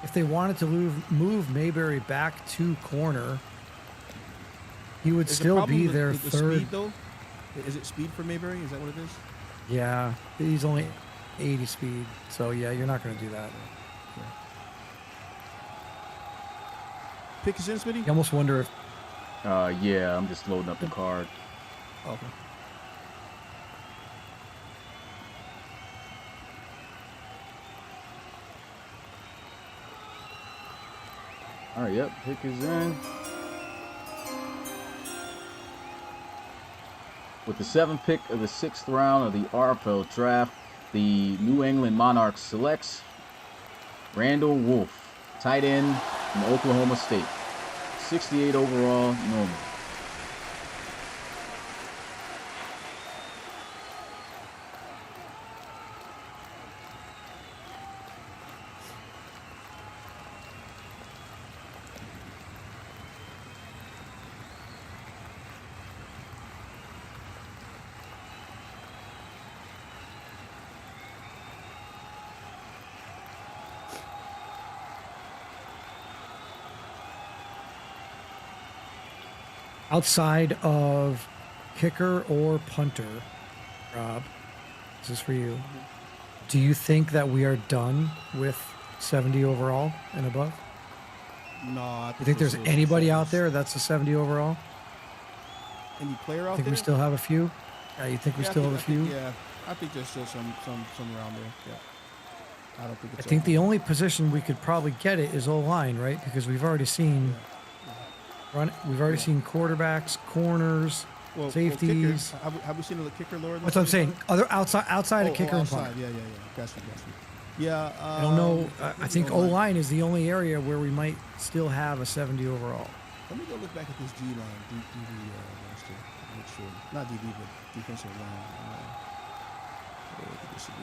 if they wanted to move Mayberry back to corner, he would Is the still problem be the- their the third. speed, though? Is it speed for Mayberry? Is that what it is? Yeah, he's only 80 speed, so yeah, you're not going to do that. Pick his in, Smitty? You almost wonder if Yeah, I'm just loading up the card. Oh, okay. All right, yep, pick is in. With the 7th pick of the 6th round of the RFL draft, the New England Monarchs selects Randall Wolf, tight end from Oklahoma State. 68 overall, normal. outside of kicker or punter, Rob, this is for you. Do you think that we are done with 70 overall and above? No, I You think there's this is- anybody out there that's a 70 overall? Any player out I think there? we still have a few. Yeah, you think we Yeah, I still think- have a I think- few? Yeah, I think there's still some around there. Yeah, I don't think I it's. think over. the only position we could probably get it is O-line, right? Because we've already seen we've already seen quarterbacks, corners, Well, safeties. kicker, have we seen the kicker lower? than That's what I'm saying. 75? Other outside of kicker and outside. punter. Yeah. Got you. Yeah. I don't know. I think O-line. O-line is the only area where we might still have a 70 overall. Let me go look back at this D line, DB roster. Make sure, not DB, but defensive line. Look at this again.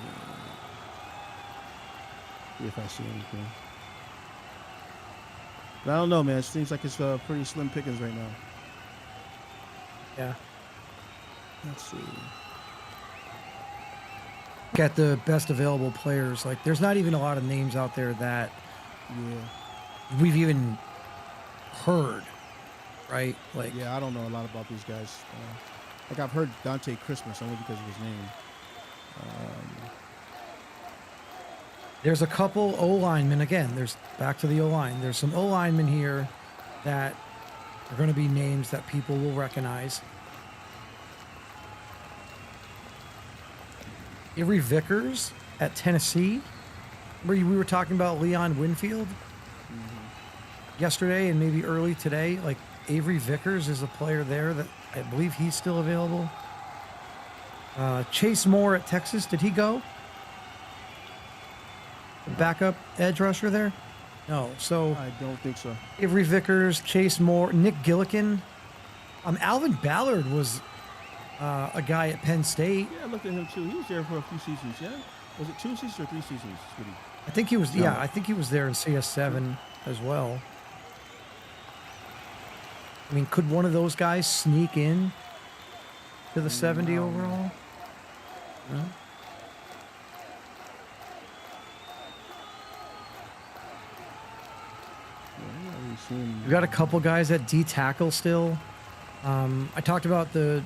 See if I see anything. But I don't know, man. It seems like it's pretty slim pickings right now. Yeah. Let's see. Get the best available players. Like, there's not even a lot of names out there that Yeah. we've even heard, right? Like, Yeah, I don't know a lot about these guys. Like I've heard Dante Christmas only because of his name. there's a couple O-linemen. Again, there's back to the O-line. There's some O-linemen here that are going to be names that people will recognize. Avery Vickers at Tennessee. Where we were talking about Leon Winfield yesterday and maybe early today. Like, Avery Vickers is a player there that I believe he's still available. Chase Moore at Texas. Did he go? The backup edge rusher there? No. So I don't think so. Avery Vickers, Chase Moore, Nick Gillikin. Alvin Ballard was a guy at Penn State. Yeah, I looked at him too. He was there for a few seasons. Yeah, was it 2 seasons or 3 seasons? Smitty? I think he was. Yeah, I think he was there in CS7 as well. I mean, could one of those guys sneak in to the 70 overall? No? Yeah, I'm not really seeing. We've got a couple guys at D tackle still. I talked about the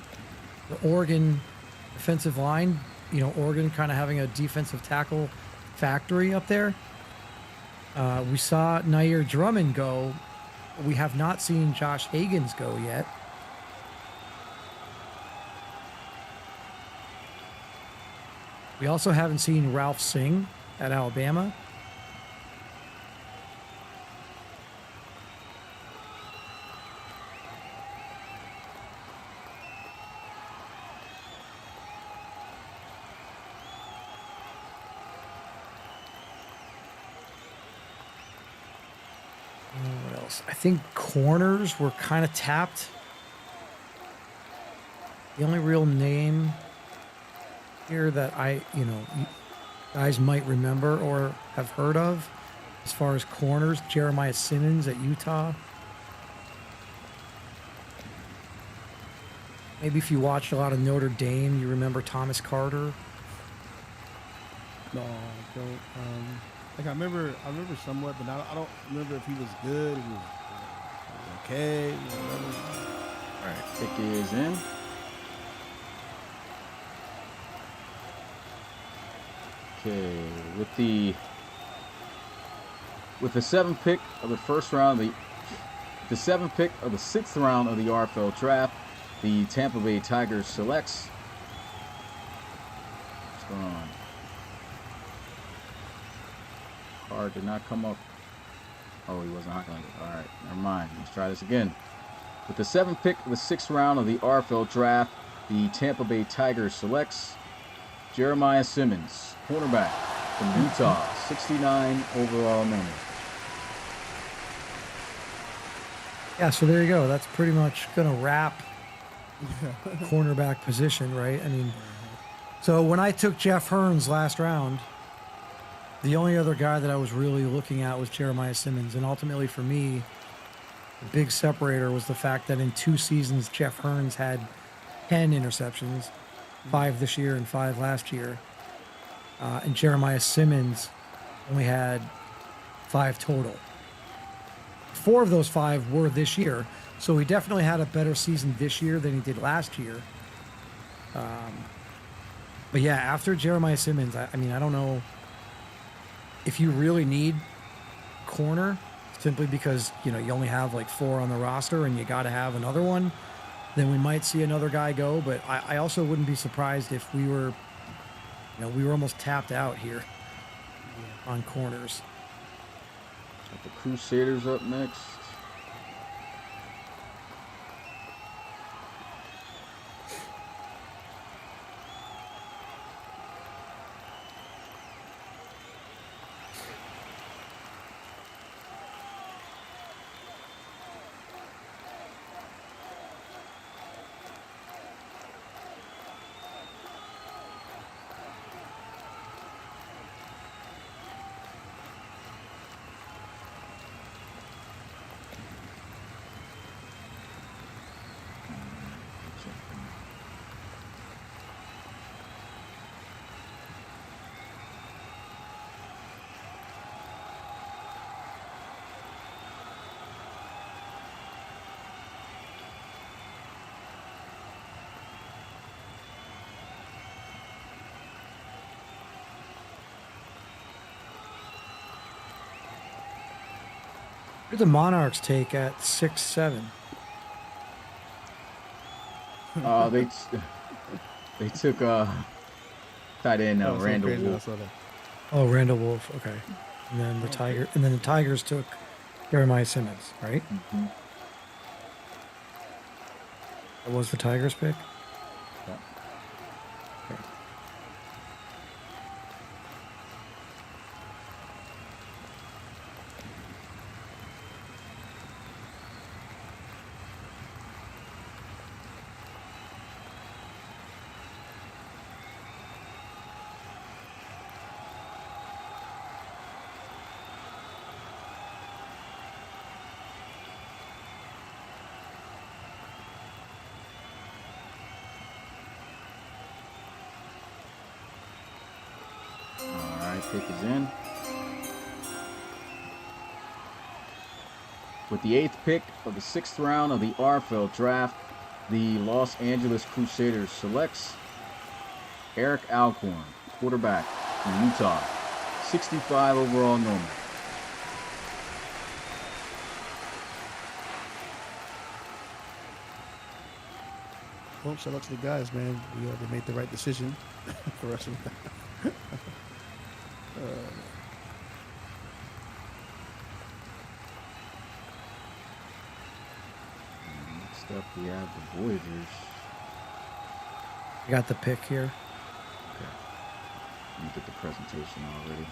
Oregon defensive line. You know, Oregon kind of having a defensive tackle factory up there. We saw Nair Drummond go. We have not seen Josh Higgins go yet. We also haven't seen Ralph Singh at Alabama. else? I think corners were kind of tapped. The only real name here that you guys might remember or have heard of as far as corners, Jeremiah Simmons at Utah. Maybe if you watched a lot of Notre Dame, you remember Thomas Carter. No, I don't. Like I remember somewhat, but I don't remember if he was good, if he was okay, whatever. All right, pick is in. Okay, with the seventh pick of the first round, the seventh pick of the sixth round of the RFL draft, the Tampa Bay Tigers selects. What's going on? Card did not come up. Oh, he wasn't highlighted. All right, never mind. Let's try this again. With the seventh pick of the sixth round of the RFL draft, the Tampa Bay Tigers selects Jeremiah Simmons, cornerback from Utah, 69 overall number. Yeah, so there you go. That's pretty much going to wrap cornerback position, right? I mean, so when I took Jeff Hearns last round, the only other guy that I was really looking at was Jeremiah Simmons. And ultimately for me, the big separator was the fact that in 2 seasons, Jeff Hearns had 10 interceptions, 5 this year and 5 last year. And Jeremiah Simmons only had 5 total. 4 of those 5 were this year. So he definitely had a better season this year than he did last year. But yeah, after Jeremiah Simmons, I mean, I don't know if you really need corner simply because, you only have like 4 on the roster and you got to have another one, then we might see another guy go. But I also wouldn't be surprised if we were almost tapped out here on corners. Got the Crusaders up next. Who did the Monarchs take at 6'7"? They took tight end Randall Wolf. Oh, Randall Wolf. Okay. And then the Tigers took Jeremiah Simmons, right? Mm-hmm. That was the Tigers pick? Yeah. Okay. Pick is in. With the 8th pick of the 6th round of the RFL draft, the Los Angeles Crusaders selects Eric Alcorn, quarterback from Utah, 65 overall number. Well, shout out to the guys, man. They made the right decision for us. Next up, we have the Voyagers. You got the pick here. Okay. Let me get the presentation already.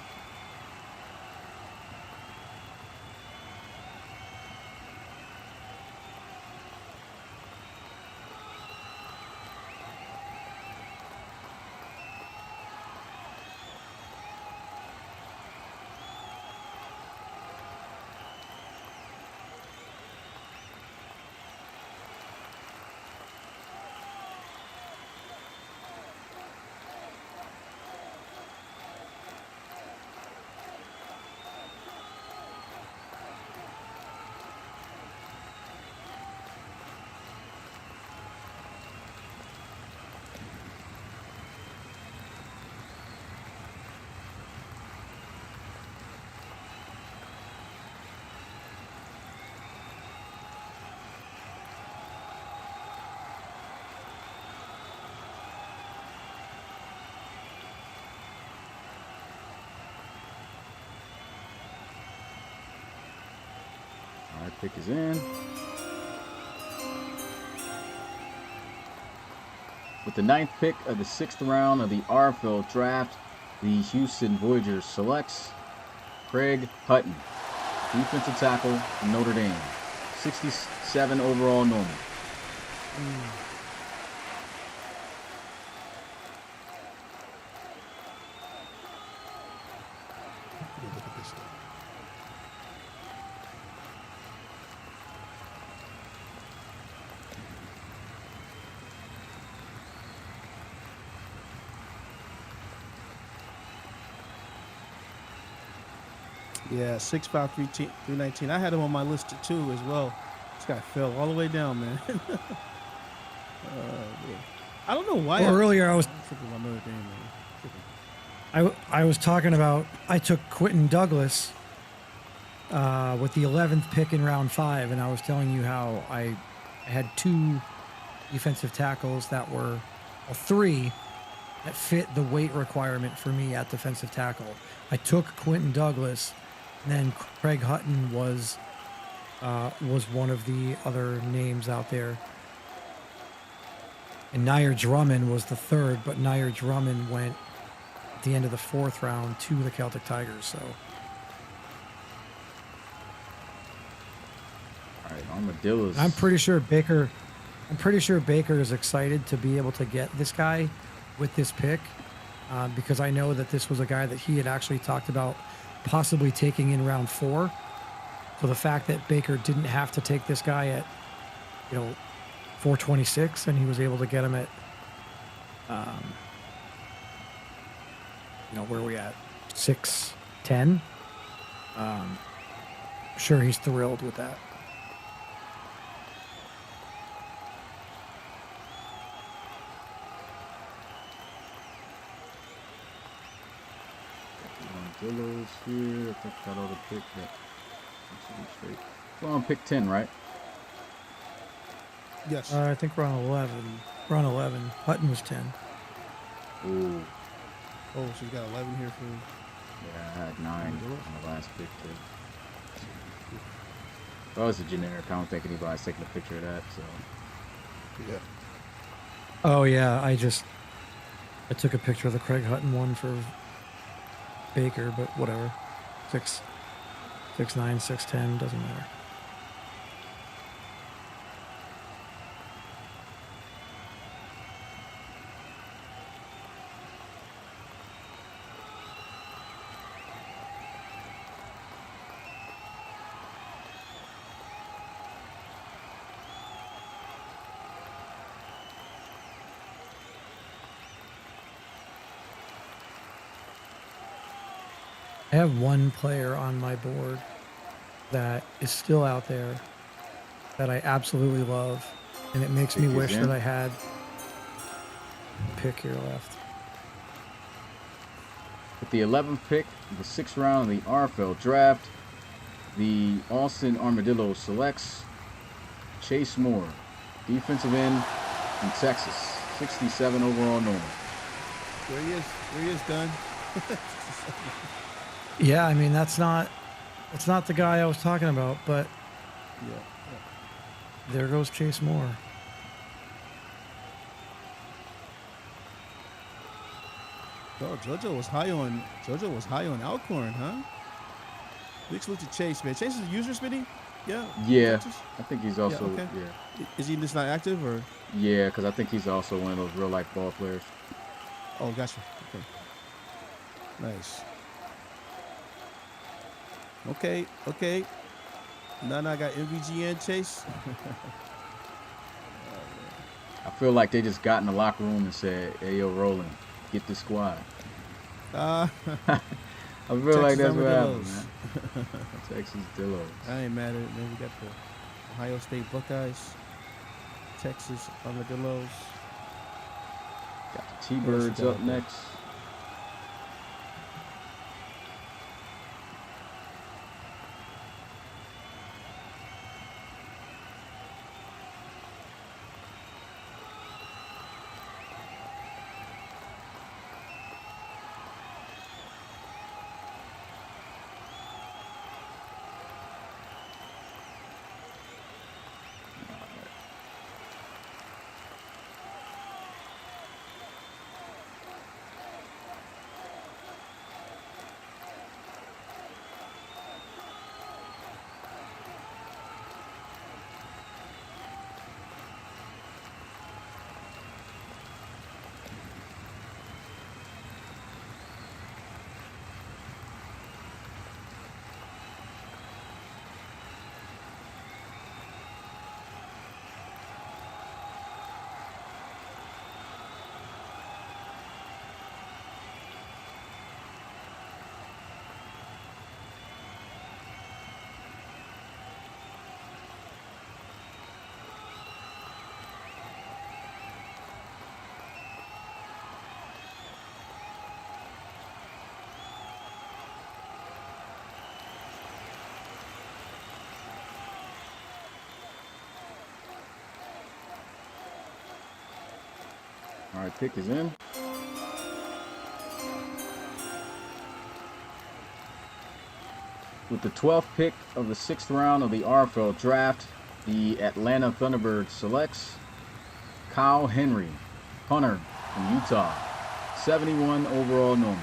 Pick is in. With the 9th pick of the 6th round of the RFL draft, the Houston Voyagers selects Craig Hutton, defensive tackle from Notre Dame, 67 overall normal. Look at this thing. Yeah, 6'5", 319. I had him on my list too as well. This guy fell all the way down, man. Man. I don't know why. Well, earlier I was I'm tripping on Notre Dame, man. Tripping. I was talking about I took Quentin Douglas with the 11th pick in round 5, and I was telling you how I had 2 defensive tackles that were, well, 3 that fit the weight requirement for me at defensive tackle. I took Quentin Douglas, and then Craig Hutton was one of the other names out there. And Nair Drummond was the 3rd, but Nair Drummond went at the end of the 4th round to the Celtic Tigers. So All right, Armadillos. I'm pretty sure Baker is excited to be able to get this guy with this pick, because I know that this was a guy that he had actually talked about possibly taking in round 4. So the fact that Baker didn't have to take this guy at, 426, and he was able to get him at, where are we at? 610. Sure, he's thrilled with that. Armadillos here. I think that ought to pick that. Should be straight. We're on pick 10, right? Yes. I think we're on 11. We're on 11. Hutton was 10. Ooh. Oh, so you got 11 here for. Yeah, I had 9 on the last pick, too. That was a generic. I don't think anybody's taking a picture of that, so. Yeah. Oh yeah, I took a picture of the Craig Hutton one for Baker, but whatever. 6'9", 6'10", doesn't matter. I have one player on my board that is still out there that I absolutely love, and it makes me Pick is wish in. that I had a pick here left. With the 11th pick, the 6th round of the RFL draft, the Austin Armadillos selects Chase Moore, defensive end from Texas, 67 overall normal. There he is. There he is, done. Yeah, I mean that's not the guy I was talking about, but Yeah. there goes Chase Moore. Oh, JoJo was high on Alcorn, huh? Big salute to Chase, man. Chase is a user, Smitty? Yeah. Yeah, Texas? I think he's also, okay. yeah. Is he just not active or? Yeah, because I think he's also one of those real life ball players. Oh, gotcha. Okay. Nice. Okay. Now I got MVG and Chase. I feel like they just got in the locker room and said, "Hey, yo, Roland, get the squad." Uh, I feel like that's what happened, Armadillos. man. Texas Dillos. I ain't mad at it, man. We got the Ohio State Buckeyes, Texas Armadillos. Got the T-Birds up next. All right, pick is in. With the 12th pick of the 6th round of the RFL draft, the Atlanta Thunderbirds selects Kyle Henry, punter from Utah, 71 overall normal.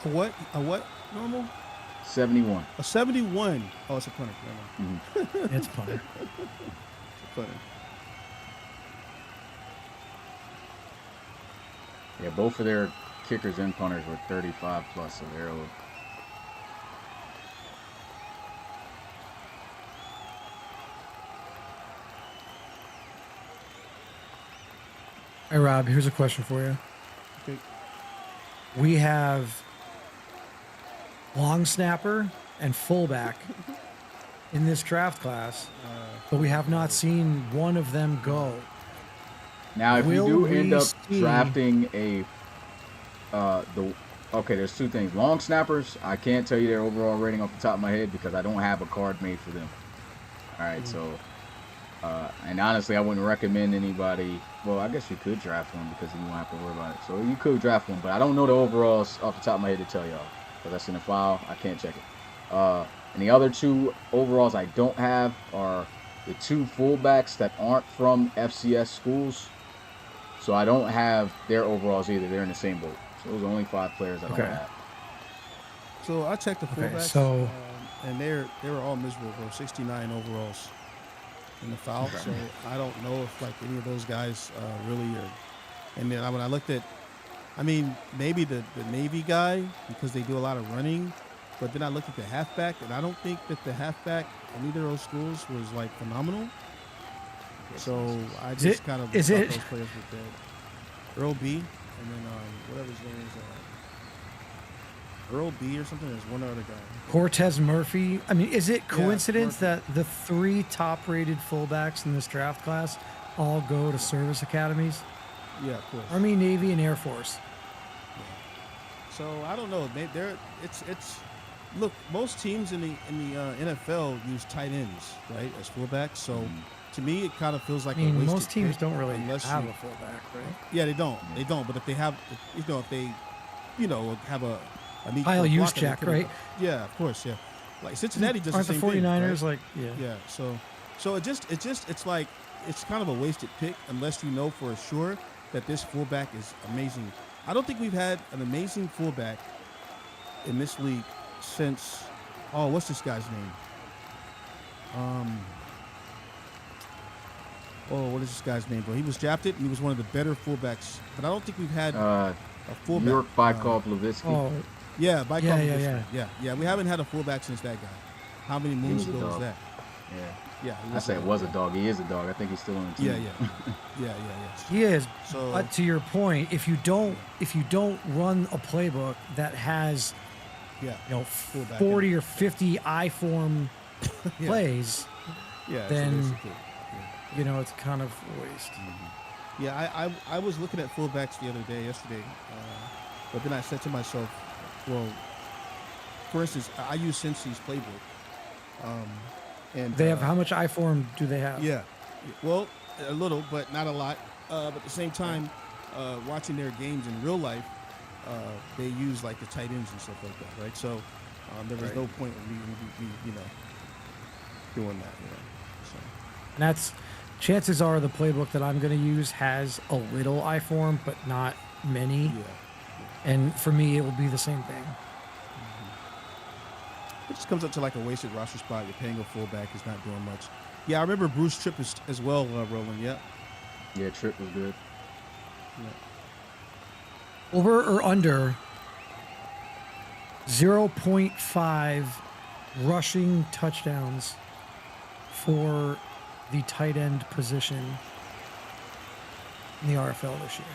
A what normal? 71. A 71. Oh, it's a punter. It's punter. It's a punter. Yeah, both of their kickers and punters were 35 plus, so they're Hey, Rob, here's a question for you. Okay. We have long snapper and fullback in this draft class, but we have not seen one of them go. Now, if Will you do end we up see- drafting okay, there's two things. Long snappers, I can't tell you their overall rating off the top of my head because I don't have a card made for them. All right, so, and honestly, I wouldn't recommend anybody. Well, I guess you could draft one because you won't have to worry about it. So you could draft one, but I don't know the overalls off the top of my head to tell y'all because that's in the file. I can't check it. And the other two overalls I don't have are the two fullbacks that aren't from FCS schools. So I don't have their overalls either. They're in the same boat. So those are only 5 players I don't Okay. have. So I checked the Okay, fullbacks, so- and they were all miserable, bro. 69 overalls in the foul. Okay. So I don't know if like any of those guys really are. And then when I looked at, I mean, maybe the Navy guy because they do a lot of running, but then I looked at the halfback, and I don't think that the halfback in either of those schools was like phenomenal. So I just kind of is thought it- those players were dead. Earl B, and then whatever his name is. Earl B or something. There's one other guy. Cortez Murphy. I mean, is it coincidence Murphy. that the 3 top-rated fullbacks in this draft class all go to service academies? Yeah, of course. Army, Navy, and Air Force. So I don't know. It's look. Most teams in the NFL use tight ends, right, as fullbacks. So to me, it kind of feels like I mean, a wasted most teams pick don't really unless have you- a fullback, right? Yeah, they don't. They don't. But if they have, if they, have a neat Kyle little blocker, they Juszczyk, could- right? Yeah, of course. Yeah, like Cincinnati does Aren't the the same 49ers thing, right? like, yeah. Yeah. So it's like it's kind of a wasted pick unless you know for sure that this fullback is amazing. I don't think we've had an amazing fullback in this league since what's this guy's name? What is this guy's name, bro? He was drafted and he was one of the better fullbacks, but I don't think we've had a fullback. York Bykov Levitsky. Oh, Yeah, Bykov. Yeah. Yeah. We haven't had a fullback since that guy. How many moons was a ago was dog. that? Yeah. Yeah, he I said dog. was a dog. He is a dog. I think he's still on the team. Yeah. he is. So But to your point, if you don't run a playbook that has yeah, 40 or 50 I-form Yeah. plays, yeah. then- it's a pick. it's kind of a waste. Yeah, I was looking at fullbacks the other day, yesterday, but then I said to myself, well, for instance, I use Cincy's playbook, and They have how much I-form do they have? Yeah, well, a little, but not a lot. But at the same time, watching their games in real life, they use like the tight ends and stuff like that, right? So there was no point in me, doing that, So. And that's chances are the playbook that I'm going to use has a little I-form, but not many. Yeah. And for me, it will be the same thing. It just comes up to like a wasted roster spot. You're paying a fullback is not doing much. Yeah, I remember Bruce Tripp as well, Roland. Yeah. Yeah, Tripp was good. Over or under 0.5 rushing touchdowns for the tight end position in the RFL this year.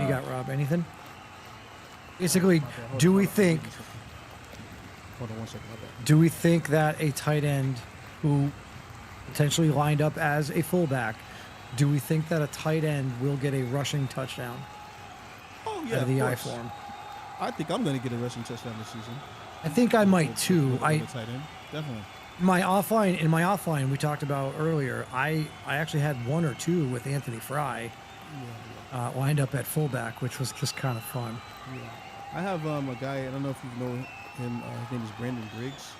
You got, Rob? Anything? Basically, do we think Hold on one second. My bad. do we think that a tight end who potentially lined up as a fullback do we think that a tight end will get a rushing touchdown Oh yeah, out of the I course. form? I think I'm going to get a rushing touchdown this season. I think I might With too. a tight end, definitely. In my offline we talked about earlier, I actually had 1 or 2 with Anthony Fry lined up at fullback, which was just kind of fun. Yeah. I have a guy. I don't know if you know him. His name is Brandon Griggs.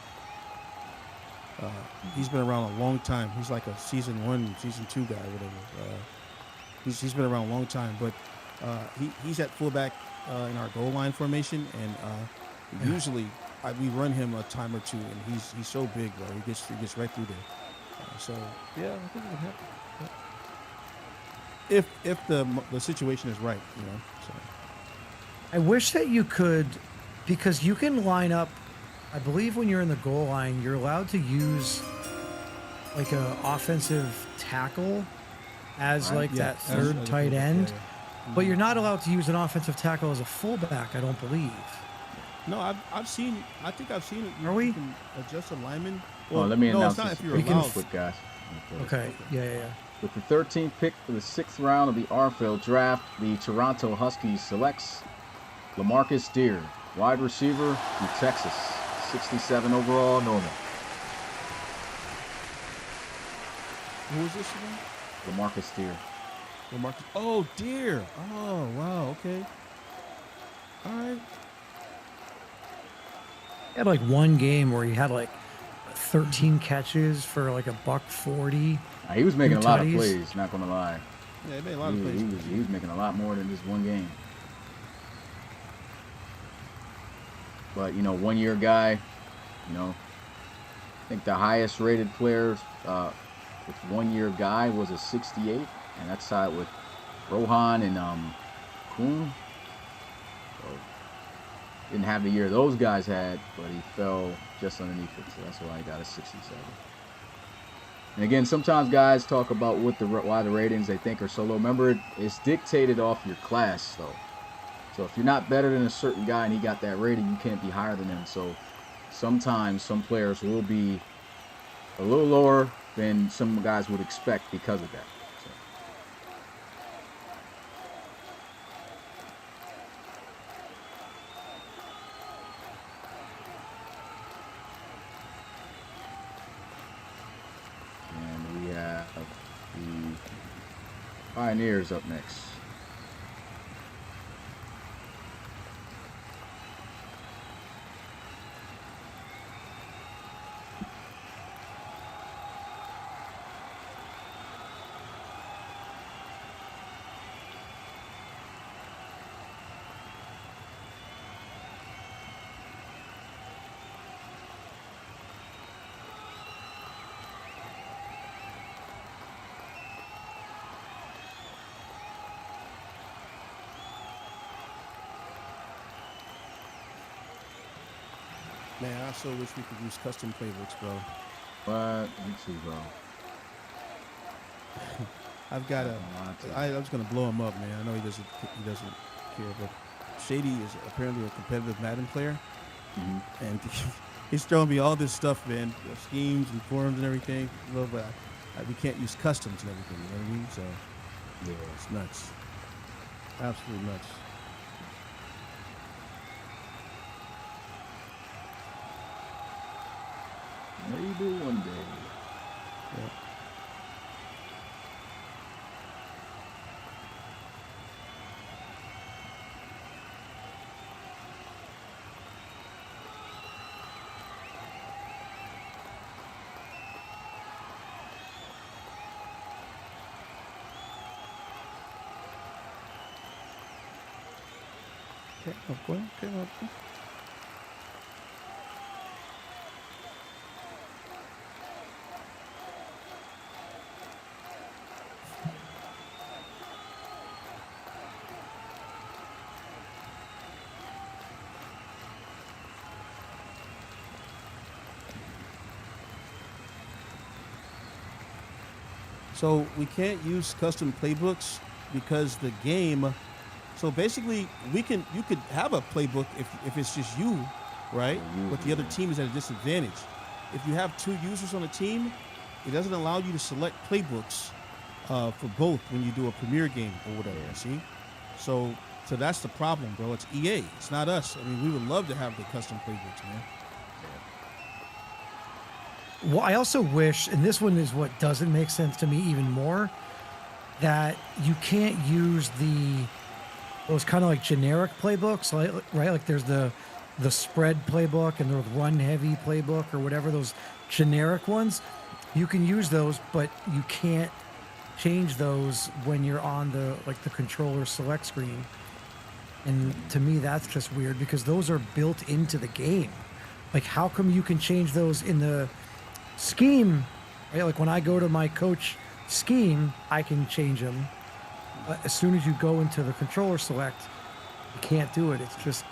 He's been around a long time. He's like a season 1, season 2 guy, whatever. He's been around a long time, but he's at fullback in our goal line formation, and usually we run him a time or two, and he's so big, bro. He gets right through there. So yeah, I think it would happen. If the situation is right, you know. So. I wish that you could, because you can line up, I believe when you're in the goal line, you're allowed to use like a offensive tackle as like that third tight end, but you're not allowed to use an offensive tackle as a fullback, I don't believe. No, I've seen. I think I've seen it. Are we? You can adjust the lineman. Well, let me no, announce it's not this if you're real allowed. quick, guys. Okay, yeah. With the 13th pick for the 6th round of the RFL draft, the Toronto Huskies selects LaMarcus Deer, wide receiver from Texas, 67 overall, normal. Who was this again? LaMarcus Deer. LaMarcus. Oh, dear. Oh, wow. Okay. All right. He had like one game where he had like 13 catches for like $140. He was making a lot of tutties. plays, not going to lie. Yeah, he made a lot of plays. He was making a lot more than just one game. But, you know, one-year guy, you know, I think the highest rated players with one-year guy was a 68, and that's tied with Rohan and Kuhn. So, didn't have the year those guys had, but he fell just underneath it, so that's why he got a 67. And again, sometimes guys talk about why the ratings they think are so low. Remember, it's dictated off your class, though. So if you're not better than a certain guy and he got that rating, you can't be higher than him. So sometimes some players will be a little lower than some guys would expect because of that. So. And we have the Pioneers up next. Man, I so wish we could use custom playbooks, bro. But me too, bro. I've got I was gonna blow him up, man. I know he doesn't care, but Shady is apparently a competitive Madden player, and he's throwing me all this stuff, man, schemes and forums and everything. But we can't use customs and everything. You know what I mean? So yeah, it's nuts, absolutely nuts. Maybe one day. Yeah. Okay. So we can't use custom playbooks because the game. So basically, you could have a playbook if it's just you, right? But the other team is at a disadvantage. If you have 2 users on a team, it doesn't allow you to select playbooks for both when you do a premiere game or whatever. You see, so that's the problem, bro. It's EA. It's not us. I mean, we would love to have the custom playbooks, man. Well, I also wish, and this one is what doesn't make sense to me even more, that you can't use those kind of like generic playbooks, right? Like there's the spread playbook and the run heavy playbook or whatever, those generic ones. You can use those, but you can't change those when you're on the controller select screen. And to me, that's just weird because those are built into the game. Like, how come you can change those in the scheme? Right? Like when I go to my coach scheme, I can change them. But as soon as you go into the controller select, you can't do it. It's just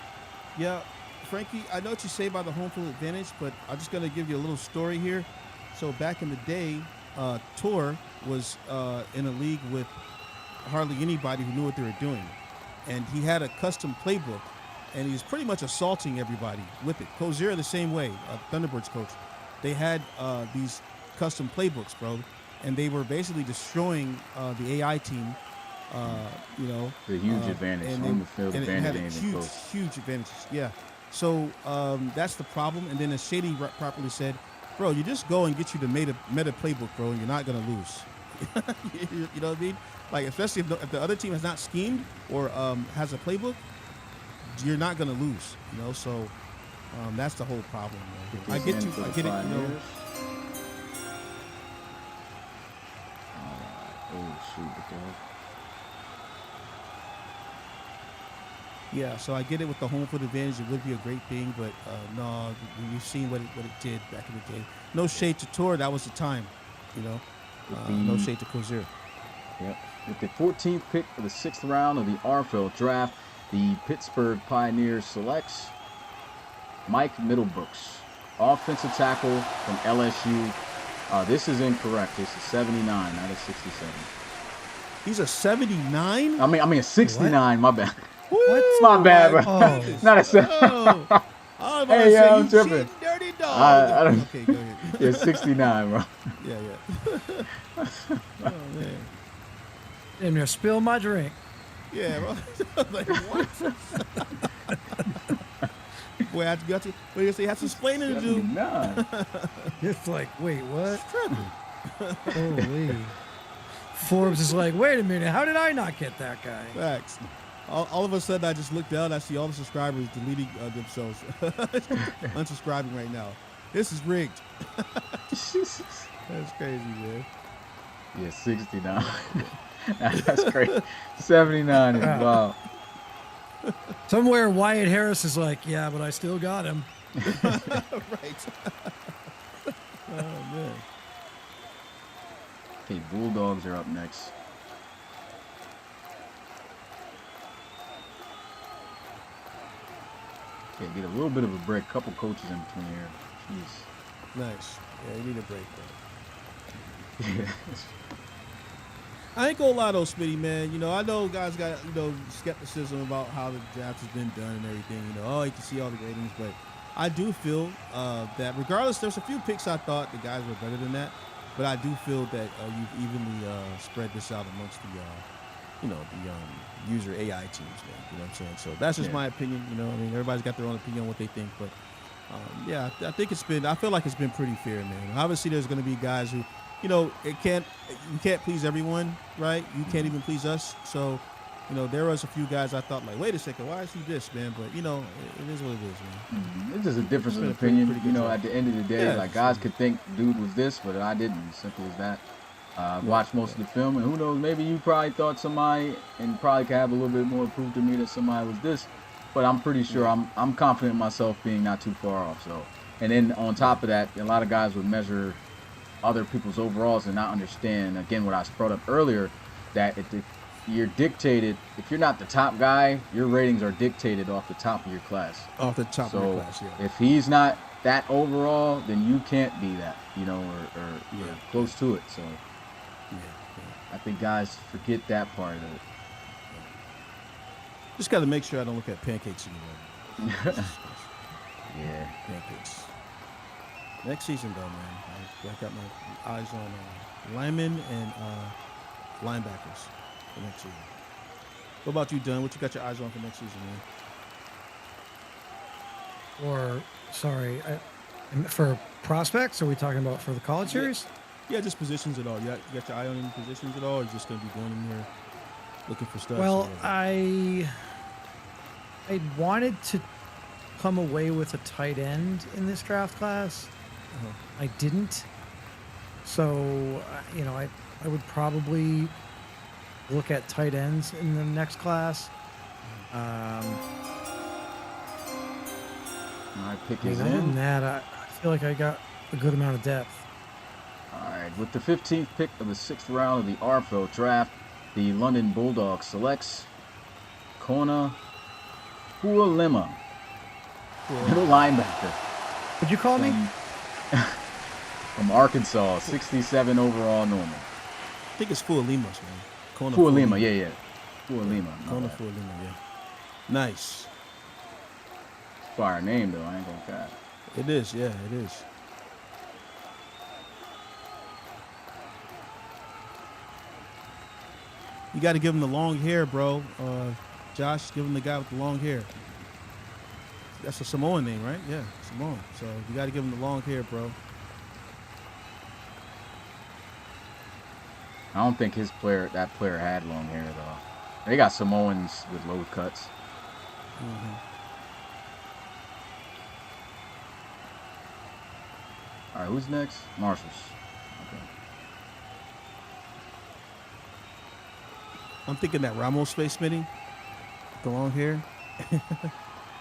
Yeah, Frankie, I know what you say about the home field advantage, but I'm just going to give you a little story here. So back in the day, Tor was in a league with hardly anybody who knew what they were doing. And he had a custom playbook, and he was pretty much assaulting everybody with it. Kozira the same way, Thunderbirds coach. They had these custom playbooks, bro, and they were basically destroying the AI team. The huge advantage, and home field and it advantage, had ain't even close. huge advantages. Yeah. So that's the problem. And then as Shady properly said, bro, you just go and get you the meta playbook, bro, and you're not gonna lose. You know what I mean? Like, especially if the other team has not schemed or has a playbook, you're not gonna lose. You know, so that's the whole problem, man. I get it. You know. Oh shoot, the dog. Yeah, so I get it with the home field advantage. It would be a great thing, but no, we've seen what it did back in the day. No shade to Tor, that was the time, you know. No shade to Kozir. Yep. With the 14th pick for the 6th round of the RFL draft, the Pittsburgh Pioneers selects Mike Middlebrooks, offensive tackle from LSU. This is incorrect. This is 79, not a 67. He's a 79? I mean a 69. What? My bad. What? My bad, bro. Oh. Not a 7. Oh, I was about Hey, to yeah, say, I'm you tripping. cheating dirty dog. I don't- Okay, go ahead. Yeah, 69, bro. Yeah. Oh, man. Damn near spill my drink. Yeah, bro. Like, what? Boy, I got to. What you say? You have some explaining to do. 79. It's like, wait, what? Holy. Forbes is like, wait a minute, how did I not get that guy? Facts. All of a sudden, I just looked down. I see all the subscribers deleting themselves, unsubscribing right now. This is rigged. That's crazy, man. Yeah, 69. That's great. 79 is wild. Somewhere Wyatt Harris is like, yeah, but I still got him. Right. Oh man. Okay, Bulldogs are up next. Okay, get a little bit of a break. Couple coaches in between here. Jeez. Nice. Yeah, you need a break, bro. Yeah. I ain't gonna lie though, Smitty, man. You know, I know guys got, skepticism about how the draft has been done and everything. You know, you can see all the ratings, but I do feel that regardless, there's a few picks I thought the guys were better than that, but I do feel that you've evenly spread this out amongst the, user AI teams, man. You know what I'm saying? So that's just my opinion. You know, I mean, everybody's got their own opinion on what they think, but I think I feel like it's been pretty fair, man. Obviously, there's going to be guys who, you can't please everyone, right? You can't even please us. So, there was a few guys I thought like, wait a second, why is he this, man? But it is what it is, man. Mm-hmm. It's just a difference of It's been a opinion. pretty good job. At the end of the day, Yeah, like guys could think dude was this, but I didn't. Simple as that. Watched most of the film, and who knows, maybe you probably thought somebody, and probably could have a little bit more proof to me that somebody was this. But I'm pretty sure I'm confident in myself being not too far off. So, and then on top of that, a lot of guys would measure other people's overalls and not understand, again, what I brought up earlier, that if you're dictated, if you're not the top guy, your ratings are dictated off the top of your class. Off the top of your class, So yeah. if he's not that overall, then you can't be that, or close to it. So I think guys forget that part of it. Just got to make sure I don't look at pancakes anymore. Yeah. Pancakes. Next season, though, man, I got my eyes on Lyman and linebackers for next season. What about you, Dunn? What you got your eyes on for next season, man? Or, sorry, for prospects, are we talking about for the college Yeah. series? Yeah, just positions at all. You got your eye on any positions at all? Or you just going to be going in here looking for studs? or Well, whatever? I wanted to come away with a tight end in this draft class. Uh-huh. I didn't. So, I would probably look at tight ends in the next class. My pick I is mean, other than in. that, I feel like I got a good amount of depth. All right, with the 15th pick of the 6th round of the RFL draft, the London Bulldogs selects Kona Fualima, middle linebacker Would you call me? from Arkansas, 67 overall normal. I think it's Fualimas, man. Kona Fualima, yeah. Fualima. Kona Fualima, yeah. Nice. Fire name, though. I ain't gonna cap. It is, yeah, it is. You got to give him the long hair, bro. Josh, give him the guy with the long hair. That's a Samoan name, right? Yeah, Samoan. So you got to give him the long hair, bro. I don't think that player had long hair, though. They got Samoans with low cuts. Mm-hmm. All right, who's next? Marshalls. Okay. I'm thinking that Ramos face, Smitty. The long hair.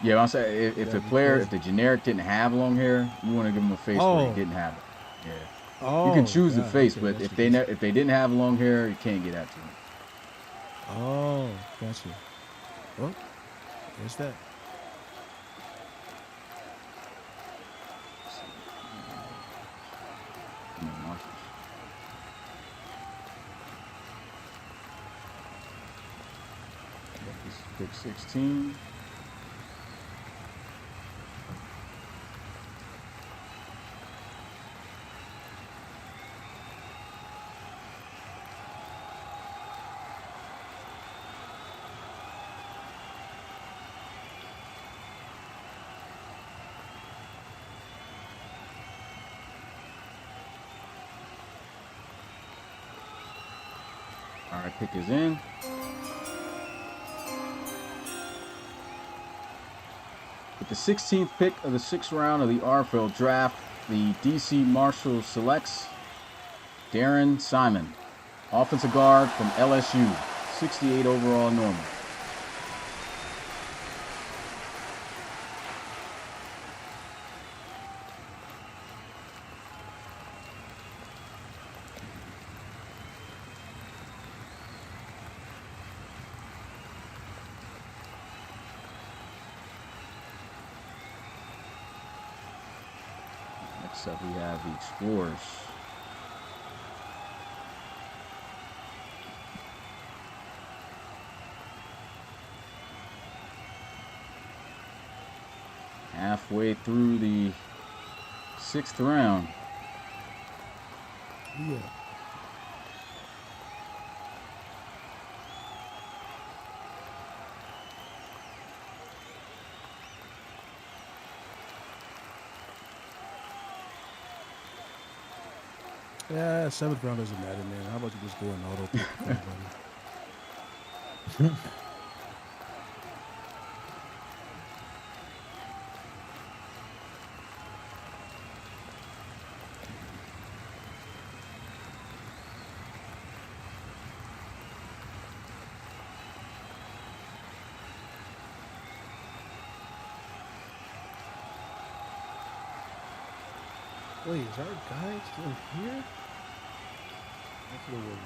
Yeah, I'm saying if the player, if the generic didn't have long hair, you want to give him a face where he didn't have it. Yeah. Oh, You can choose the God, face, okay, but gotcha, if they gotcha. if they didn't have long hair, you can't get at to them. Oh, gotcha. Well, there's that. Marshalls. This is pick 16. All right, pick is in. With the 16th pick of the 6th round of the RFL draft, the DC Marshals selects Darren Simon, offensive guard from LSU, 68 overall normal. Next up, we have the Explorers. Halfway through the 6th round. Yeah. Yeah, 7th round doesn't matter, man. How about you just go in auto pick everybody? Wait, is our guy still here? That's a little weird.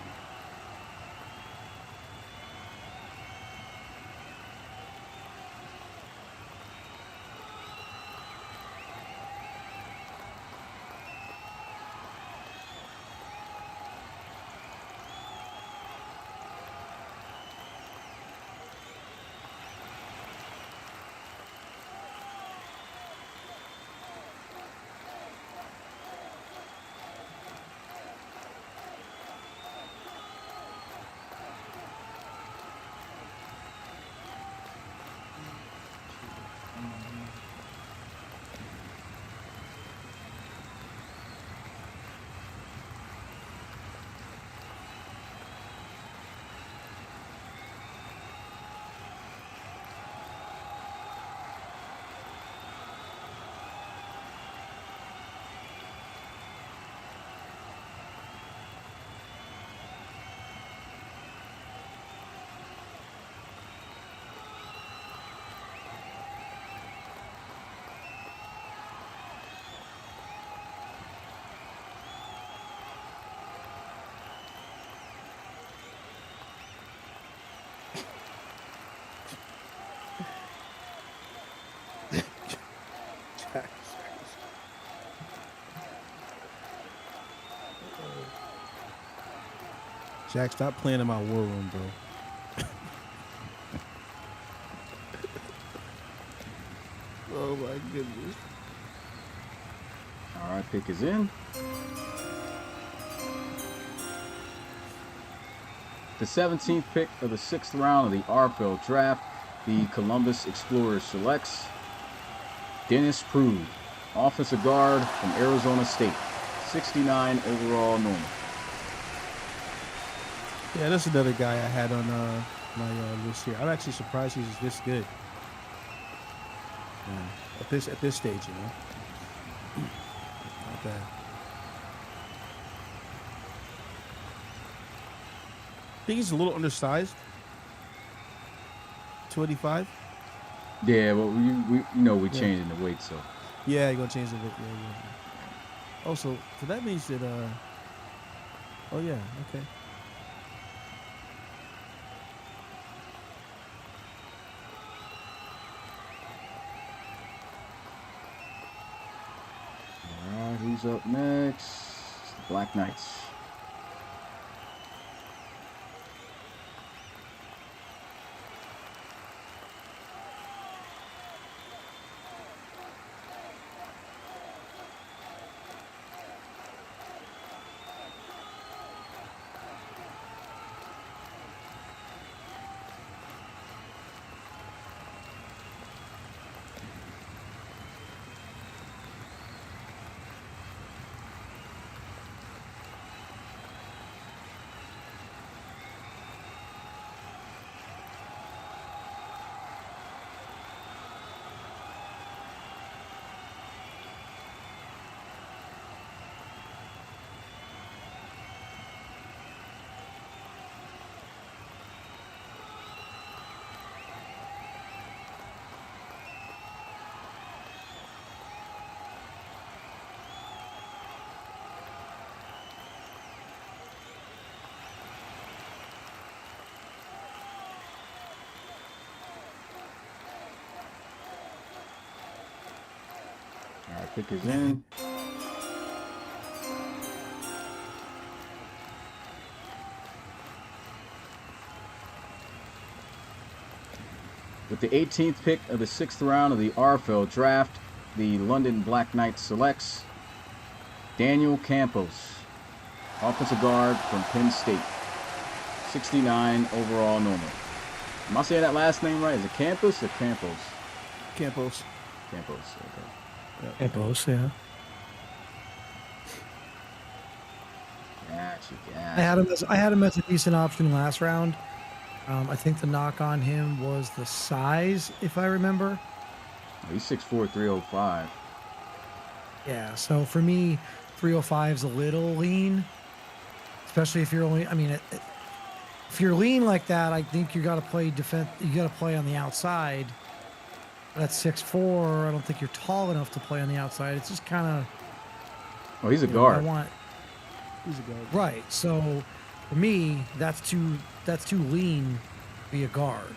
Jack, stop playing in my war room, bro. Oh my goodness. All right, pick is in. The 17th pick of the 6th round of the RFL draft, the Columbus Explorers selects Dennis Prude, offensive guard from Arizona State, 69 overall normal. Yeah, that's another guy I had on my list here. I'm actually surprised he's this good. Yeah. At this stage, you know. Not bad. I think he's a little undersized. 285. Yeah, well, we Yeah. changing the weight, so. Yeah, you're gonna change the weight. Yeah. Oh, so that means that. Oh yeah. Okay. All right, who's up next? The Black Knights. All right, pick is in. With the 18th pick of the 6th round of the RFL draft, the London Black Knights selects Daniel Campos, offensive guard from Penn State, 69 overall normal. Am I saying that last name right? Is it Campos or Campos? Campos. Campos, okay. Campos, yeah. Gotcha. I had him as a decent option last round. I think the knock on him was the size, if I remember. Oh, he's 6'4", 305. Yeah, so for me, 305 is a little lean, especially if you're only. I mean, if you're lean like that, I think you got to play defense. You got to play on the outside. That's 6'4". I don't think you're tall enough to play on the outside. It's just kind of. Oh, he's a I guard. want. He's a guard. Right. So for me, that's too lean to be a guard.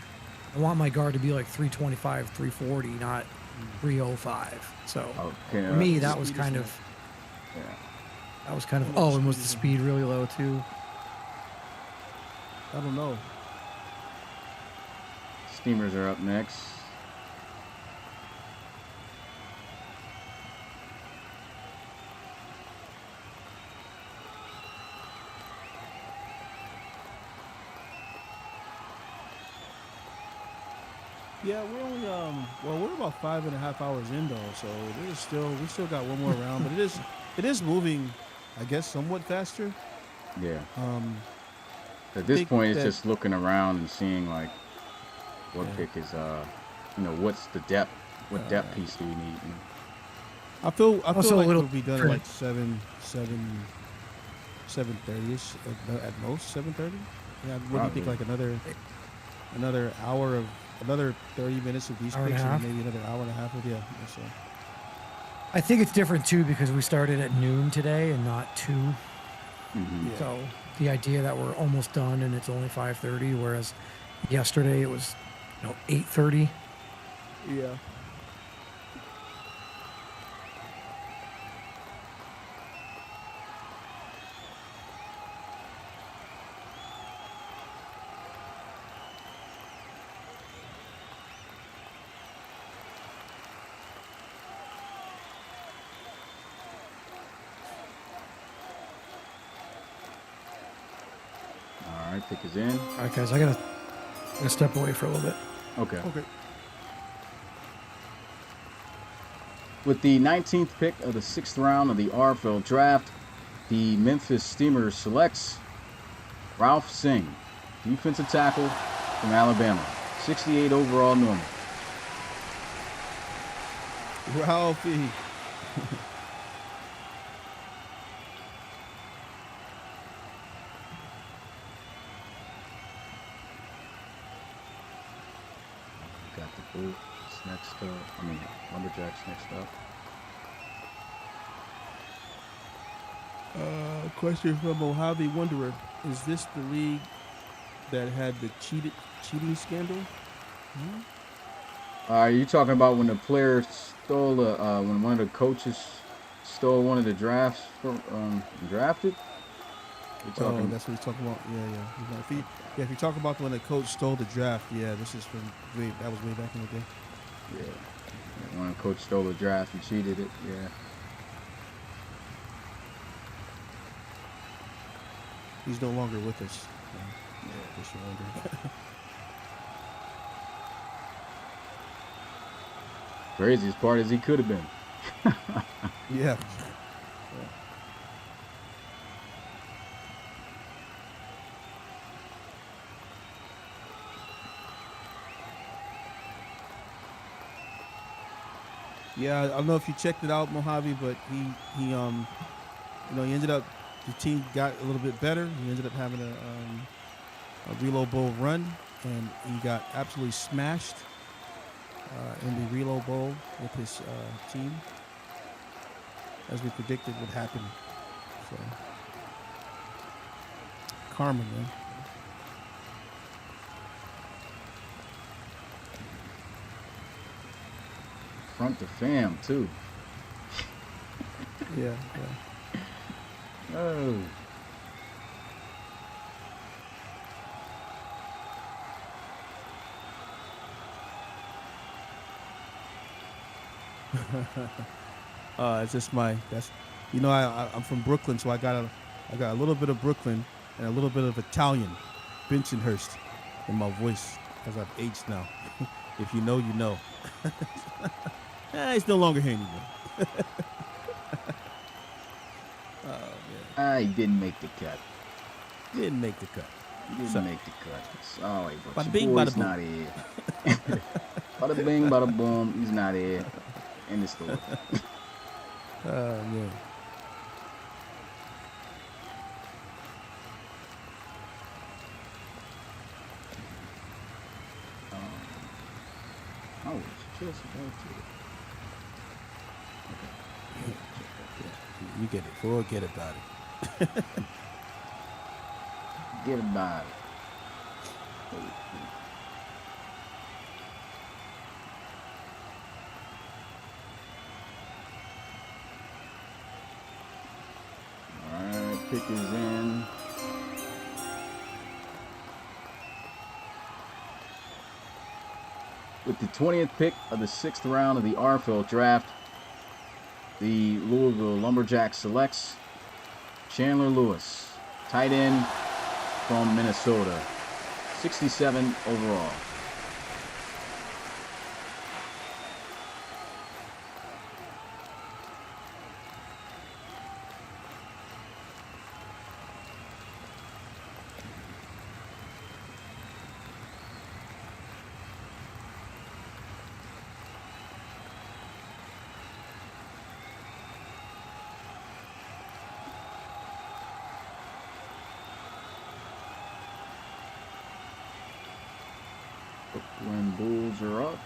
I want my guard to be like 325, 340, not 305. So Okay, for me, that was kind of. Yeah. That was kind of. Oh, and was the speed really low too? I don't know. Steamers are up next. Yeah, we're only we're about 5.5 hours in though, so we still got one more round, but it is moving, I guess, somewhat faster. Yeah. At I this think point, it's that- just looking around and seeing like what Yeah. pick is what's the depth? What depth piece do we need? I feel Also a like little we'll be done at different. like 7:30ish at most 7:30. Yeah, what do you think? Probably. Like another hour of another 30 minutes of these Hour and a picks, and half? maybe another hour and a half of so. I think it's different too because we started at noon today and not 2. Mhm. Yeah. So the idea that we're almost done and it's only 5:30, whereas yesterday it was 8:30. Yeah. right, pick is in. All right, guys, I gotta step away for a little bit. Okay. Okay. With the 19th pick of the 6th round of the RFL draft, the Memphis Steamers selects Ralph Singh, defensive tackle from Alabama, 68 overall normal. Ralphie. Got the Boots next up. Lumberjacks next up. Question from Mojave Wanderer. Is this the league that had the cheating scandal? Are you talking about when the player stole when one of the coaches stole one of the drafts from drafted? You're talking. Oh, that's what he's talking about. Yeah. If you talk about when the coach stole the draft, yeah, this is from that was way back in the day. Yeah. When a coach stole the draft and cheated it. Yeah. He's no longer with us. Yeah, just wondering. Craziest part is he could have been. Yeah. Yeah, I don't know if you checked it out, Mojave, but he ended up, the team got a little bit better. He ended up having a Reload Bowl run, and he got absolutely smashed in the Reload Bowl with his team, as we predicted would happen. So, karma, man. Front to fam too. Yeah. Oh. It's just I'm from Brooklyn, so I got a little bit of Brooklyn and a little bit of Italian, Bensonhurst, in my voice as I've aged now. If you know, you know. It's no longer here anymore. He didn't make the cut. Didn't make the cut. He didn't make the cut. Sorry, but Bada your bing, boy's bada boom. not here. Bada bing, bada boom. He's not here. End the story. Yeah. Oh, it's just about to. You get it. Forget about it. Get about it. All right, pick is in. With the 20th pick of the 6th round of the RFL draft, the Louisville Lumberjacks selects Chandler Lewis, tight end from Minnesota, 67 overall. When Bulls are up.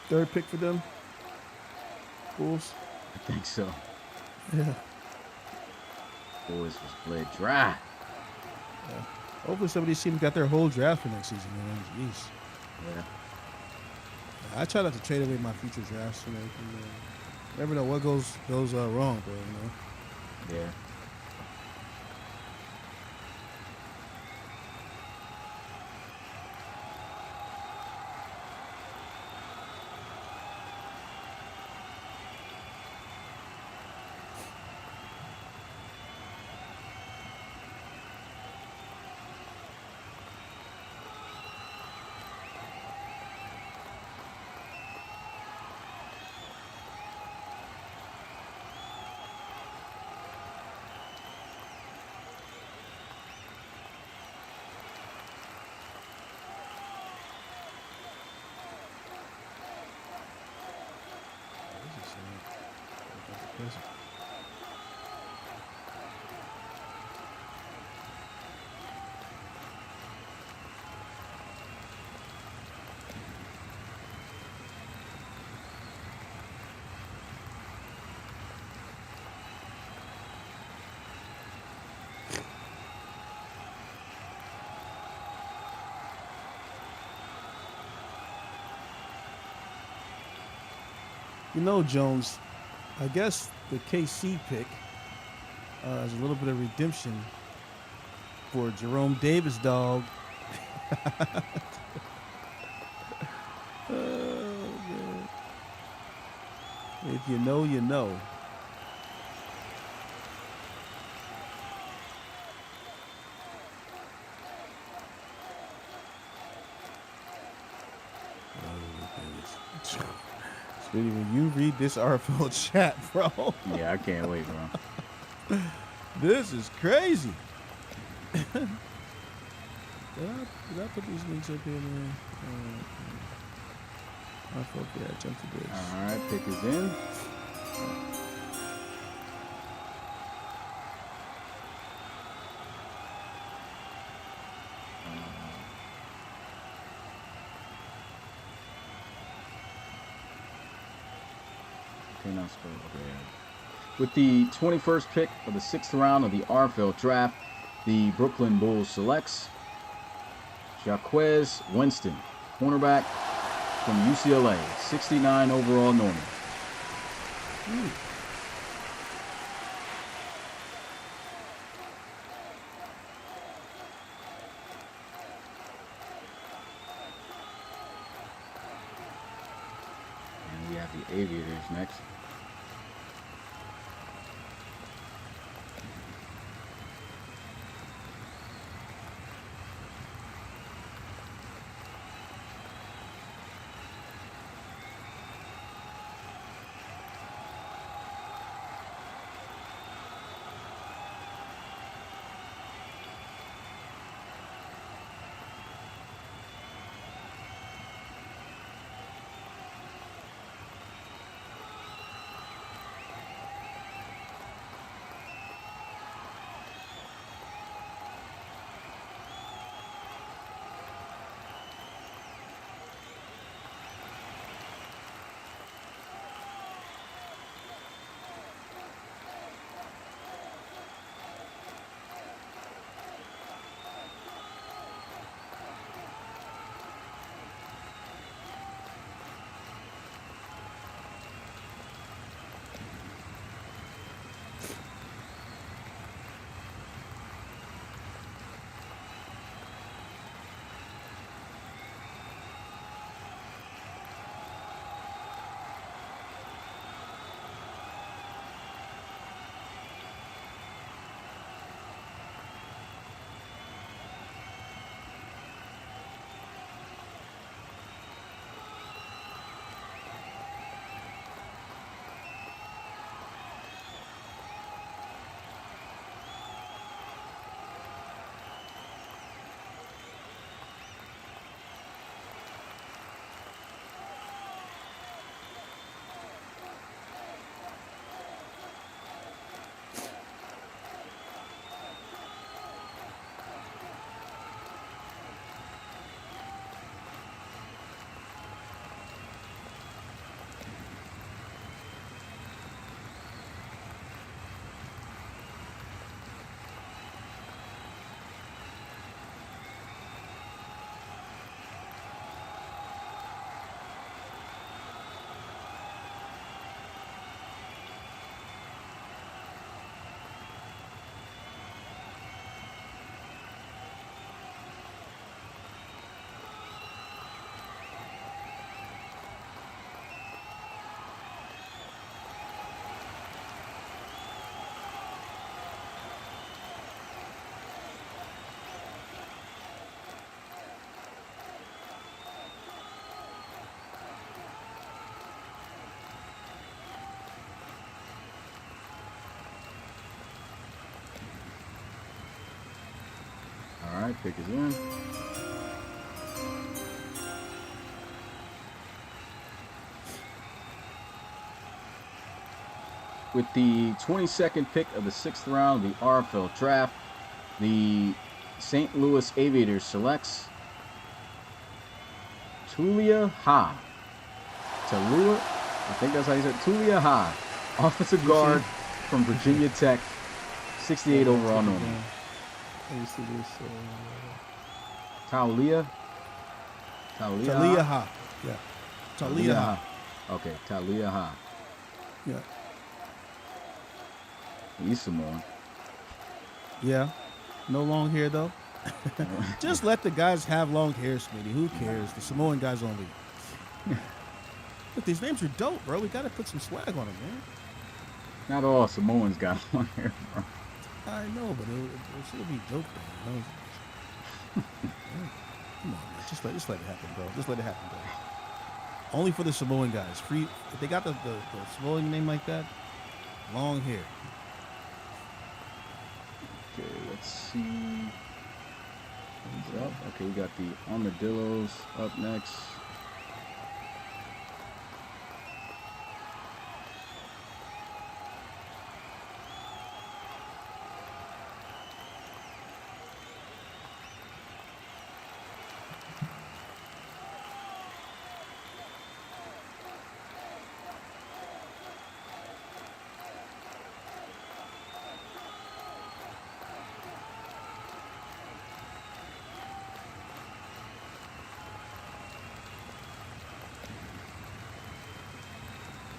Third pick for them. Bulls. I think so. Yeah. Boys was bled dry. Hopefully some of these teams got their whole draft for next season, man. Jeez. Yeah. I try not to trade away my future drafts and everything. Never know what goes wrong, bro. You know. Yeah. What is he saying? That's the present. You know, Jones, I guess the KC pick is a little bit of redemption for Jerome Davis, dog. Oh, man. If you know, you know. Sweetie, when you read this RFL chat, bro, Yeah, I can't wait, bro. this is crazy. Did I put these links up here, man? RFL, yeah, jump to this. All right, pick is in. Okay, now scroll over there. With the 21st pick of the 6th round of the RFL draft, the Brooklyn Bulls selects Jaquez Winston, cornerback from UCLA, 69 overall normal. And we have the Aviators next. pick is in. With the 22nd pick of the 6th round of the RFL draft, the St. Louis Aviators selects Tulia Ha. Talua, I think that's how you said it. Tulia Ha, offensive guard from Virginia Tech, 68 overall normal. Let me see this. Talia Talia Ha. Yeah. Talia Ha. Okay, Talia Ha. Yeah. He's Samoan. Yeah. No long hair, though. Just let the guys have long hair, Smitty. Who cares? The Samoan guys only. Look, these names are dope, bro. We got to put some swag on them, man. Not all Samoans got long hair, bro. I know, but it should be dope, though. You know? Come on, man. Just let it happen, bro. Just let it happen, bro. Only for the Samoan guys. Free. If they got the Samoan name like that, long hair. Okay, let's see. What's up? Okay, we got the Armadillos up next.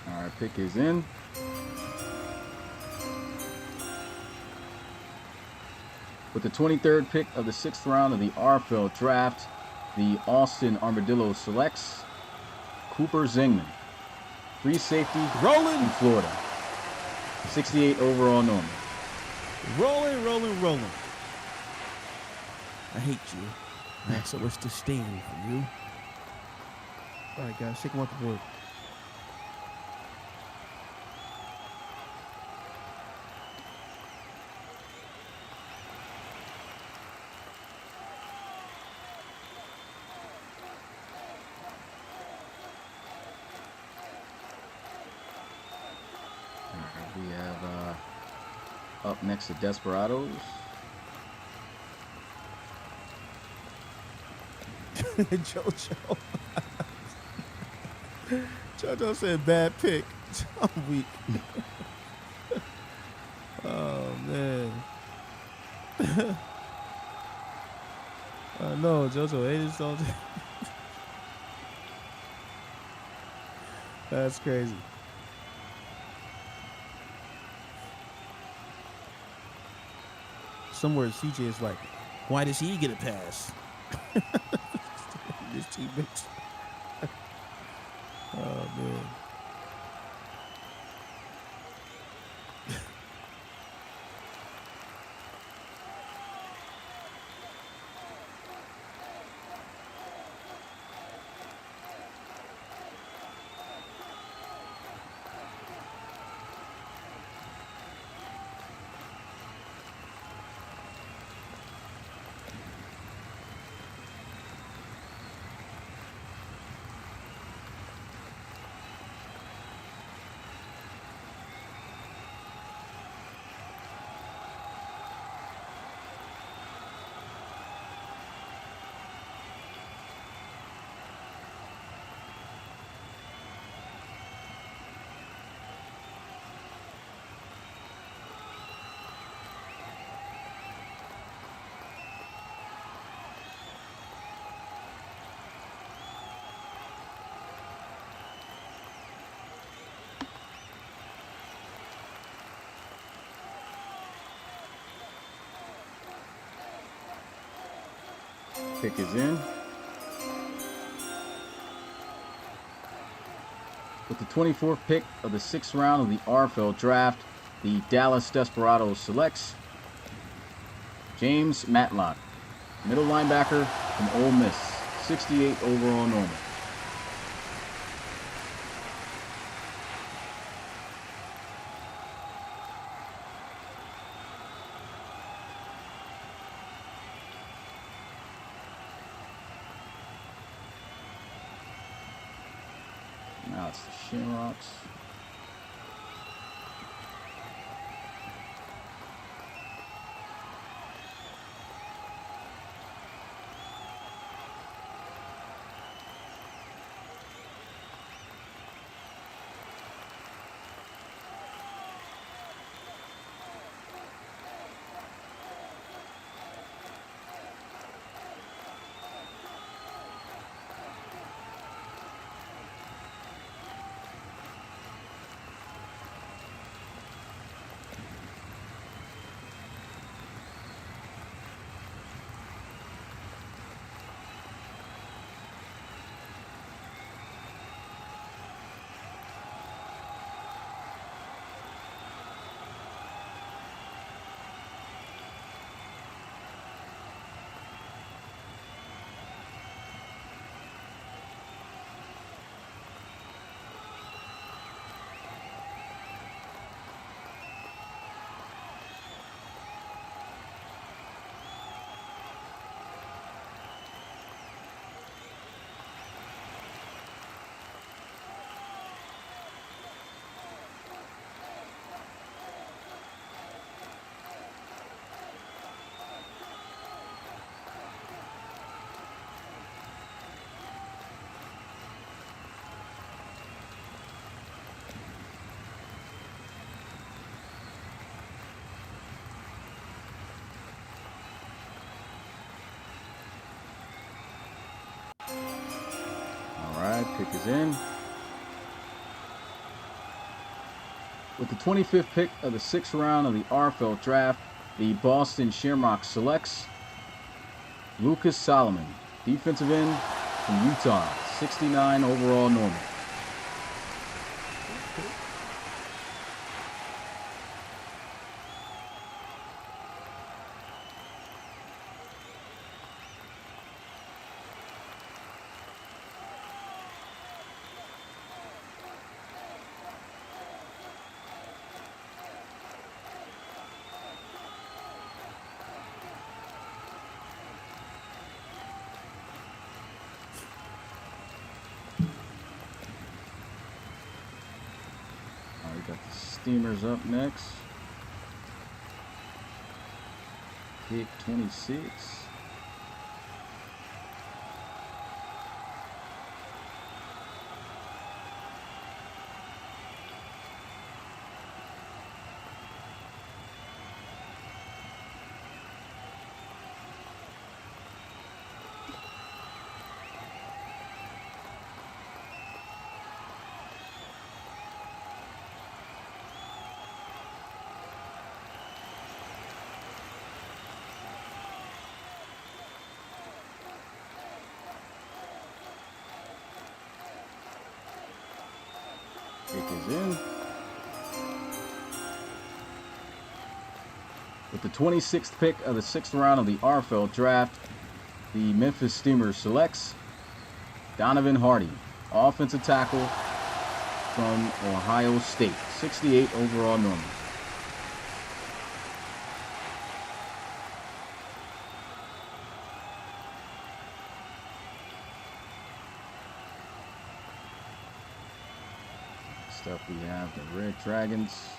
All right, pick is in. With the 23rd pick of the 6th round of the RFL draft, the Austin Armadillos selects Cooper Zingman, free safety Rolling. in Florida, 68 overall normal. Rolling. I hate you. I have so much disdain for you. All right, guys, take him off the board. We have up next the Desperados. JoJo. JoJo said bad pick. I'm weak. Oh, man. No, JoJo ate his own. That's crazy. Somewhere CJ is like, why does he get a pass? His teammates. Oh, man. Pick is in. With the 24th pick of the 6th round of the RFL draft, the Dallas Desperados selects James Matlock, middle linebacker from Ole Miss, 68 overall normal. Now it's the Shamrocks. All right, pick is in. With the 25th pick of the 6th round of the RFL draft, the Boston Shamrocks selects Lucas Solomon, defensive end from Utah, 69 overall normal. We got the Steamers up next. Pick 26. Pick is in. With the 26th pick of the 6th round of the RFL draft, the Memphis Steamers selects Donovan Hardy, offensive tackle from Ohio State, 68 overall normal. Next up we have the Red Dragons.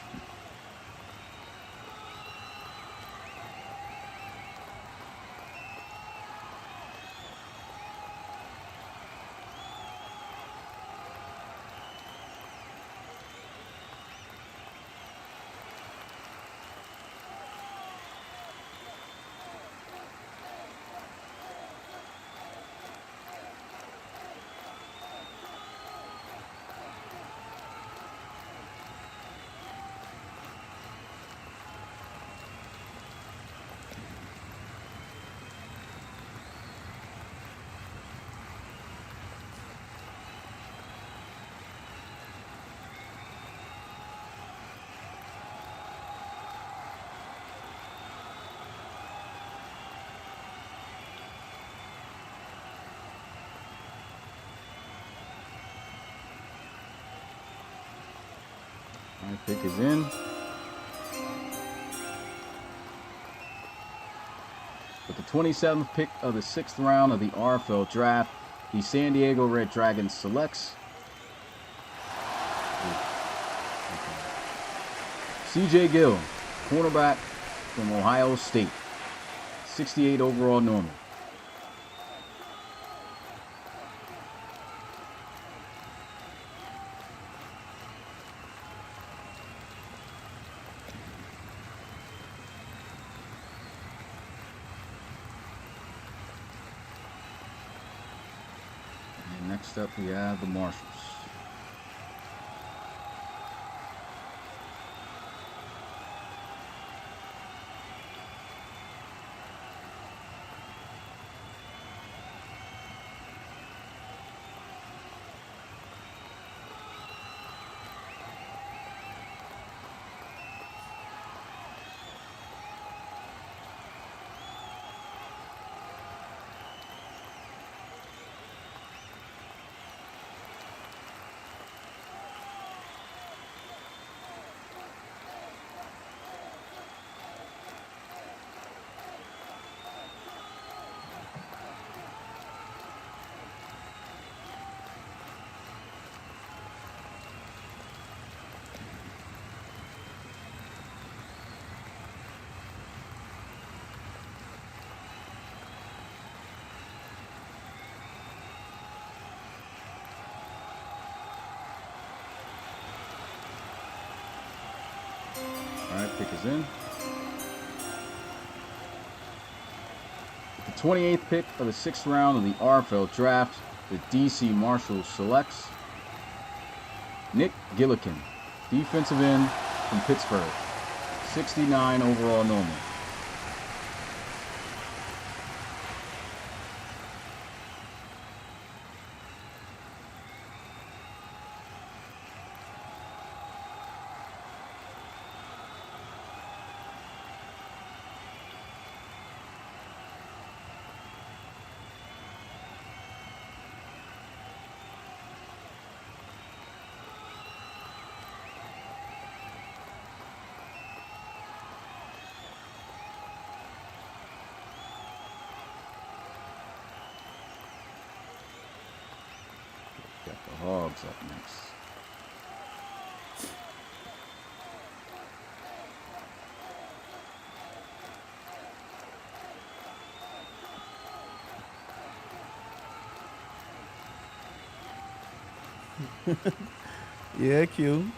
My pick is in. With the 27th pick of the 6th round of the RFL draft, the San Diego Red Dragons selects C.J. Gill, cornerback from Ohio State. 68 overall normal. And next up we have the Marshals. All right, pick is in. The 28th pick of the 6th round of the RFL draft, the DC Marshals selects Nick Gillikin, defensive end from Pittsburgh, 69 overall normal. Got the Hogs up next. Yeah, Q.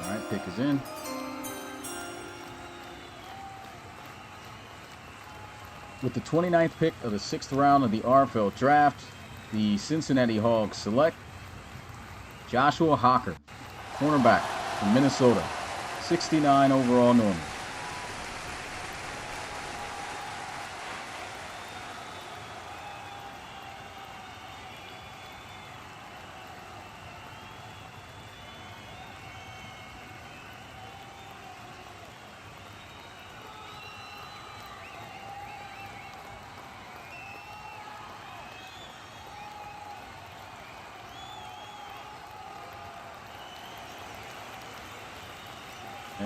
All right, pick is in. With the 29th pick of the 6th round of the RFL draft, the Cincinnati Hogs select Joshua Hocker, cornerback from Minnesota, 69 overall normal.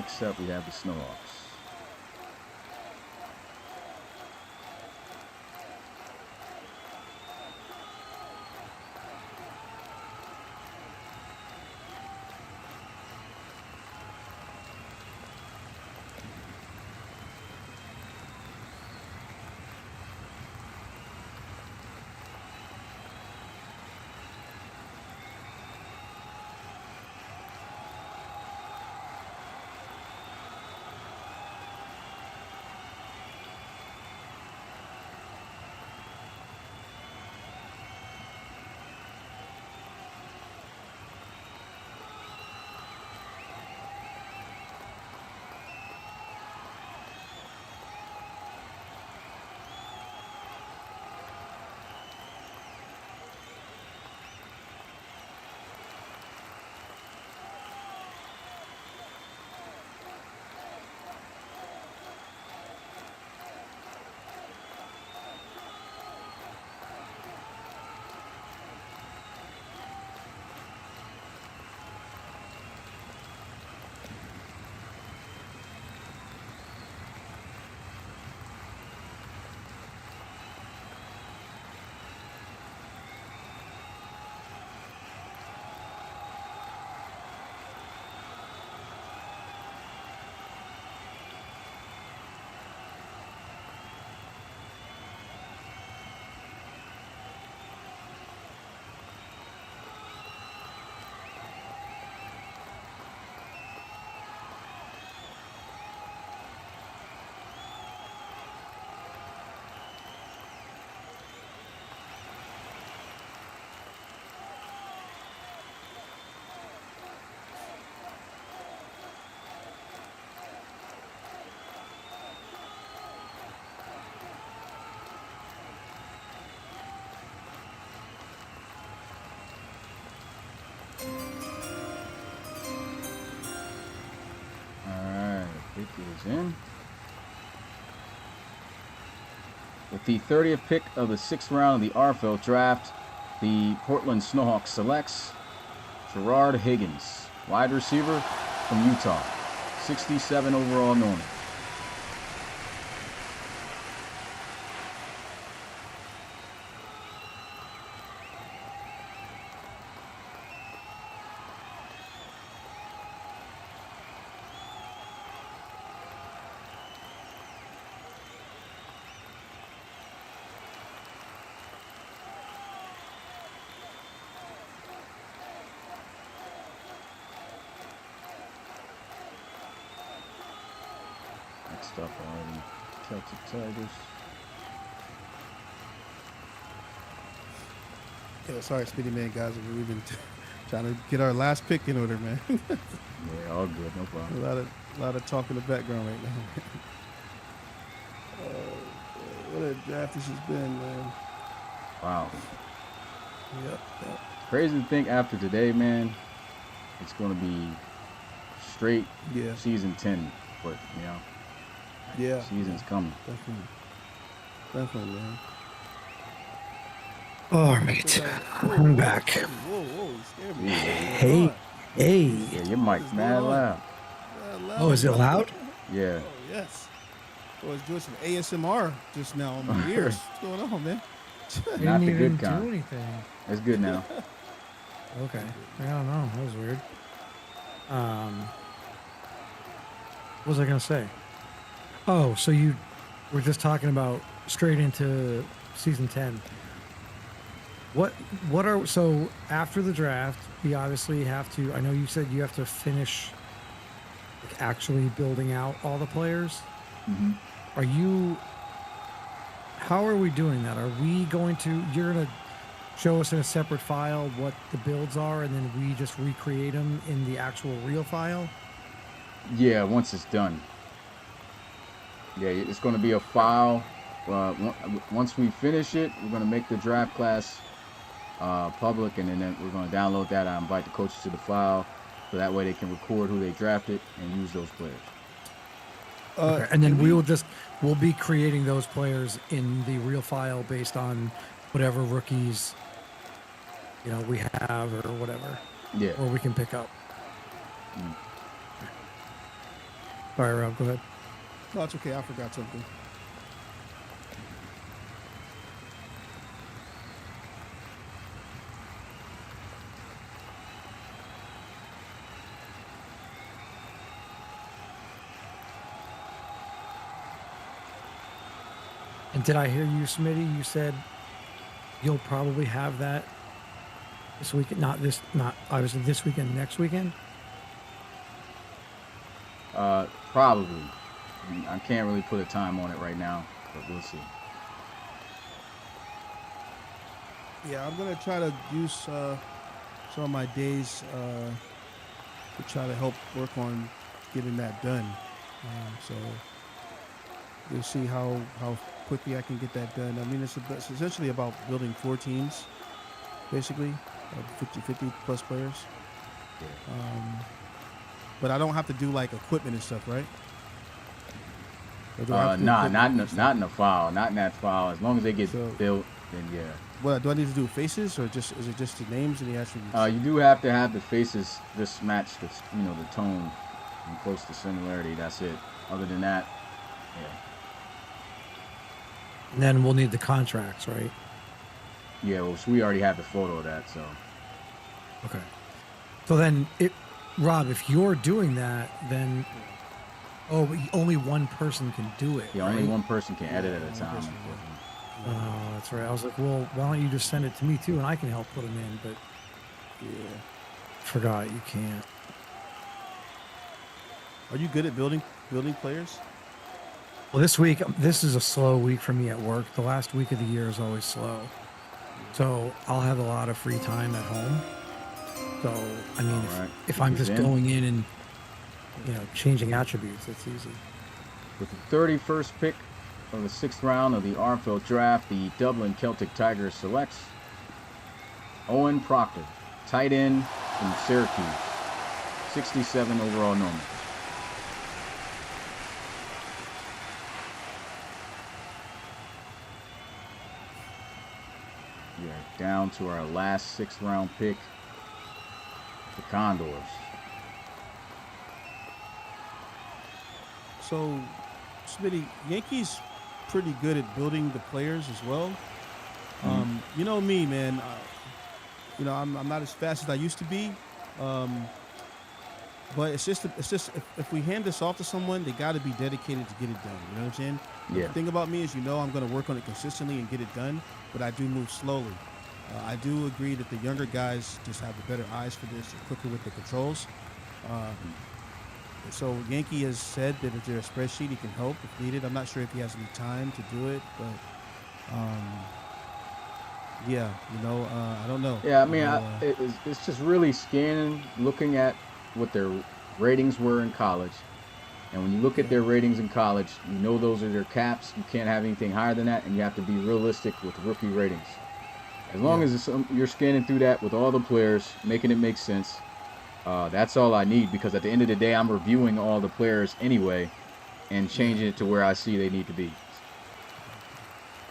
Next up, we have the Snowhawks. Alright, pick is in. With the 30th pick of the 6th round of the RFL draft, the Portland Snowhawks selects Gerard Higgins, wide receiver from Utah, 67 overall normal. Next up are the Celtic Tigers. Yeah, sorry, Speedy Man, guys. We've been trying to get our last pick in order, man. Yeah, all good, no problem. a lot of talk in the background right now. What a draft this has been, man. Wow. Yep. Crazy to think after today, man, it's going to be straight Yeah. season 10, but, Yeah. season's coming. Definitely, man. All right, I'm back. Whoa, you scared me. Hey. Yeah, your mic's mad loud. Oh, is it loud? Yeah. Oh, yes. I was doing some ASMR just now on my ears. What's going on, man? I Not didn't the even good kind. do anything. It's good now. Okay. I don't know. That was weird. What was I gonna say? Oh, so you were just talking about straight into season 10. So after the draft, we obviously have to, I know you said you have to finish actually building out all the players. Mm-hmm. How are we doing that? Are we going to, you're going to show us in a separate file what the builds are and then we just recreate them in the actual real file? Yeah, once it's done. Yeah, it's going to be a file. Once we finish it, we're going to make the draft class public, and then we're going to download that. I invite the coaches to the file, so that way they can record who they drafted and use those players. Okay. And then we'll be creating those players in the real file based on whatever rookies, we have or whatever. Yeah. Or we can pick up. Sorry, Rob. Go ahead. No, it's okay. I forgot something. And did I hear you, Smitty? You said you'll probably have that this weekend. Not obviously this weekend. Next weekend. Probably. I can't really put a time on it right now, but we'll see. Yeah, I'm gonna try to use some of my days to try to help work on getting that done. So we'll see how quickly I can get that done. I mean, it's essentially about building 4 teams, basically, 50 plus players. Yeah. But I don't have to do like equipment and stuff, right? Or do I have to do Nah, equipment not in the file, not in that file. As long as they get So- built, then yeah. What do I need to do? Faces, or is it just the names and the attributes? You do have to have the faces just match the the tone and close to similarity. That's it. Other than that, yeah. And then we'll need the contracts, right? Yeah, well, so we already have the photo of that, so. Okay. So then, Rob, if you're doing that, then but only one person can do it. Yeah, right? only one person can edit at a time. person, Oh, that's right. I was like, well, why don't you just send it to me too, and I can help put them in? But Yeah. forgot you can't. Are you good at building players? Well, this is a slow week for me at work. The last week of the year is always slow, so I'll have a lot of free time at home. So I mean, All right. if I'm He's just in. going in and changing attributes, it's easy. With the 31st pick of the 6th round of the RFL draft, the Dublin Celtic Tigers selects Owen Proctor, tight end from Syracuse, 67 overall normal. We are down to our last 6th round pick, the Condors. So, Smitty, Yankees pretty good at building the players as well. You know me, man. I'm not as fast as I used to be. But it's just if we hand this off to someone, they got to be dedicated to get it done. You know what I'm saying? Yeah. The thing about me is, I'm going to work on it consistently and get it done, but I do move slowly. I do agree that the younger guys just have the better eyes for this, and quicker with the controls. So Yankee has said that if there's a spreadsheet, he can help if needed. I'm not sure if he has any time to do it, but I don't know. Yeah, I mean, it's just really scanning, looking at what their ratings were in college. And when you look at their ratings in college, those are their caps. You can't have anything higher than that, and you have to be realistic with rookie ratings. As long as you're scanning through that with all the players, making it make sense, that's all I need, because at the end of the day, I'm reviewing all the players anyway and changing it to where I see they need to be.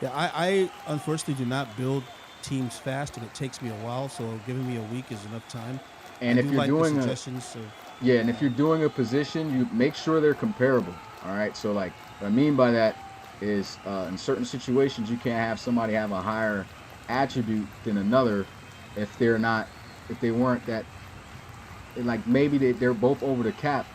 Yeah, I unfortunately do not build teams fast, and it takes me a while, so giving me a week is enough time. And if you're doing if you're doing a position, you make sure they're comparable. All right. So like what I mean by that is in certain situations you can't have somebody have a higher attribute than another if they weren't that, like maybe they're both over the cap,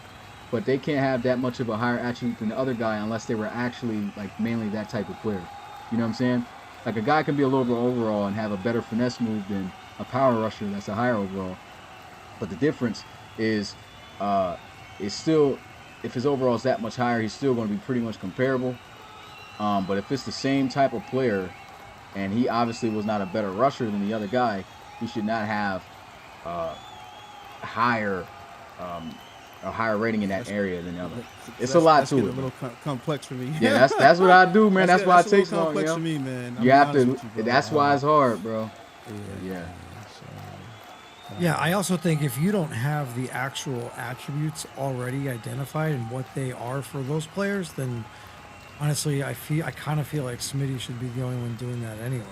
but they can't have that much of a higher attribute than the other guy unless they were actually like mainly that type of player. You know what I'm saying? Like a guy can be a lower overall and have a better finesse move than a power rusher that's a higher overall. But the difference is still, if his overall is that much higher, he's still going to be pretty much comparable. But if it's the same type of player, and he obviously was not a better rusher than the other guy, he should not have a higher rating in that area than the other. It's a lot to it. A little complex for me. Yeah, that's what I do, man. That's why it takes long. Complex for me, man. You have to. That's why it's hard, bro. Yeah. Yeah, I also think if you don't have the actual attributes already identified and what they are for those players, then honestly, I kind of feel like Smitty should be the only one doing that anyway.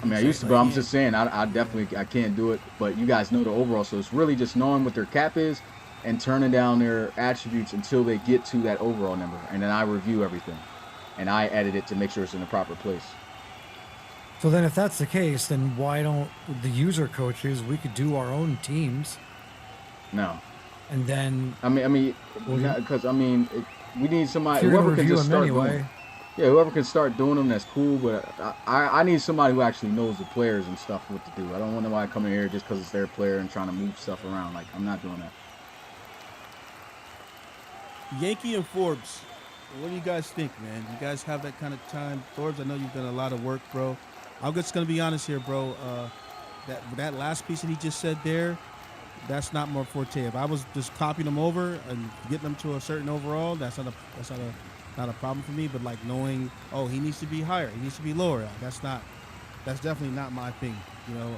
I mean, I used to, but I'm just saying, I definitely can't do it. But you guys know the overall, so it's really just knowing what their cap is and turning down their attributes until they get to that overall number, and then I review everything, and I edit it to make sure it's in the proper place. So then if that's the case, then why don't the user coaches, we could do our own teams No, and then I mean, Well, because we need if somebody you're going to whoever can review just them start doing. anyway, Yeah, whoever can start doing them, that's cool. But I need somebody who actually knows the players and stuff what to do. I don't want nobody coming here just because it's their player and trying to move stuff around. Like, I'm not doing that. Yankee and Forbes, what do you guys think, man? You guys have that kind of time? Forbes, I know you've done a lot of work, bro. I'm just going to be honest here, bro. That last piece that he just said there, that's not my forte. If I was just copying them over and getting them to a certain overall, that's not a problem for me. But like knowing, oh, he needs to be higher, he needs to be lower. That's definitely not my thing. You know,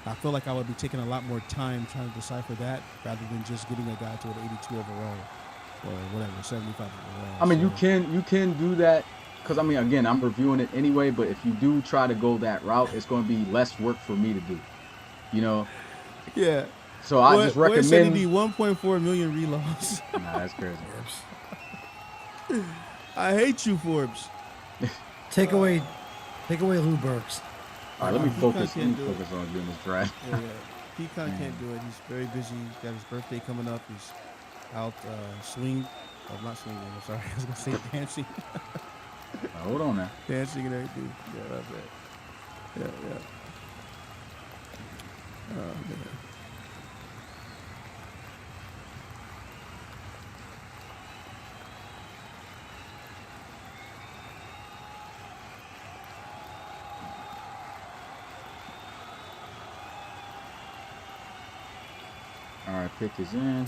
I feel like I would be taking a lot more time trying to decipher that rather than just getting a guy to an 82 overall or whatever, 75 overall. I mean, So, you can do that because again, I'm reviewing it anyway. But if you do try to go that route, it's going to be less work for me to do. You know, yeah. so I just Boy said he recommend. need 1.4 million reloads. Nah, that's crazy. I hate you, Forbes. take away Lou Burks. All right, let me He focus. kinda Let me can't do it. focus on doing this draft. Yeah. He kind of can't do it. He's very busy. He's got his birthday coming up. He's out swing. Oh, not swinging. I'm sorry. I was gonna say dancing, Hold on now. dancing and everything. Yeah, that's it. Yeah. Oh man. All right, pick is in.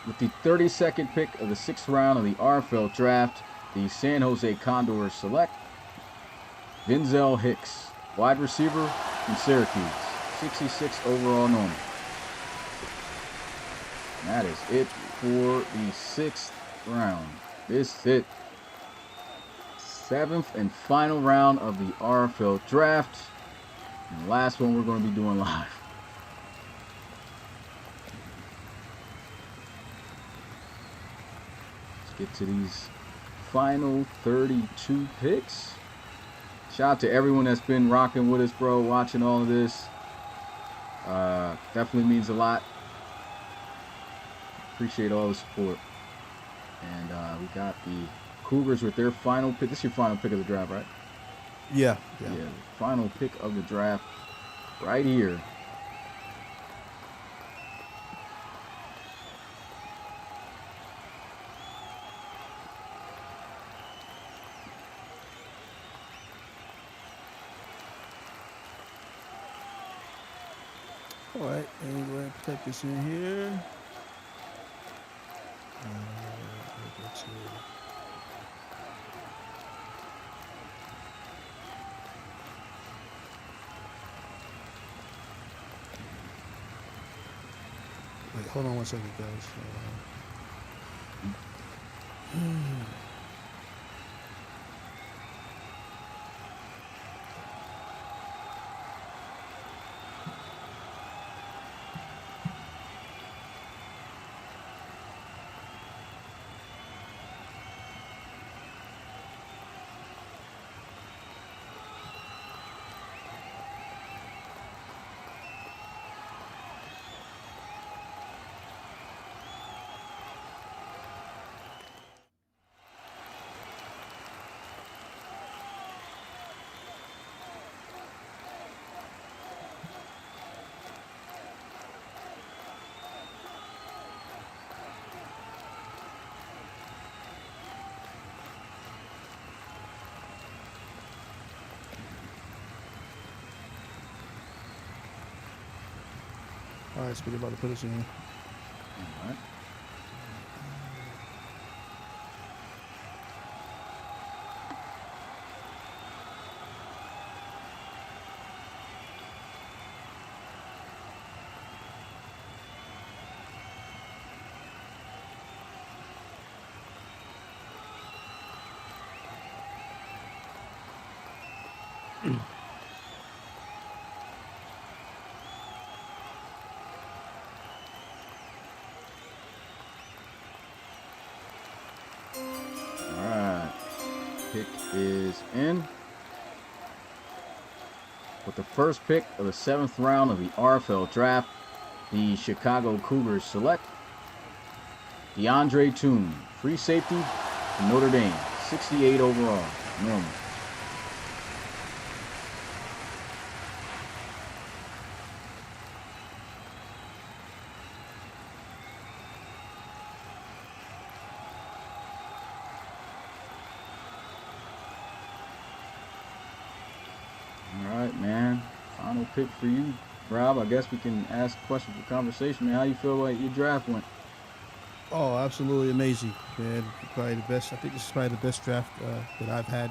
With the 32nd pick of the 6th round of the RFL draft, the San Jose Condors select Vinzel Hicks, wide receiver from Syracuse, 66 overall normal. And that is it for the 6th round. This is it. 7th and final round of the RFL draft. And the last one we're going to be doing live. Let's get to these final 32 picks. Shout out to everyone that's been rocking with us, bro, watching all of this. Definitely means a lot. Appreciate all the support. And we got the Cougars with their final pick. This is your final pick of the draft, right? Yeah. Final pick of the draft right here. All right. And we're gonna type this in here. We'll go to Wait, hold on one second, guys. All right, so we're about to put this in here. All right. Pick is in. With the first pick of the 7th round of the RFL draft, the Chicago Cougars select DeAndre Toon, free safety from Notre Dame, 68 overall, normal. All right, man. Final pick for you, Rob. I guess we can ask questions for conversation, man. How you feel like your draft went? Oh, absolutely amazing, man. Probably the best. I think this is probably the best draft that I've had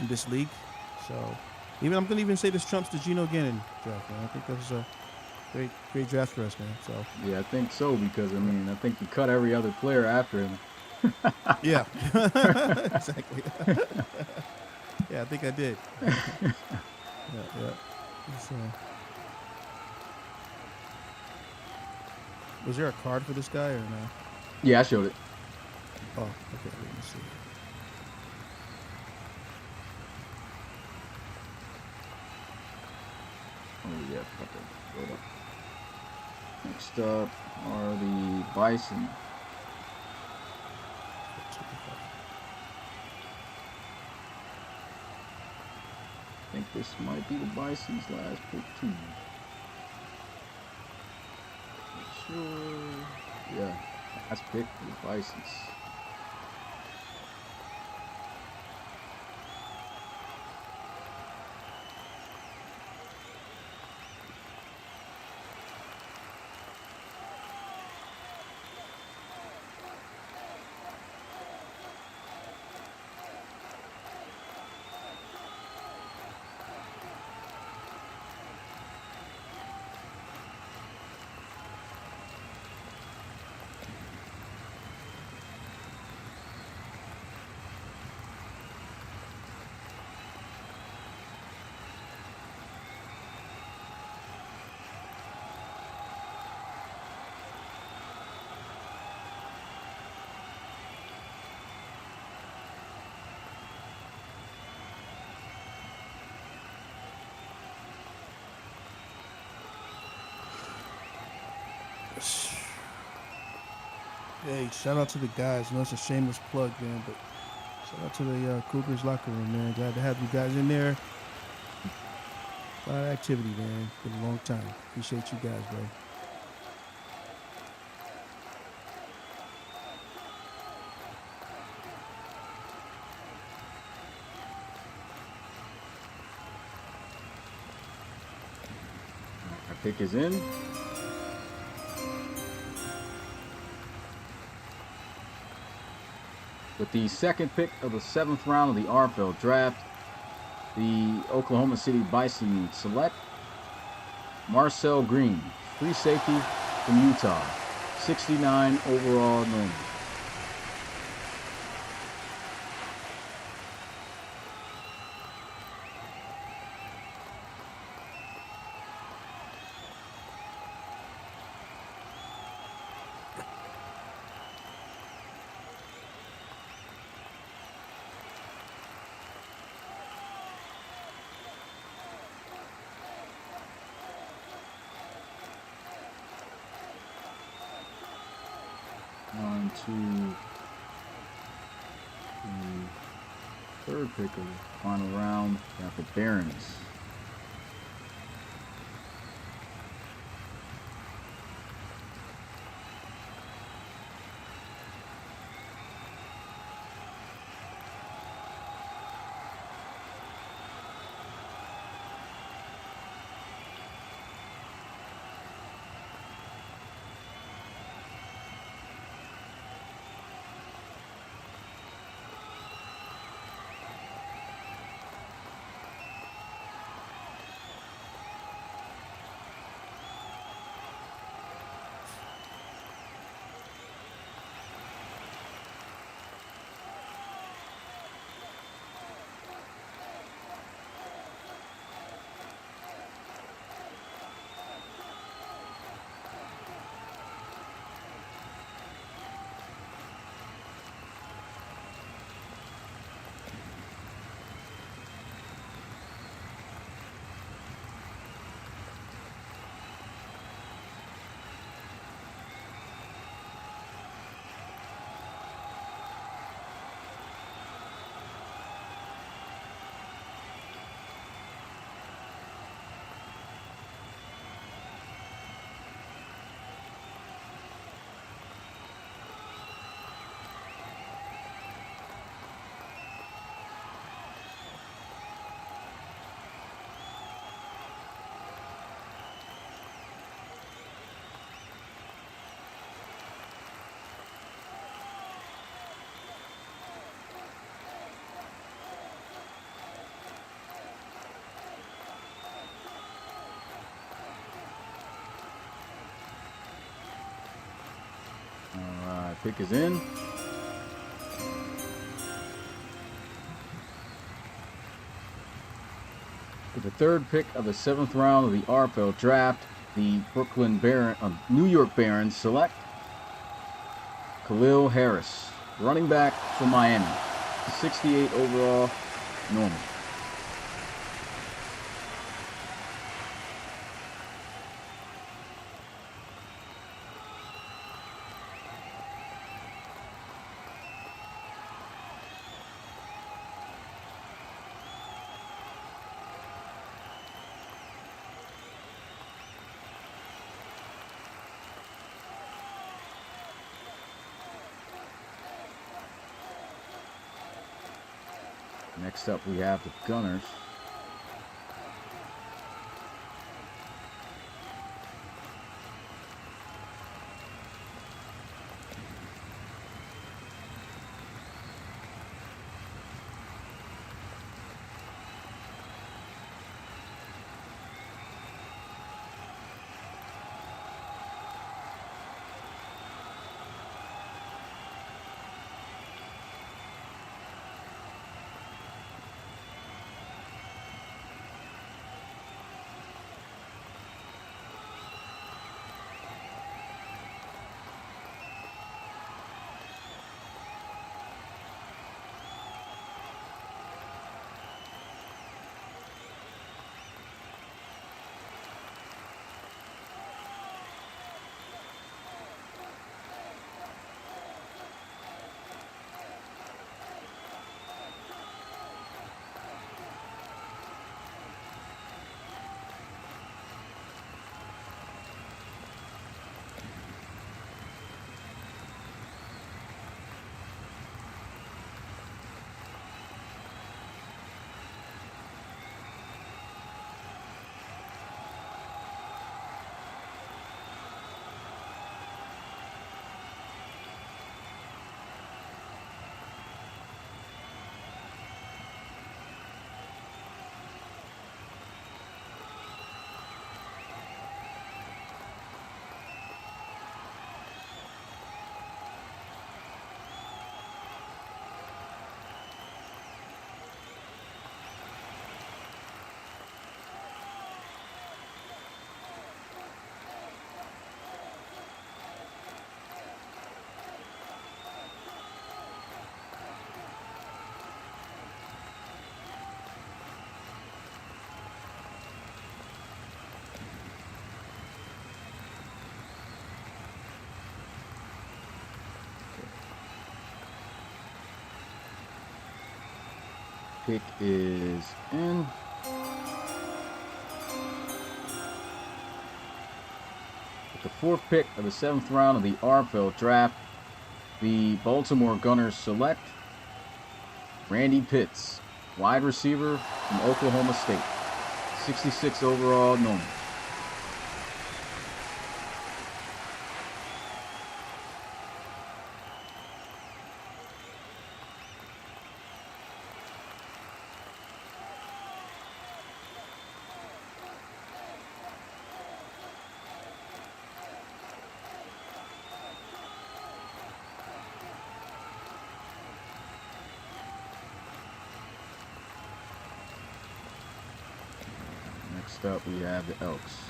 in this league. So, even I'm gonna even say this trumps the Geno Gannon draft, man. I think that was a great draft for us, man. So, Yeah, I think so because I think you cut every other player after him. yeah, exactly. Yeah, I think I did. Yeah. So, was there a card for this guy or no? Yeah, I showed it. Oh, okay. Let me see. Oh yeah, forgot to load up. Next up are the Bison. I think this might be the Bison's last pick too. Not sure. Yeah, last pick for the Bisons. Hey, shout out to the guys. I know it's a shameless plug, man, but shout out to the Cougars locker room, man. Glad to have you guys in there. A lot of activity, man. Been a long time. Appreciate you guys, bro. Our pick is in. With the second pick of the 7th round of the RFL draft, the Oklahoma City Bison select Marcel Green, free safety from Utah, 69 overall normal. On to the third pick of the final round, got the Barons. Pick is in. With the third pick of the 7th round of the RFL draft, the New York Barons select Khalil Harris, running back from Miami, 68 overall, normal. Next up, we have the Gunners. Pick is in. With the 4th pick of the 7th round of the RFL draft, the Baltimore Gunners select Randy Pitts, wide receiver from Oklahoma State, 66 overall, normal. Next up, we have the Elks.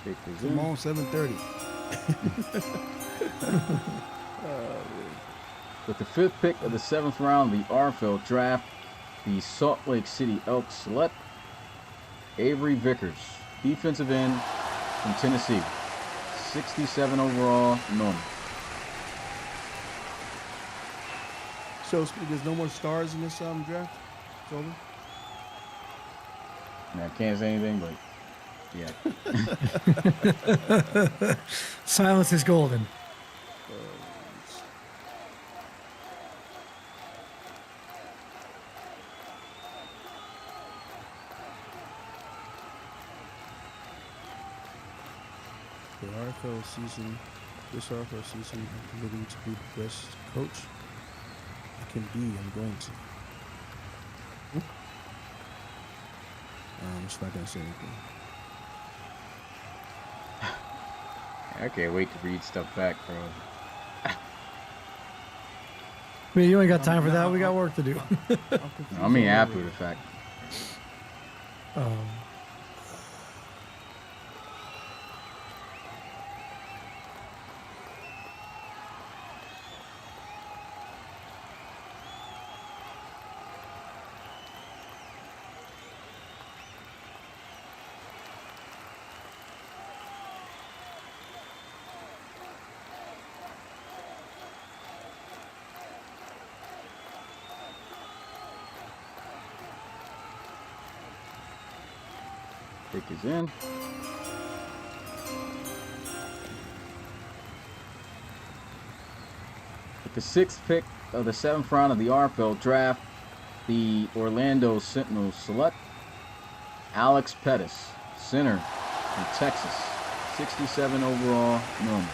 Pick is Come in. on, 7:30. With the 5th pick of the 7th round of the RFL draft, the Salt Lake City Elks select Avery Vickers, defensive end from Tennessee. 67 overall, normal. So there's no more stars in this draft? It's over? I can't say anything, but yeah. Silence is golden. The RFL season, this RFL season, I'm committing to be the best coach I can be. I'm going to. I'm just not going to say anything. I can't wait to read stuff back, bro. I mean, you ain't got time for that. We got work to do. I mean, after the fact. Pick is in. With the 6th pick of the 7th round of the RFL draft, the Orlando Sentinels select Alex Pettis, center from Texas. 67 overall, normal.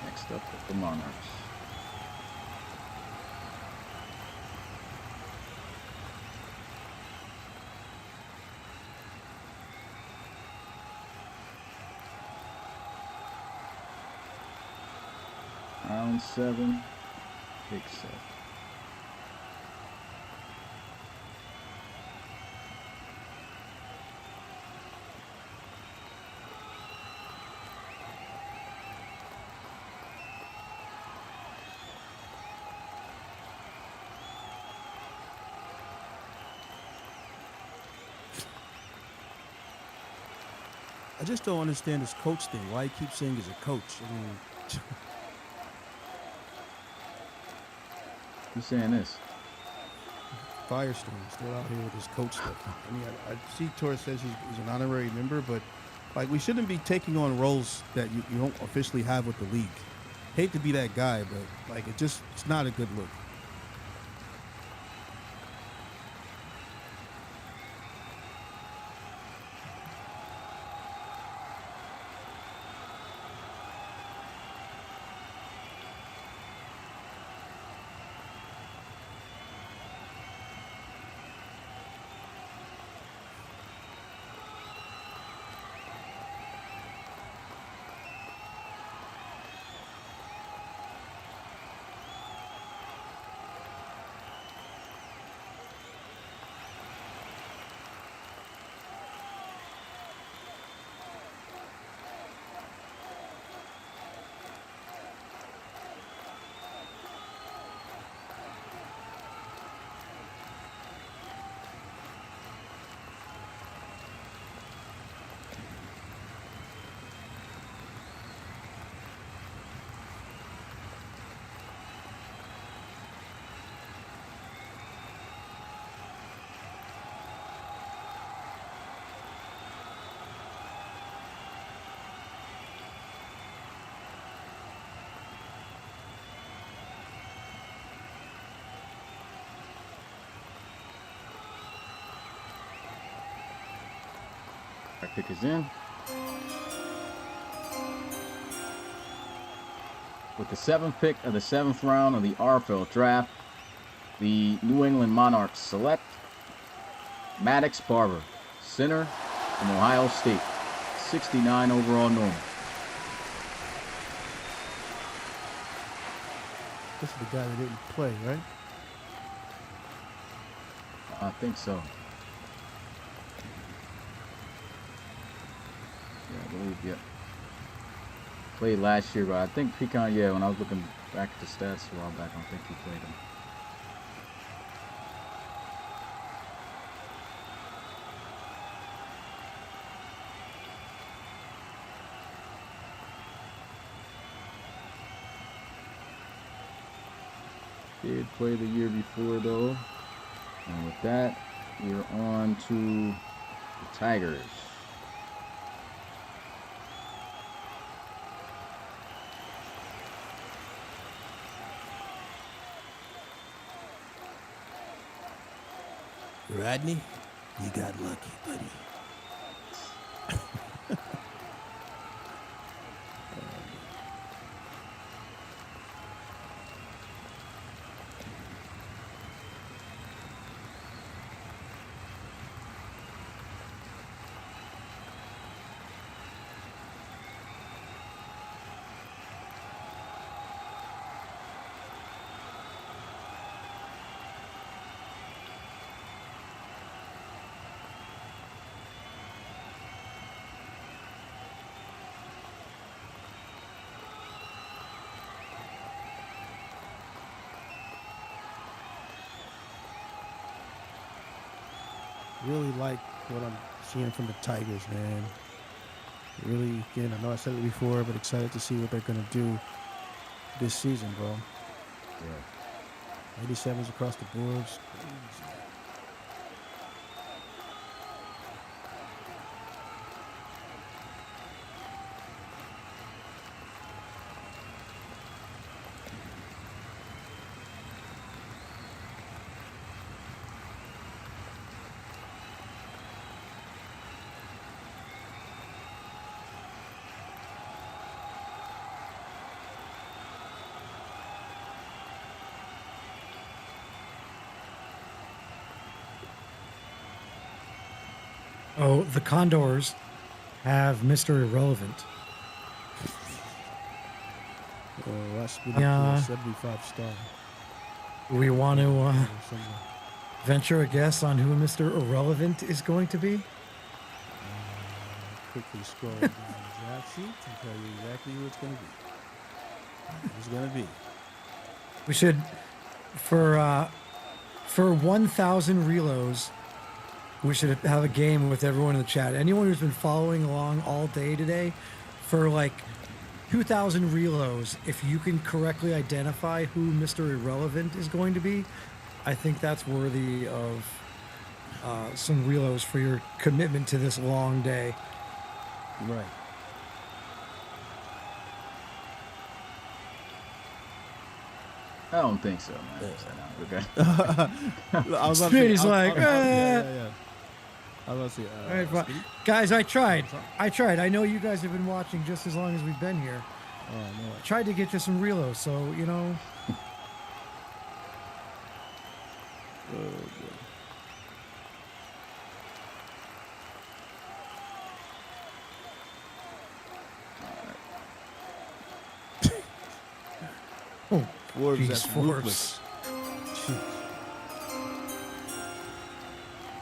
Next up with the Monarchs. Round 7, pick 7. I just don't understand this coach thing. Why he keeps saying he's a coach. I mean, Who's saying this? Firestone still out here with his coach stuff. I mean, I see Torres says he's an honorary member, but like we shouldn't be taking on roles that you don't officially have with the league. Hate to be that guy, but like it's not a good look. Our pick is in. With the 7th pick of the 7th round of the RFL draft, the New England Monarchs select Maddox Barber, center from Ohio State. 69 overall normal. This is the guy that didn't play, right? I think so. Yeah, I believe, yep. Played last year, but I think Pecan, yeah, when I was looking back at the stats a while back, I don't think he played him. Did play the year before, though. And with that, we're on to the Tigers. Rodney, you got lucky, buddy. Really like what I'm seeing from the Tigers, man. Really, again, I know I said it before, but excited to see what they're going to do this season, bro. Yeah. 87s across the boards. Oh, the Condors have Mr. Irrelevant. Oh, that's Yeah. 75 star. We want to Somewhere. venture a guess on who Mr. Irrelevant is going to be? Quickly scroll down the draft sheet and tell you exactly who it's going to be. Who's going to be? We should, for 1,000 reloads, we should have a game with everyone in the chat. Anyone who's been following along all day today, for like 2,000 reloads, if you can correctly identify who Mr. Irrelevant is going to be, I think that's worthy of some reloads for your commitment to this long day. Right. I don't think so, man. We're good. I was about to Speedy's say, like, yeah. I was about to say, All right, fine. Guys, I tried. I know you guys have been watching just as long as we've been here. Oh, no. I tried to get you some reloads, so, you know. Oh, boy. Oh, Forbes, jeez, that's Forbes. ruthless. Jeez.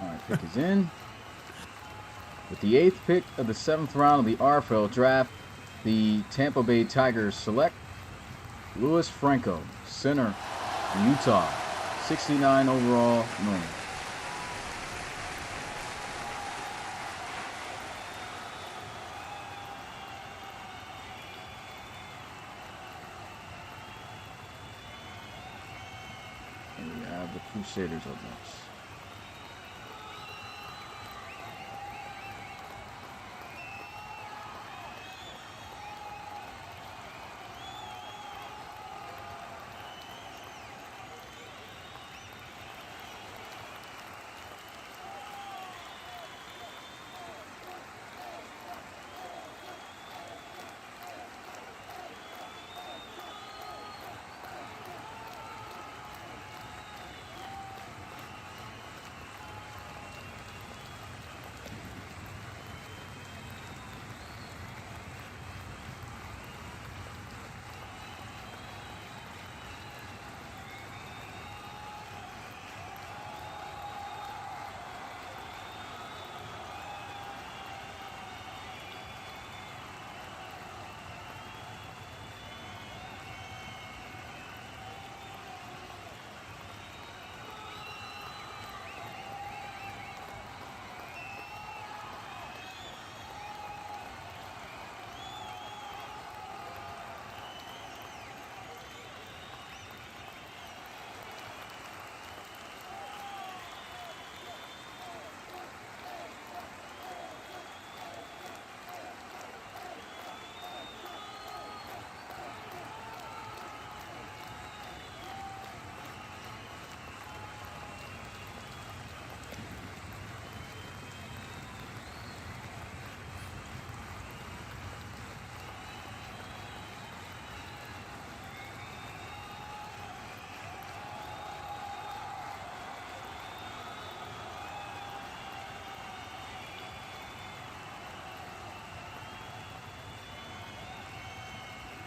All right, pick is in. With the 8th pick of the 7th round of the RFL draft, the Tampa Bay Tigers select Luis Franco, center, Utah, 69 overall normal. And we have the Crusaders up next.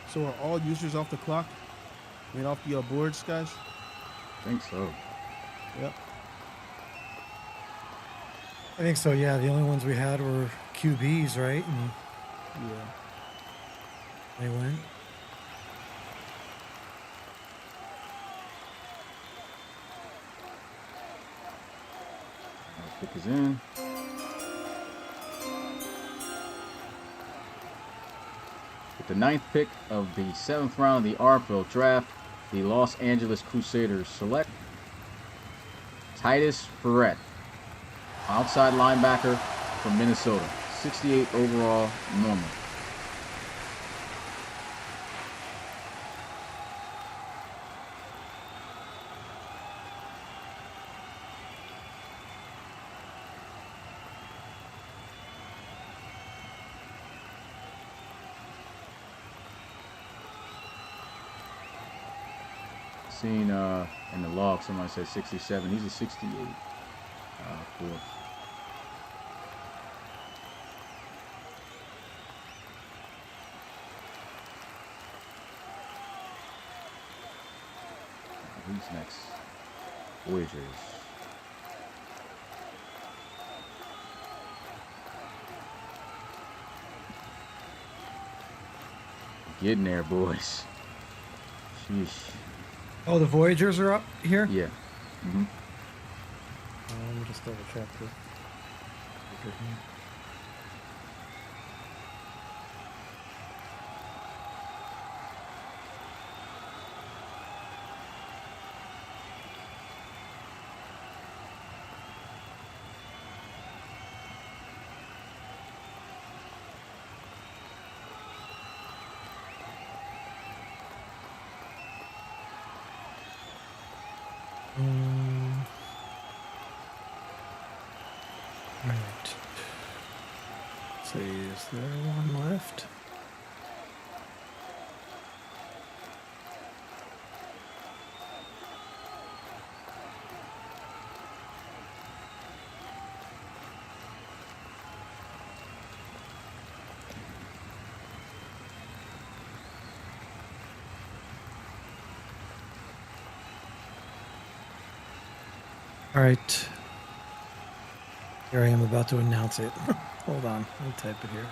So are all users off the clock? I mean, off the boards, guys? I think so. Yep. I think so. Yeah, the only ones we had were QBs, right? And Yeah. they went. Pick is in. With the 9th pick of the 7th round of the RFL draft, the Los Angeles Crusaders select Titus Ferret, outside linebacker from Minnesota, 68 overall, normal. Seen in the log, somebody said 67. He's a 68. Of course. Who's next? Voyagers. Getting there, boys. Sheesh. Oh, the Voyagers are up here? Yeah. Mm-hmm. Let me just double check this. All right. Let's see, is there one left? All right. Here I am about to announce it. Hold on, let me type it here.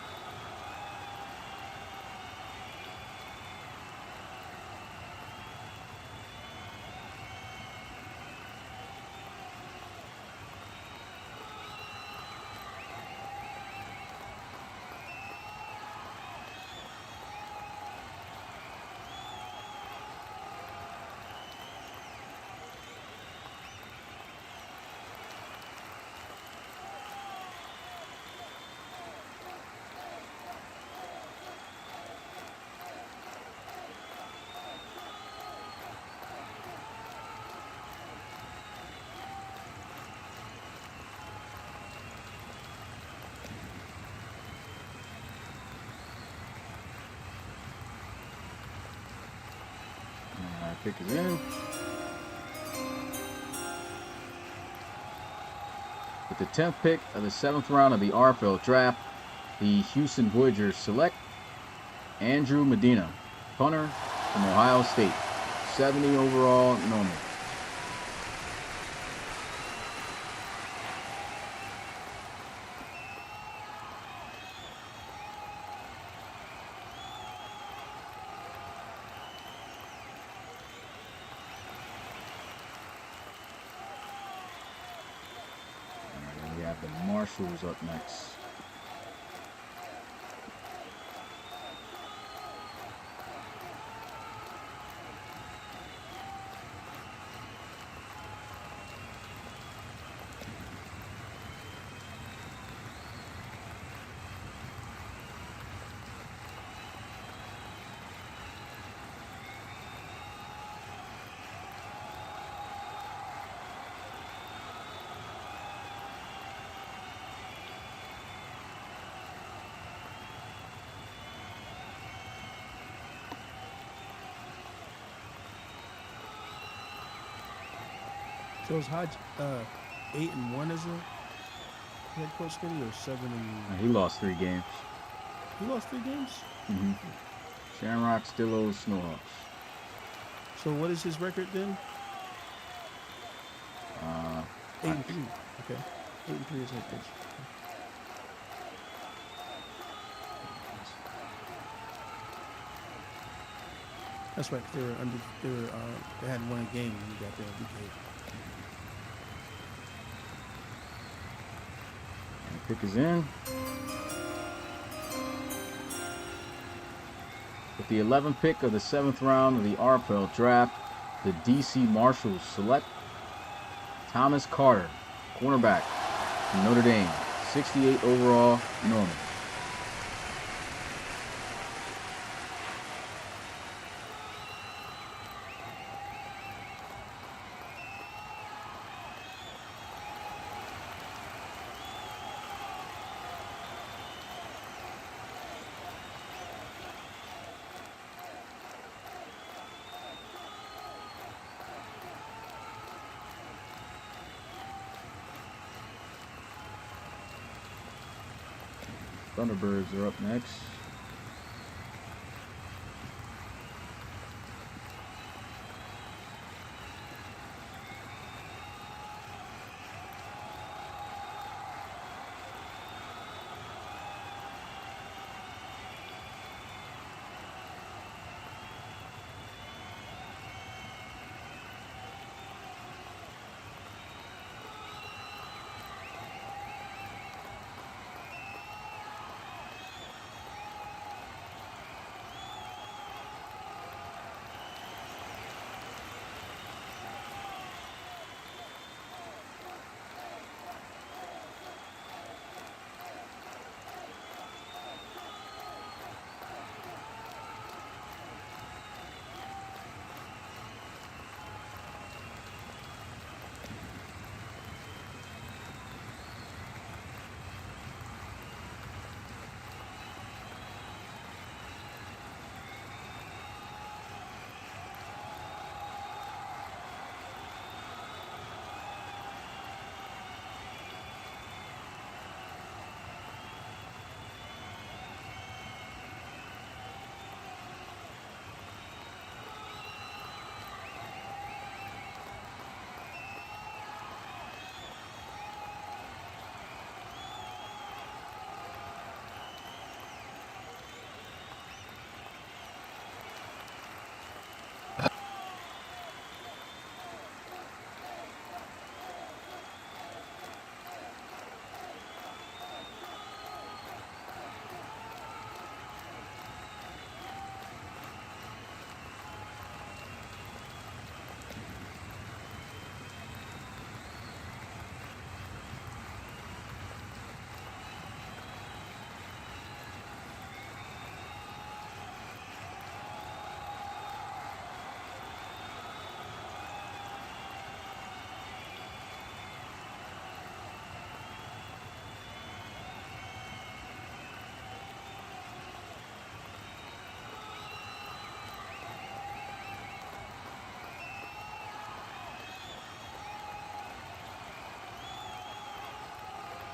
Pick is in. With the 10th pick of the 7th round of the RFL draft, the Houston Voyagers select Andrew Medina, punter from Ohio State, 70 overall, normal. The Marshals up next. So is Hodge 8-1 as a head coach, Skinny, or 7 and? He lost 3 games. He lost 3 games. Mm-hmm. Shamrock, Stillos, Snorhawks. So what is his record then? 8-3. Okay. 8-3 is head coach. That's right. They were under. They hadn't won a game when he got there. Pick is in. With the 11th pick of the 7th round of the RFL draft, the DC Marshals select Thomas Carter, cornerback from Notre Dame, 68 overall, normal. Thunderbirds are up next.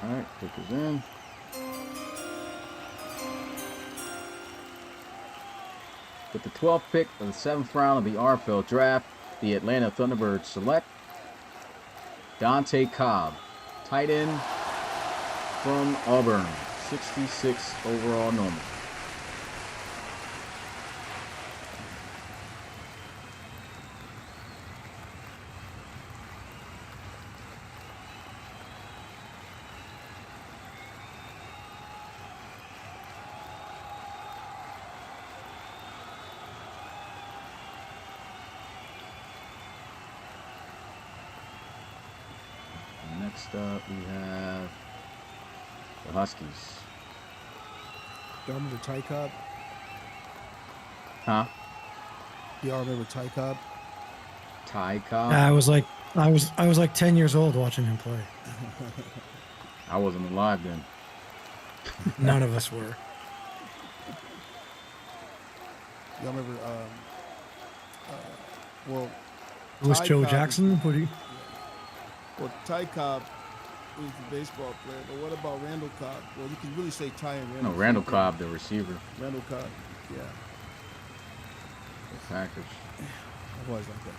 All right, pick is in. With the 12th pick of the 7th round of the RFL draft, the Atlanta Thunderbirds select Dante Cobb, tight end from Auburn, 66 overall, normal. Next up, we have the Huskies. Y'all remember Ty Cobb? Huh? Y'all remember Ty Cobb? Ty Cobb? I was like 10 years old watching him play. I wasn't alive then. None of us were. Y'all remember? Well, It was Ty Joe Cobb Jackson. What do you? Well, Ty Cobb is the baseball player, but what about Randall Cobb? Well, you can really say Ty and Randall. No, Randall Cobb, the receiver. Randall Cobb, yeah. The Packers. I've always liked that name.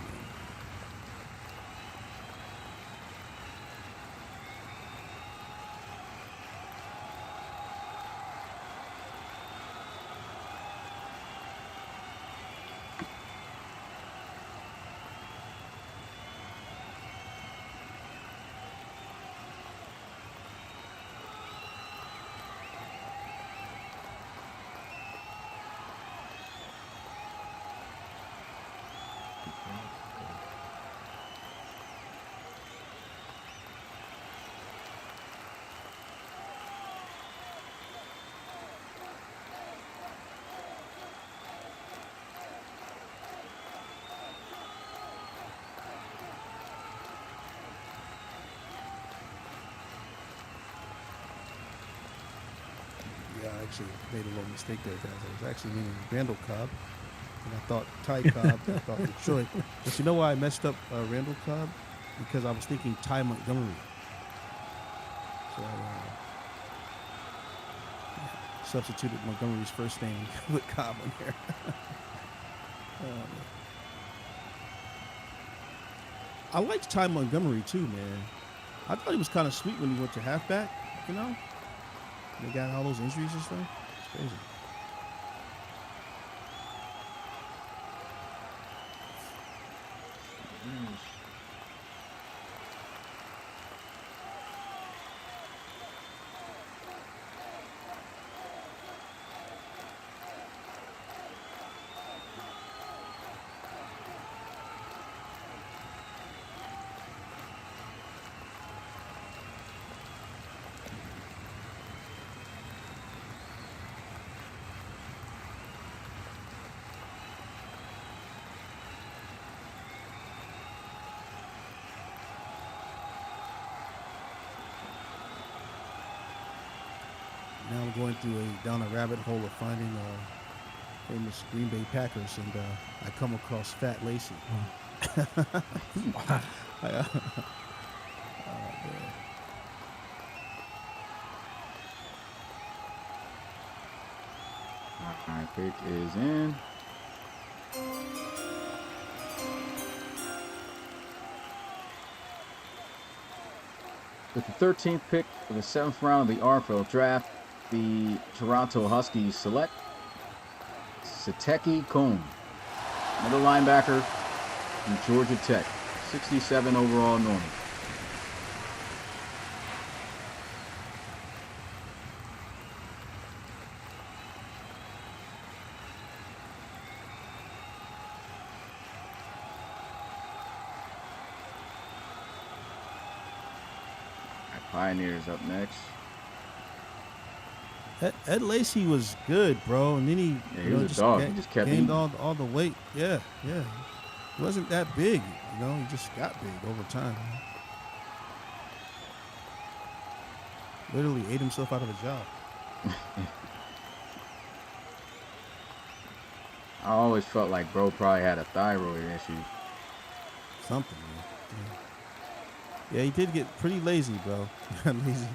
Yeah, I actually made a little mistake there, guys. I was actually meaning Randall Cobb, and I thought Ty Cobb. I thought Detroit. But you know why I messed up Randall Cobb? Because I was thinking Ty Montgomery. So I substituted Montgomery's first name with Cobb on there. I liked Ty Montgomery too, man. I thought he was kind of sweet when he went to halfback, you know? They got all those injuries and stuff. It's crazy. Now I'm going down a rabbit hole of finding famous Green Bay Packers, and I come across Fat Lacey. Man. My pick is in. With the 13th pick of the 7th round of the RFL draft, the Toronto Huskies select Sateki Cone, middle linebacker from Georgia Tech, 67 overall normal. Pioneers up next. Ed Lacey was good, bro, and then he was a dog. He just kept gained eating. all the weight. Yeah. He wasn't that big, he just got big over time. Literally ate himself out of a job. I always felt like bro probably had a thyroid issue. Something, man. Yeah, he did get pretty lazy, bro. Lazy.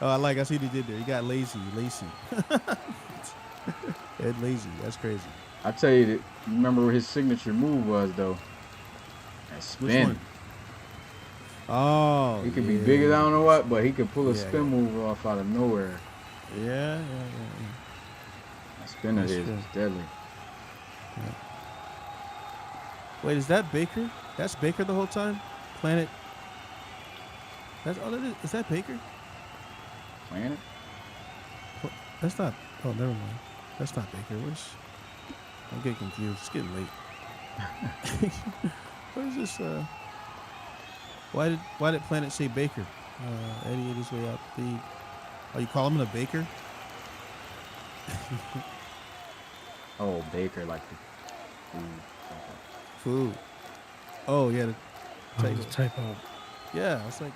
Oh, I see what he did there. He got lazy. Ed Lazy. That's crazy. I tell you, that, remember what his signature move was, though? That spin. Which one? Oh, he could be big as I don't know what, but he could pull a spin yeah. move off out of nowhere. Yeah. That spin of his is deadly. Yeah. Wait, is that Baker? That's Baker the whole time? Planet. That's all it is. Is that Baker? Planet? That's not. Oh, never mind. That's not Baker. I'm getting confused. It's getting late. What is this? Why did Planet say Baker? Eddie ate his way out the. Oh, you call him a baker? Oh, Baker, like the food. Food. Oh yeah. Oh, the typo. Yeah, I was like,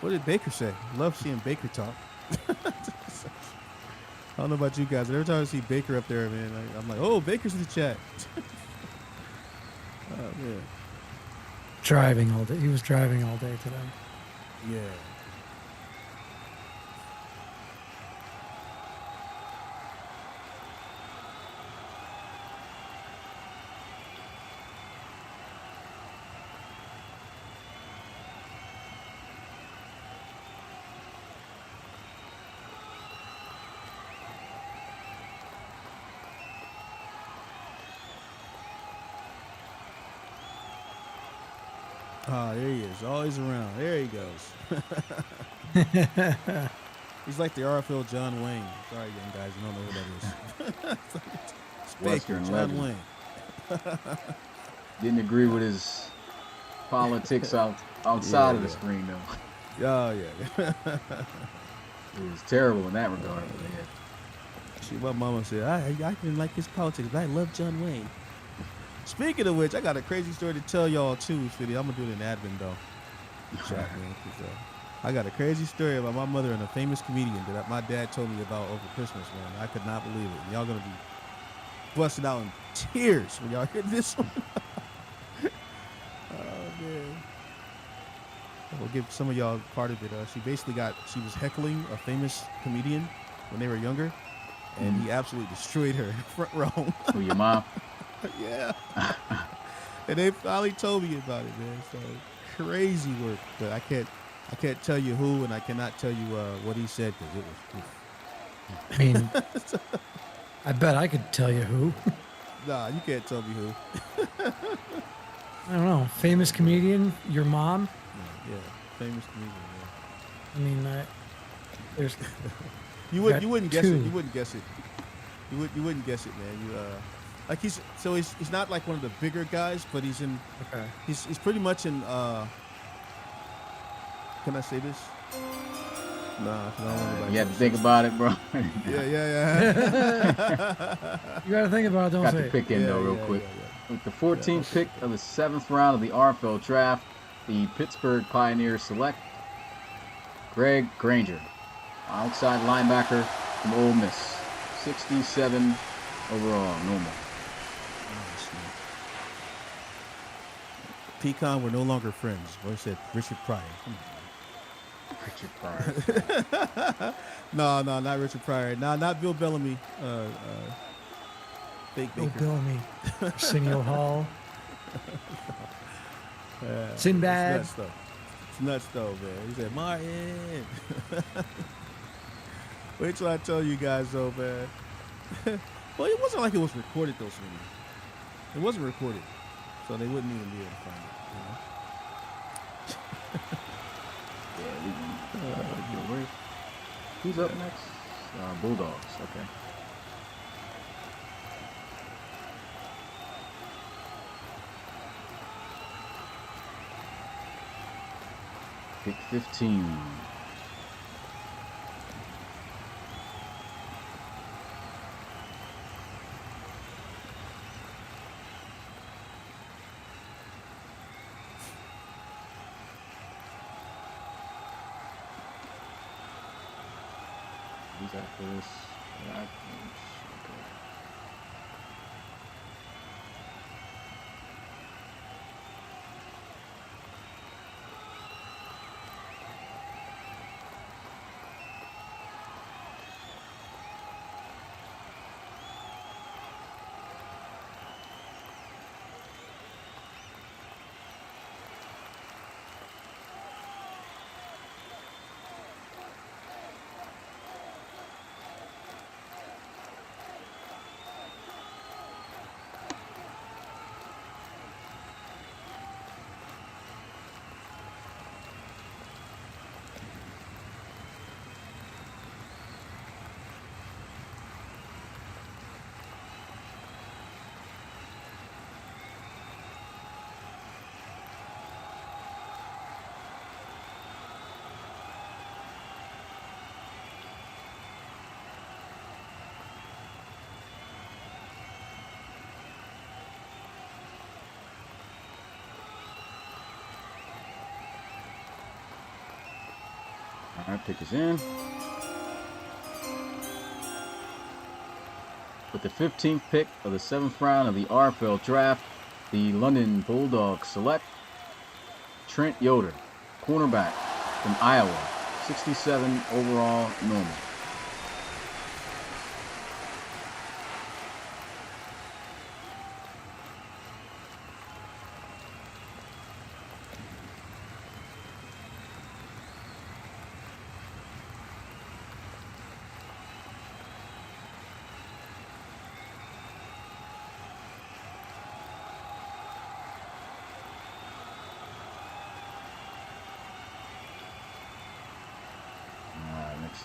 what did Baker say? Love seeing Baker talk. I don't know about you guys, but every time I see Baker up there, man, I'm like, oh, Baker's in the chat. Oh, man. Driving all day. He was driving all day today. Yeah. Ah, there he is. Always around. There he goes. He's like the RFL John Wayne. Sorry, young guys, you don't know who that is. It's Baker, Western John legend. Wayne. Didn't agree with his politics outside Yeah, of the yeah. screen, though. Oh, yeah. It was terrible in that regard. But yeah. See, my mama said, I didn't like his politics, but I love John Wayne. Speaking of which, I got a crazy story to tell y'all, too, Fitty. I'm going to do it in admin, though. Chat, man. 'Cause, I got a crazy story about my mother and a famous comedian that my dad told me about over Christmas, man. I could not believe it. And y'all going to be busting out in tears when y'all hear this one. Oh, man. We'll give some of y'all part of it. She was heckling a famous comedian when they were younger, and he absolutely destroyed her in the front row. Who, your mom? Yeah. And they finally told me about it, man. So crazy work, but I can't tell you who, and I cannot tell you what he said because it was. I mean, I bet I could tell you who. Nah, you can't tell me who. I don't know. Famous comedian, your mom. Yeah, famous comedian. I mean, there's. You got wouldn't guess it. two. You wouldn't guess it. You wouldn't guess it, man. Like he's not like one of the bigger guys, but he's in. Okay. He's pretty much in. Can I say this? Nah, I don't want anybody You have to say think this. about it, bro. Yeah. You got to think about it. Don't Got say the it. pick in, though, real quick. With the 14th pick of the 7th round of the RFL draft, the Pittsburgh Pioneers select Greg Granger, outside linebacker from Ole Miss, 67 overall, normal. Pecan, we're no longer friends. Boy said Richard Pryor. Richard Pryor. No, not Richard Pryor. No, not Bill Bellamy. Fake Oh, Baker. Bellamy. Arsenio Hall. Sinbad. It's nuts, though. It's nuts, though, man. He said, Martin. Wait till I tell you guys, though, man. Well, it wasn't like it was recorded, though, Smitty. It wasn't recorded. So they wouldn't even be able to find it, Who's up next? Bulldogs, okay. Pick 15. Who's after this? Okay. All right, pick is in. With the 15th pick of the 7th round of the RFL draft, the London Bulldogs select Trent Yoder, cornerback from Iowa, 67 overall, normal.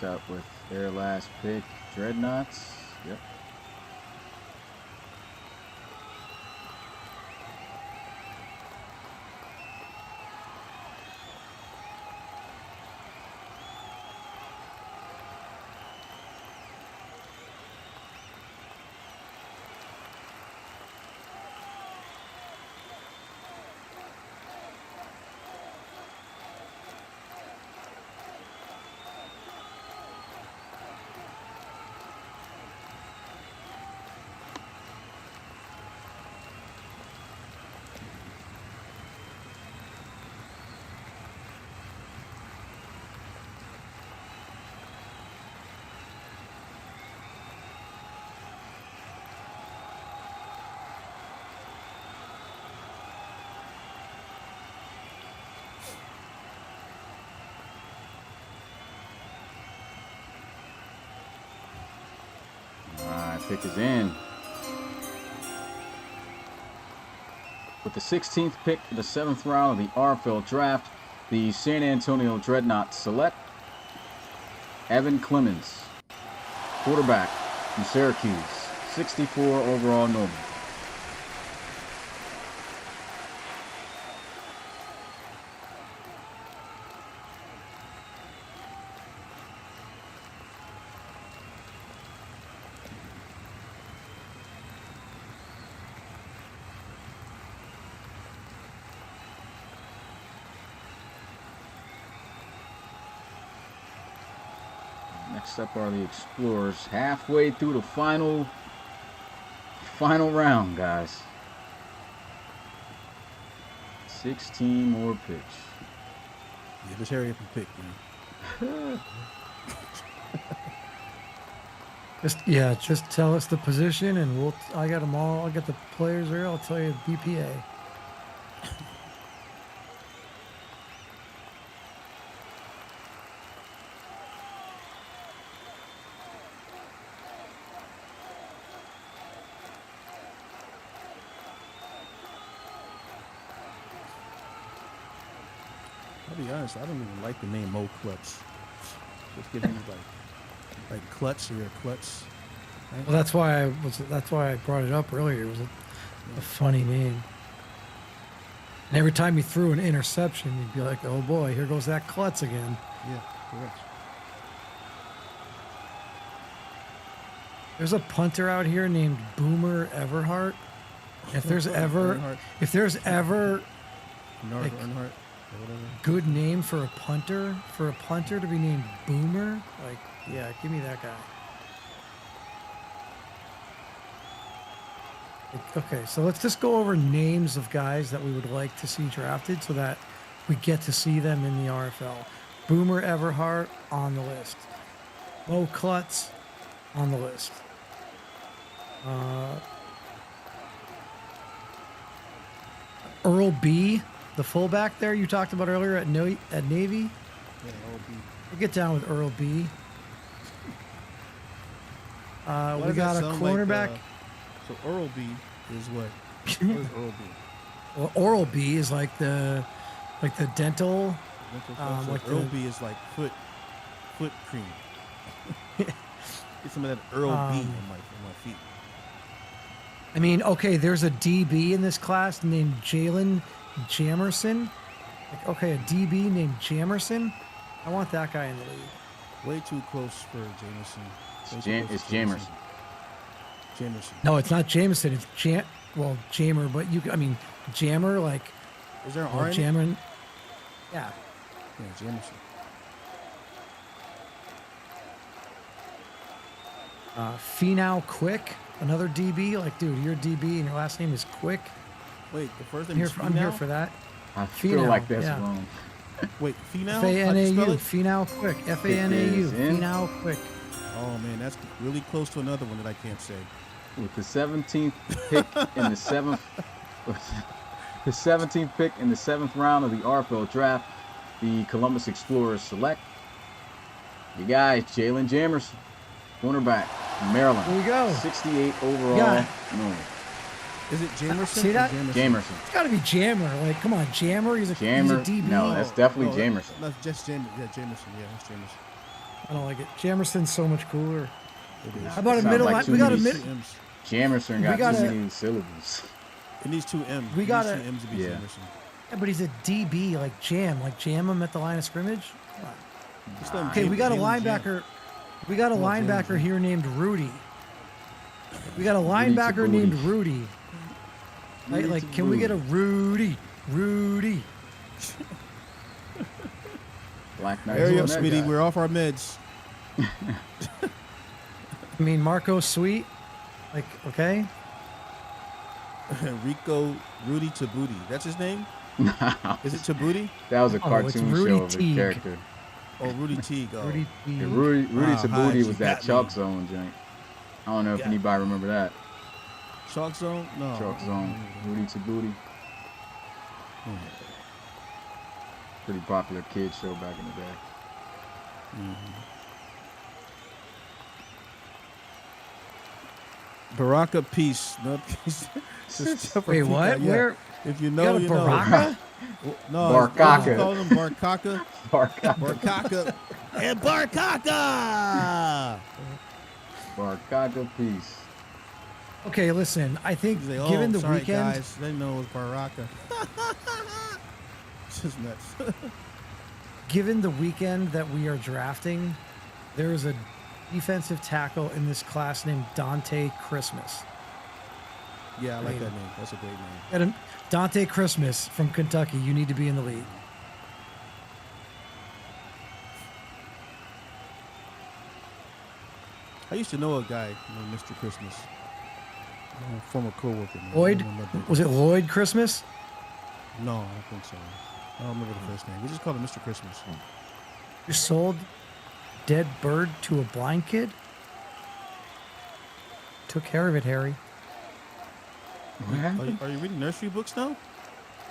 Next up with their last pick, Dreadnoughts. Yep. Pick is in. With the 16th pick in the 7th round of the RFL draft, the San Antonio Dreadnoughts select Evan Clemens, quarterback from Syracuse, 64 overall Norman. Next up are the Explorers, halfway through the final round, guys. 16 more picks. Yeah, just hurry up and pick, man. Just tell us the position, and I got them all. I got the players there. I'll tell you the BPA. I'll be honest, I don't even like the name Mo Klutz. Just give him like Klutz or Klutz. Right? Well, that's why I brought it up earlier. It was a funny name. And every time he threw an interception, you'd be like, "Oh boy, here goes that klutz again." Yeah, correct. There's a punter out here named Boomer Everhart. If there's ever like, Earnhardt. good name for a punter to be named Boomer, like, yeah, give me that guy. Okay, so let's just go over names of guys that we would like to see drafted so that we get to see them in the RFL. Boomer Everhart on the list. Mo Klutz on the list. Earl B, the fullback there you talked about earlier at Navy. Yeah, Earl B. We'll get down with Earl B. Why We does got that a sound cornerback. So Earl B is what? What is Earl B? Well, Oral B is like the dental. Mental stuff. So like Earl the- B is like foot cream. Get some of that Earl B on my feet. I mean, okay, there's a DB in this class named Jalen Jamerson. Like, okay, a DB named Jamerson. I want that guy in the league. Way too close for Jameson. It's Jamerson. Jamerson. No, it's not Jameson. It's Jammer, but Jammer, like, Is there an or R in it? Jammer. Yeah. Yeah, Jamerson. Finau Quick, another DB. Like, dude, you're a DB and your last name is Quick. Wait, the first I'm name here, is I'm here Finau? for that. I feel Finau, like that's yeah. wrong. Wait, Finau? Fanau, How'd you spell it? Finau Quick, Fanau, is in. Finau Quick. Oh man, that's really close to another one that I can't say. With the 17th pick in the 7th the 17th pick in the 7th round of the RFL draft, the Columbus Explorers select the guy, Jalen Jamerson, cornerback from Maryland. There you go. 68 overall. Yeah. No, Is it Jamerson? See or that? Jamerson? Jamerson. It's got to be Jammer. Like, come on, Jammer. He's a Jammer. DB. No, that's definitely No, Jamerson. that's just Jamerson. Yeah, Jamerson. Yeah, that's Jamerson. I don't like it. Jamerson's so much cooler. It is. How about a Sounds middle? like too We got a many middle. Two M's. Jamerson got gotta- too many syllables. It needs two M's. We It gotta- needs two M's to be Yeah. Jamerson. Yeah, but he's a DB, like jam him at the line of scrimmage. Come on. Just let him Okay, jam- we got a jam and jam. linebacker. We got a Come on, linebacker James. here named Rudy. We got a Rudy linebacker to named booty. Rudy. Right? Rudy Like, to can we get a booty. Rudy? Black Knights. Hurry on up, that Smitty. guy. We're off our meds. I mean, Marco Sweet. Like, okay. Rico Rudy Tabuti. That's his name? Is it Tabuti? That was a Oh, it's cartoon Rudy show of a Teague. character. Oh, Rudy Teague. Oh. Rudy. Yeah, Rudy Wow, Tabuti Hodge, you was that got Chalk me. Zone joint. I don't know if Yeah. anybody remember that. Chalk Zone? No. Chalk Zone. Rudy Tabuti. Hmm. Pretty popular kid show back in the day. Baraka Peace. No peace. Just Wait, what? Yeah. Where? If you You know, got a you know. Baraka? No, Barkaka. you call him Barkaka. Barkaka. Barkaka. And Barkaka! Barkaka Peace. Okay, listen. I think He's like, given the sorry, weekend, guys. They know it was Baraka. It's just nuts. given the weekend that we are drafting, there is a defensive tackle in this class named Dante Christmas. Yeah, I like Name. that name. That's a great name. And Dante Christmas from Kentucky. You need to be in the league. I used to know a guy named Mr. Christmas. A former co-worker. man. Lloyd? I don't remember. Was it Lloyd Christmas? No, I don't think so. I don't remember the first name. We just called him Mr. Christmas. You sold dead bird to a blind kid? Took care of it, Harry. What happened? Are you reading nursery books now?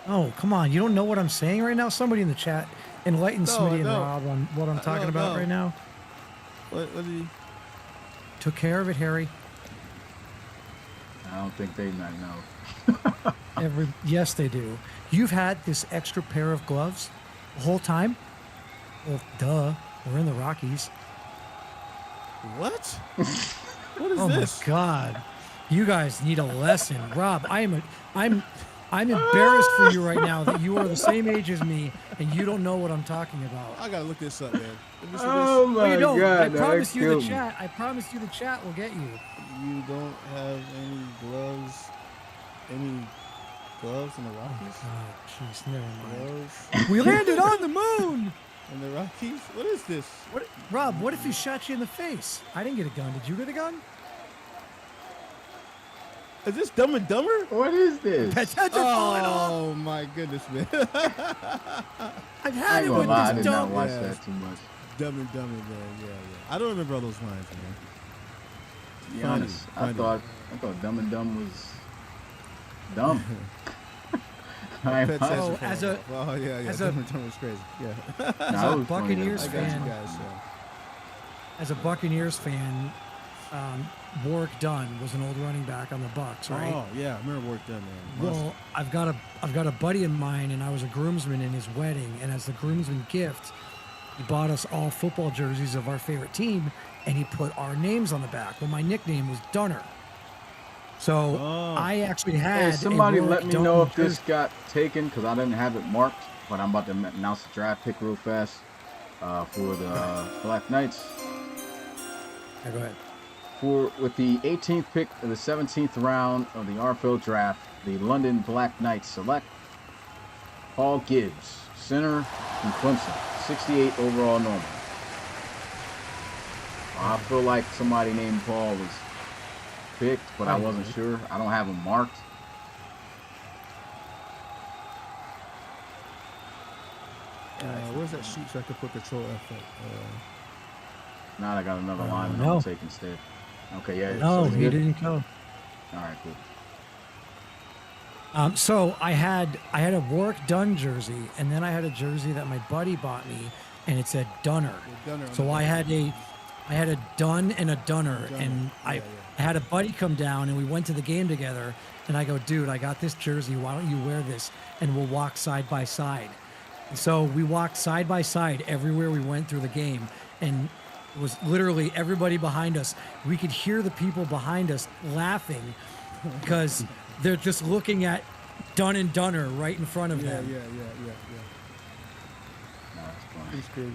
Oh, come on. You don't know what I'm saying right now? Somebody in the chat enlighten No, I Smitty and don't. Rob on what I'm I talking don't about know. right now. What did he? Took care of it, Harry. I don't think they might know. Yes, they do. You've had this extra pair of gloves the whole time? Well, duh. We're in the Rockies. What? What is Oh this? my God. You guys need a lesson. Rob, I'm embarrassed for you right now that you are the same age as me and you don't know what I'm talking about. I gotta look this up, man. Let me see Oh No, my you don't. God! I now promise that you the killed me. chat. I promise you the chat will get you. this. You don't have any gloves. Any gloves in the Rockies? Oh, jeez, never mind. Gloves We landed on the moon. in the Rockies? What is this? What, Rob, what if he shot you in the face? I didn't get a gun. Did you get a gun? Is this Dumb and Dumber? What is this? Pets heads are falling off. Oh my goodness, man. I've I had ain't it gonna with lie, I this did not dumb. watch Yeah. that too much. Dumb and Dumber, man. Yeah, yeah. I don't remember all those lines, man. To be Funny, honest, funny. I thought Dumb and Dumb was dumb. I ain't Pet lying. Sex Oh, are as falling a- off. Oh yeah, yeah. as a- Dumb and Dumber is crazy. Yeah. Nah, it was funny, though. Buccaneers I got fan. you guys. Yeah. As a Buccaneers fan, Warwick Dunn was an old running back on the Bucks, right? Oh yeah, I remember work done, man. Well, I've got a buddy of mine, and I was a groomsman in his wedding. And as the groomsman gift, he bought us all football jerseys of our favorite team, and he put our names on the back. Well, my nickname was Dunner, so Oh. I actually Hey, had. somebody a Warwick let me Dunn know if this jersey. got taken because I didn't have it marked. But I'm about to announce the draft pick real fast for the Black Knights. Yeah, go ahead. With the 18th pick of the 17th round of the RFL draft, the London Black Knights select Paul Gibbs, center from Clemson, 68 overall normal. I feel like somebody named Paul was picked, but I wasn't sure. I don't have him marked. Where's that sheet so I could put Control F up? Now I got another line that no. I'll take instead. Okay, yeah. No, so it's he good? didn't go. All right, cool. So I had a Warwick Dunn jersey, and then I had a jersey that my buddy bought me, and it said Dunner. Dunner on So the I back. had a Dunn and a Dunner, Dunner. and I Yeah, had a buddy come down, and we went to the game together. And I go, dude, I got this jersey. Why don't you wear this, and we'll walk side by side. And so we walked side by side everywhere we went through the game, and was literally everybody behind us. We could hear the people behind us laughing because they're just looking at Dunn and Dunner right in front of them. Yeah. No, that's funny. It's crazy.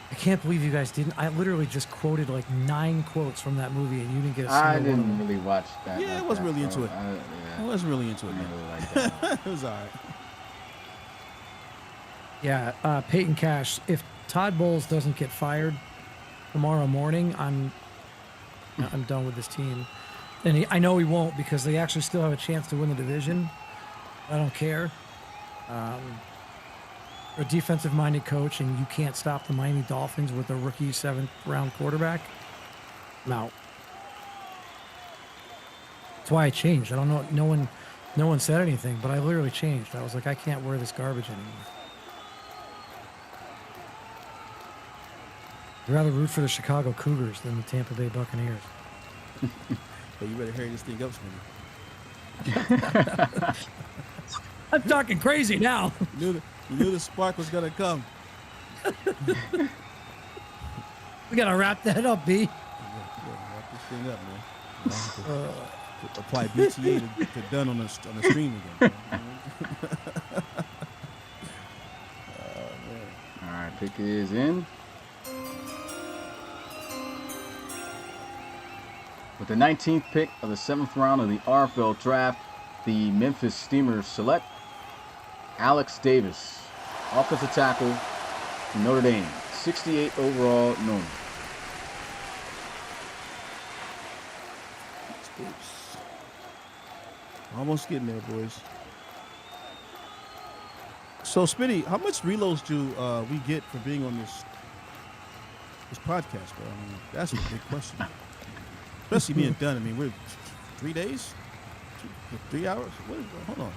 I can't believe you guys didn't. I literally just quoted like 9 quotes from that movie, and you didn't get a single I one of didn't them. really watch that. Yeah, like I wasn't that, really into bro. it. Yeah, I wasn't really into I it, didn't man. really like that. It was all right. Yeah, Peyton Cash. If Todd Bowles doesn't get fired tomorrow morning, I'm done with this team. And I know he won't because they actually still have a chance to win the division. I don't care. You're a defensive-minded coach, and you can't stop the Miami Dolphins with a rookie 7th-round quarterback. I'm out. That's why I changed. I don't know. No one said anything, but I literally changed. I was like, I can't wear this garbage anymore. I'd rather root for the Chicago Cougars than the Tampa Bay Buccaneers. But you better hurry this thing up, Smitty. I'm talking crazy now. You knew the spark was gonna come. We gotta wrap that up, B. Yeah, wrap this thing up, man. Apply BTA to Dunn on the stream again. All right, pick is in. With the 19th pick of the 7th round of the RFL draft, the Memphis Steamers select Alex Davis, offensive tackle from Notre Dame, 68 overall normal. Almost getting there, boys. So, Smitty, how much reloads do we get for being on this podcast, bro? I mean, that's a big question. Especially me and Dunn. I mean, we're 3 days, 3 hours. Hold on.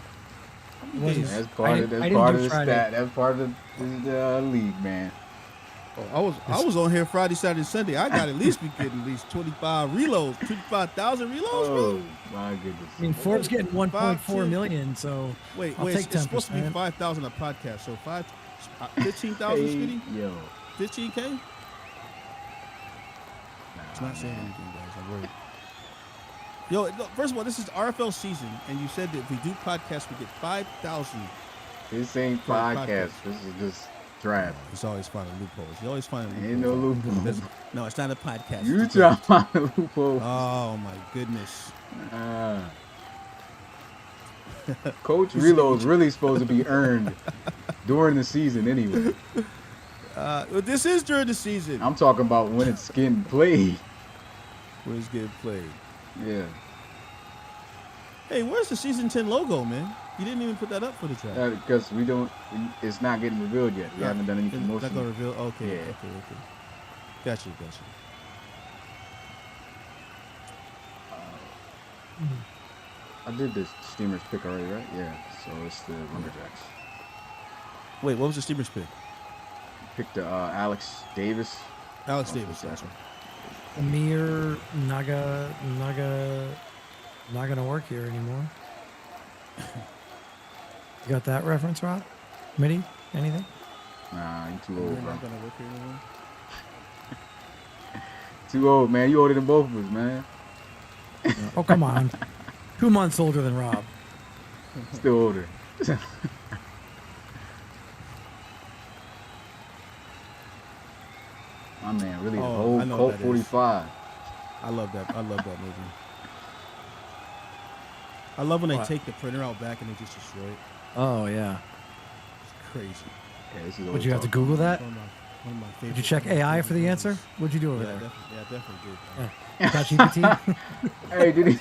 How many Wasn't- days? That's part of I the didn't do stat. Friday. That's part of the league, man. Oh, I was on here Friday, Saturday, Sunday. I got at least be getting at least 25 reloads, 25,000 reloads, Oh bro. my goodness. I mean, Forbes getting 1.4 5, million, so Wait, I'll it's take supposed to be 10%. 5,000 a podcast. So 15,000, Hey, Smitty? yo. 15K? It's not saying anything, guys. I'm worried. Yo, look, first of all, this is RFL season, and you said that if we do podcasts, we get 5,000. This ain't For a podcast. This is just draft. It's always finding loopholes. You always find loopholes. Ain't no loophole. No, it's not a podcast. You It's a try to draft. find a loophole. Oh my goodness. Coach Reload's really supposed to be earned during the season anyway. Well, this is during the season. I'm talking about when it's getting played. When it's getting played. Yeah. Hey, where's the season 10 logo, man? You didn't even put that up for the draft. Because it's not getting revealed yet. We haven't done any It's not promotion. gonna reveal. Okay, Yeah. okay. Gotcha. I did the Steamers pick already, right? Yeah. So it's the Lumberjacks. Wait, what was the Steamers pick? Picked Alex Davis. Alex Oh, Davis. that's Gotcha. Amir Naga not gonna work here anymore. You got that reference, Rob? Mitty? Anything? Nah, you too You're old, bro. not gonna work here anymore? Too old, man. You older than both of us, man. Oh, come on. 2 months older than Rob. Still older. My man, really the Oh, whole I know Colt what that is. 45. I love that movie. I love when they What? take the printer out back and they just destroy it. Oh, yeah. It's crazy. Yeah, this is Would old you have to talk. Google that? One of my favorite. Did you check one of my AI for the favorite answer? movies. What'd you do over Yeah, there? definitely did. Yeah. ChatGPT? Hey, did he?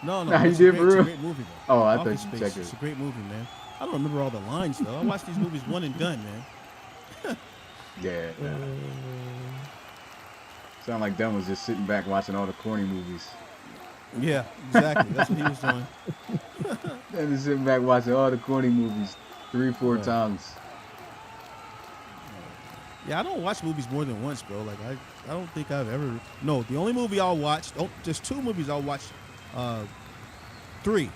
No, Nah, you it's a did great, for it's a real? great movie, though. Oh, I Office thought you Space, checked it. It's a great movie, man. I don't remember all the lines though. I watch these movies one and done, man. Yeah. Sound like Dunn was just sitting back watching all the corny movies. Yeah, exactly. That's what he was doing. Dunn just sitting back watching all the corny movies 3-4 Right. times. Yeah, I don't watch movies more than once, bro. Like I don't think I've ever. No, the only movie I'll watch. Oh, there's 2 movies I'll watch. 3.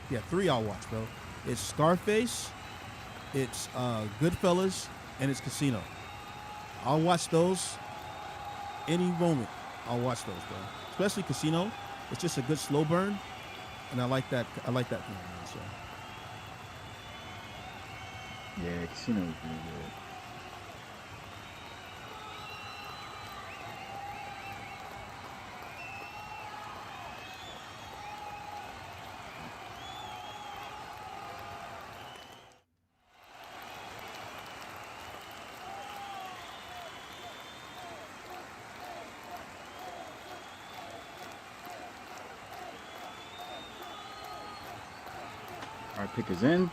Yeah, 3 I'll watch, bro. It's Scarface, it's Goodfellas, and it's Casino. I'll watch those any moment. I'll watch those, bro. Especially Casino. It's just a good slow burn, and I like that. I like that feeling, man. So Yeah, Casino was pretty good. All right, pick is in.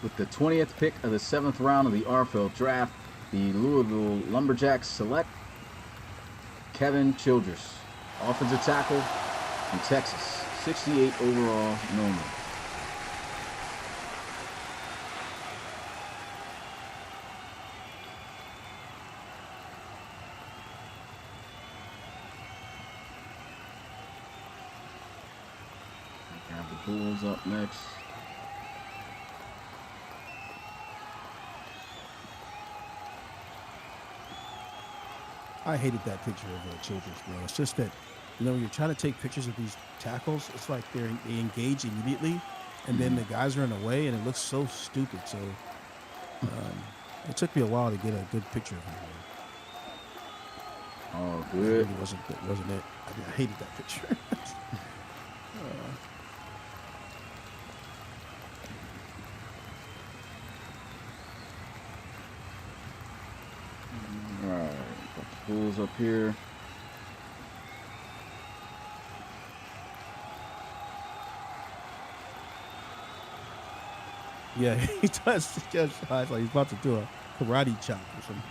With the 20th pick of the 7th round of the RFL draft, the Louisville Lumberjacks select Kevin Childress, offensive tackle from Texas, 68 overall normal. We have the Bulls up next. I hated that picture of Childress, bro. It's just that, when you're trying to take pictures of these tackles, it's like they engage immediately, and then the guys are in the way, and it looks so stupid. So it took me a while to get a good picture of him. Oh, It good. really wasn't it. I hated that picture. All right, got the Bulls up here. Yeah, he does. Just like he's about to do a karate chop or something.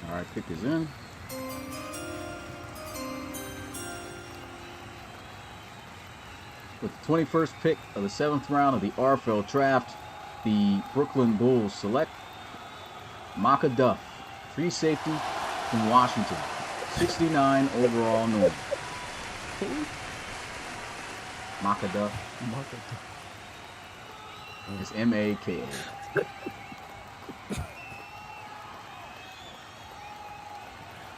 All right, pick is in. With the 21st pick of the 7th round of the RFL draft, the Brooklyn Bulls select Maka Duff, free safety from Washington, 69 overall normal. Maka Duff is M-A-K-A.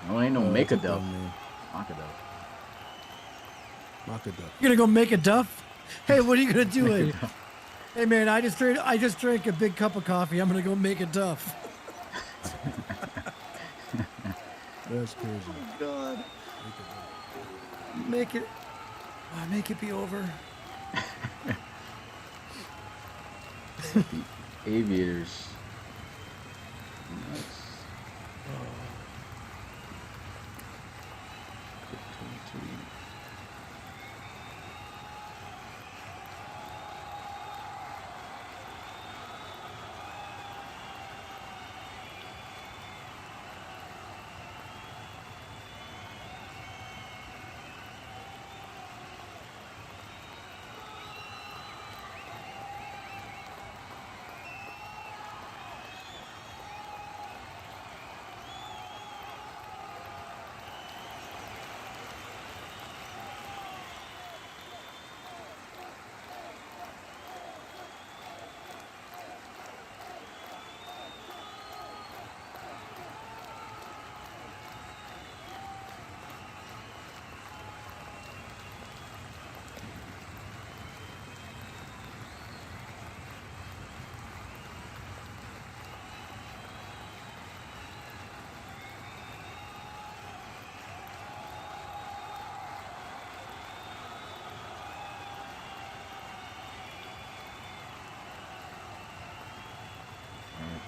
No, ain't no Make a That's Duff. dumb name. Maka Duff. Maka Duff. You're gonna go make a duff? Hey, what are you gonna do? Hey man, I just drank a big cup of coffee. I'm gonna go make a duff. That's crazy. Oh God. Make it be over. The Aviators. Nice. Pick 22.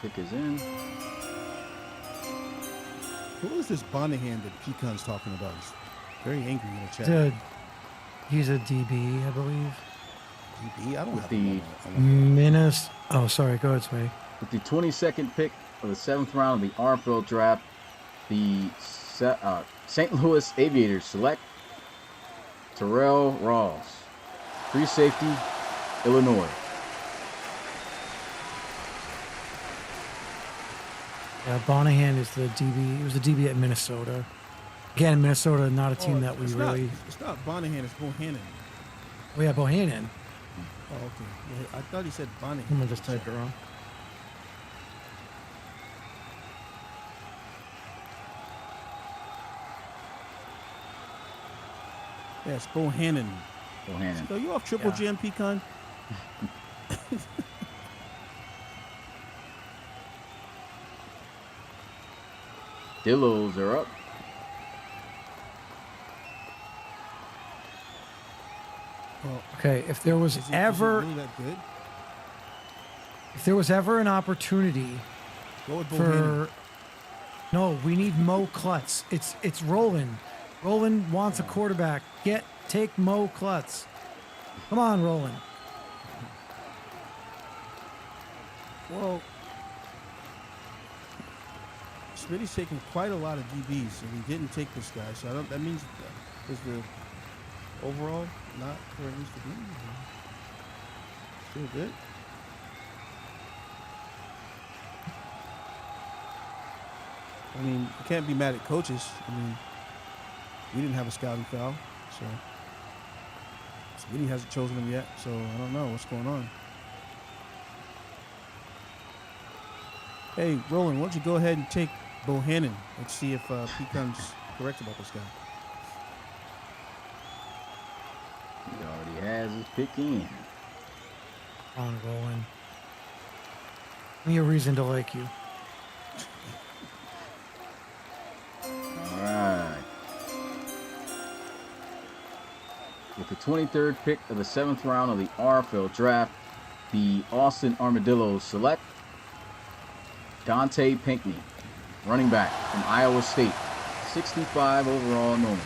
Pick is in. Who is this Bonahan that Pecan's talking about? He's very angry in the chat. He's a DB, I believe. DB? I don't With have the him on Oh, sorry. Go ahead, Sway. with the 22nd pick of the 7th round of the RFL draft, the St. Louis Aviators select Terrell Ross, free safety, Illinois. Yeah, Bonahan is the DB. He was the DB at Minnesota. Again, Minnesota, not a team that we really. It's not Bonahan, it's Bohannon. Oh, yeah, Bohannon. Oh, okay. Yeah, I thought he said Bonahan. I'm going to just type it wrong. Yeah, it's Bohannon. Bohannon. So you off Triple Yeah. Jam, Pecan? Dillos are up. Well, Okay, if there was is he really that good? an opportunity Go with Bohannon. no, we need Mo Klutz. It's Roland. Roland wants a quarterback. Take Mo Klutz. Come on, Roland. Well, Smitty's taken quite a lot of DBs, and he didn't take this guy. So that means is the overall not where it needs to be. Still good. I mean, you can't be mad at coaches. I mean, we didn't have a scouting foul, so Smitty hasn't chosen him yet. So I don't know what's going on. Hey, Roland, why don't you go ahead and take Bohannon? Let's see if Pecan's correct about this guy. He already has his pick in. Come on, Roland. Give me a reason to like you. All right. With the 23rd pick of the 7th round of the RFL draft, the Austin Armadillos select Dante Pinkney, running back from Iowa State, 65 overall normal.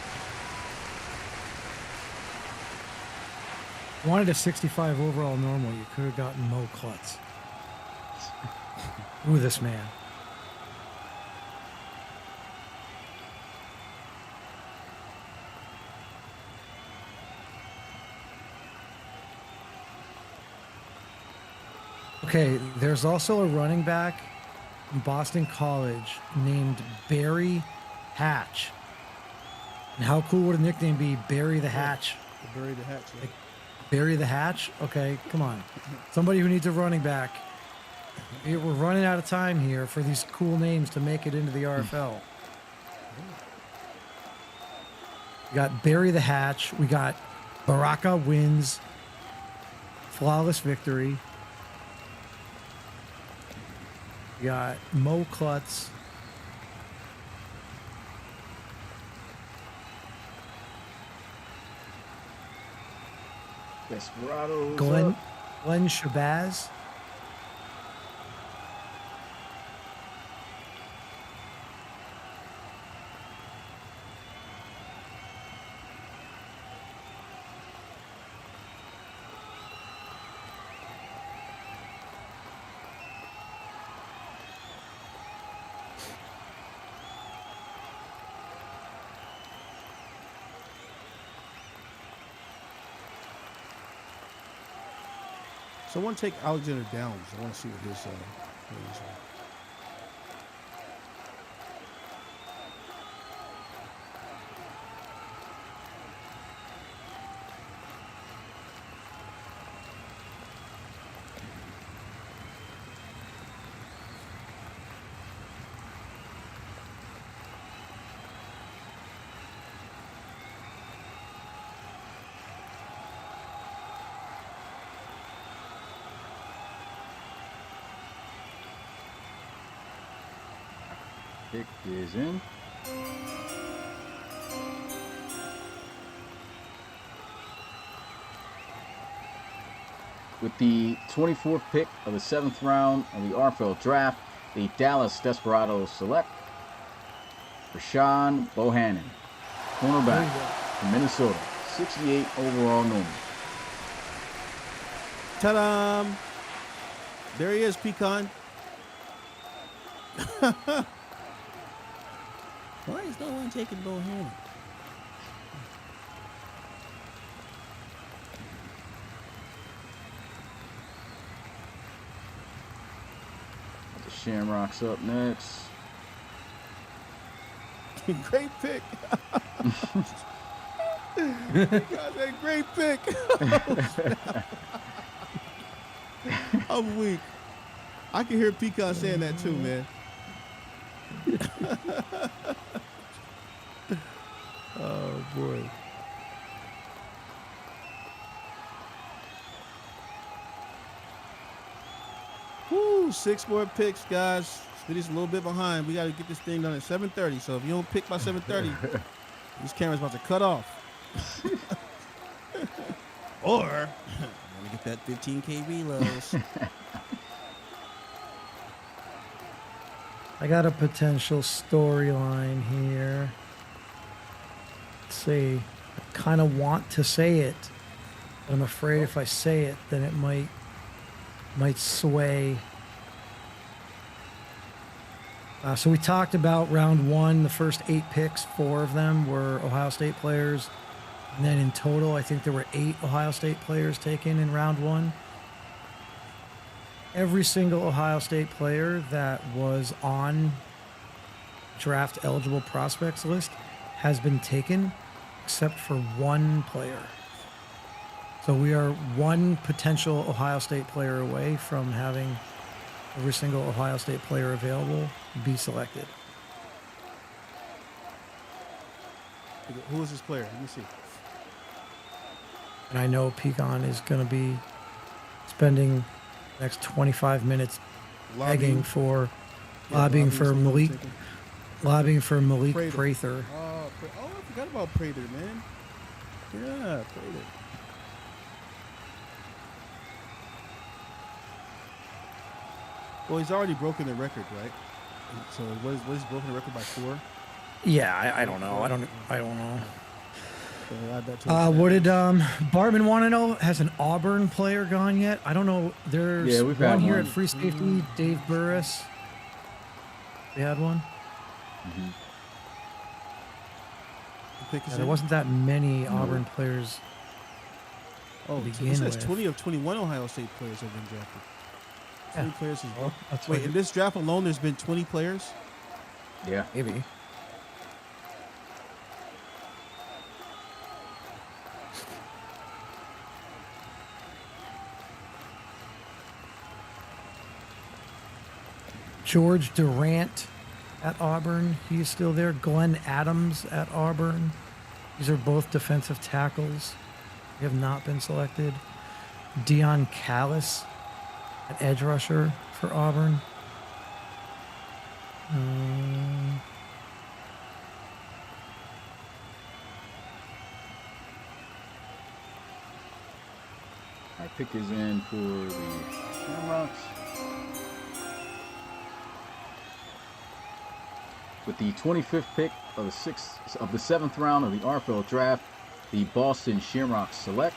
Wanted a 65 overall normal, you could have gotten Mo Klutz. Ooh, this man. Okay, there's also a running back in Boston College named Barry Hatch. And how cool would a nickname be? Barry the Hatch. To bury the hatch. Yeah. Barry the Hatch? Okay, come on. Somebody who needs a running back. We're running out of time here for these cool names to make it into the RFL. We got Barry the Hatch. We got Baraka wins. Flawless victory. We got Mo Klutz. Desperados Glenn up. Shabazz. Someone take Alexander Downs. I want to see what his ratings are. Pick is in. With the 24th pick of the 7th round of the RFL draft, the Dallas Desperados select Rashawn Bohannon, cornerback from Minnesota, 68 overall normal. Ta-da! There he is, Pecan. Why is no one taking Bohannon? The Shamrocks up next. Great pick. God, that great pick. I'm weak. I can hear Pecan saying that too, man. Oh boy. Woo, 6 more picks, guys. Smitty's a little bit behind. We got to get this thing done at 7:30. So if you don't pick by 7:30, this camera's about to cut off. Or let me get that 15K reloads. I got a potential storyline here. Let's see. I kind of want to say it, but I'm afraid if I say it, then it might sway. So we talked about round 1, the first 8 picks, 4 of them were Ohio State players. And then in total, I think there were 8 Ohio State players taken in round 1. Every single Ohio State player that was on draft eligible prospects list has been taken except for 1 player. So we are 1 potential Ohio State player away from having every single Ohio State player available be selected. Who is this player? Let me see. And I know Pecan is going to be spending the next 25 minutes lobbying for Malik Prather. Oh, I forgot about Prather, man. Yeah, Prather. Well, he's already broken the record, right? So what is broken the record by 4? Yeah, I don't know. I don't know. So add that to What did Bartman want to know? Has an Auburn player gone yet? I don't know. There's we've one had here one. at free safety, Dave Burris. We had one. Mm-hmm. Yeah, there wasn't that many Auburn players. Oh, to it begin says with. 20 of 21 Ohio State players have been drafted. 20 players as well. That's Wait, what- in this draft alone, there's been 20 players? Yeah. maybe. George Durant at Auburn. He's still there. Glenn Adams at Auburn. These are both defensive tackles. They have not been selected. Deion Callis at edge rusher for Auburn. Our pick is in for the Shamrocks. With the 25th pick of the 7th round of the RFL draft, the Boston Shamrocks select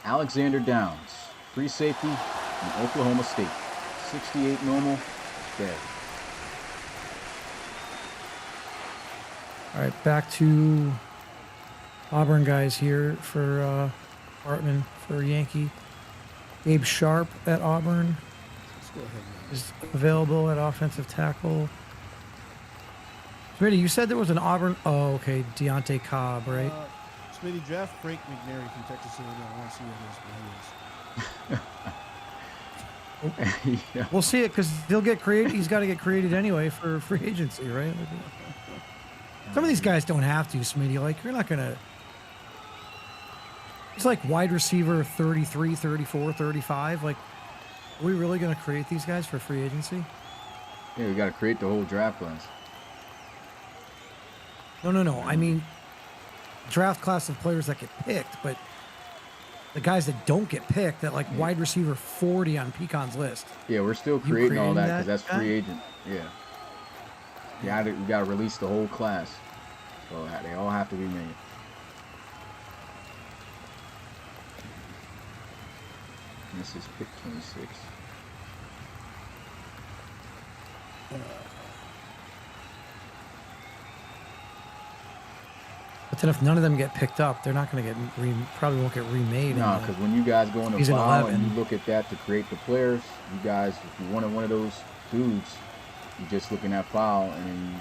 Alexander Downs, free safety from Oklahoma State, 68 normal, dead. All right, back to Auburn guys here for Hartman for Yankee. Gabe Sharp at Auburn Let's go ahead, man. is available at offensive tackle. Smitty, you said there was an Auburn. Oh, okay, Deontay Cobb, right? Smitty, draft Frank McNary from Texas A&M. I want to see what he is. Yeah. We'll see it because he'll get created. He's got to get created anyway for free agency, right? Some of these guys don't have to, Smitty. Like, you're not going to. He's like wide receiver 33, 34, 35. Like, are we really going to create these guys for free agency? Yeah, we got to create the whole draft class. No. I mean, draft class of players that get picked, but the guys that don't get picked, that like wide receiver 40 on Pecan's list. Yeah, we're still creating all creating that that because that's guy? free agent. Yeah. You gotta release the whole class. So they all have to be made. And this is pick 26. But then if none of them get picked up, they're not going to get probably won't get remade. No, because when you guys go in the season file 11. and you look at that to create the players, you guys, if you wanted one of those dudes, you just look in that file and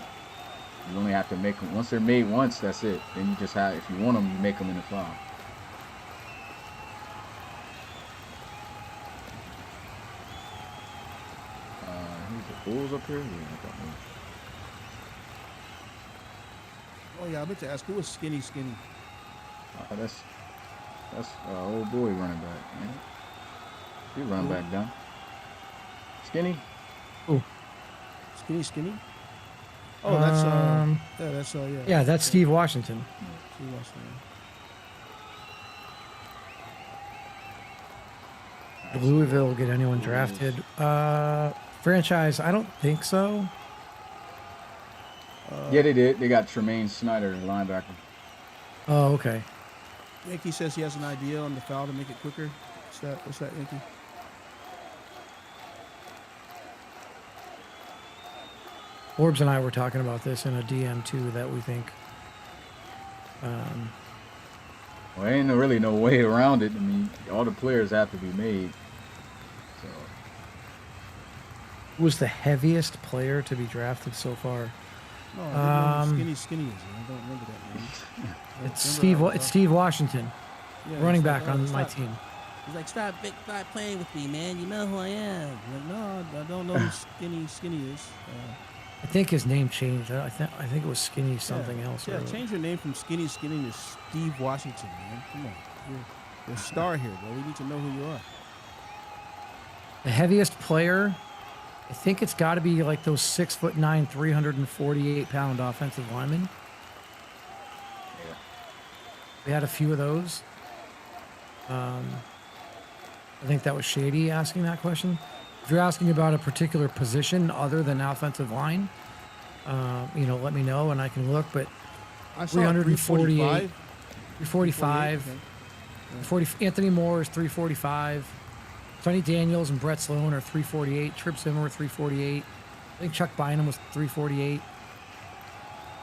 you only have to make them. Once they're made once, that's it. Then you just have, if you want them, you make them in the file. Here's the Bulls up here. Yeah, I got one. Oh yeah, I meant to ask who was Skinny? That's old boy running back, man. He run back down. Skinny. Skinny. Oh, that's Yeah, that's Steve Washington. Steve Washington. Did Louisville get anyone drafted? Franchise, I don't think so. Yeah, they did. They got Tremaine Snyder, the linebacker. Oh, okay. Yankee says he has an idea on the foul to make it quicker. What's that, Yankee? Forbes and I were talking about this in a DM too, that we think. Well, ain't really no way around it. I mean, all the players have to be made. So Who was the heaviest player to be drafted so far? No, I didn't know Skinny is. I don't remember that name. It's Steve Washington, Yeah, running it's back like, on oh, my stop. team. He's like, stop playing with me, man. You know who I am. I'm like, no, I don't know who Skinny is. I think his name changed. I think it was Skinny something else. Yeah, or- change your name from Skinny to Steve Washington, man. Come on, you're a star here, bro. We need to know who you are. The heaviest player, I think it's got to be like those 6'9", 348-pound offensive linemen. yeah. We had a few of those. I think that was Shady asking that question. If you're asking about a particular position other than offensive line, let me know and I can look. But I saw 348, 345. 345, Okay. 40. Anthony Moore is 345. Sonny Daniels and Brett Sloan are 348. Trip Zimmer 348. I think Chuck Bynum was 348.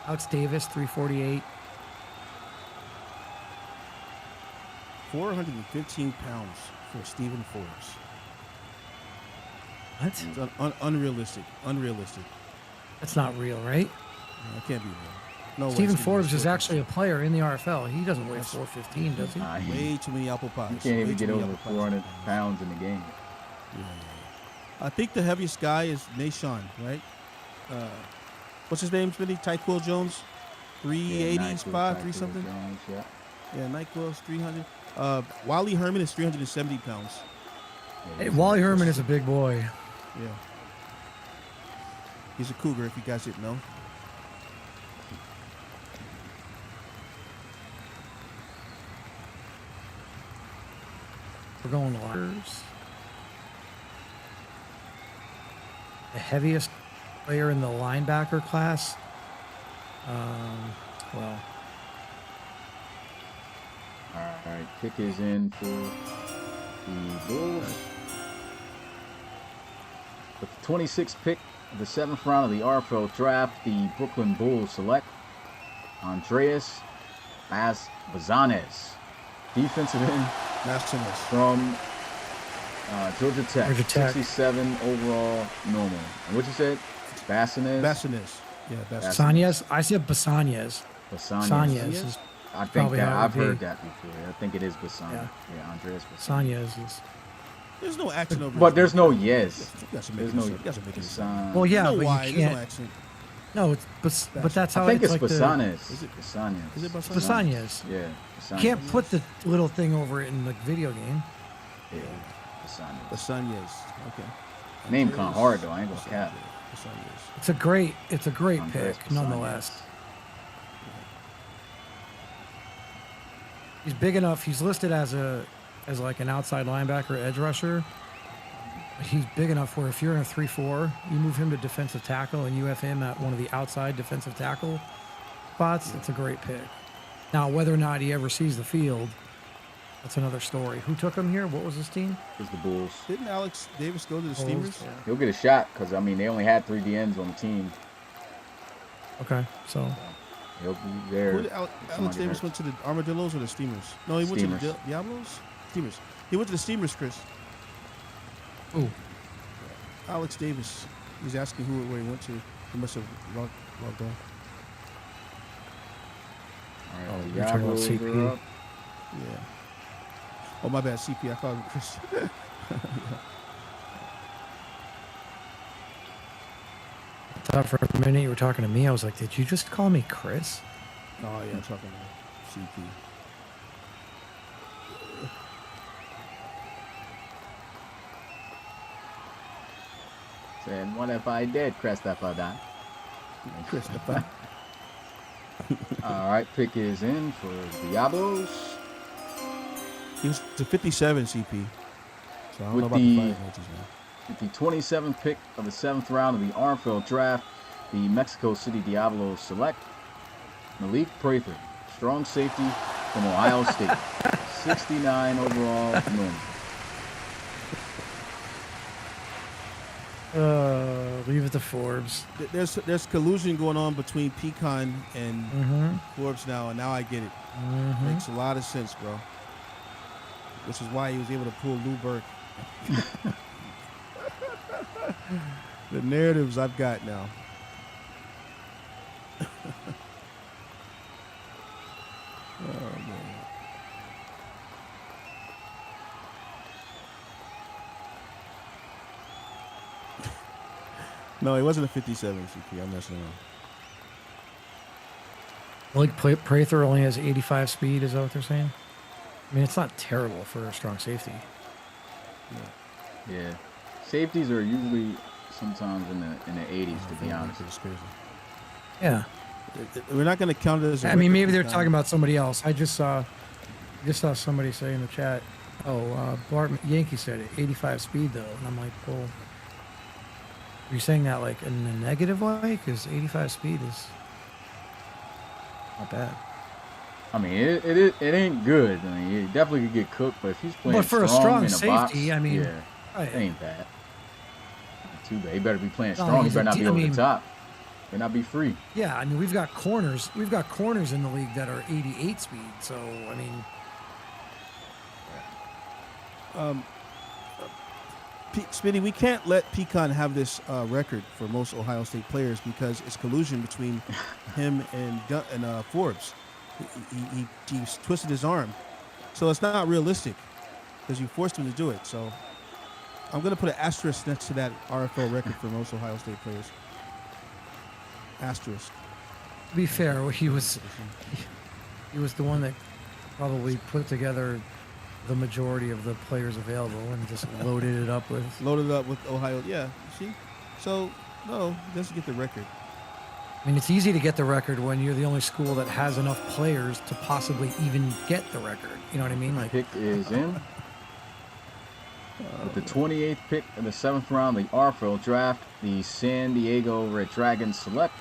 Alex Davis 348. 415 pounds for Stephen Forbes. What? It's unrealistic. That's not real, right? No, it can't be real. No way. Stephen Stephen Forbes was is actually a player in the RFL. He doesn't weigh That's- 415, does he? Nah, way too many apple pies. you can't Way even too get many over apple pies. 400 pounds in the game. Yeah. I think the heaviest guy is Nashawn, right? What's his name, Smitty? Tyquil Jones? 385, 3 something? Jones, yeah. Yeah, Nyquil's 300. Wally Herman is 370 pounds. Hey, Wally Herman is a big boy. Yeah. He's a cougar, if you guys didn't know. We're going linebackers. The heaviest player in the linebacker class. Well, All right, pick is in for the Bulls. With the 26th pick of the 7th round of the RFL draft, the Brooklyn Bulls select Andreas Bazanes, defensive end Nationals. from Georgia Tech. Georgia Tech. 67 overall normal. And what you said? Bazanes? Bassinis. Yeah, Bassinis. Sanez. I said Basanez. Bazanes. Sanez is I think probably that how it I've would heard be. that before. I think it is Bazanes. Yeah. Yeah, Andreas Bazanes. Sanez is. There's no accent over But his there's name. no yes. You guys are There's making no this up. You guys are making this up. Bazanes. Well, yeah, You know but why? you There's no can't. accent. No, but that's how I think it's like Bazanes. Is it- Bazanes. is it Bazanes? Basanez. Yeah. You Bazanes. can't put the little thing over it in the video game. Yeah. Bazanes. Bassinis. Okay. Name kind of hard though. I ain't gonna cap. Bassinis. It's a great Andres pick, Basanez. nonetheless. He's big enough. He's listed as like an outside linebacker, edge rusher. He's big enough where if you're in a 3-4, you move him to defensive tackle and you have him at one of the outside defensive tackle spots. It's a great pick. Now, whether or not he ever sees the field, that's another story. Who took him here? What was his team? It's the Bulls. Didn't Alex Davis go to the Steamers? Yeah. He'll get a shot because, I mean, they only had 3 DNs on the team. Okay, so He'll be there. Who did Alex Davis went to the Armadillos or the Steamers? No, he went to the Diablos? Steamers. He went to the Steamers, Chris. ooh, Alex Davis. He's asking where he went to. He must have logged on. All right, you're talking about Diablos CP. are up. Yeah. Oh, my bad, CP. I called him Chris. I thought for a minute you were talking to me. I was like, did you just call me Chris? Oh, yeah, I'm talking about CP. Saying, what if I did, Christopher? Christopher. All right, pick is in for Diablos. He was the 57 CP. So I don't With know about the- the 5 matches, man. With the 27th pick of the 7th round of the RFL draft, the Mexico City Diablos select Malik Prather, strong safety from Ohio State. 69 overall, normal. Leave it to Forbes. There's collusion going on between Pecan and Mm-hmm. Forbes now, and now I get it. Mm-hmm. Makes a lot of sense, bro. Which is why he was able to pull Lou Burke. The narratives I've got now. Oh, man. No, he wasn't a 57 CP. I'm messing around. Like Prather only has 85 speed. Is that what they're saying? I mean, it's not terrible for a strong safety. Yeah. Safeties are usually sometimes in the 80s, to be honest. It's crazy. Yeah. We're not going to count it as a I mean, record maybe they're Pecan. talking about somebody else. I just saw somebody say in the chat, Bart Yankee said it, 85 speed though, and I'm like, well, are you saying that like in a negative way? Because 85 speed is not bad. I mean, it ain't good. I mean, it definitely could get cooked, but if he's playing But for a strong strong in a safety, box, I mean, yeah, right. it ain't bad. Not too bad. He better be playing No, strong. He he's a better not be I over mean- the top. Better not be free. Yeah, I mean, we've got corners in the league that are 88 speed. So I mean, Smitty, we can't let Pecan have this record for most Ohio State players because it's collusion between him and Forbes. He twisted his arm, so it's not realistic because you forced him to do it. So I'm going to put an asterisk next to that RFL record for most Ohio State players. Asterisk. to be fair, he was the one that probably put together the majority of the players available and just loaded it up with. Loaded up with Ohio. Yeah, you see? So, no, he doesn't get the record. I mean, it's easy to get the record when you're the only school that has enough players to possibly even get the record. You know what I mean? Like, Pick is in. With the 28th pick of the 7th round of the RFL draft, the San Diego Red Dragons select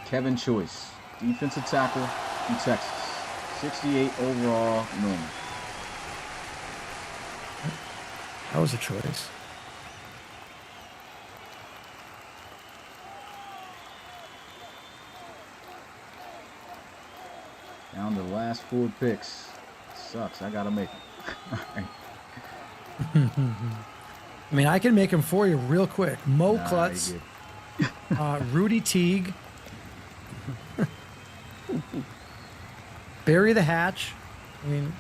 Kevin Choice, defensive tackle from Texas. 68 overall, normal. that was a choice. Down to the last 4 picks. Sucks. I gotta make it. I mean, I can make him for you real quick. Mo Nah, Klutz, you good. Rudy Teague, Barry the Hatch. I mean,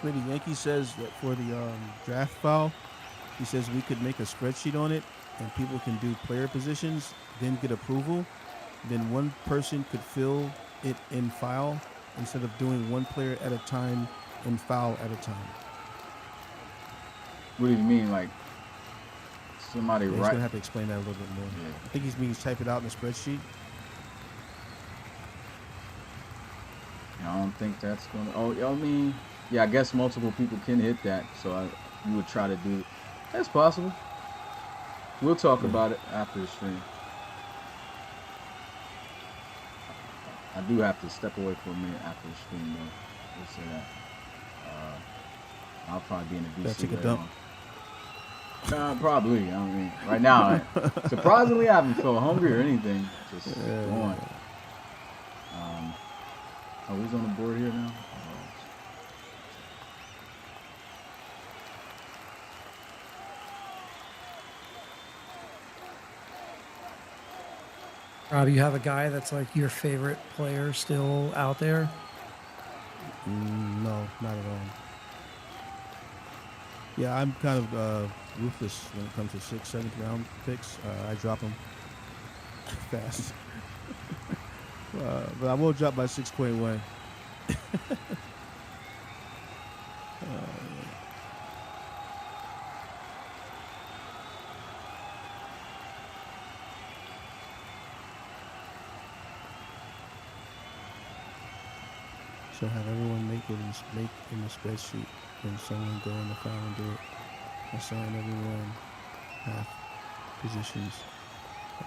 Smitty, Yankee says that for the draft foul, He says we could make a spreadsheet on it, and people can do player positions, then get approval. Then one person could fill it in file instead of doing one player at a time and foul at a time. What do you mean, like somebody Yeah, he's right? gonna have to explain that a little bit more. Yeah. I think he means type it out in a spreadsheet. I don't think that's gonna. Oh, I mean, yeah, I guess multiple people can hit that, so you would try to do. That's possible. We'll talk about it after the stream. I do have to step away for a minute after the stream, though. We'll say that. I'll probably be in the DC. Take a dump. Probably. I mean, right now, surprisingly, I haven't felt hungry or anything. Just going. Oh, who's on the board here now? Rob, you have a guy that's like your favorite player still out there? No, not at all. Yeah, I'm kind of ruthless when it comes to 6th, 7th round picks. I drop them fast. But I will drop by 6.1. So have everyone make in the spreadsheet, then someone go in the file and do it. Assign everyone half positions,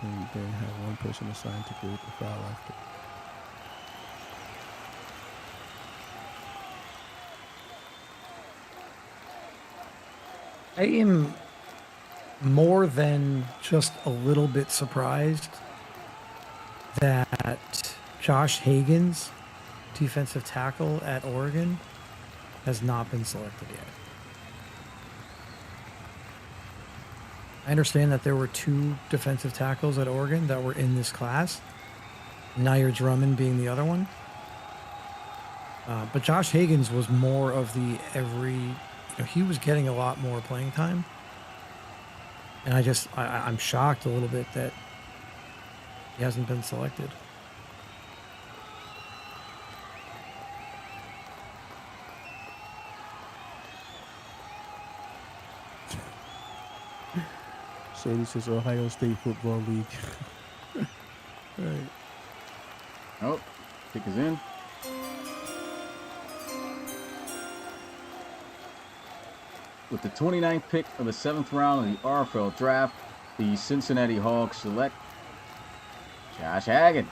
and then have one person assigned to create the file after. I am more than just a little bit surprised that Josh Hagens, defensive tackle at Oregon, has not been selected yet. I understand that there were 2 defensive tackles at Oregon that were in this class, Nair Drummond being the other one. But Josh Hagens was more of the he was getting a lot more playing time. And I'm shocked a little bit that he hasn't been selected. Sadie says Ohio State Football League. Right. Oh, pick is in. With the 29th pick of the 7th round of the RFL draft, the Cincinnati Hogs select Josh Hagens,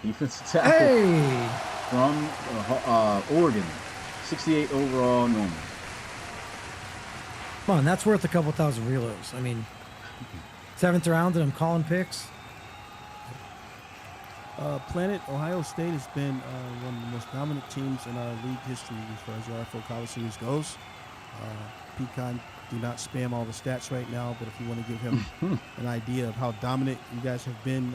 defensive tackle from Oregon, 68 overall normal. Come on, that's worth a couple thousand reloads. I mean, 7th round and I'm calling picks. Planet Ohio State has been one of the most dominant teams in our league history as far as the RFL College Series goes. Pecan, do not spam all the stats right now, but if you want to give him an idea of how dominant you guys have been,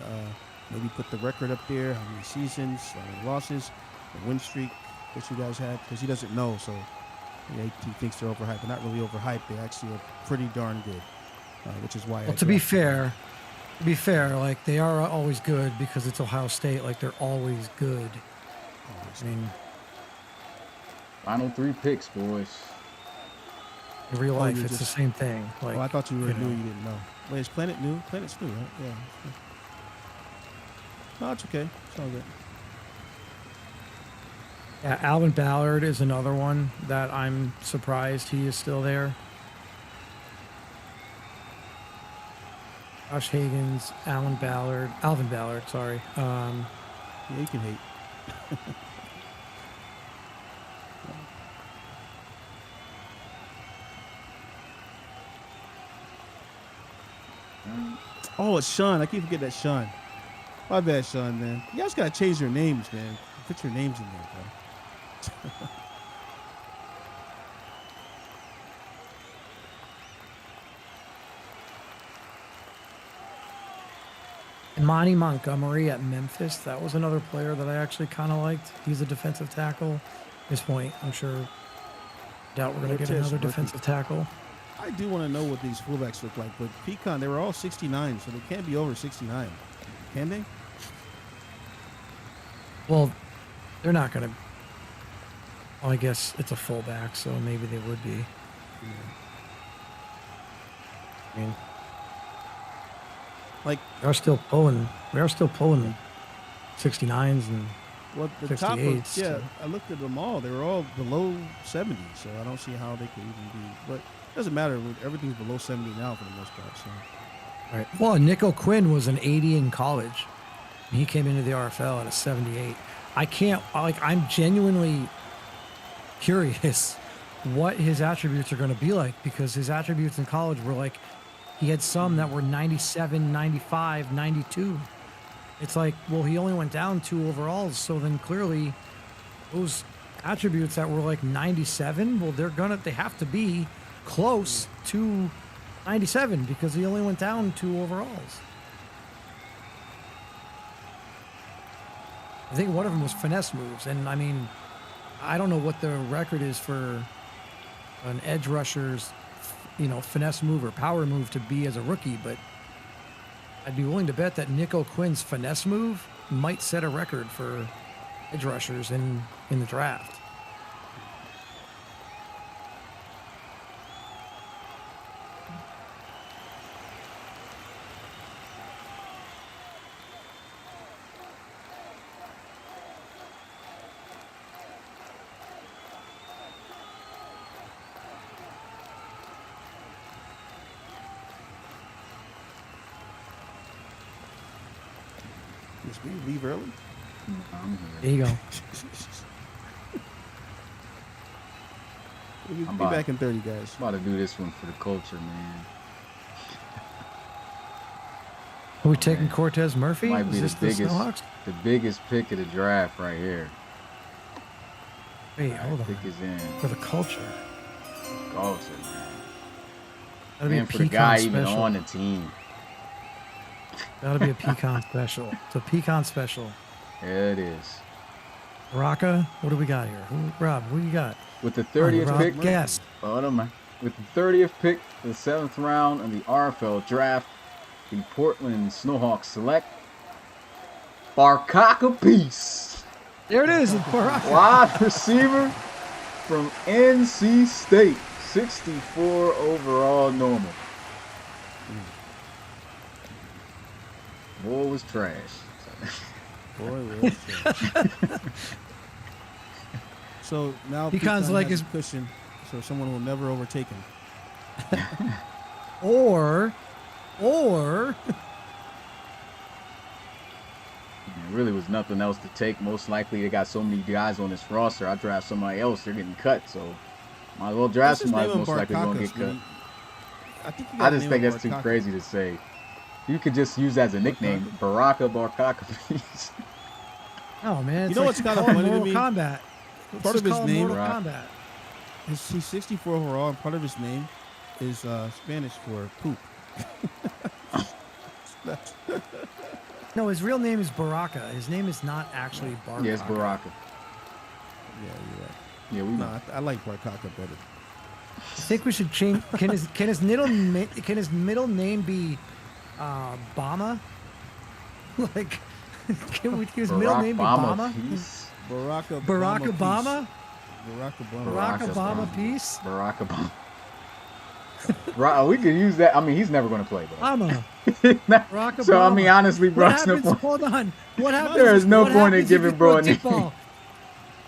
maybe put the record up there, how many seasons, how many losses, the win streak that you guys had, because he doesn't know, so yeah, he thinks they're overhyped. They're not really overhyped. They actually are pretty darn good, which is why. Well, to be fair, like they are always good because it's Ohio State. Like they're always good. I mean, final 3 picks, boys. in real life, it's the same thing. Like, I thought you were new. You didn't know. Wait, is Planet new? Planet's new, right? Yeah. No, it's okay. It's all good. Yeah, Alvin Ballard is another one that I'm surprised he is still there. Josh Hagens, Alvin Ballard, sorry. Yeah, you can hate. Oh, it's Sean. I keep forgetting that Sean. My bad, Sean, man. You guys gotta change your names, man. Put your names in there, bro. And Monty Montgomery at Memphis, that was another player that I actually kind of liked. He's a defensive tackle. At this point, I'm sure, doubt we're going to get another defensive tackle. I do want to know what these fullbacks look like, but Pecan, they were all 69, so they can't be over 69. Can they? Well, they're not going to. Well, I guess it's a fullback, so maybe they would be. I mean, Like, we are still pulling 69s and well, the top of, 68s. yeah, so- I looked at them all. They were all below 70, so I don't see how they could even be. But it doesn't matter. Everything's below 70 now for the most part. So Right. Well, Nico Quinn was an 80 in college. He came into the RFL at a 78. I'm genuinely curious what his attributes are going to be like, because his attributes in college were like, he had some that were 97, 95, 92. It's like, well, he only went down 2 overalls. So then clearly those attributes that were like 97, well, they have to be close to 97 because he only went down 2 overalls. I think one of them was finesse moves. And I mean, I don't know what the record is for an edge rusher's, finesse move or power move to be as a rookie, but I'd be willing to bet that Nico Quinn's finesse move might set a record for edge rushers in the draft. Must we leave early? I'm There here. you go. We'll I'm be about- back in 30, guys. About to do this one for the culture, man. Are we taking man. Cortez Murphy? Might be Is the this biggest, Snowhawks? the biggest pick of the draft right here. Wait, hold on. Pick is in. For the culture. Culture, man. That'll be a And for the pecan guy special. even on the team. That'll be a pecan special. It's a pecan special. There it is. Raka, what do we got here? Rob, what do you got? With the 30th Rob, pick, guess. hold on, man. With the 30th pick, the 7th round of the RFL draft, the Portland Snowhawks select Barkaka Peace, There it is. It's Baraka. wide receiver from NC State, 64 overall normal. Boy was trash. Boy, was So now Pecan's Pecan like has his- a cushion, so someone will never overtake him. Or There really was nothing else to take. Most likely they got so many guys on this roster. I draft somebody else, they're getting cut. So might as well draft Let's just somebody name him most likely going to Barkaka, get cut. Smitty. I think you I gotta just name think him that's too Barkaka. crazy to say. You could just use that as a nickname, Baraka Peace. oh man, You know what's kind kinda of funny to Mortal me? Kombat. Let's Part of just his call him name- Mortal Right. Kombat. He's 64 overall, and part of his name is Spanish for poop. No, his real name is Baraka. His name is not actually Baraka. Yes, Baraka. Yeah, you're right. Yeah, we No, know. I like Barkaka better. I think we should change. Can his middle name be Bama? Like, can his middle name be Bama? Peace. Barack Obama. Barack peace. Obama? Barack Obama. Barack Barack Obama Obama. peace? Barack Obama. Right, we could use that. I mean, he's never going to play, though. Barack Obama. So, I mean, honestly, bro, What it's no happens? point. Hold on. What happens? There is no what point in happens if you giving throw bro a a deep name. ball?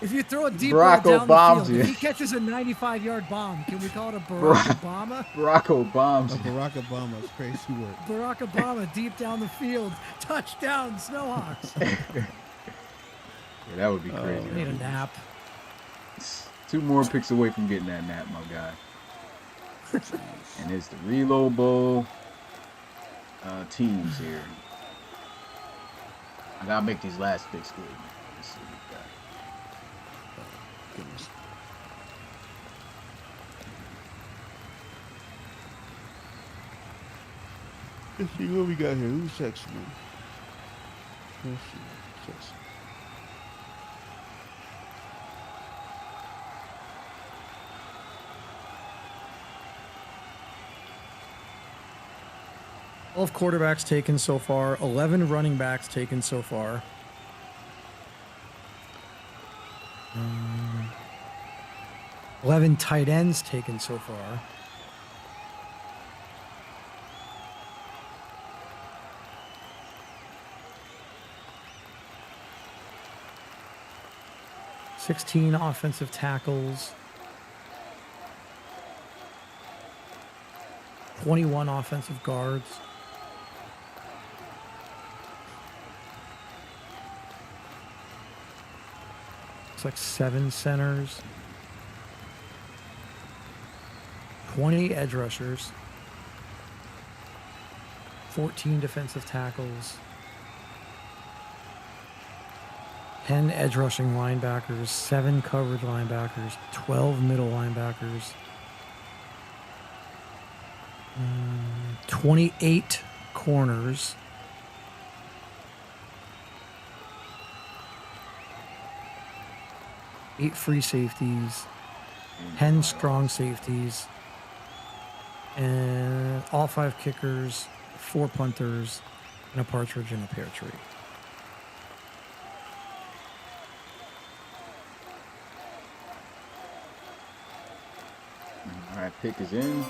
If you throw a deep Barack ball down Obama's the field, if you. he catches a 95-yard bomb, can we call it a Barack Obama? Barack Obama. Barack Obama is crazy word. Barack Obama deep down the field, touchdown, Snowhawks. Yeah, that would be crazy. Need a nap. 2 more picks away from getting that nap, my guy. And it's the Reload Bowl teams here. I gotta make these last picks good. Let's see what we got. Goodness. Let's see what we got here. Who's texting me? Let's see. Who's texting? 12 quarterbacks taken so far, 11 running backs taken so far. 11 tight ends taken so far. $16 offensive tackles. 21 offensive guards. It's like 7 centers. 20 edge rushers. 14 defensive tackles. 10 edge rushing linebackers. 7 coverage linebackers. 12 middle linebackers. 28 corners. 8 free safeties. 10 strong safeties. And all 5 kickers, 4 punters, and a partridge in a pear tree. All right, pick is in.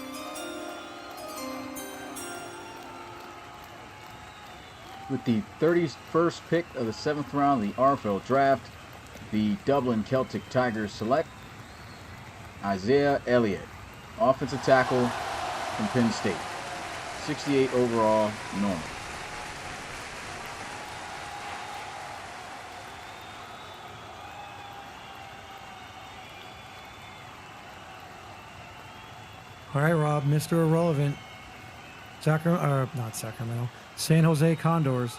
With the 31st pick of the 7th round of the RFL draft, the Dublin Celtic Tigers select Isaiah Elliott, offensive tackle from Penn State. 68 overall, normal. All right, Rob, Mr. Irrelevant. Not Sacramento. San Jose Condors.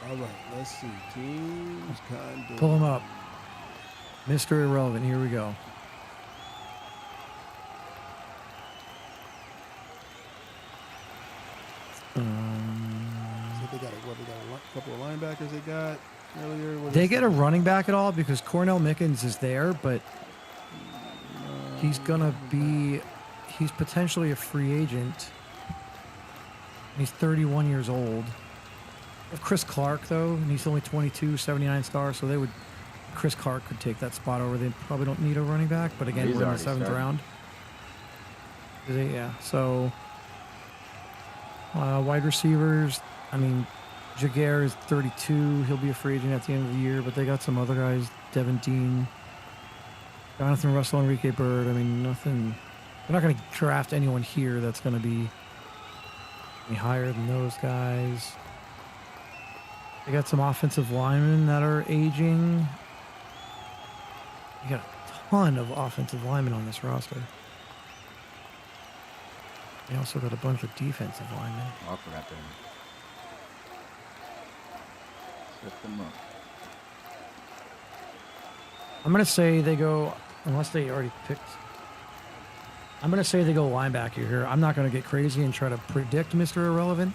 All right, let's see. Teams, Condors. Pull him up. Mr. Irrelevant, here we go. So they got a couple of linebackers they got earlier. They get a running back at all? Because Cornell Mickens is there, but he's potentially a free agent. He's 31 years old. Chris Clark, though, and he's only 22, 79 stars, so Chris Clark could take that spot over. They probably don't need a running back, but again, we're in the 7th round. Yeah, so wide receivers, I mean, Jaguar is 32. He'll be a free agent at the end of the year, but they got some other guys, Devin Dean, Jonathan Russell, Enrique Bird. I mean, nothing. They're not going to draft anyone here that's going to be any higher than those guys. They got some offensive linemen that are aging. You got a ton of offensive linemen on this roster. They also got a bunch of defensive linemen. Oh, I forgot that. Set them up. I'm going to say they go, unless they already picked. I'm going to say they go linebacker here. I'm not going to get crazy and try to predict Mr. Irrelevant.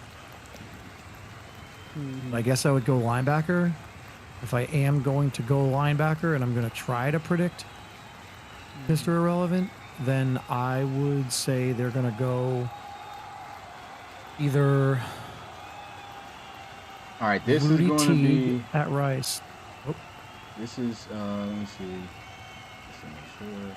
I guess I would go linebacker. If I am going to go linebacker and I'm going to try to predict Mr. Irrelevant, then I would say they're going to go either All right, this Rudy is going to Teague be at Rice. Oh, This is, let me see. Just to make sure.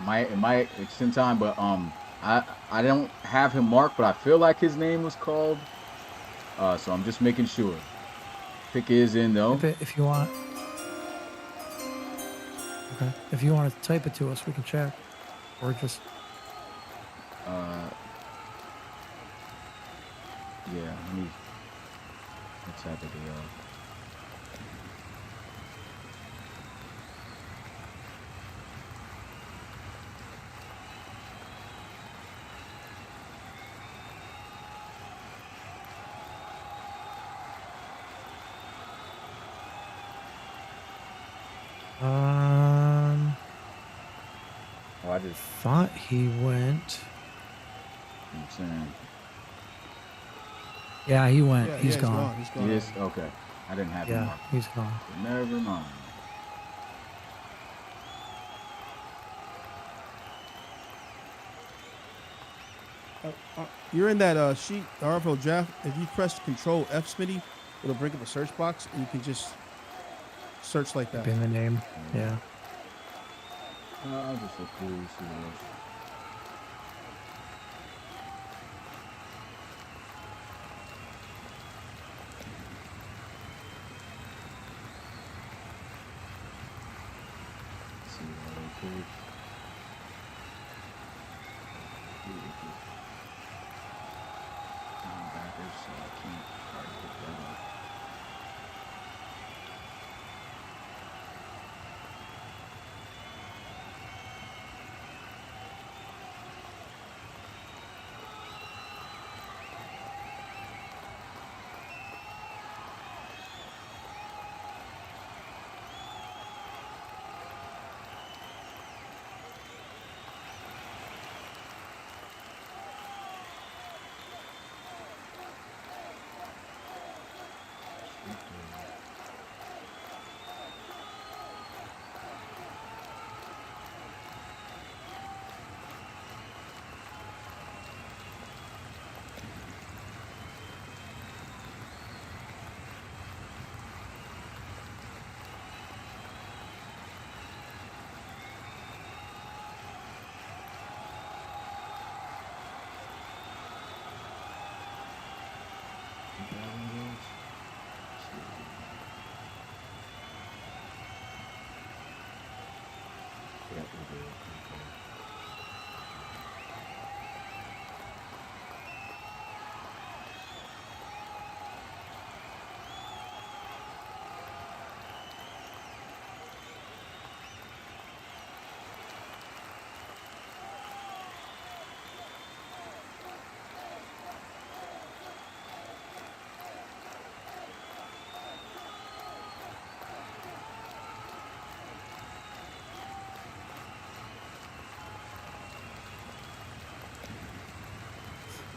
It might extend time, but I don't have him marked, but I feel like his name was called. So I'm just making sure. Pick is in though. if you want. Okay. If you want to type it to us, we can check. Or just. Yeah, let's type it here. Oh, I just Thought he went. I'm saying. Yeah, he went. Yeah, He's yeah, gone. He's gone. Yes, okay. I didn't have him Yeah, marked. he's gone. Never mind. You're in that sheet, RFL draft. If you press Control F, Smitty, it'll bring up a search box, and you can just search like that. In the name. Yeah. I'll just look through see what else. See what I could. Linebackers, so I can't hard to pick that up. Yeah, we do. Okay.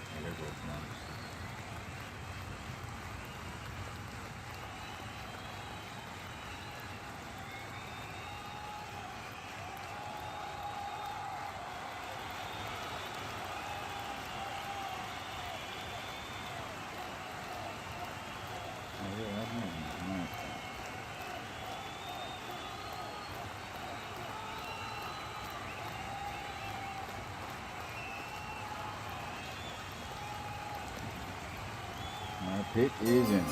Yeah, they're both nice. Oh, yeah, that's nice. My pick is in.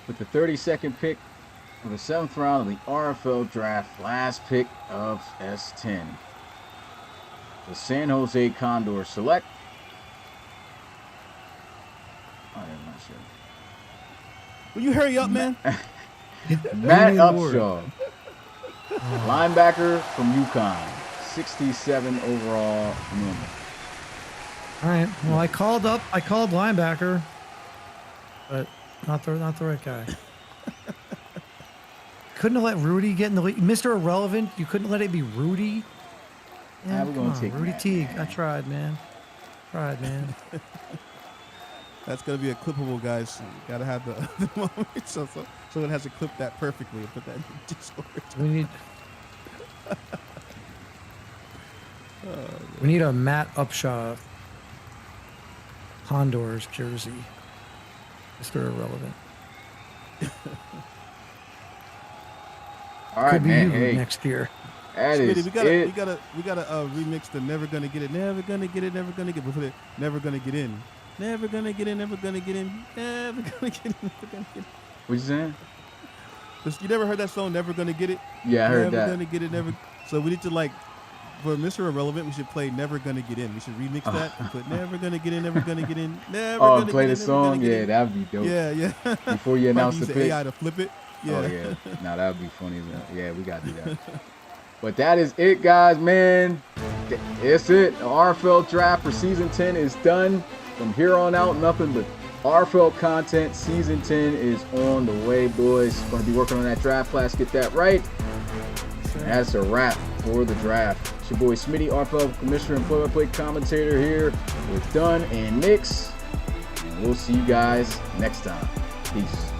With the 32nd pick of the 7th round of the RFL draft, last pick of S10. The San Jose Condors select. I'm not sure. Will you hurry up, man? Matt Lord. Upshaw, linebacker from UConn, 67 overall number. All right. Well, I called linebacker, but not the right guy. Couldn't have let Rudy get in the lead. Mr. Irrelevant, you couldn't let it be Rudy. Yeah, we're come gonna on, take Rudy that, Teague. man. I tried, man. That's gonna be a clippable, guys. You gotta have the moment, so it has to clip that perfectly and put that in the Discord. We need. We need a Matt Upshaw Condors jersey. Mr. Irrelevant. All right, Could be man. you Hey, next year. that Smitty, is we gotta it. remix the "Never Gonna Get It," never gonna get it, never gonna get. We'll put it, never gonna get in, never gonna get in, never gonna get in, never gonna get in, never gonna get in. What you saying? You never heard that song, "Never Gonna Get It"? Yeah, I heard Never that. gonna get it, never. So we need to for Mr. Irrelevant, we should play "Never Gonna Get In." We should remix that and put "Never Gonna Get In, Never Gonna Get In, Never Oh, Gonna play Get the In, Never Gonna song? Get Yeah, In." that'd be dope. Yeah. Before you Might announce use the the pick. AI to flip it. Yeah. Oh, yeah. Nah, that would be funny. Yeah, we got to do that. But that is it, guys, man. That's it. The RFL draft for Season 10 is done. From here on out, nothing but RFL content. Season 10 is on the way, boys. Going to be working on that draft class. Get that right. And that's a wrap for the draft. It's your boy Smitty, RFL Commissioner and play-by-play commentator here with Dunn and Nix. And we'll see you guys next time. Peace.